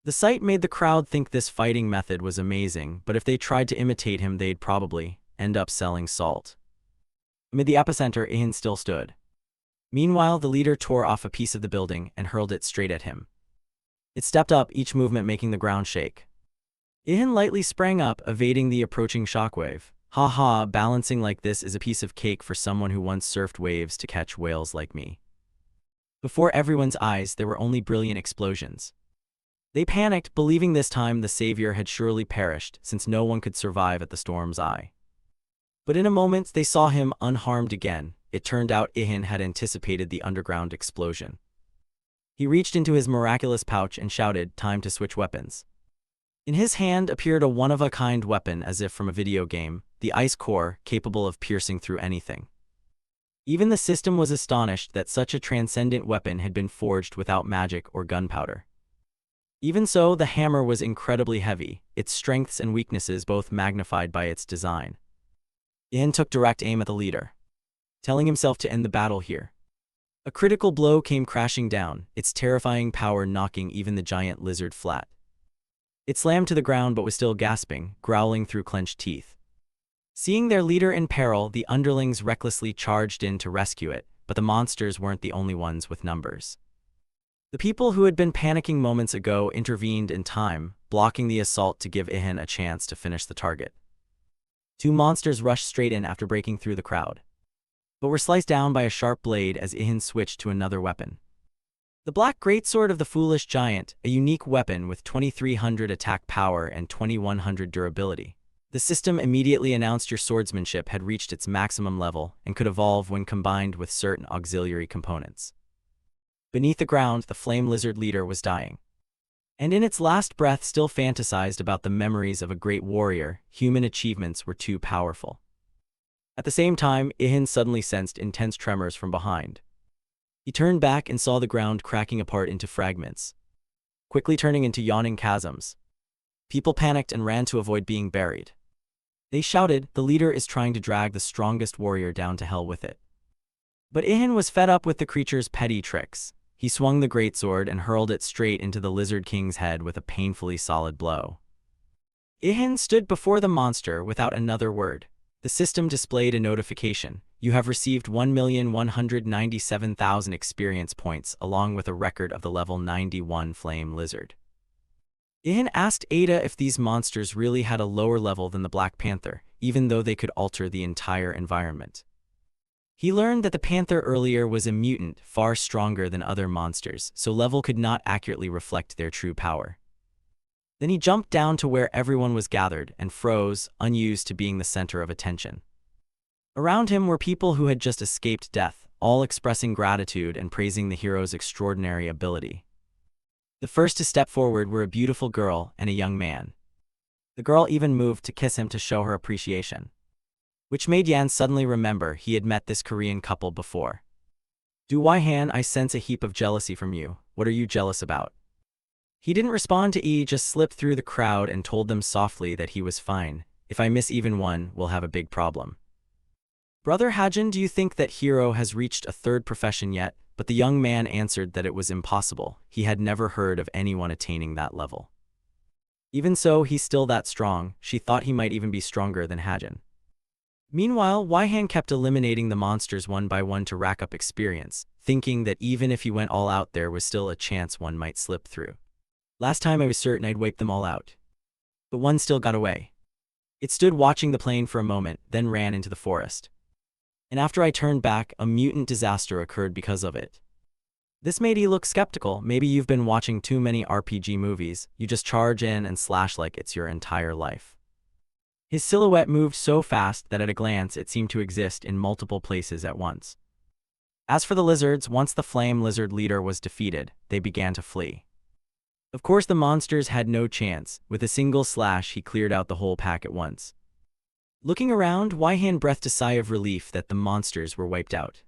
The sight made the crowd think this fighting method was amazing, but if they tried to imitate him, they'd probably end up selling salt. Amid the epicenter, Ihan still stood. Meanwhile, the leader tore off a piece of the building and hurled it straight at him. It stepped up, each movement making the ground shake. Ihan lightly sprang up, evading the approaching shockwave. "Ha ha, balancing like this is a piece of cake for someone who once surfed waves to catch whales like me." Before everyone's eyes, there were only brilliant explosions. They panicked, believing this time the savior had surely perished, since no one could survive at the storm's eye. But in a moment, they saw him unharmed again. It turned out Ihan had anticipated the underground explosion. He reached into his miraculous pouch and shouted, "Time to switch weapons." In his hand appeared a one-of-a-kind weapon as if from a video game, the ice core, capable of piercing through anything. Even the system was astonished that such a transcendent weapon had been forged without magic or gunpowder. Even so, the hammer was incredibly heavy, its strengths and weaknesses both magnified by its design. Ihan took direct aim at the leader, telling himself to end the battle here. A critical blow came crashing down, its terrifying power knocking even the giant lizard flat. It slammed to the ground but was still gasping, growling through clenched teeth. Seeing their leader in peril, the underlings recklessly charged in to rescue it, but the monsters weren't the only ones with numbers. The people who had been panicking moments ago intervened in time, blocking the assault to give Ihan a chance to finish the target. Two monsters rushed straight in after breaking through the crowd, but were sliced down by a sharp blade as Ihan switched to another weapon. The black greatsword of the foolish giant, a unique weapon with 2300 attack power and 2100 durability. The system immediately announced your swordsmanship had reached its maximum level and could evolve when combined with certain auxiliary components. Beneath the ground, the flame lizard leader was dying, and in its last breath still fantasized about the memories of a great warrior. Human achievements were too powerful. At the same time, Ihan suddenly sensed intense tremors from behind. He turned back and saw the ground cracking apart into fragments, quickly turning into yawning chasms. People panicked and ran to avoid being buried. They shouted, "The leader is trying to drag the strongest warrior down to hell with it." But Ihan was fed up with the creature's petty tricks. He swung the greatsword and hurled it straight into the Lizard King's head with a painfully solid blow. Ihan stood before the monster without another word. The system displayed a notification. You have received 1,197,000 experience points along with a record of the level 91 Flame Lizard. Ihan asked Ada if these monsters really had a lower level than the Black Panther, even though they could alter the entire environment. He learned that the panther earlier was a mutant, far stronger than other monsters, so level could not accurately reflect their true power. Then he jumped down to where everyone was gathered and froze, unused to being the center of attention. Around him were people who had just escaped death, all expressing gratitude and praising the hero's extraordinary ability. The first to step forward were a beautiful girl and a young man. The girl even moved to kiss him to show her appreciation, which made Yan suddenly remember he had met this Korean couple before. "Do Wai-han, I sense a heap of jealousy from you. What are you jealous about?" He didn't respond to E, just slipped through the crowd and told them softly that he was fine. "If I miss even one, we'll have a big problem." "Brother Hajin, do you think that hero has reached a third profession yet?" But the young man answered that it was impossible. He had never heard of anyone attaining that level. Even so, he's still that strong. She thought he might even be stronger than Hajin. Meanwhile, Wai-han kept eliminating the monsters one by one to rack up experience, thinking that even if he went all out there was still a chance one might slip through. "Last time I was certain I'd wipe them all out. But one still got away. It stood watching the plane for a moment, then ran into the forest. And after I turned back, a mutant disaster occurred because of it." This made E look skeptical. "Maybe you've been watching too many RPG movies. You just charge in and slash like it's your entire life." His silhouette moved so fast that at a glance it seemed to exist in multiple places at once. As for the lizards, once the flame lizard leader was defeated, they began to flee. Of course, the monsters had no chance. With a single slash, he cleared out the whole pack at once. Looking around, Wai-han breathed a sigh of relief that the monsters were wiped out.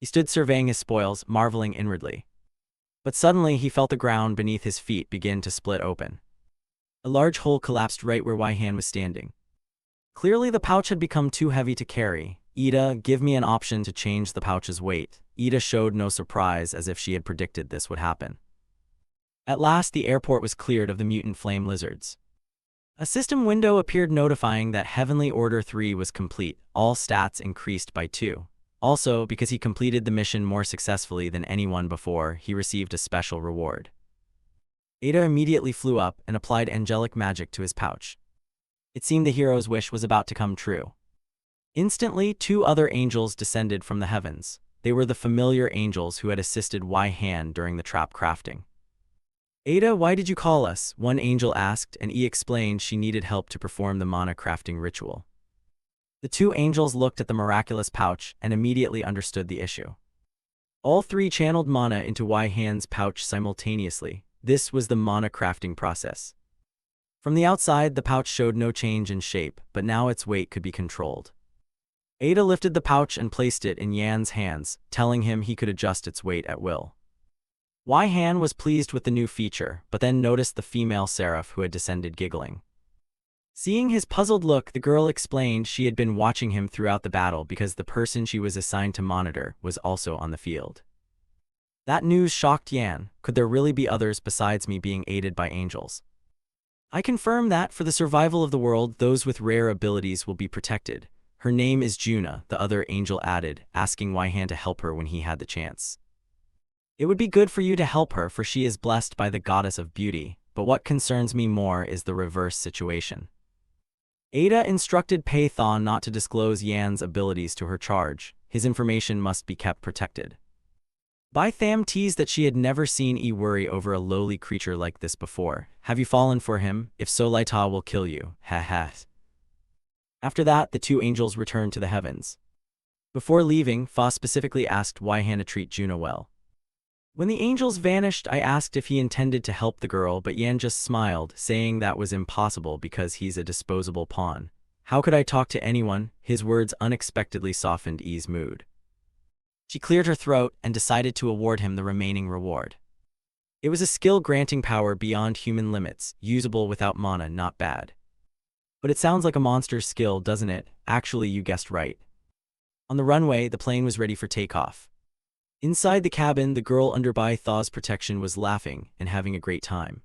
He stood surveying his spoils, marveling inwardly. But suddenly he felt the ground beneath his feet begin to split open. A large hole collapsed right where Wai-han was standing. Clearly the pouch had become too heavy to carry. "Ida, give me an option to change the pouch's weight." Ida showed no surprise, as if she had predicted this would happen. At last, the airport was cleared of the mutant flame lizards. A system window appeared notifying that Heavenly Order 3 was complete. All stats increased by 2. Also, because he completed the mission more successfully than anyone before, he received a special reward. Ada immediately flew up and applied angelic magic to his pouch. It seemed the hero's wish was about to come true. Instantly, 2 other angels descended from the heavens. They were the familiar angels who had assisted Wai-han during the trap crafting. "Ada, why did you call us?" one angel asked, and E explained she needed help to perform the mana crafting ritual. The 2 angels looked at the miraculous pouch and immediately understood the issue. All 3 channeled mana into Wai-han's pouch simultaneously. This was the mana crafting process. From the outside, the pouch showed no change in shape, but now its weight could be controlled. Ada lifted the pouch and placed it in Yan's hands, telling him he could adjust its weight at will. Wai-han was pleased with the new feature, but then noticed the female seraph who had descended giggling. Seeing his puzzled look, the girl explained she had been watching him throughout the battle because the person she was assigned to monitor was also on the field. That news shocked Yan. "Could there really be others besides me being aided by angels?" "I confirm that, for the survival of the world, those with rare abilities will be protected. Her name is Juna," the other angel added, asking Wai-han to help her when he had the chance. "It would be good for you to help her, for she is blessed by the goddess of beauty, but what concerns me more is the reverse situation." Ada instructed Pei Thon not to disclose Yan's abilities to her charge. His information must be kept protected. Bai Tham teased that she had never seen E worry over a lowly creature like this before. "Have you fallen for him? If so, Laita will kill you. Ha ha." After that, the 2 angels returned to the heavens. Before leaving, Fa specifically asked Wai-han to treat Juna well. When the angels vanished, I asked if he intended to help the girl, but Yan just smiled, saying that was impossible because he's a disposable pawn. How could I talk to anyone? His words unexpectedly softened E's mood. She cleared her throat and decided to award him the remaining reward. It was a skill-granting power beyond human limits, usable without mana. Not bad. But it sounds like a monster's skill, doesn't it? Actually, you guessed right. On the runway, the plane was ready for takeoff. Inside the cabin, the girl under Bai Thaw's protection was laughing and having a great time.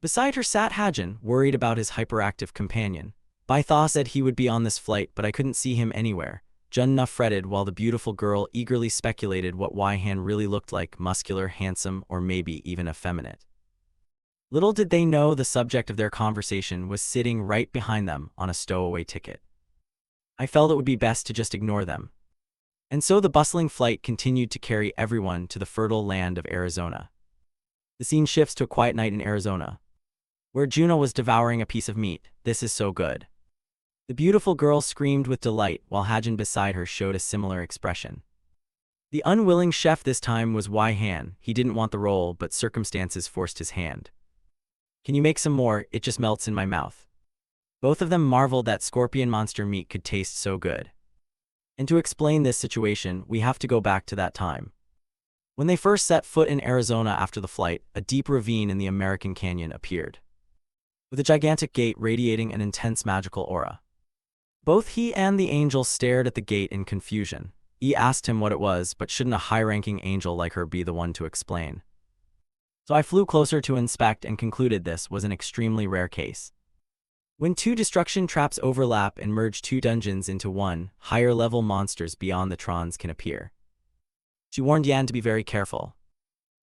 Beside her sat Hajin, worried about his hyperactive companion. Bai Thaw said he would be on this flight, but I couldn't see him anywhere. Junna fretted while the beautiful girl eagerly speculated what Wai-han really looked like, muscular, handsome, or maybe even effeminate. Little did they know the subject of their conversation was sitting right behind them on a stowaway ticket. I felt it would be best to just ignore them. And so the bustling flight continued to carry everyone to the fertile land of Arizona. The scene shifts to a quiet night in Arizona, where Juno was devouring a piece of meat. "This is so good." The beautiful girl screamed with delight while Hajin beside her showed a similar expression. The unwilling chef this time was Wei Han. He didn't want the role, but circumstances forced his hand. "Can you make some more? It just melts in my mouth." Both of them marveled that scorpion monster meat could taste so good. And to explain this situation, we have to go back to that time. When they first set foot in Arizona after the flight, a deep ravine in the American Canyon appeared, with a gigantic gate radiating an intense magical aura. Both he and the angel stared at the gate in confusion. He asked him what it was, but shouldn't a high-ranking angel like her be the one to explain? So I flew closer to inspect and concluded this was an extremely rare case. When two destruction traps overlap and merge two dungeons into one, higher-level monsters beyond the Trons can appear. She warned Yan to be very careful.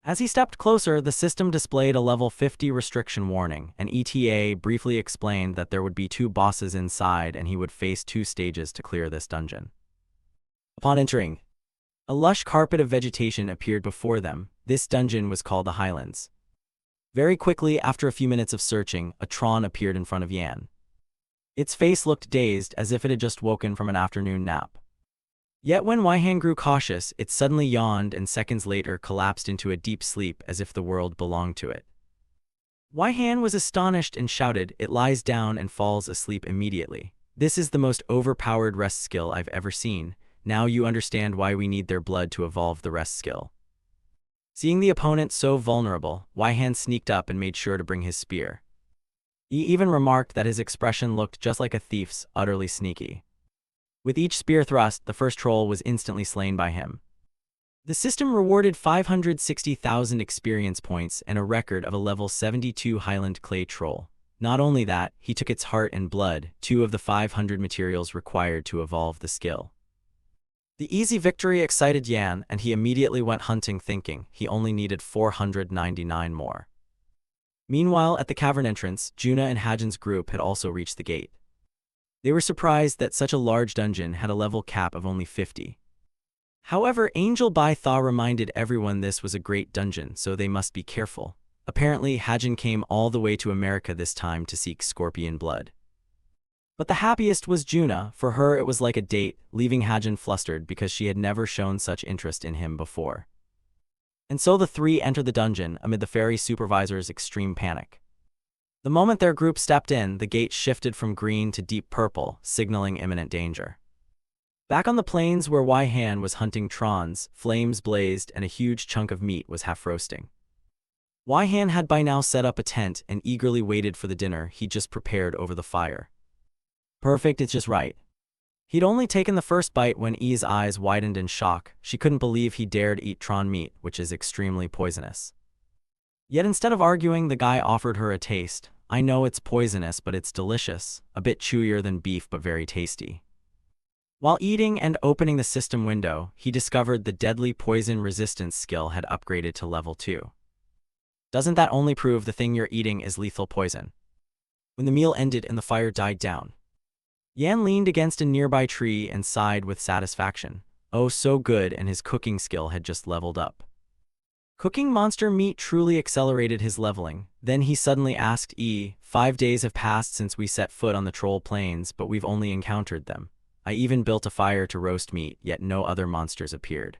As he stepped closer, the system displayed a level 50 restriction warning, and ETA briefly explained that there would be two bosses inside and he would face 2 stages to clear this dungeon. Upon entering, a lush carpet of vegetation appeared before them. This dungeon was called the Highlands. Very quickly, after a few minutes of searching, a Tron appeared in front of Yan. Its face looked dazed, as if it had just woken from an afternoon nap. Yet when Wei Han grew cautious, it suddenly yawned and seconds later collapsed into a deep sleep as if the world belonged to it. Wei Han was astonished and shouted, "It lies down and falls asleep immediately. This is the most overpowered rest skill I've ever seen. Now you understand why we need their blood to evolve the rest skill." Seeing the opponent so vulnerable, Wei Han sneaked up and made sure to bring his spear. He even remarked that his expression looked just like a thief's, utterly sneaky. With each spear thrust, the first troll was instantly slain by him. The system rewarded 560,000 experience points and a record of a level 72 Highland Clay troll. Not only that, he took its heart and blood, 2 of the 500 materials required to evolve the skill. The easy victory excited Yan, and he immediately went hunting thinking he only needed 499 more. Meanwhile, at the cavern entrance, Juna and Hajin's group had also reached the gate. They were surprised that such a large dungeon had a level cap of only 50. However, Angel Bai Tha reminded everyone this was a great dungeon, so they must be careful. Apparently, Hajin came all the way to America this time to seek scorpion blood. But the happiest was Juna. For her it was like a date, leaving Hajin flustered because she had never shown such interest in him before. And so the three entered the dungeon amid the ferry supervisor's extreme panic. The moment their group stepped in, the gate shifted from green to deep purple, signaling imminent danger. Back on the plains where Wei Han was hunting Trons, flames blazed and a huge chunk of meat was half roasting. Wei Han had by now set up a tent and eagerly waited for the dinner he'd just prepared over the fire. Perfect, it's just right. He'd only taken the first bite when E's eyes widened in shock. She couldn't believe he dared eat Tron meat, which is extremely poisonous. Yet instead of arguing, the guy offered her a taste. "I know it's poisonous, but it's delicious. A bit chewier than beef, but very tasty." While eating and opening the system window, he discovered the deadly poison resistance skill had upgraded to level 2. Doesn't that only prove the thing you're eating is lethal poison? When the meal ended and the fire died down, Yan leaned against a nearby tree and sighed with satisfaction. Oh, so good, and his cooking skill had just leveled up. Cooking monster meat truly accelerated his leveling. Then he suddenly asked E, 5 days have passed since we set foot on the troll plains, but we've only encountered them. I even built a fire to roast meat, yet no other monsters appeared."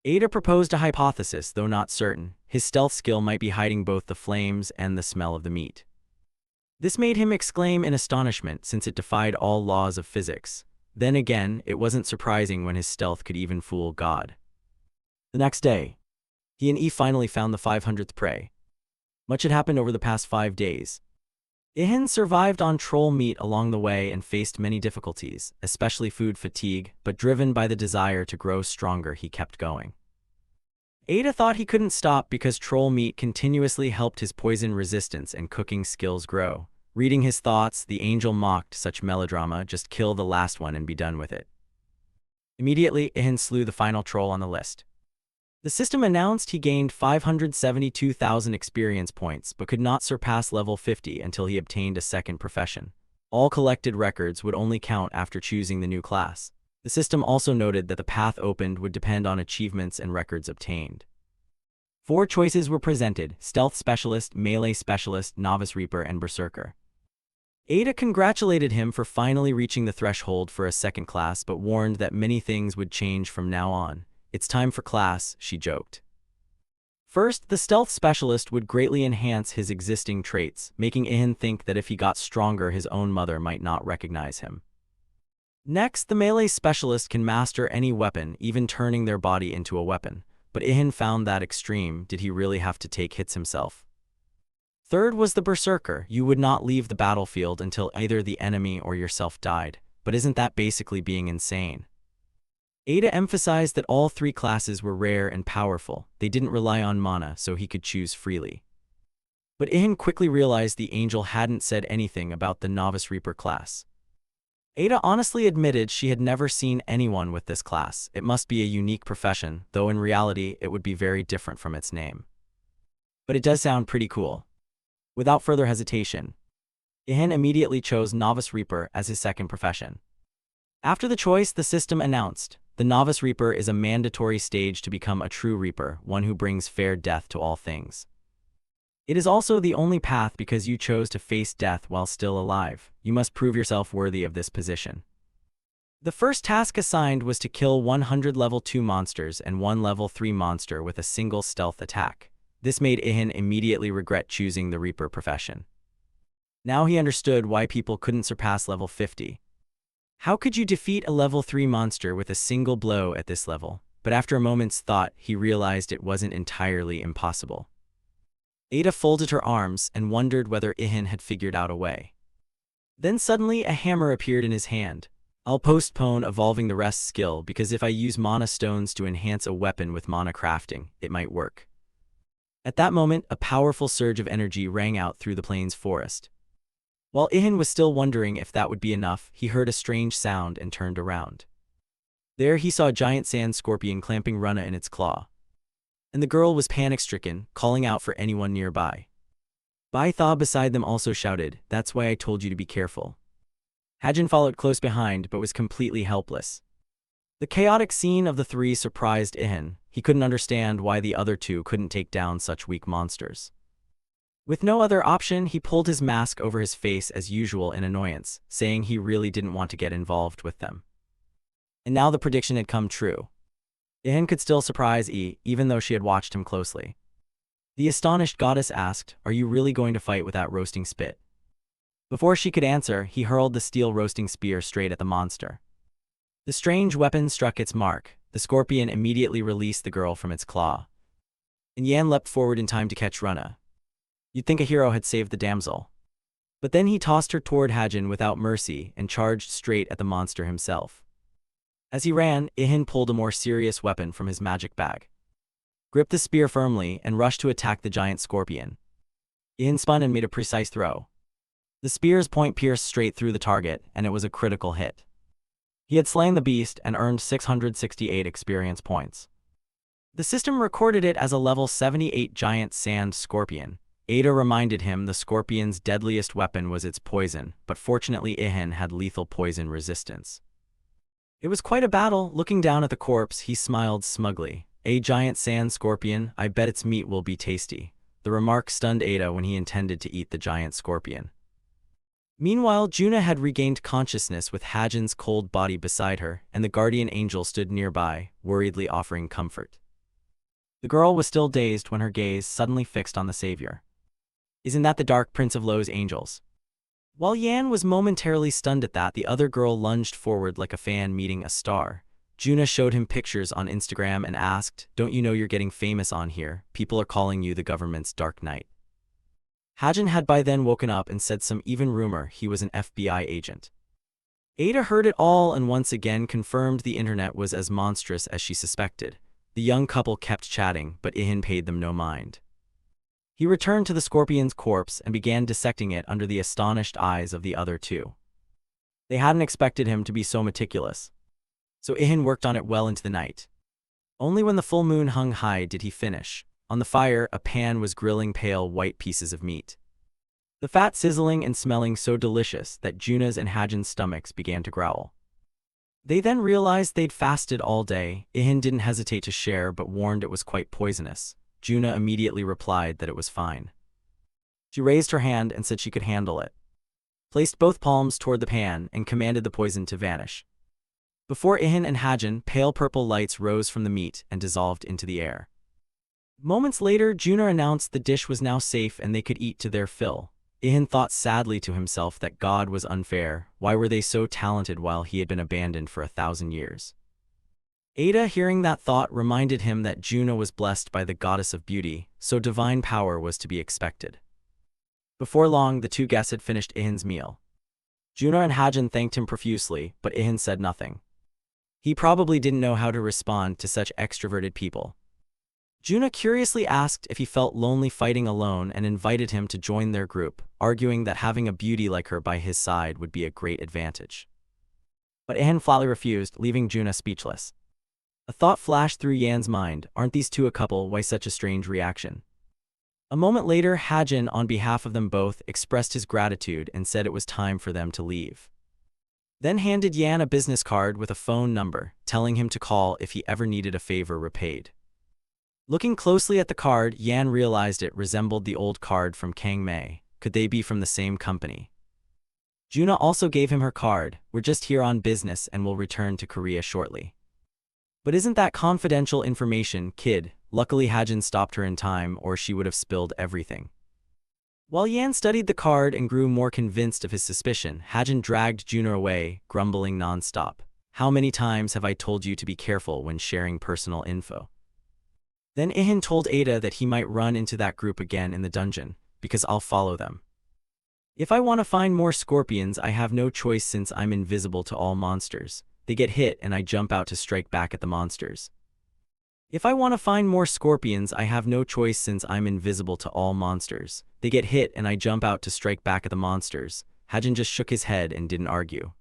Ada proposed a hypothesis, though not certain. His stealth skill might be hiding both the flames and the smell of the meat. This made him exclaim in astonishment, since it defied all laws of physics. Then again, it wasn't surprising when his stealth could even fool God. The next day, he and E finally found the 500th prey. Much had happened over the past 5 days. Ihan survived on troll meat along the way and faced many difficulties, especially food fatigue, but driven by the desire to grow stronger, he kept going. Ada thought he couldn't stop because troll meat continuously helped his poison resistance and cooking skills grow. Reading his thoughts, the angel mocked such melodrama, just kill the last one and be done with it. Immediately, Ihan slew the final troll on the list. The system announced he gained 572,000 experience points but could not surpass level 50 until he obtained a second profession. All collected records would only count after choosing the new class. The system also noted that the path opened would depend on achievements and records obtained. 4 choices were presented: Stealth Specialist, Melee Specialist, Novice Reaper, and Berserker. Ada congratulated him for finally reaching the threshold for a second class but warned that many things would change from now on. "It's time for class," she joked. First, the Stealth Specialist would greatly enhance his existing traits, making Ihan think that if he got stronger his own mother might not recognize him. Next, the Melee Specialist can master any weapon, even turning their body into a weapon. But Ihan found that extreme. Did he really have to take hits himself? Third was the Berserker. You would not leave the battlefield until either the enemy or yourself died. But isn't that basically being insane? Ada emphasized that all 3 classes were rare and powerful. They didn't rely on mana, so he could choose freely. But Ihan quickly realized the angel hadn't said anything about the Novice Reaper class. Ada honestly admitted she had never seen anyone with this class. It must be a unique profession, though in reality it would be very different from its name. But it does sound pretty cool. Without further hesitation, Ihan immediately chose Novice Reaper as his second profession. After the choice, the system announced, "The Novice Reaper is a mandatory stage to become a true Reaper, one who brings fair death to all things. It is also the only path because you chose to face death while still alive. You must prove yourself worthy of this position." The first task assigned was to kill 100 level 2 monsters and 1 level 3 monster with a single stealth attack. This made Ihan immediately regret choosing the Reaper profession. Now he understood why people couldn't surpass level 50. How could you defeat a level 3 monster with a single blow at this level? But after a moment's thought, he realized it wasn't entirely impossible. Ada folded her arms and wondered whether Ihan had figured out a way. Then suddenly a hammer appeared in his hand. "I'll postpone evolving the rest skill because if I use mana stones to enhance a weapon with mana crafting, it might work." At that moment, a powerful surge of energy rang out through the plains forest. While Ihan was still wondering if that would be enough, he heard a strange sound and turned around. There he saw a giant sand scorpion clamping Runa in its claw. And the girl was panic-stricken, calling out for anyone nearby. Bai Tha beside them also shouted, "That's why I told you to be careful." Hajin followed close behind but was completely helpless. The chaotic scene of the 3 surprised Ihan. He couldn't understand why the other 2 couldn't take down such weak monsters. With no other option, he pulled his mask over his face as usual in annoyance, saying he really didn't want to get involved with them. And now the prediction had come true. Ihan could still surprise even though she had watched him closely. The astonished goddess asked, "Are you really going to fight with that roasting spit?" Before she could answer, he hurled the steel roasting spear straight at the monster. The strange weapon struck its mark. The scorpion immediately released the girl from its claw. And Yan leapt forward in time to catch Runa. You'd think a hero had saved the damsel. But then he tossed her toward Hajin without mercy and charged straight at the monster himself. As he ran, Ihan pulled a more serious weapon from his magic bag, gripped the spear firmly, and rushed to attack the giant scorpion. Ihan spun and made a precise throw. The spear's point pierced straight through the target, and it was a critical hit. He had slain the beast and earned 668 experience points. The system recorded it as a level 78 giant sand scorpion. Ada reminded him the scorpion's deadliest weapon was its poison, but fortunately Ihan had lethal poison resistance. It was quite a battle. Looking down at the corpse, he smiled smugly. "A giant sand scorpion, I bet its meat will be tasty." The remark stunned Ada when he intended to eat the giant scorpion. Meanwhile, Juna had regained consciousness with Hajin's cold body beside her, and the guardian angel stood nearby, worriedly offering comfort. The girl was still dazed when her gaze suddenly fixed on the savior. "Isn't that the Dark Prince of Lo's angels?" While Yan was momentarily stunned at that, the other girl lunged forward like a fan meeting a star. Juna showed him pictures on Instagram and asked, "Don't you know you're getting famous on here? People are calling you the government's Dark Knight." Hajin had by then woken up and said some even rumor he was an FBI agent. Ada heard it all and once again confirmed the internet was as monstrous as she suspected. The young couple kept chatting, but Ihan paid them no mind. He returned to the scorpion's corpse and began dissecting it under the astonished eyes of the other 2. They hadn't expected him to be so meticulous. So Ihan worked on it well into the night. Only when the full moon hung high did he finish. On the fire, a pan was grilling pale white pieces of meat. The fat sizzling and smelling so delicious that Juna's and Hajin's stomachs began to growl. They then realized they'd fasted all day. Ihan didn't hesitate to share but warned it was quite poisonous. Juna immediately replied that it was fine. She raised her hand and said she could handle it, placed both palms toward the pan, and commanded the poison to vanish. Before Ihan and Hajin, pale purple lights rose from the meat and dissolved into the air. Moments later, Juna announced the dish was now safe and they could eat to their fill. Ihan thought sadly to himself that God was unfair. Why were they so talented while he had been abandoned for 1,000 years? Ada, hearing that thought, reminded him that Juna was blessed by the goddess of beauty, so divine power was to be expected. Before long, the two guests had finished Ihin's meal. Juna and Hajin thanked him profusely, but Ihan said nothing. He probably didn't know how to respond to such extroverted people. Juna curiously asked if he felt lonely fighting alone and invited him to join their group, arguing that having a beauty like her by his side would be a great advantage. But Ihan flatly refused, leaving Juna speechless. A thought flashed through Yan's mind: aren't these two a couple? Why such a strange reaction? A moment later, Hajin, on behalf of them both, expressed his gratitude and said it was time for them to leave. Then handed Yan a business card with a phone number, telling him to call if he ever needed a favor repaid. Looking closely at the card, Yan realized it resembled the old card from Kang Mei. Could they be from the same company? Juna also gave him her card. We're just here on business and will return to Korea shortly. But isn't that confidential information, kid? Luckily Hajin stopped her in time, or she would have spilled everything. While Yan studied the card and grew more convinced of his suspicion, Hajin dragged Juna away, grumbling non-stop. How many times have I told you to be careful when sharing personal info? Then Ihan told Ada that he might run into that group again in the dungeon, because I'll follow them. If I want to find more scorpions, I have no choice since I'm invisible to all monsters. They get hit and I jump out to strike back at the monsters. If I want to find more scorpions, I have no choice since I'm invisible to all monsters. They get hit and I jump out to strike back at the monsters. Hajin just shook his head and didn't argue.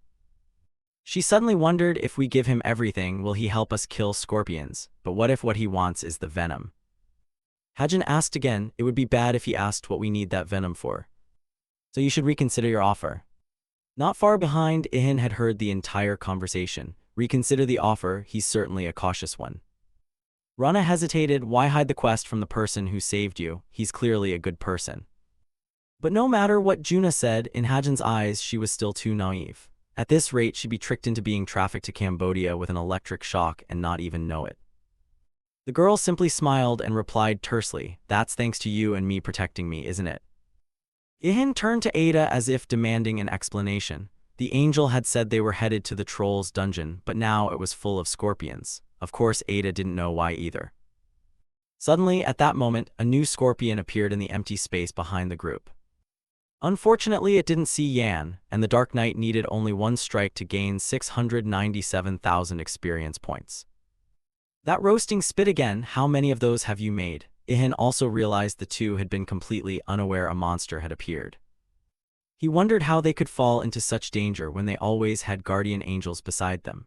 She suddenly wondered, if we give him everything, will he help us kill scorpions? But what if what he wants is the venom? Hajin asked again. It would be bad if he asked what we need that venom for. So you should reconsider your offer. Not far behind, Ihan had heard the entire conversation. Reconsider the offer, he's certainly a cautious one. Rana hesitated. Why hide the quest from the person who saved you? He's clearly a good person. But no matter what Juna said, in Hajin's eyes she was still too naive. At this rate, she'd be tricked into being trafficked to Cambodia with an electric shock and not even know it. The girl simply smiled and replied tersely, that's thanks to you and me protecting me, isn't it? Ihan turned to Ada as if demanding an explanation. The angel had said they were headed to the troll's dungeon, but now it was full of scorpions. Of course, Ada didn't know why either. Suddenly, at that moment, a new scorpion appeared in the empty space behind the group. Unfortunately, it didn't see Yan, and the Dark Knight needed only one strike to gain 697,000 experience points. That roasting spit again, how many of those have you made? Ihan also realized the two had been completely unaware a monster had appeared. He wondered how they could fall into such danger when they always had guardian angels beside them.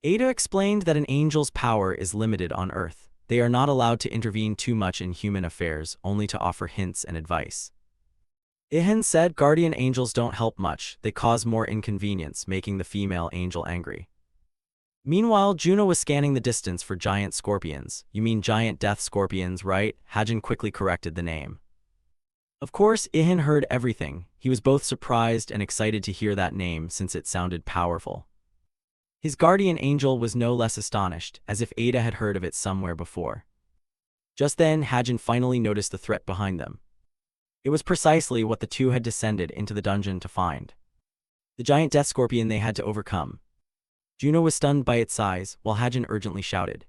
Ada explained that an angel's power is limited on Earth. They are not allowed to intervene too much in human affairs, only to offer hints and advice. Ihan said guardian angels don't help much, they cause more inconvenience, making the female angel angry. Meanwhile, Juna was scanning the distance for giant scorpions. You mean giant death scorpions, right? Hajin quickly corrected the name. Of course, Ihan heard everything. He was both surprised and excited to hear that name since it sounded powerful. His guardian angel was no less astonished, as if Ada had heard of it somewhere before. Just then, Hajin finally noticed the threat behind them. It was precisely what the two had descended into the dungeon to find. The giant death scorpion they had to overcome. Juna was stunned by its size, while Hajin urgently shouted,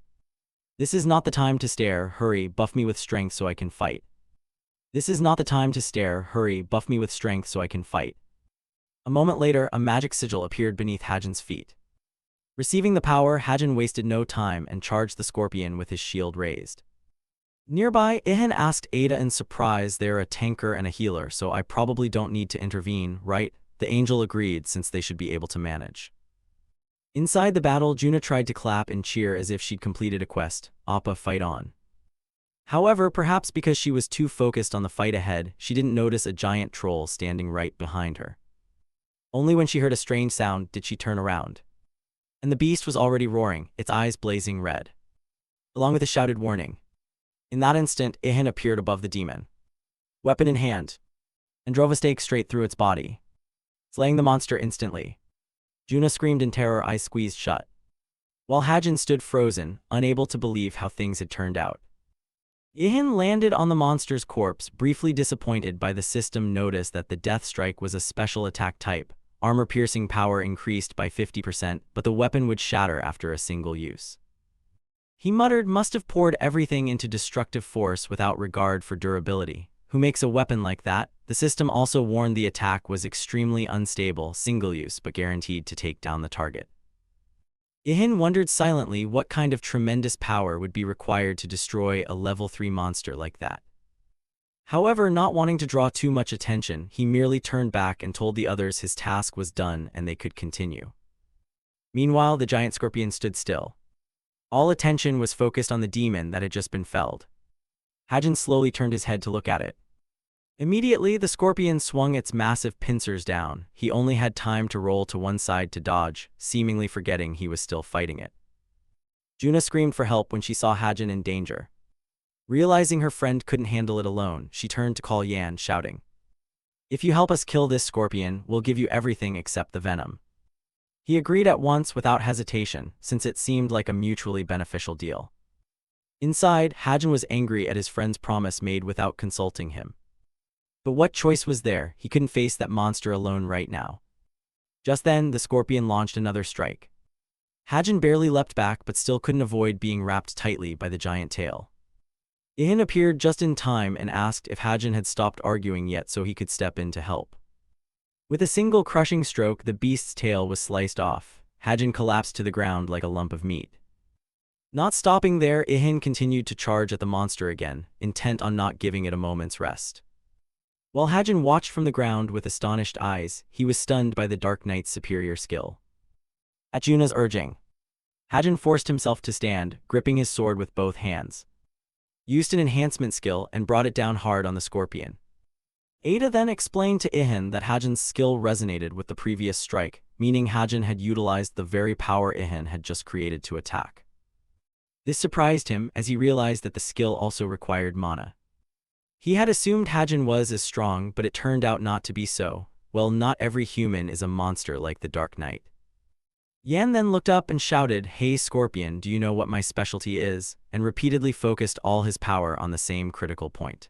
"This is not the time to stare, hurry, buff me with strength so I can fight. This is not the time to stare, hurry, buff me with strength so I can fight." A moment later, a magic sigil appeared beneath Hajin's feet. Receiving the power, Hajin wasted no time and charged the scorpion with his shield raised. Nearby, Ihan asked Ada in surprise, they're a tanker and a healer, so I probably don't need to intervene, right? The angel agreed, since they should be able to manage. Inside the battle, Juna tried to clap and cheer as if she'd completed a quest. Appa, fight on. However, perhaps because she was too focused on the fight ahead, she didn't notice a giant troll standing right behind her. Only when she heard a strange sound did she turn around. And the beast was already roaring, its eyes blazing red, along with a shouted warning. In that instant, Ihan appeared above the demon, weapon in hand, and drove a stake straight through its body, slaying the monster instantly. Juna screamed in terror, eyes squeezed shut, while Hajin stood frozen, unable to believe how things had turned out. Ihan landed on the monster's corpse, briefly disappointed by the system notice that the death strike was a special attack type. Armor-piercing power increased by 50%, but the weapon would shatter after a single use. He muttered, must have poured everything into destructive force without regard for durability. Who makes a weapon like that? The system also warned the attack was extremely unstable, single-use, but guaranteed to take down the target. Ihan wondered silently what kind of tremendous power would be required to destroy a level 3 monster like that. However, not wanting to draw too much attention, he merely turned back and told the others his task was done and they could continue. Meanwhile, the giant scorpion stood still. All attention was focused on the demon that had just been felled. Hajin slowly turned his head to look at it. Immediately, the scorpion swung its massive pincers down. He only had time to roll to one side to dodge, seemingly forgetting he was still fighting it. Juna screamed for help when she saw Hajin in danger. Realizing her friend couldn't handle it alone, she turned to call Yan, shouting, "If you help us kill this scorpion, we'll give you everything except the venom." He agreed at once without hesitation, since it seemed like a mutually beneficial deal. Inside, Hajin was angry at his friend's promise made without consulting him. But what choice was there? He couldn't face that monster alone right now. Just then, the scorpion launched another strike. Hajin barely leapt back but still couldn't avoid being wrapped tightly by the giant tail. Ihan appeared just in time and asked if Hajin had stopped arguing yet so he could step in to help. With a single crushing stroke, the beast's tail was sliced off. Hajin collapsed to the ground like a lump of meat. Not stopping there, Ihan continued to charge at the monster again, intent on not giving it a moment's rest. While Hajin watched from the ground with astonished eyes, he was stunned by the Dark Knight's superior skill. At Juna's urging, Hajin forced himself to stand, gripping his sword with both hands. Used an enhancement skill and brought it down hard on the scorpion. Ada then explained to Ihan that Hajin's skill resonated with the previous strike, meaning Hajin had utilized the very power Ihan had just created to attack. This surprised him as he realized that the skill also required mana. He had assumed Hajin was as strong, but it turned out not to be so. Well, not every human is a monster like the Dark Knight. Yan then looked up and shouted, "Hey Scorpion, do you know what my specialty is?" and repeatedly focused all his power on the same critical point.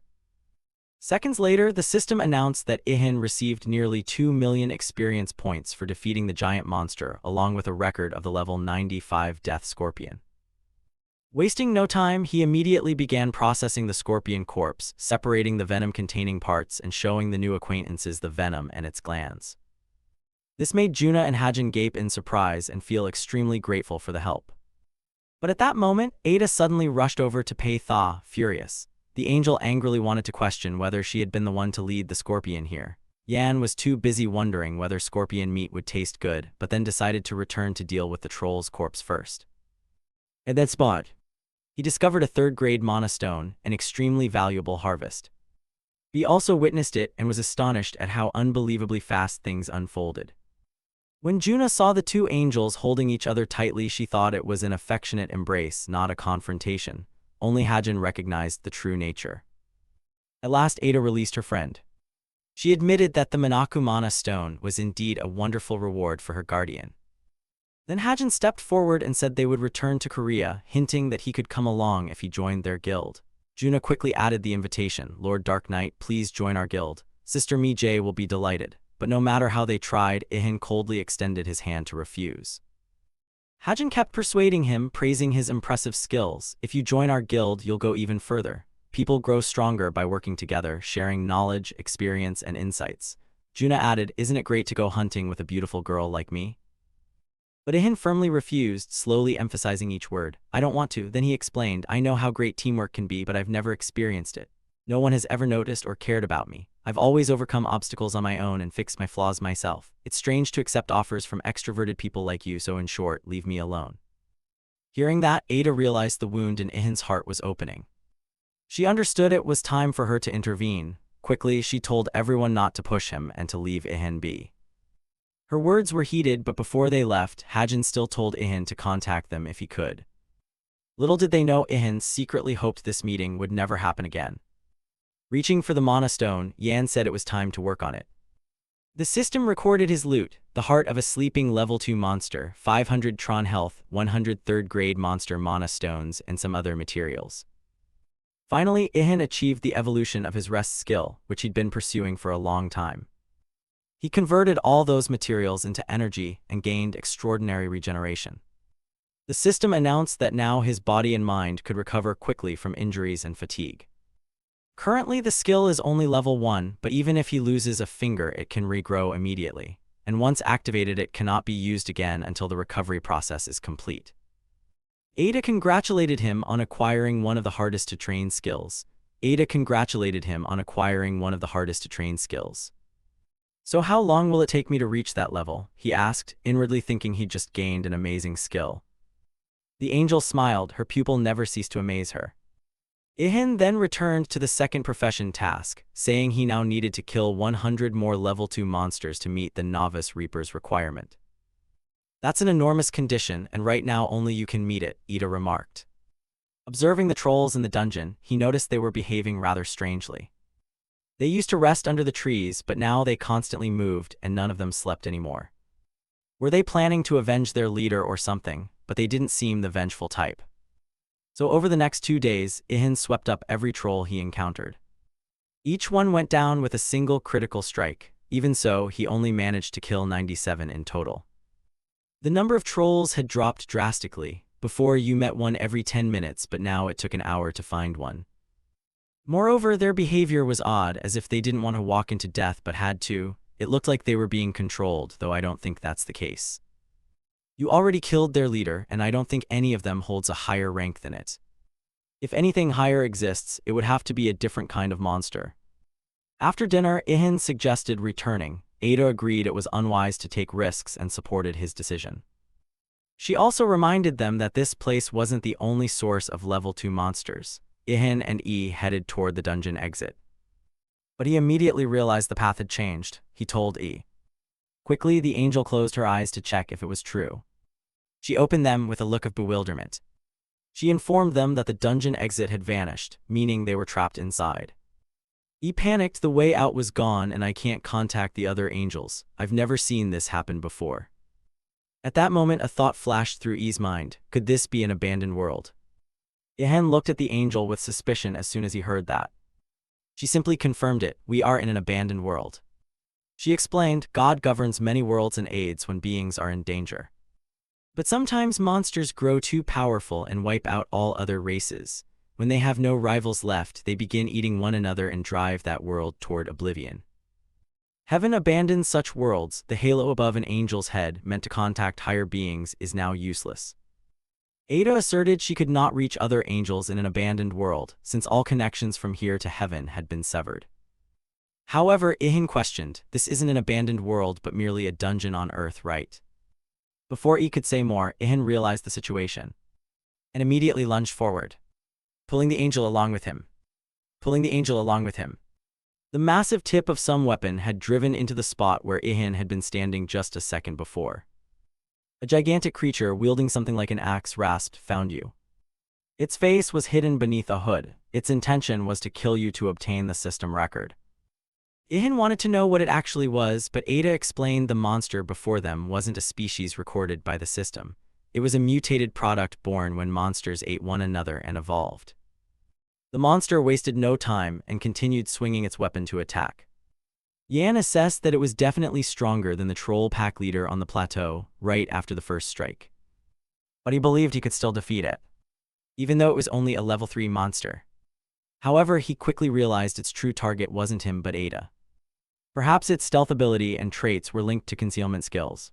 Seconds later, the system announced that Ihan received nearly 2 million experience points for defeating the giant monster, along with a record of the level 95 Death Scorpion. Wasting no time, he immediately began processing the scorpion corpse, separating the venom-containing parts and showing the new acquaintances the venom and its glands. This made Juna and Hajin gape in surprise and feel extremely grateful for the help. But at that moment, Ada suddenly rushed over to pay Tha, furious. The angel angrily wanted to question whether she had been the one to lead the scorpion here. Yan was too busy wondering whether scorpion meat would taste good, but then decided to return to deal with the troll's corpse first. At that spot, he discovered a third-grade mana stone, an extremely valuable harvest. He also witnessed it and was astonished at how unbelievably fast things unfolded. When Juna saw the two angels holding each other tightly, she thought it was an affectionate embrace, not a confrontation. Only Hajin recognized the true nature. At last, Ada released her friend. She admitted that the Minaku Mana stone was indeed a wonderful reward for her guardian. Then Hajin stepped forward and said they would return to Korea, hinting that he could come along if he joined their guild. Juna quickly added the invitation, "Lord Dark Knight, please join our guild. Sister Mi-jae will be delighted." But no matter how they tried, Ihan coldly extended his hand to refuse. Hajin kept persuading him, praising his impressive skills. "If you join our guild, you'll go even further. People grow stronger by working together, sharing knowledge, experience, and insights." Juna added, "Isn't it great to go hunting with a beautiful girl like me?" But Ihan firmly refused, slowly emphasizing each word. "I don't want to." Then he explained, "I know how great teamwork can be, but I've never experienced it." No one has ever noticed or cared about me. I've always overcome obstacles on my own and fixed my flaws myself. It's strange to accept offers from extroverted people like you, so in short, leave me alone." Hearing that, Ada realized the wound in Ihin's heart was opening. She understood it was time for her to intervene. Quickly, she told everyone not to push him and to leave Ihin be. Her words were heated, but before they left, Hajin still told Ihin to contact them if he could. Little did they know Ihin secretly hoped this meeting would never happen again. Reaching for the Mana Stone, Yan said it was time to work on it. The system recorded his loot: the heart of a sleeping level 2 monster, 500 Tron health, 100 3rd-grade monster Mana Stones, and some other materials. Finally, Ihin achieved the evolution of his rest skill, which he'd been pursuing for a long time. He converted all those materials into energy and gained extraordinary regeneration. The system announced that now his body and mind could recover quickly from injuries and fatigue. Currently, the skill is only level 1, but even if he loses a finger, it can regrow immediately, and once activated, it cannot be used again until the recovery process is complete. Ada congratulated him on acquiring one of the hardest to train skills. "So how long will it take me to reach that level?" he asked, inwardly thinking he'd just gained an amazing skill. The angel smiled. Her pupil never ceased to amaze her. Ihin then returned to the second profession task, saying he now needed to kill 100 more level 2 monsters to meet the Novice Reaper's requirement. "That's an enormous condition, and right now only you can meet it," Ida remarked. Observing the trolls in the dungeon, he noticed they were behaving rather strangely. They used to rest under the trees, but now they constantly moved, and none of them slept anymore. Were they planning to avenge their leader or something? But they didn't seem the vengeful type. So over the next 2 days, Ihin swept up every troll he encountered. Each one went down with a single critical strike. Even so, he only managed to kill 97 in total. The number of trolls had dropped drastically. Before, you met one every 10 minutes, but now it took an hour to find one. Moreover, their behavior was odd, as if they didn't want to walk into death but had to. It looked like they were being controlled, though I don't think that's the case. You already killed their leader, and I don't think any of them holds a higher rank than it. If anything higher exists, it would have to be a different kind of monster. After dinner, Ihin suggested returning. Ada agreed it was unwise to take risks and supported his decision. She also reminded them that this place wasn't the only source of level 2 monsters. Ihin and E headed toward the dungeon exit. But he immediately realized the path had changed, he told E. Quickly, the angel closed her eyes to check if it was true. She opened them with a look of bewilderment. She informed them that the dungeon exit had vanished, meaning they were trapped inside. E panicked. "The way out was gone and I can't contact the other angels. I've never seen this happen before." At that moment, a thought flashed through E's mind. Could this be an abandoned world? Ihin looked at the angel with suspicion as soon as he heard that. She simply confirmed it. "We are in an abandoned world." She explained, "God governs many worlds and aids when beings are in danger. But sometimes monsters grow too powerful and wipe out all other races. When they have no rivals left, they begin eating one another and drive that world toward oblivion. Heaven abandons such worlds. The halo above an angel's head, meant to contact higher beings, is now useless." Ada asserted she could not reach other angels in an abandoned world, since all connections from here to heaven had been severed. However, Ihin questioned, "This isn't an abandoned world but merely a dungeon on Earth, right?" Before E could say more, Ihin realized the situation and immediately lunged forward, pulling the angel along with him. The massive tip of some weapon had driven into the spot where Ihin had been standing just a second before. A gigantic creature wielding something like an axe rasped, "Found you." Its face was hidden beneath a hood. Its intention was to kill you to obtain the system record. Ihin wanted to know what it actually was, but Ada explained the monster before them wasn't a species recorded by the system. It was a mutated product born when monsters ate one another and evolved. The monster wasted no time and continued swinging its weapon to attack. Yan assessed that it was definitely stronger than the troll pack leader on the plateau right after the first strike. But he believed he could still defeat it, even though it was only a level 3 monster. However, he quickly realized its true target wasn't him but Ada. Perhaps its stealth ability and traits were linked to concealment skills.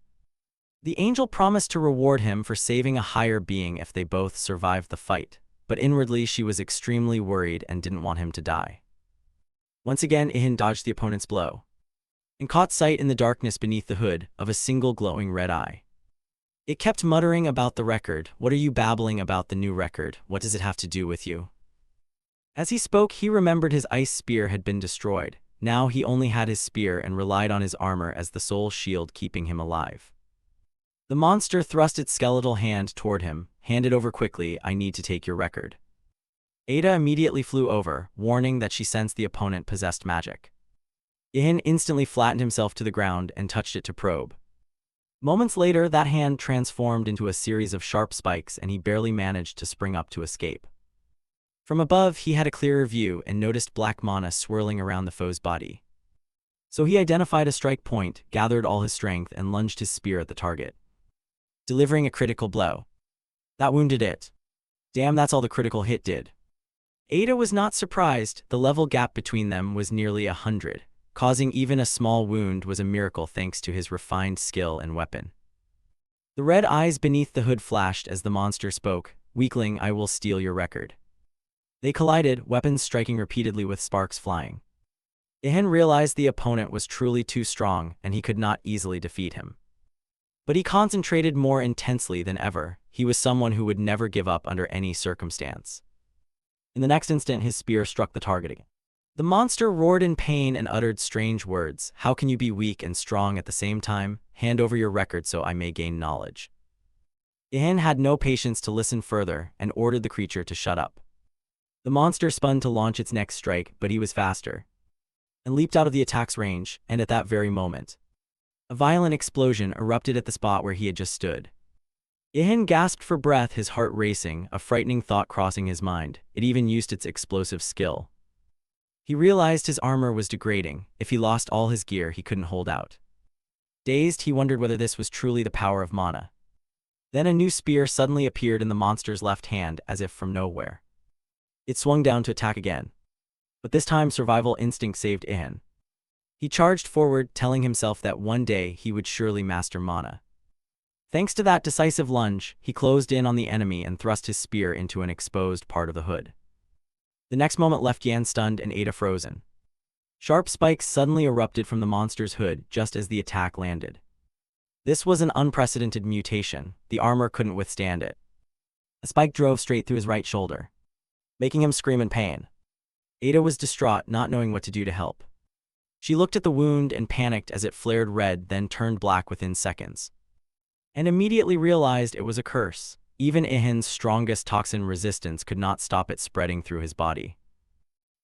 The angel promised to reward him for saving a higher being if they both survived the fight, but inwardly she was extremely worried and didn't want him to die. Once again, Ihan dodged the opponent's blow and caught sight in the darkness beneath the hood of a single glowing red eye. It kept muttering about the record. What are you babbling about the new record? What does it have to do with you? As he spoke, he remembered his ice spear had been destroyed. Now he only had his spear and relied on his armor as the sole shield keeping him alive. The monster thrust its skeletal hand toward him. Hand it over quickly, I need to take your record. Ada immediately flew over, warning that she sensed the opponent possessed magic. Ihan instantly flattened himself to the ground and touched it to probe. Moments later, that hand transformed into a series of sharp spikes and he barely managed to spring up to escape. From above, he had a clearer view and noticed black mana swirling around the foe's body. So he identified a strike point, gathered all his strength, and lunged his spear at the target, delivering a critical blow. That wounded it. Damn, that's all the critical hit did. Ada was not surprised. The level gap between them was nearly 100. Causing even a small wound was a miracle thanks to his refined skill and weapon. The red eyes beneath the hood flashed as the monster spoke, "Weakling, I will steal your record." They collided, weapons striking repeatedly with sparks flying. Ihan realized the opponent was truly too strong and he could not easily defeat him. But he concentrated more intensely than ever. He was someone who would never give up under any circumstance. In the next instant, his spear struck the target again. The monster roared in pain and uttered strange words. How can you be weak and strong at the same time? Hand over your record so I may gain knowledge. Ihan had no patience to listen further and ordered the creature to shut up. The monster spun to launch its next strike, but he was faster and leaped out of the attack's range, and at that very moment, a violent explosion erupted at the spot where he had just stood. Ihan gasped for breath, his heart racing, a frightening thought crossing his mind. It even used its explosive skill. He realized his armor was degrading. If he lost all his gear, he couldn't hold out. Dazed, he wondered whether this was truly the power of mana. Then a new spear suddenly appeared in the monster's left hand, as if from nowhere. It swung down to attack again. But this time, survival instinct saved Ihan. He charged forward, telling himself that one day he would surely master mana. Thanks to that decisive lunge, he closed in on the enemy and thrust his spear into an exposed part of the hood. The next moment left Yan stunned and Ada frozen. Sharp spikes suddenly erupted from the monster's hood just as the attack landed. This was an unprecedented mutation. The armor couldn't withstand it. A spike drove straight through his right shoulder, making him scream in pain. Ada was distraught, not knowing what to do to help. She looked at the wound and panicked as it flared red, then turned black within seconds, and immediately realized it was a curse. Even Ihin's strongest toxin resistance could not stop it spreading through his body.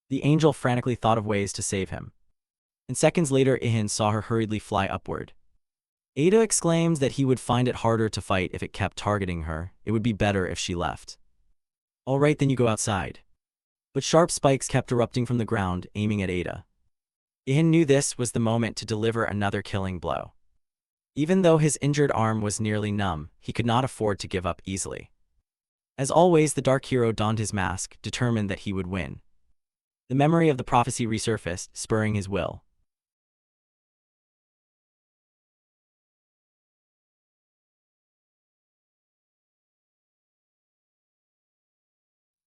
The angel frantically thought of ways to save him, and seconds later Ihan saw her hurriedly fly upward. Ada exclaims that he would find it harder to fight if it kept targeting her. It would be better if she left. All right, then you go outside. But sharp spikes kept erupting from the ground, aiming at Ada. Ihan knew this was the moment to deliver another killing blow. Even though his injured arm was nearly numb, he could not afford to give up easily. As always, the dark hero donned his mask, determined that he would win. The memory of the prophecy resurfaced, spurring his will.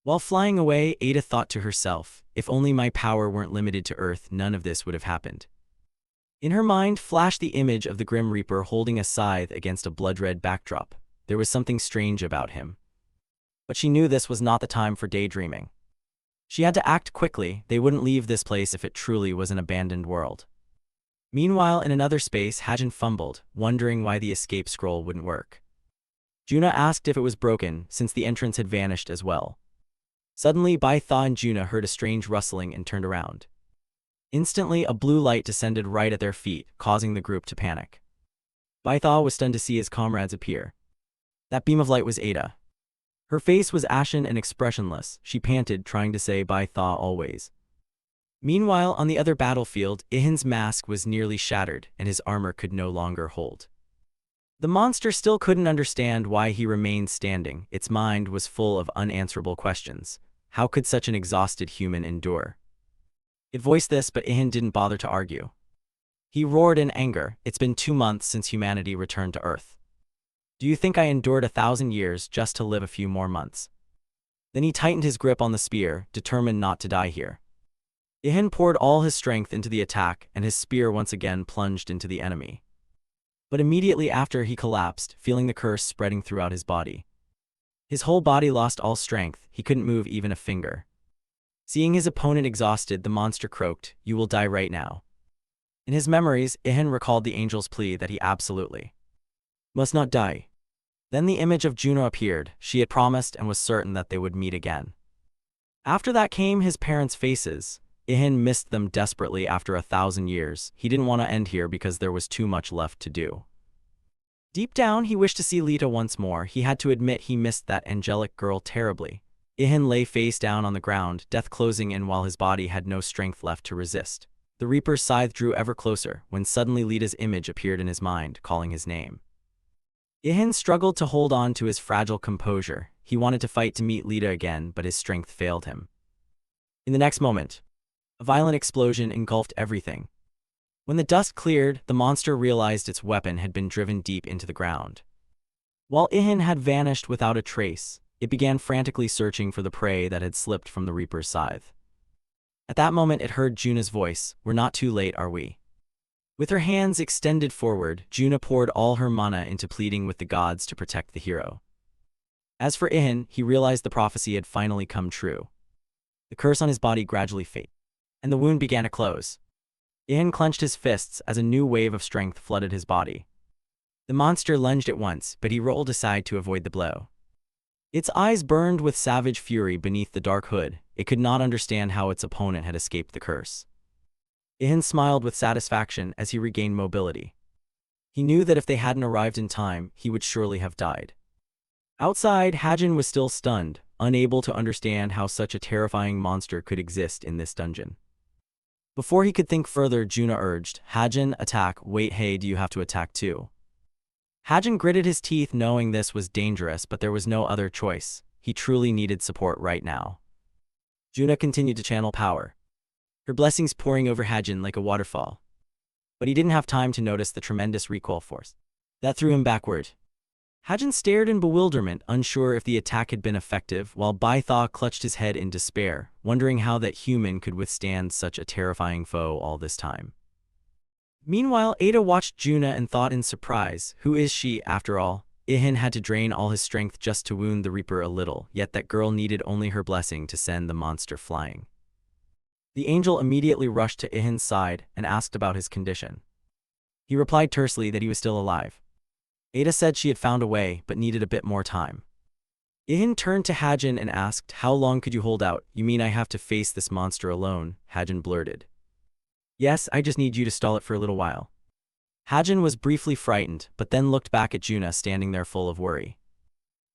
While flying away, Ada thought to herself, if only my power weren't limited to Earth, none of this would have happened. In her mind flashed the image of the Grim Reaper holding a scythe against a blood-red backdrop. There was something strange about him. But she knew this was not the time for daydreaming. She had to act quickly. They wouldn't leave this place if it truly was an abandoned world. Meanwhile, in another space, Hajin fumbled, wondering why the escape scroll wouldn't work. Juna asked if it was broken, since the entrance had vanished as well. Suddenly, Bai Tha and Juna heard a strange rustling and turned around. Instantly, a blue light descended right at their feet, causing the group to panic. Bai Tha was stunned to see his comrades appear. That beam of light was Ada. Her face was ashen and expressionless. She panted, trying to say Bai Tha always. Meanwhile, on the other battlefield, Ihin's mask was nearly shattered, and his armor could no longer hold. The monster still couldn't understand why he remained standing. Its mind was full of unanswerable questions. How could such an exhausted human endure? It voiced this, but Ihan didn't bother to argue. He roared in anger. It's been 2 months since humanity returned to Earth. Do you think I endured 1,000 years just to live a few more months? Then he tightened his grip on the spear, determined not to die here. Ihan poured all his strength into the attack, and his spear once again plunged into the enemy. But immediately after, he collapsed, feeling the curse spreading throughout his body. His whole body lost all strength, he couldn't move even a finger. Seeing his opponent exhausted, the monster croaked, "You will die right now." In his memories, Ihan recalled the angel's plea that he absolutely must not die. Then the image of Juno appeared. She had promised and was certain that they would meet again. After that came his parents' faces. Ihan missed them desperately after 1,000 years. He didn't want to end here because there was too much left to do. Deep down, he wished to see Lita once more. He had to admit he missed that angelic girl terribly. Ihan lay face down on the ground, death closing in while his body had no strength left to resist. The Reaper's scythe drew ever closer, when suddenly Lita's image appeared in his mind, calling his name. Ihan struggled to hold on to his fragile composure. He wanted to fight to meet Lita again, but his strength failed him. In the next moment, a violent explosion engulfed everything. When the dust cleared, the monster realized its weapon had been driven deep into the ground. While Ihan had vanished without a trace, it began frantically searching for the prey that had slipped from the Reaper's scythe. At that moment, it heard Juna's voice. "We're not too late, are we?" With her hands extended forward, Juna poured all her mana into pleading with the gods to protect the hero. As for Ihan, he realized the prophecy had finally come true. The curse on his body gradually faded, and the wound began to close. Ihan clenched his fists as a new wave of strength flooded his body. The monster lunged at once, but he rolled aside to avoid the blow. Its eyes burned with savage fury beneath the dark hood. It could not understand how its opponent had escaped the curse. Ihan smiled with satisfaction as he regained mobility. He knew that if they hadn't arrived in time, he would surely have died. Outside, Hajin was still stunned, unable to understand how such a terrifying monster could exist in this dungeon. Before he could think further, Juna urged, "Hajin, attack." "Wait, hey, do you have to attack too?" Hajin gritted his teeth knowing this was dangerous, but there was no other choice. He truly needed support right now. Juna continued to channel power, her blessings pouring over Hajin like a waterfall. But he didn't have time to notice the tremendous recoil force that threw him backward. Hajin stared in bewilderment, unsure if the attack had been effective, while Baitha clutched his head in despair, wondering how that human could withstand such a terrifying foe all this time. Meanwhile, Ada watched Juna and thought in surprise, who is she, after all? Ihan had to drain all his strength just to wound the Reaper a little, yet that girl needed only her blessing to send the monster flying. The angel immediately rushed to Ihin's side and asked about his condition. He replied tersely that he was still alive. Ada said she had found a way, but needed a bit more time. Ihan turned to Hajin and asked, "How long could you hold out?" "You mean I have to face this monster alone?" Hajin blurted. "Yes, I just need you to stall it for a little while." Hajin was briefly frightened, but then looked back at Juna standing there full of worry.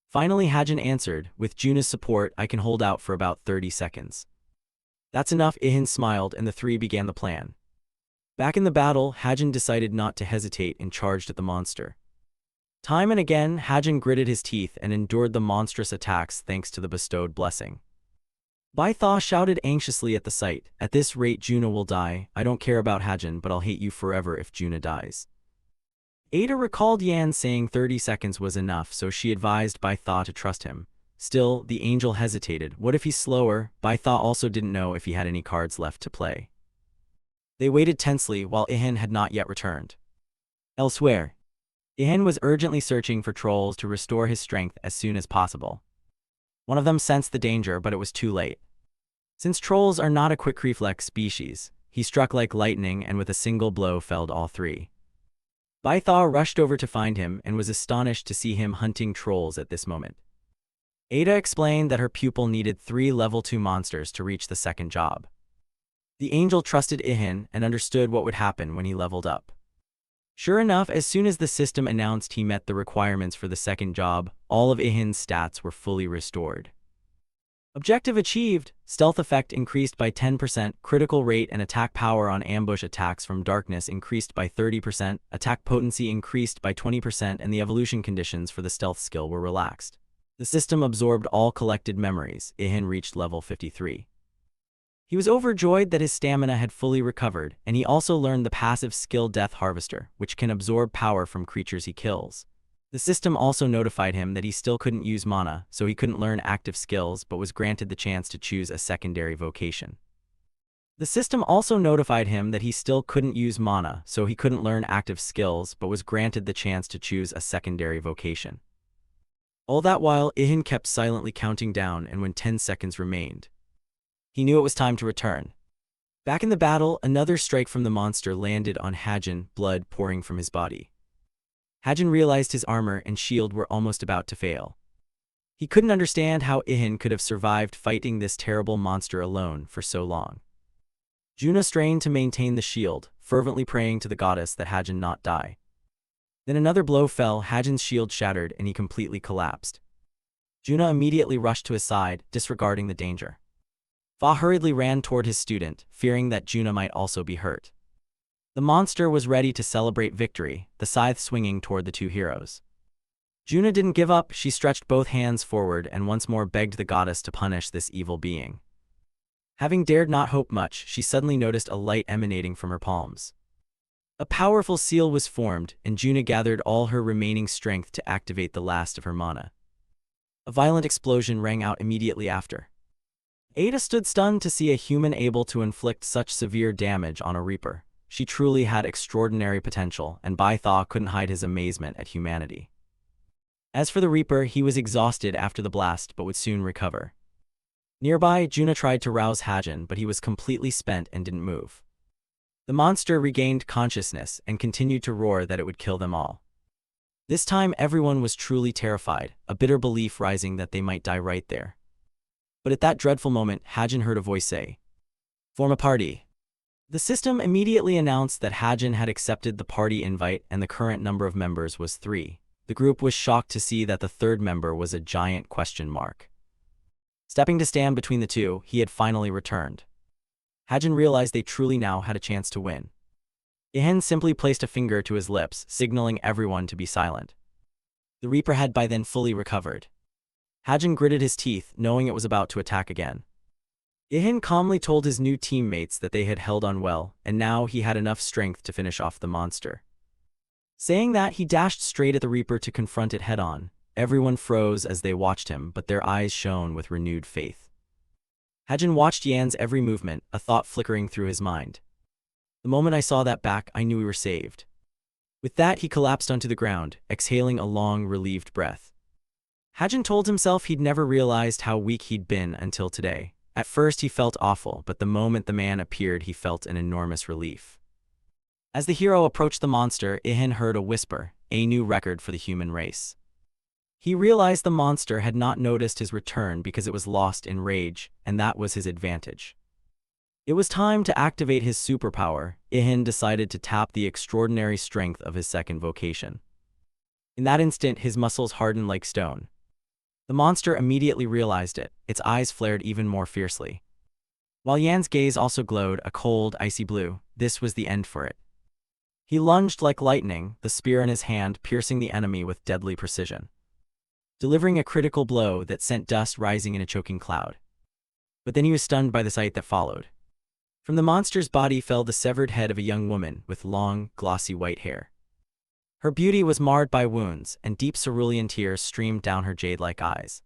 Finally, Hajin answered, "With Juna's support, I can hold out for about 30 seconds. "That's enough." Ihan smiled, and the three began the plan. Back in the battle, Hajin decided not to hesitate and charged at the monster. Time and again, Hajin gritted his teeth and endured the monstrous attacks thanks to the bestowed blessing. Baitha shouted anxiously at the sight, "At this rate, Juna will die. I don't care about Hajin, but I'll hate you forever if Juna dies." Ada recalled Yan saying 30 seconds was enough, so she advised Baitha to trust him. Still, the angel hesitated. What if he's slower? Baitha also didn't know if he had any cards left to play. They waited tensely while Ihan had not yet returned. Elsewhere, Ihan was urgently searching for trolls to restore his strength as soon as possible. One of them sensed the danger, but it was too late. Since trolls are not a quick reflex species, he struck like lightning and with a single blow felled all three. Baitha rushed over to find him and was astonished to see him hunting trolls at this moment. Ada explained that her pupil needed 3 level 2 monsters to reach the second job. The angel trusted Ihan and understood what would happen when he leveled up. Sure enough, as soon as the system announced he met the requirements for the second job, all of Ihin's stats were fully restored. Objective achieved. Stealth effect increased by 10%, critical rate and attack power on ambush attacks from darkness increased by 30%, attack potency increased by 20%, and the evolution conditions for the stealth skill were relaxed. The system absorbed all collected memories. Ihan reached level 53. He was overjoyed that his stamina had fully recovered, and he also learned the passive skill Death Harvester, which can absorb power from creatures he kills. The system also notified him that he still couldn't use mana, so he couldn't learn active skills but was granted the chance to choose a secondary vocation. The system also notified him that he still couldn't use mana, so he couldn't learn active skills but was granted the chance to choose a secondary vocation. All that while, Ihan kept silently counting down, and when 10 seconds remained, he knew it was time to return. Back in the battle, another strike from the monster landed on Hajin, blood pouring from his body. Hajin realized his armor and shield were almost about to fail. He couldn't understand how Ihan could have survived fighting this terrible monster alone for so long. Juna strained to maintain the shield, fervently praying to the goddess that Hajin not die. Then another blow fell, Hajin's shield shattered, and he completely collapsed. Juna immediately rushed to his side, disregarding the danger. Fa hurriedly ran toward his student, fearing that Juna might also be hurt. The monster was ready to celebrate victory, the scythe swinging toward the two heroes. Juna didn't give up, she stretched both hands forward and once more begged the goddess to punish this evil being. Having dared not hope much, she suddenly noticed a light emanating from her palms. A powerful seal was formed, and Juna gathered all her remaining strength to activate the last of her mana. A violent explosion rang out immediately after. Ada stood stunned to see a human able to inflict such severe damage on a Reaper. She truly had extraordinary potential, and Bai Tha couldn't hide his amazement at humanity. As for the Reaper, he was exhausted after the blast but would soon recover. Nearby, Juna tried to rouse Hajin, but he was completely spent and didn't move. The monster regained consciousness and continued to roar that it would kill them all. This time everyone was truly terrified, a bitter belief rising that they might die right there. But at that dreadful moment, Hajin heard a voice say, "Form a party." The system immediately announced that Hajin had accepted the party invite and the current number of members was 3. The group was shocked to see that the third member was a giant question mark. Stepping to stand between the two, he had finally returned. Hajin realized they truly now had a chance to win. Ihan simply placed a finger to his lips, signaling everyone to be silent. The Reaper had by then fully recovered. Hajin gritted his teeth, knowing it was about to attack again. Ihan calmly told his new teammates that they had held on well, and now he had enough strength to finish off the monster. Saying that, he dashed straight at the Reaper to confront it head-on. Everyone froze as they watched him, but their eyes shone with renewed faith. Hajin watched Yan's every movement, a thought flickering through his mind. The moment I saw that back, I knew we were saved. With that, he collapsed onto the ground, exhaling a long, relieved breath. Hajin told himself he'd never realized how weak he'd been until today. At first he felt awful, but the moment the man appeared he felt an enormous relief. As the hero approached the monster, Ihan heard a whisper, a new record for the human race. He realized the monster had not noticed his return because it was lost in rage, and that was his advantage. It was time to activate his superpower. Ihan decided to tap the extraordinary strength of his second vocation. In that instant, his muscles hardened like stone. The monster immediately realized it, its eyes flared even more fiercely. While Yan's gaze also glowed a cold, icy blue, this was the end for it. He lunged like lightning, the spear in his hand piercing the enemy with deadly precision, delivering a critical blow that sent dust rising in a choking cloud. But then he was stunned by the sight that followed. From the monster's body fell the severed head of a young woman with long, glossy white hair. Her beauty was marred by wounds, and deep cerulean tears streamed down her jade-like eyes.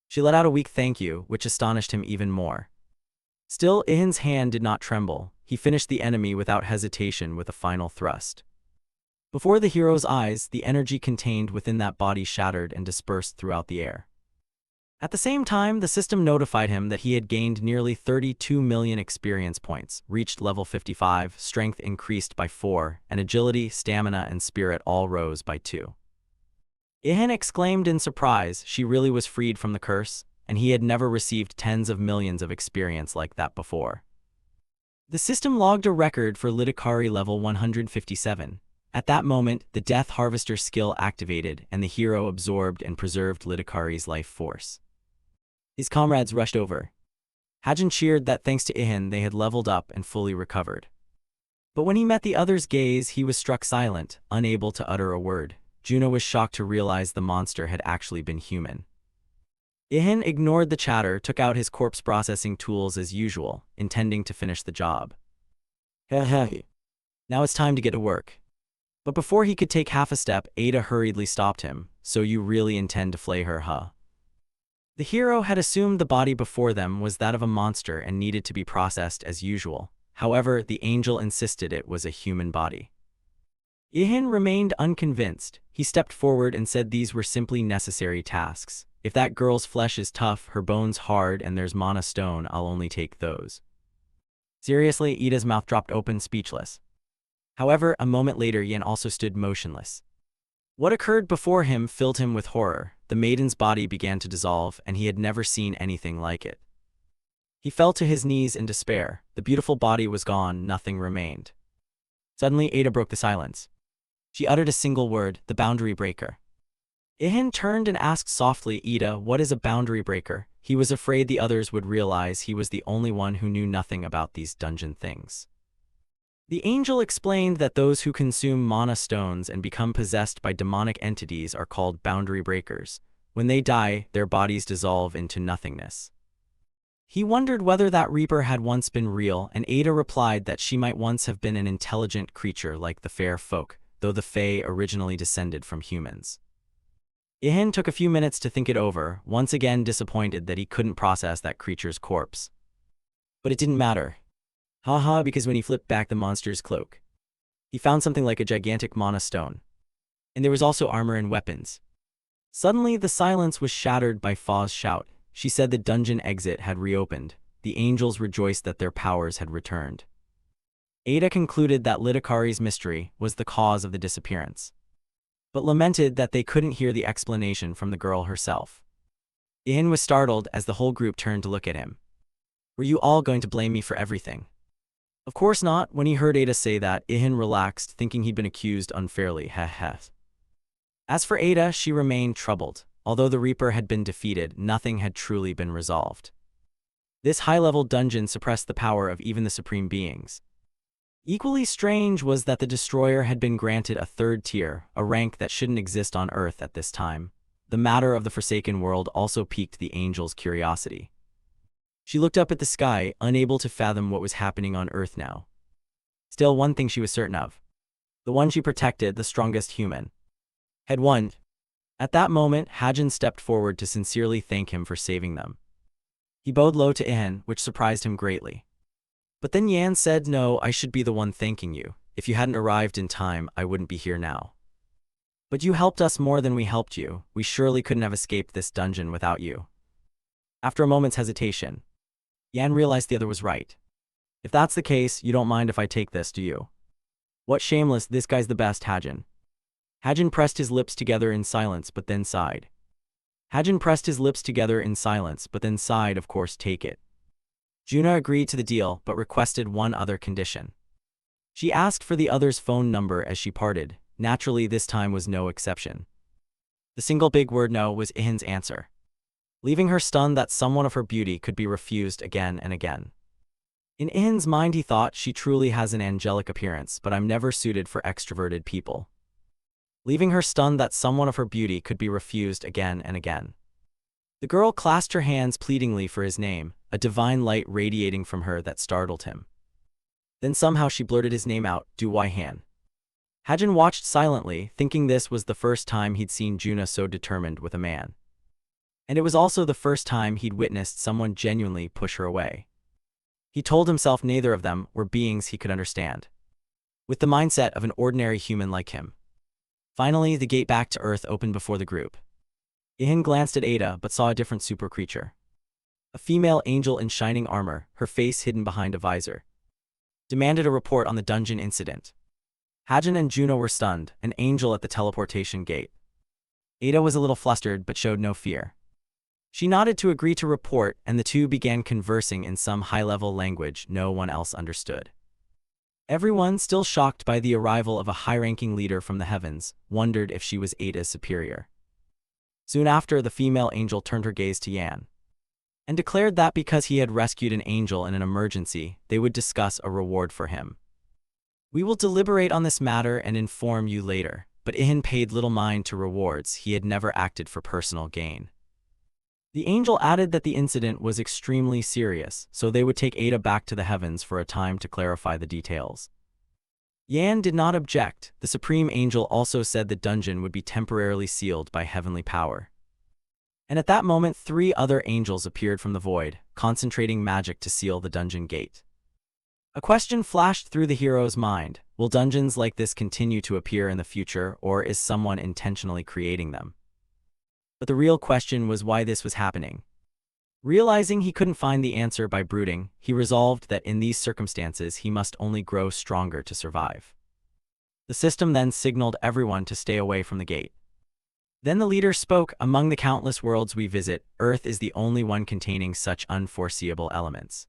She let out a weak thank you, which astonished him even more. Still, Ihin's hand did not tremble. He finished the enemy without hesitation with a final thrust. Before the hero's eyes, the energy contained within that body shattered and dispersed throughout the air. At the same time, the system notified him that he had gained nearly 32 million experience points, reached level 55, strength increased by 4, and agility, stamina, and spirit all rose by 2. Ihan exclaimed in surprise. She really was freed from the curse, and he had never received tens of millions of experience like that before. The system logged a record for Litakari level 157. At that moment, the Death Harvester skill activated, and the hero absorbed and preserved Litakari's life force. His comrades rushed over. Hajin cheered that thanks to Ihan they had leveled up and fully recovered. But when he met the other's gaze, he was struck silent, unable to utter a word. Juno was shocked to realize the monster had actually been human. Ihan ignored the chatter, took out his corpse processing tools as usual, intending to finish the job. Now it's time to get to work. But before he could take half a step, Ada hurriedly stopped him. So you really intend to flay her, huh? The hero had assumed the body before them was that of a monster and needed to be processed as usual. However, the angel insisted it was a human body. Ihan remained unconvinced. He stepped forward and said these were simply necessary tasks. If that girl's flesh is tough, her bones hard, and there's mana stone, I'll only take those. Seriously, Ida's mouth dropped open, speechless. However, a moment later, Yan also stood motionless. What occurred before him filled him with horror. The maiden's body began to dissolve, and he had never seen anything like it. He fell to his knees in despair. The beautiful body was gone, nothing remained. Suddenly, Ada broke the silence. She uttered a single word, the boundary breaker. Ihan turned and asked softly, Ida, what is a boundary breaker? He was afraid the others would realize he was the only one who knew nothing about these dungeon things. The angel explained that those who consume mana stones and become possessed by demonic entities are called boundary breakers. When they die, their bodies dissolve into nothingness. He wondered whether that reaper had once been real, and Ada replied that she might once have been an intelligent creature like the fair folk, though the Fae originally descended from humans. Ihan took a few minutes to think it over, once again disappointed that he couldn't process that creature's corpse. But it didn't matter. Haha, because when he flipped back the monster's cloak, he found something like a gigantic mana stone. And there was also armor and weapons. Suddenly, the silence was shattered by Fa's shout. She said the dungeon exit had reopened. The angels rejoiced that their powers had returned. Ada concluded that Litakari's mystery was the cause of the disappearance, but lamented that they couldn't hear the explanation from the girl herself. Ihan was startled as the whole group turned to look at him. Were you all going to blame me for everything? Of course not. When he heard Ada say that, Ihan relaxed, thinking he'd been accused unfairly. Heh. As for Ada, she remained troubled. Although the Reaper had been defeated, nothing had truly been resolved. This high-level dungeon suppressed the power of even the supreme beings. Equally strange was that the Destroyer had been granted a third tier, a rank that shouldn't exist on Earth at this time. The matter of the Forsaken World also piqued the angel's curiosity. She looked up at the sky, unable to fathom what was happening on Earth now. Still, one thing she was certain of. The one she protected, the strongest human, had won. At that moment, Hajin stepped forward to sincerely thank him for saving them. He bowed low to Ihan, which surprised him greatly. But then Yan said, no, I should be the one thanking you. If you hadn't arrived in time, I wouldn't be here now. But you helped us more than we helped you. We surely couldn't have escaped this dungeon without you. After a moment's hesitation, Yan realized the other was right. If that's the case, you don't mind if I take this, do you? What shameless, this guy's the best, Hajin. Hajin pressed his lips together in silence, but then sighed. Of course, take it. Juna agreed to the deal, but requested one other condition. She asked for the other's phone number as she parted. Naturally, this time was no exception. The single big word no was Ihin's answer, leaving her stunned that someone of her beauty could be refused again and again. In Ihin's mind, he thought, she truly has an angelic appearance, but I'm never suited for extroverted people. Leaving her stunned that someone of her beauty could be refused again and again. The girl clasped her hands pleadingly for his name, a divine light radiating from her that startled him. Then somehow she blurted his name out, Du Wai Han. Hajin watched silently, thinking this was the first time he'd seen Juna so determined with a man. And it was also the first time he'd witnessed someone genuinely push her away. He told himself neither of them were beings he could understand, with the mindset of an ordinary human like him. Finally, the gate back to Earth opened before the group. Ihan glanced at Ada but saw a different super creature. A female angel in shining armor, her face hidden behind a visor. Demanded a report on the dungeon incident. Hajin and Juno were stunned, an angel at the teleportation gate. Ada was a little flustered but showed no fear. She nodded to agree to report, and the two began conversing in some high-level language no one else understood. Everyone, still shocked by the arrival of a high-ranking leader from the heavens, wondered if she was Ada's superior. Soon after, the female angel turned her gaze to Yan, and declared that because he had rescued an angel in an emergency, they would discuss a reward for him. We will deliberate on this matter and inform you later, but Ihan paid little mind to rewards. He had never acted for personal gain. The angel added that the incident was extremely serious, so they would take Ada back to the heavens for a time to clarify the details. Yan did not object. The supreme angel also said the dungeon would be temporarily sealed by heavenly power. And at that moment 3 other angels appeared from the void, concentrating magic to seal the dungeon gate. A question flashed through the hero's mind: will dungeons like this continue to appear in the future, or is someone intentionally creating them? But the real question was why this was happening. Realizing he couldn't find the answer by brooding, he resolved that in these circumstances he must only grow stronger to survive. The system then signaled everyone to stay away from the gate. Then the leader spoke: among the countless worlds we visit, Earth is the only one containing such unforeseeable elements.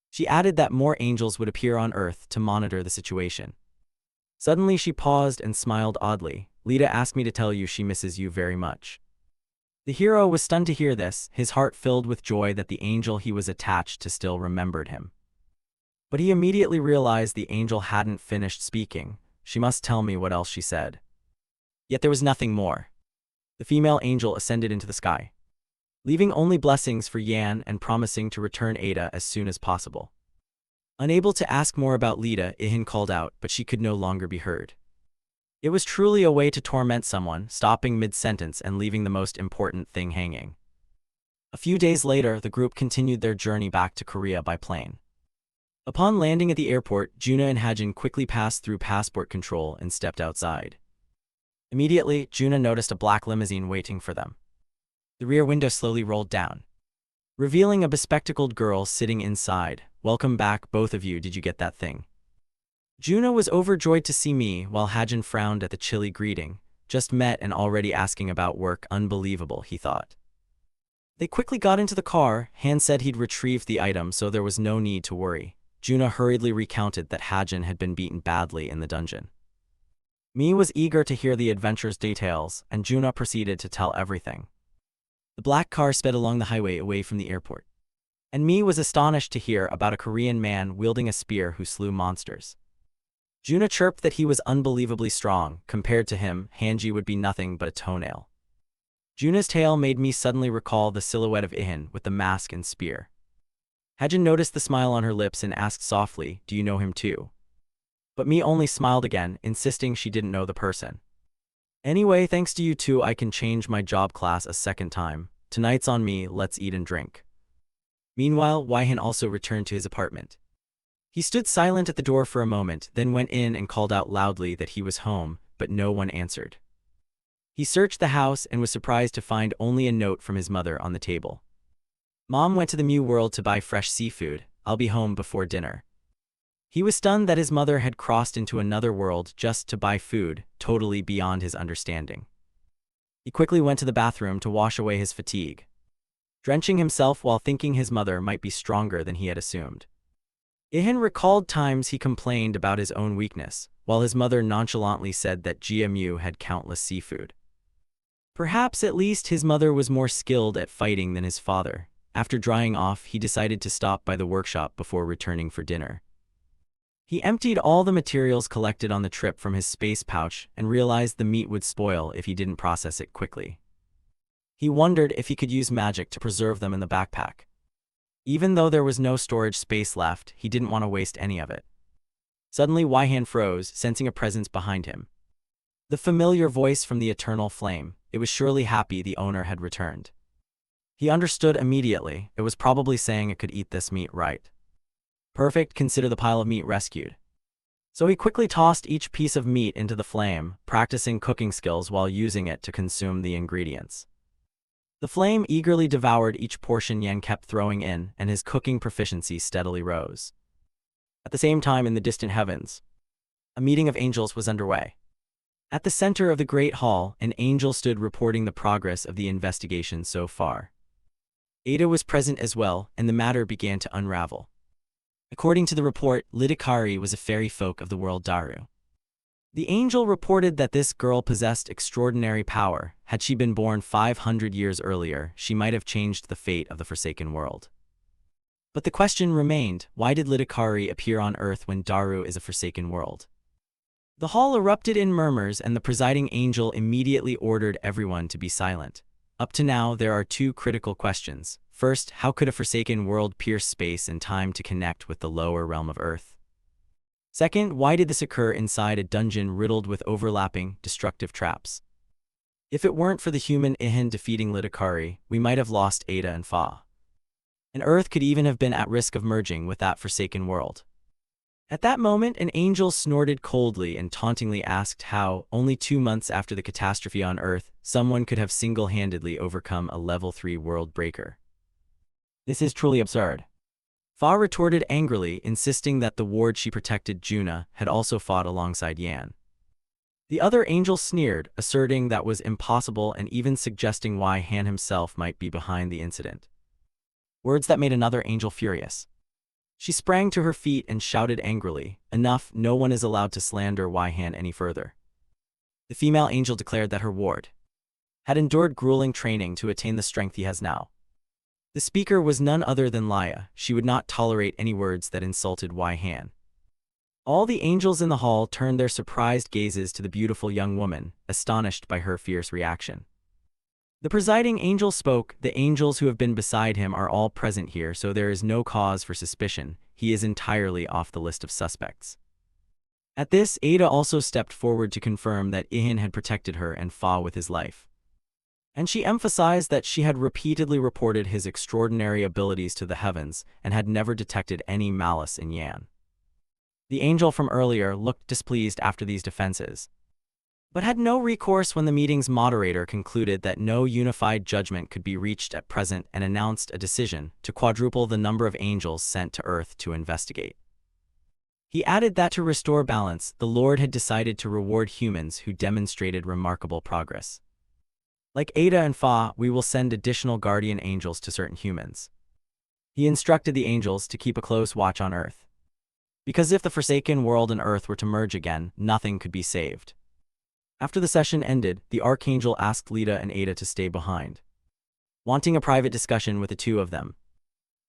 She added that more angels would appear on Earth to monitor the situation. Suddenly she paused and smiled oddly. Lita asked me to tell you she misses you very much. The hero was stunned to hear this, his heart filled with joy that the angel he was attached to still remembered him. But he immediately realized the angel hadn't finished speaking. She must tell me what else she said. Yet there was nothing more. The female angel ascended into the sky, leaving only blessings for Yan and promising to return Ada as soon as possible. Unable to ask more about Lita, Ihan called out, but she could no longer be heard. It was truly a way to torment someone, stopping mid-sentence and leaving the most important thing hanging. A few days later, the group continued their journey back to Korea by plane. Upon landing at the airport, Juna and Hajin quickly passed through passport control and stepped outside. Immediately, Juna noticed a black limousine waiting for them. The rear window slowly rolled down, revealing a bespectacled girl sitting inside. "Welcome back, both of you. Did you get that thing?" Juna was overjoyed to see me, while Hajin frowned at the chilly greeting. Just met and already asking about work. Unbelievable, he thought. They quickly got into the car. Han said he'd retrieved the item, so there was no need to worry. Juna hurriedly recounted that Hajin had been beaten badly in the dungeon. Mi was eager to hear the adventure's details, and Juna proceeded to tell everything. The black car sped along the highway away from the airport, and Mi was astonished to hear about a Korean man wielding a spear who slew monsters. Juna chirped that he was unbelievably strong. Compared to him, Hanji would be nothing but a toenail. Juna's tale made me suddenly recall the silhouette of Ihan with the mask and spear. Hajin noticed the smile on her lips and asked softly, "Do you know him too?" But Mi only smiled again, insisting she didn't know the person. "Anyway, thanks to you two, I can change my job class a second time. Tonight's on me, let's eat and drink." Meanwhile, Waihan also returned to his apartment. He stood silent at the door for a moment, then went in and called out loudly that he was home, but no one answered. He searched the house and was surprised to find only a note from his mother on the table. "Mom went to the Mu world to buy fresh seafood. I'll be home before dinner." He was stunned that his mother had crossed into another world just to buy food, totally beyond his understanding. He quickly went to the bathroom to wash away his fatigue, drenching himself while thinking his mother might be stronger than he had assumed. Ihan recalled times he complained about his own weakness, while his mother nonchalantly said that Mu had countless seafood. Perhaps at least his mother was more skilled at fighting than his father. After drying off, he decided to stop by the workshop before returning for dinner. He emptied all the materials collected on the trip from his space pouch and realized the meat would spoil if he didn't process it quickly. He wondered if he could use magic to preserve them in the backpack. Even though there was no storage space left, he didn't want to waste any of it. Suddenly Waihan froze, sensing a presence behind him. The familiar voice from the eternal flame. It was surely happy the owner had returned. He understood immediately. It was probably saying it could eat this meat, right? Perfect, consider the pile of meat rescued. So he quickly tossed each piece of meat into the flame, practicing cooking skills while using it to consume the ingredients. The flame eagerly devoured each portion Yan kept throwing in, and his cooking proficiency steadily rose. At the same time, in the distant heavens, a meeting of angels was underway. At the center of the great hall, an angel stood reporting the progress of the investigation so far. Ada was present as well, and the matter began to unravel. According to the report, Litakari was a fairy folk of the world Daru. The angel reported that this girl possessed extraordinary power. Had she been born 500 years earlier, she might have changed the fate of the Forsaken World. But the question remained, why did Litakari appear on Earth when Daru is a Forsaken World? The hall erupted in murmurs, and the presiding angel immediately ordered everyone to be silent. Up to now, there are two critical questions. First, how could a Forsaken World pierce space and time to connect with the lower realm of Earth? Second, why did this occur inside a dungeon riddled with overlapping, destructive traps? If it weren't for the human Ihan defeating Litakari, we might have lost Ada and Fa. And Earth could even have been at risk of merging with that forsaken world. At that moment, an angel snorted coldly and tauntingly asked how, only 2 months after the catastrophe on Earth, someone could have single-handedly overcome a level 3 world breaker. This is truly absurd. Fa retorted angrily, insisting that the ward she protected, Juna, had also fought alongside Yan. The other angel sneered, asserting that was impossible and even suggesting why Han himself might be behind the incident. Words that made another angel furious. She sprang to her feet and shouted angrily, "Enough, no one is allowed to slander Wai Han any further." The female angel declared that her ward had endured grueling training to attain the strength he has now. The speaker was none other than Laya. She would not tolerate any words that insulted Wai Han. All the angels in the hall turned their surprised gazes to the beautiful young woman, astonished by her fierce reaction. The presiding angel spoke. "The angels who have been beside him are all present here, so there is no cause for suspicion. He is entirely off the list of suspects." At this, Ada also stepped forward to confirm that Ihan had protected her and Fa with his life. And she emphasized that she had repeatedly reported his extraordinary abilities to the heavens and had never detected any malice in Yan. The angel from earlier looked displeased after these defenses, but had no recourse when the meeting's moderator concluded that no unified judgment could be reached at present and announced a decision to quadruple the number of angels sent to Earth to investigate. He added that to restore balance, the Lord had decided to reward humans who demonstrated remarkable progress. Like Ada and Fa, we will send additional guardian angels to certain humans. He instructed the angels to keep a close watch on Earth, because if the Forsaken World and Earth were to merge again, nothing could be saved. After the session ended, the Archangel asked Lita and Ada to stay behind, wanting a private discussion with the two of them.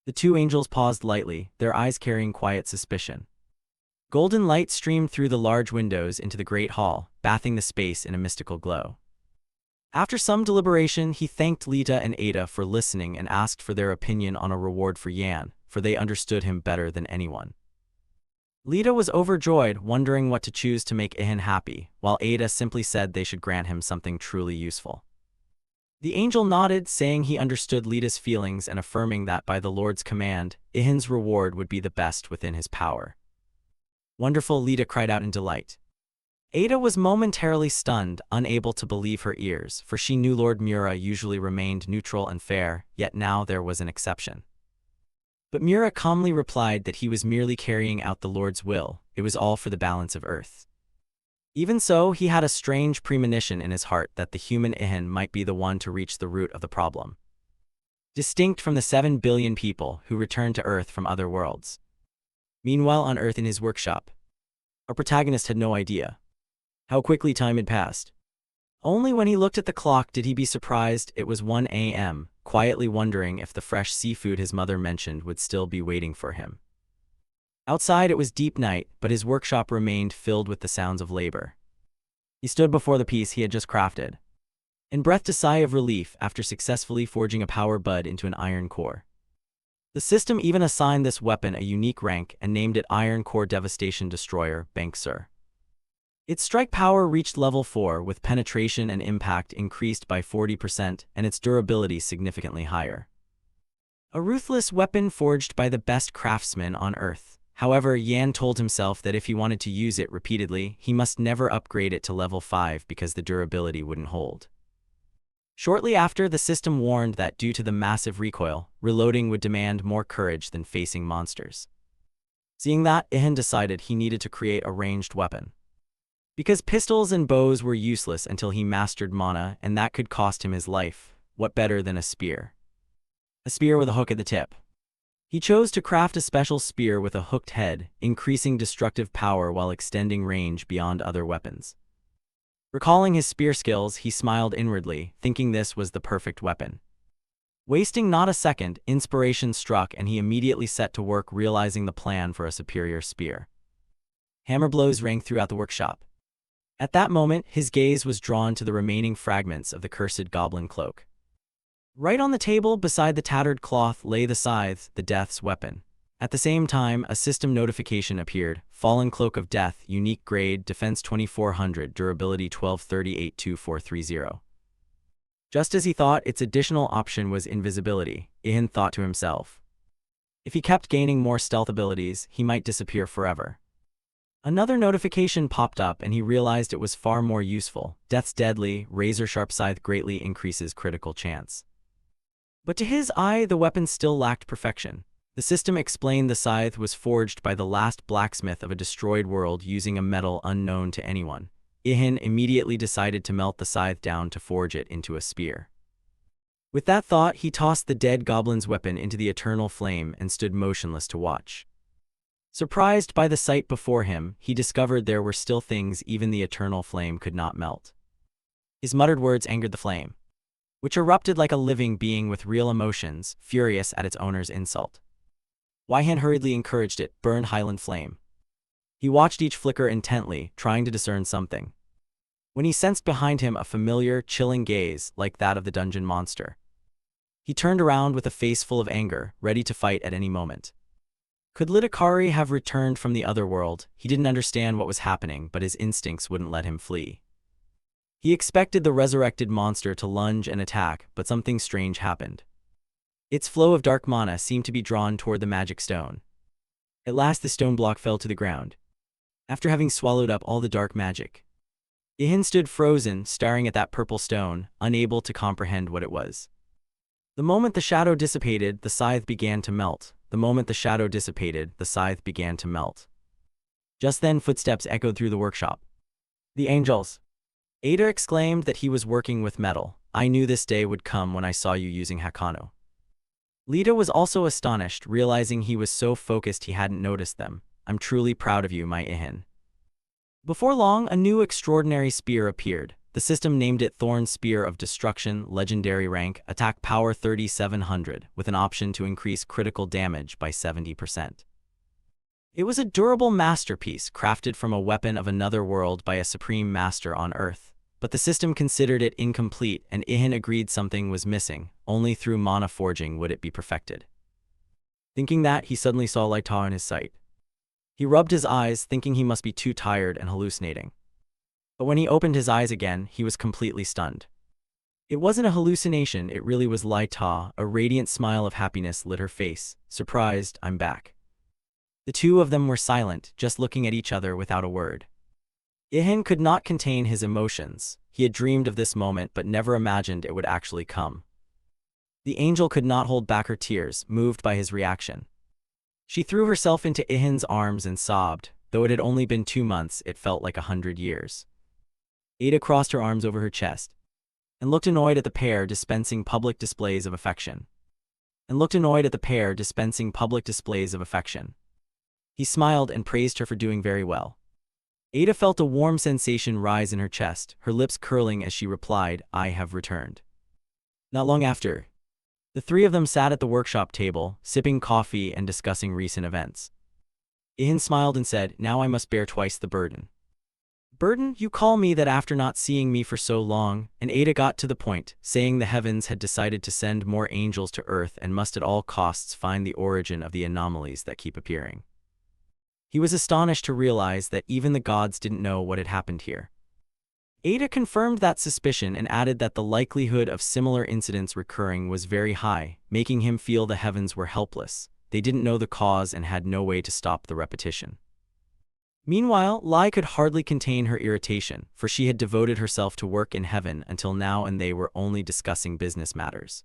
The two angels paused lightly, their eyes carrying quiet suspicion. Golden light streamed through the large windows into the great hall, bathing the space in a mystical glow. After some deliberation, he thanked Lita and Ada for listening and asked for their opinion on a reward for Yan, for they understood him better than anyone. Lita was overjoyed, wondering what to choose to make Ihan happy, while Ada simply said they should grant him something truly useful. The angel nodded, saying he understood Lita's feelings and affirming that by the Lord's command, Ihan's reward would be the best within his power. "Wonderful," Lita cried out in delight. Ada was momentarily stunned, unable to believe her ears, for she knew Lord Mura usually remained neutral and fair, yet now there was an exception. But Mura calmly replied that he was merely carrying out the Lord's will. It was all for the balance of Earth. Even so, he had a strange premonition in his heart that the human Ihan might be the one to reach the root of the problem, distinct from the 7 billion people who returned to Earth from other worlds. Meanwhile, on Earth in his workshop, our protagonist had no idea how quickly time had passed. Only when he looked at the clock did he be surprised it was 1 a.m., quietly wondering if the fresh seafood his mother mentioned would still be waiting for him. Outside it was deep night, but his workshop remained filled with the sounds of labor. He stood before the piece he had just crafted, and breathed a sigh of relief after successfully forging a power bud into an iron core. The system even assigned this weapon a unique rank and named it Iron Core Devastation Destroyer, Banksur. Its strike power reached level 4 with penetration and impact increased by 40% and its durability significantly higher. A ruthless weapon forged by the best craftsmen on Earth. However, Yan told himself that if he wanted to use it repeatedly, he must never upgrade it to level 5 because the durability wouldn't hold. Shortly after, the system warned that due to the massive recoil, reloading would demand more courage than facing monsters. Seeing that, Ihan decided he needed to create a ranged weapon. Because pistols and bows were useless until he mastered mana, and that could cost him his life, what better than a spear? A spear with a hook at the tip. He chose to craft a special spear with a hooked head, increasing destructive power while extending range beyond other weapons. Recalling his spear skills, he smiled inwardly, thinking this was the perfect weapon. Wasting not a second, inspiration struck and he immediately set to work realizing the plan for a superior spear. Hammer blows rang throughout the workshop. At that moment, his gaze was drawn to the remaining fragments of the cursed goblin cloak. Right on the table beside the tattered cloth lay the scythe, the death's weapon. At the same time, a system notification appeared. Fallen Cloak of Death, unique grade, defense 2400, durability 1238-2430. Just as he thought, its additional option was invisibility. Ihan thought to himself. If he kept gaining more stealth abilities, he might disappear forever. Another notification popped up and he realized it was far more useful. Death's deadly, razor-sharp scythe greatly increases critical chance. But to his eye, the weapon still lacked perfection. The system explained the scythe was forged by the last blacksmith of a destroyed world using a metal unknown to anyone. Ihan immediately decided to melt the scythe down to forge it into a spear. With that thought, he tossed the dead goblin's weapon into the eternal flame and stood motionless to watch. Surprised by the sight before him, he discovered there were still things even the eternal flame could not melt. His muttered words angered the flame, which erupted like a living being with real emotions, furious at its owner's insult. Ihan hurriedly encouraged it, burned Highland flame. He watched each flicker intently, trying to discern something. When he sensed behind him a familiar, chilling gaze like that of the dungeon monster, he turned around with a face full of anger, ready to fight at any moment. Could Litakari have returned from the other world? He didn't understand what was happening, but his instincts wouldn't let him flee. He expected the resurrected monster to lunge and attack, but something strange happened. Its flow of dark mana seemed to be drawn toward the magic stone. At last the stone block fell to the ground, after having swallowed up all the dark magic. Ihan stood frozen, staring at that purple stone, unable to comprehend what it was. The moment the shadow dissipated, the scythe began to melt. The moment the shadow dissipated, the scythe began to melt. Just then footsteps echoed through the workshop. The angels! Ada exclaimed that he was working with metal. I knew this day would come when I saw you using Hakano. Lita was also astonished, realizing he was so focused he hadn't noticed them. I'm truly proud of you, my Ihan. Before long, a new extraordinary spear appeared. The system named it Thorn Spear of Destruction, legendary rank, attack power 3700, with an option to increase critical damage by 70%. It was a durable masterpiece crafted from a weapon of another world by a supreme master on Earth. But the system considered it incomplete, and Ihan agreed something was missing. Only through mana forging would it be perfected. Thinking that, he suddenly saw Laita in his sight. He rubbed his eyes, thinking he must be too tired and hallucinating. But when he opened his eyes again, he was completely stunned. It wasn't a hallucination, it really was Laita. A radiant smile of happiness lit her face. Surprised, I'm back. The two of them were silent, just looking at each other without a word. Ihan could not contain his emotions. He had dreamed of this moment but never imagined it would actually come. The angel could not hold back her tears, moved by his reaction. She threw herself into Ihan's arms and sobbed. Though it had only been 2 months, it felt like 100 years. Ada crossed her arms over her chest and looked annoyed at the pair dispensing public displays of affection. He smiled and praised her for doing very well. Ada felt a warm sensation rise in her chest, her lips curling as she replied, I have returned. Not long after, the three of them sat at the workshop table, sipping coffee and discussing recent events. Ihan smiled and said, now I must bear twice the burden. Burden, you call me that after not seeing me for so long? And Ada got to the point, saying the heavens had decided to send more angels to Earth and must at all costs find the origin of the anomalies that keep appearing. He was astonished to realize that even the gods didn't know what had happened here. Ada confirmed that suspicion and added that the likelihood of similar incidents recurring was very high, making him feel the heavens were helpless. They didn't know the cause and had no way to stop the repetition. Meanwhile, Lai could hardly contain her irritation, for she had devoted herself to work in heaven until now and they were only discussing business matters.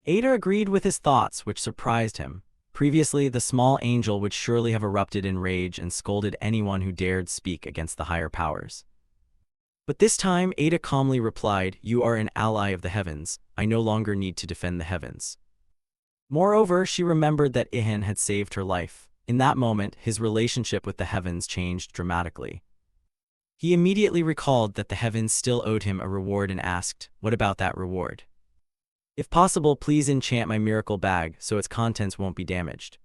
Ada agreed with his thoughts, which surprised him. Previously, the small angel would surely have erupted in rage and scolded anyone who dared speak against the higher powers. But this time, Ada calmly replied, you are an ally of the heavens, I no longer need to defend the heavens. Moreover, she remembered that Ihan had saved her life. In that moment, his relationship with the heavens changed dramatically. He immediately recalled that the heavens still owed him a reward and asked, what about that reward? If possible, please enchant my miracle bag so its contents won't be damaged.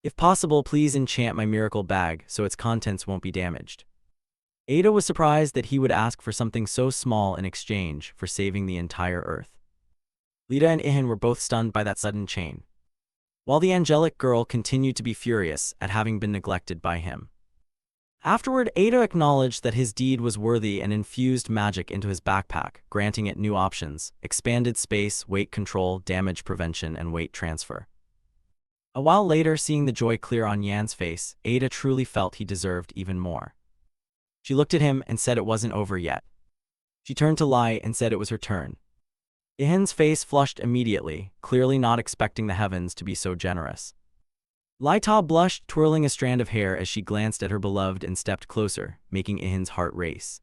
If possible, please enchant my miracle bag so its contents won't be damaged. Ada was surprised that he would ask for something so small in exchange for saving the entire Earth. Lita and Ihan were both stunned by that sudden change, while the angelic girl continued to be furious at having been neglected by him. Afterward, Ada acknowledged that his deed was worthy and infused magic into his backpack, granting it new options: expanded space, weight control, damage prevention, and weight transfer. A while later, seeing the joy clear on Yan's face, Ada truly felt he deserved even more. She looked at him and said it wasn't over yet. She turned to Lai and said it was her turn. Ihin's face flushed immediately, clearly not expecting the heavens to be so generous. Lai Ta blushed, twirling a strand of hair as she glanced at her beloved and stepped closer, making Ihin's heart race.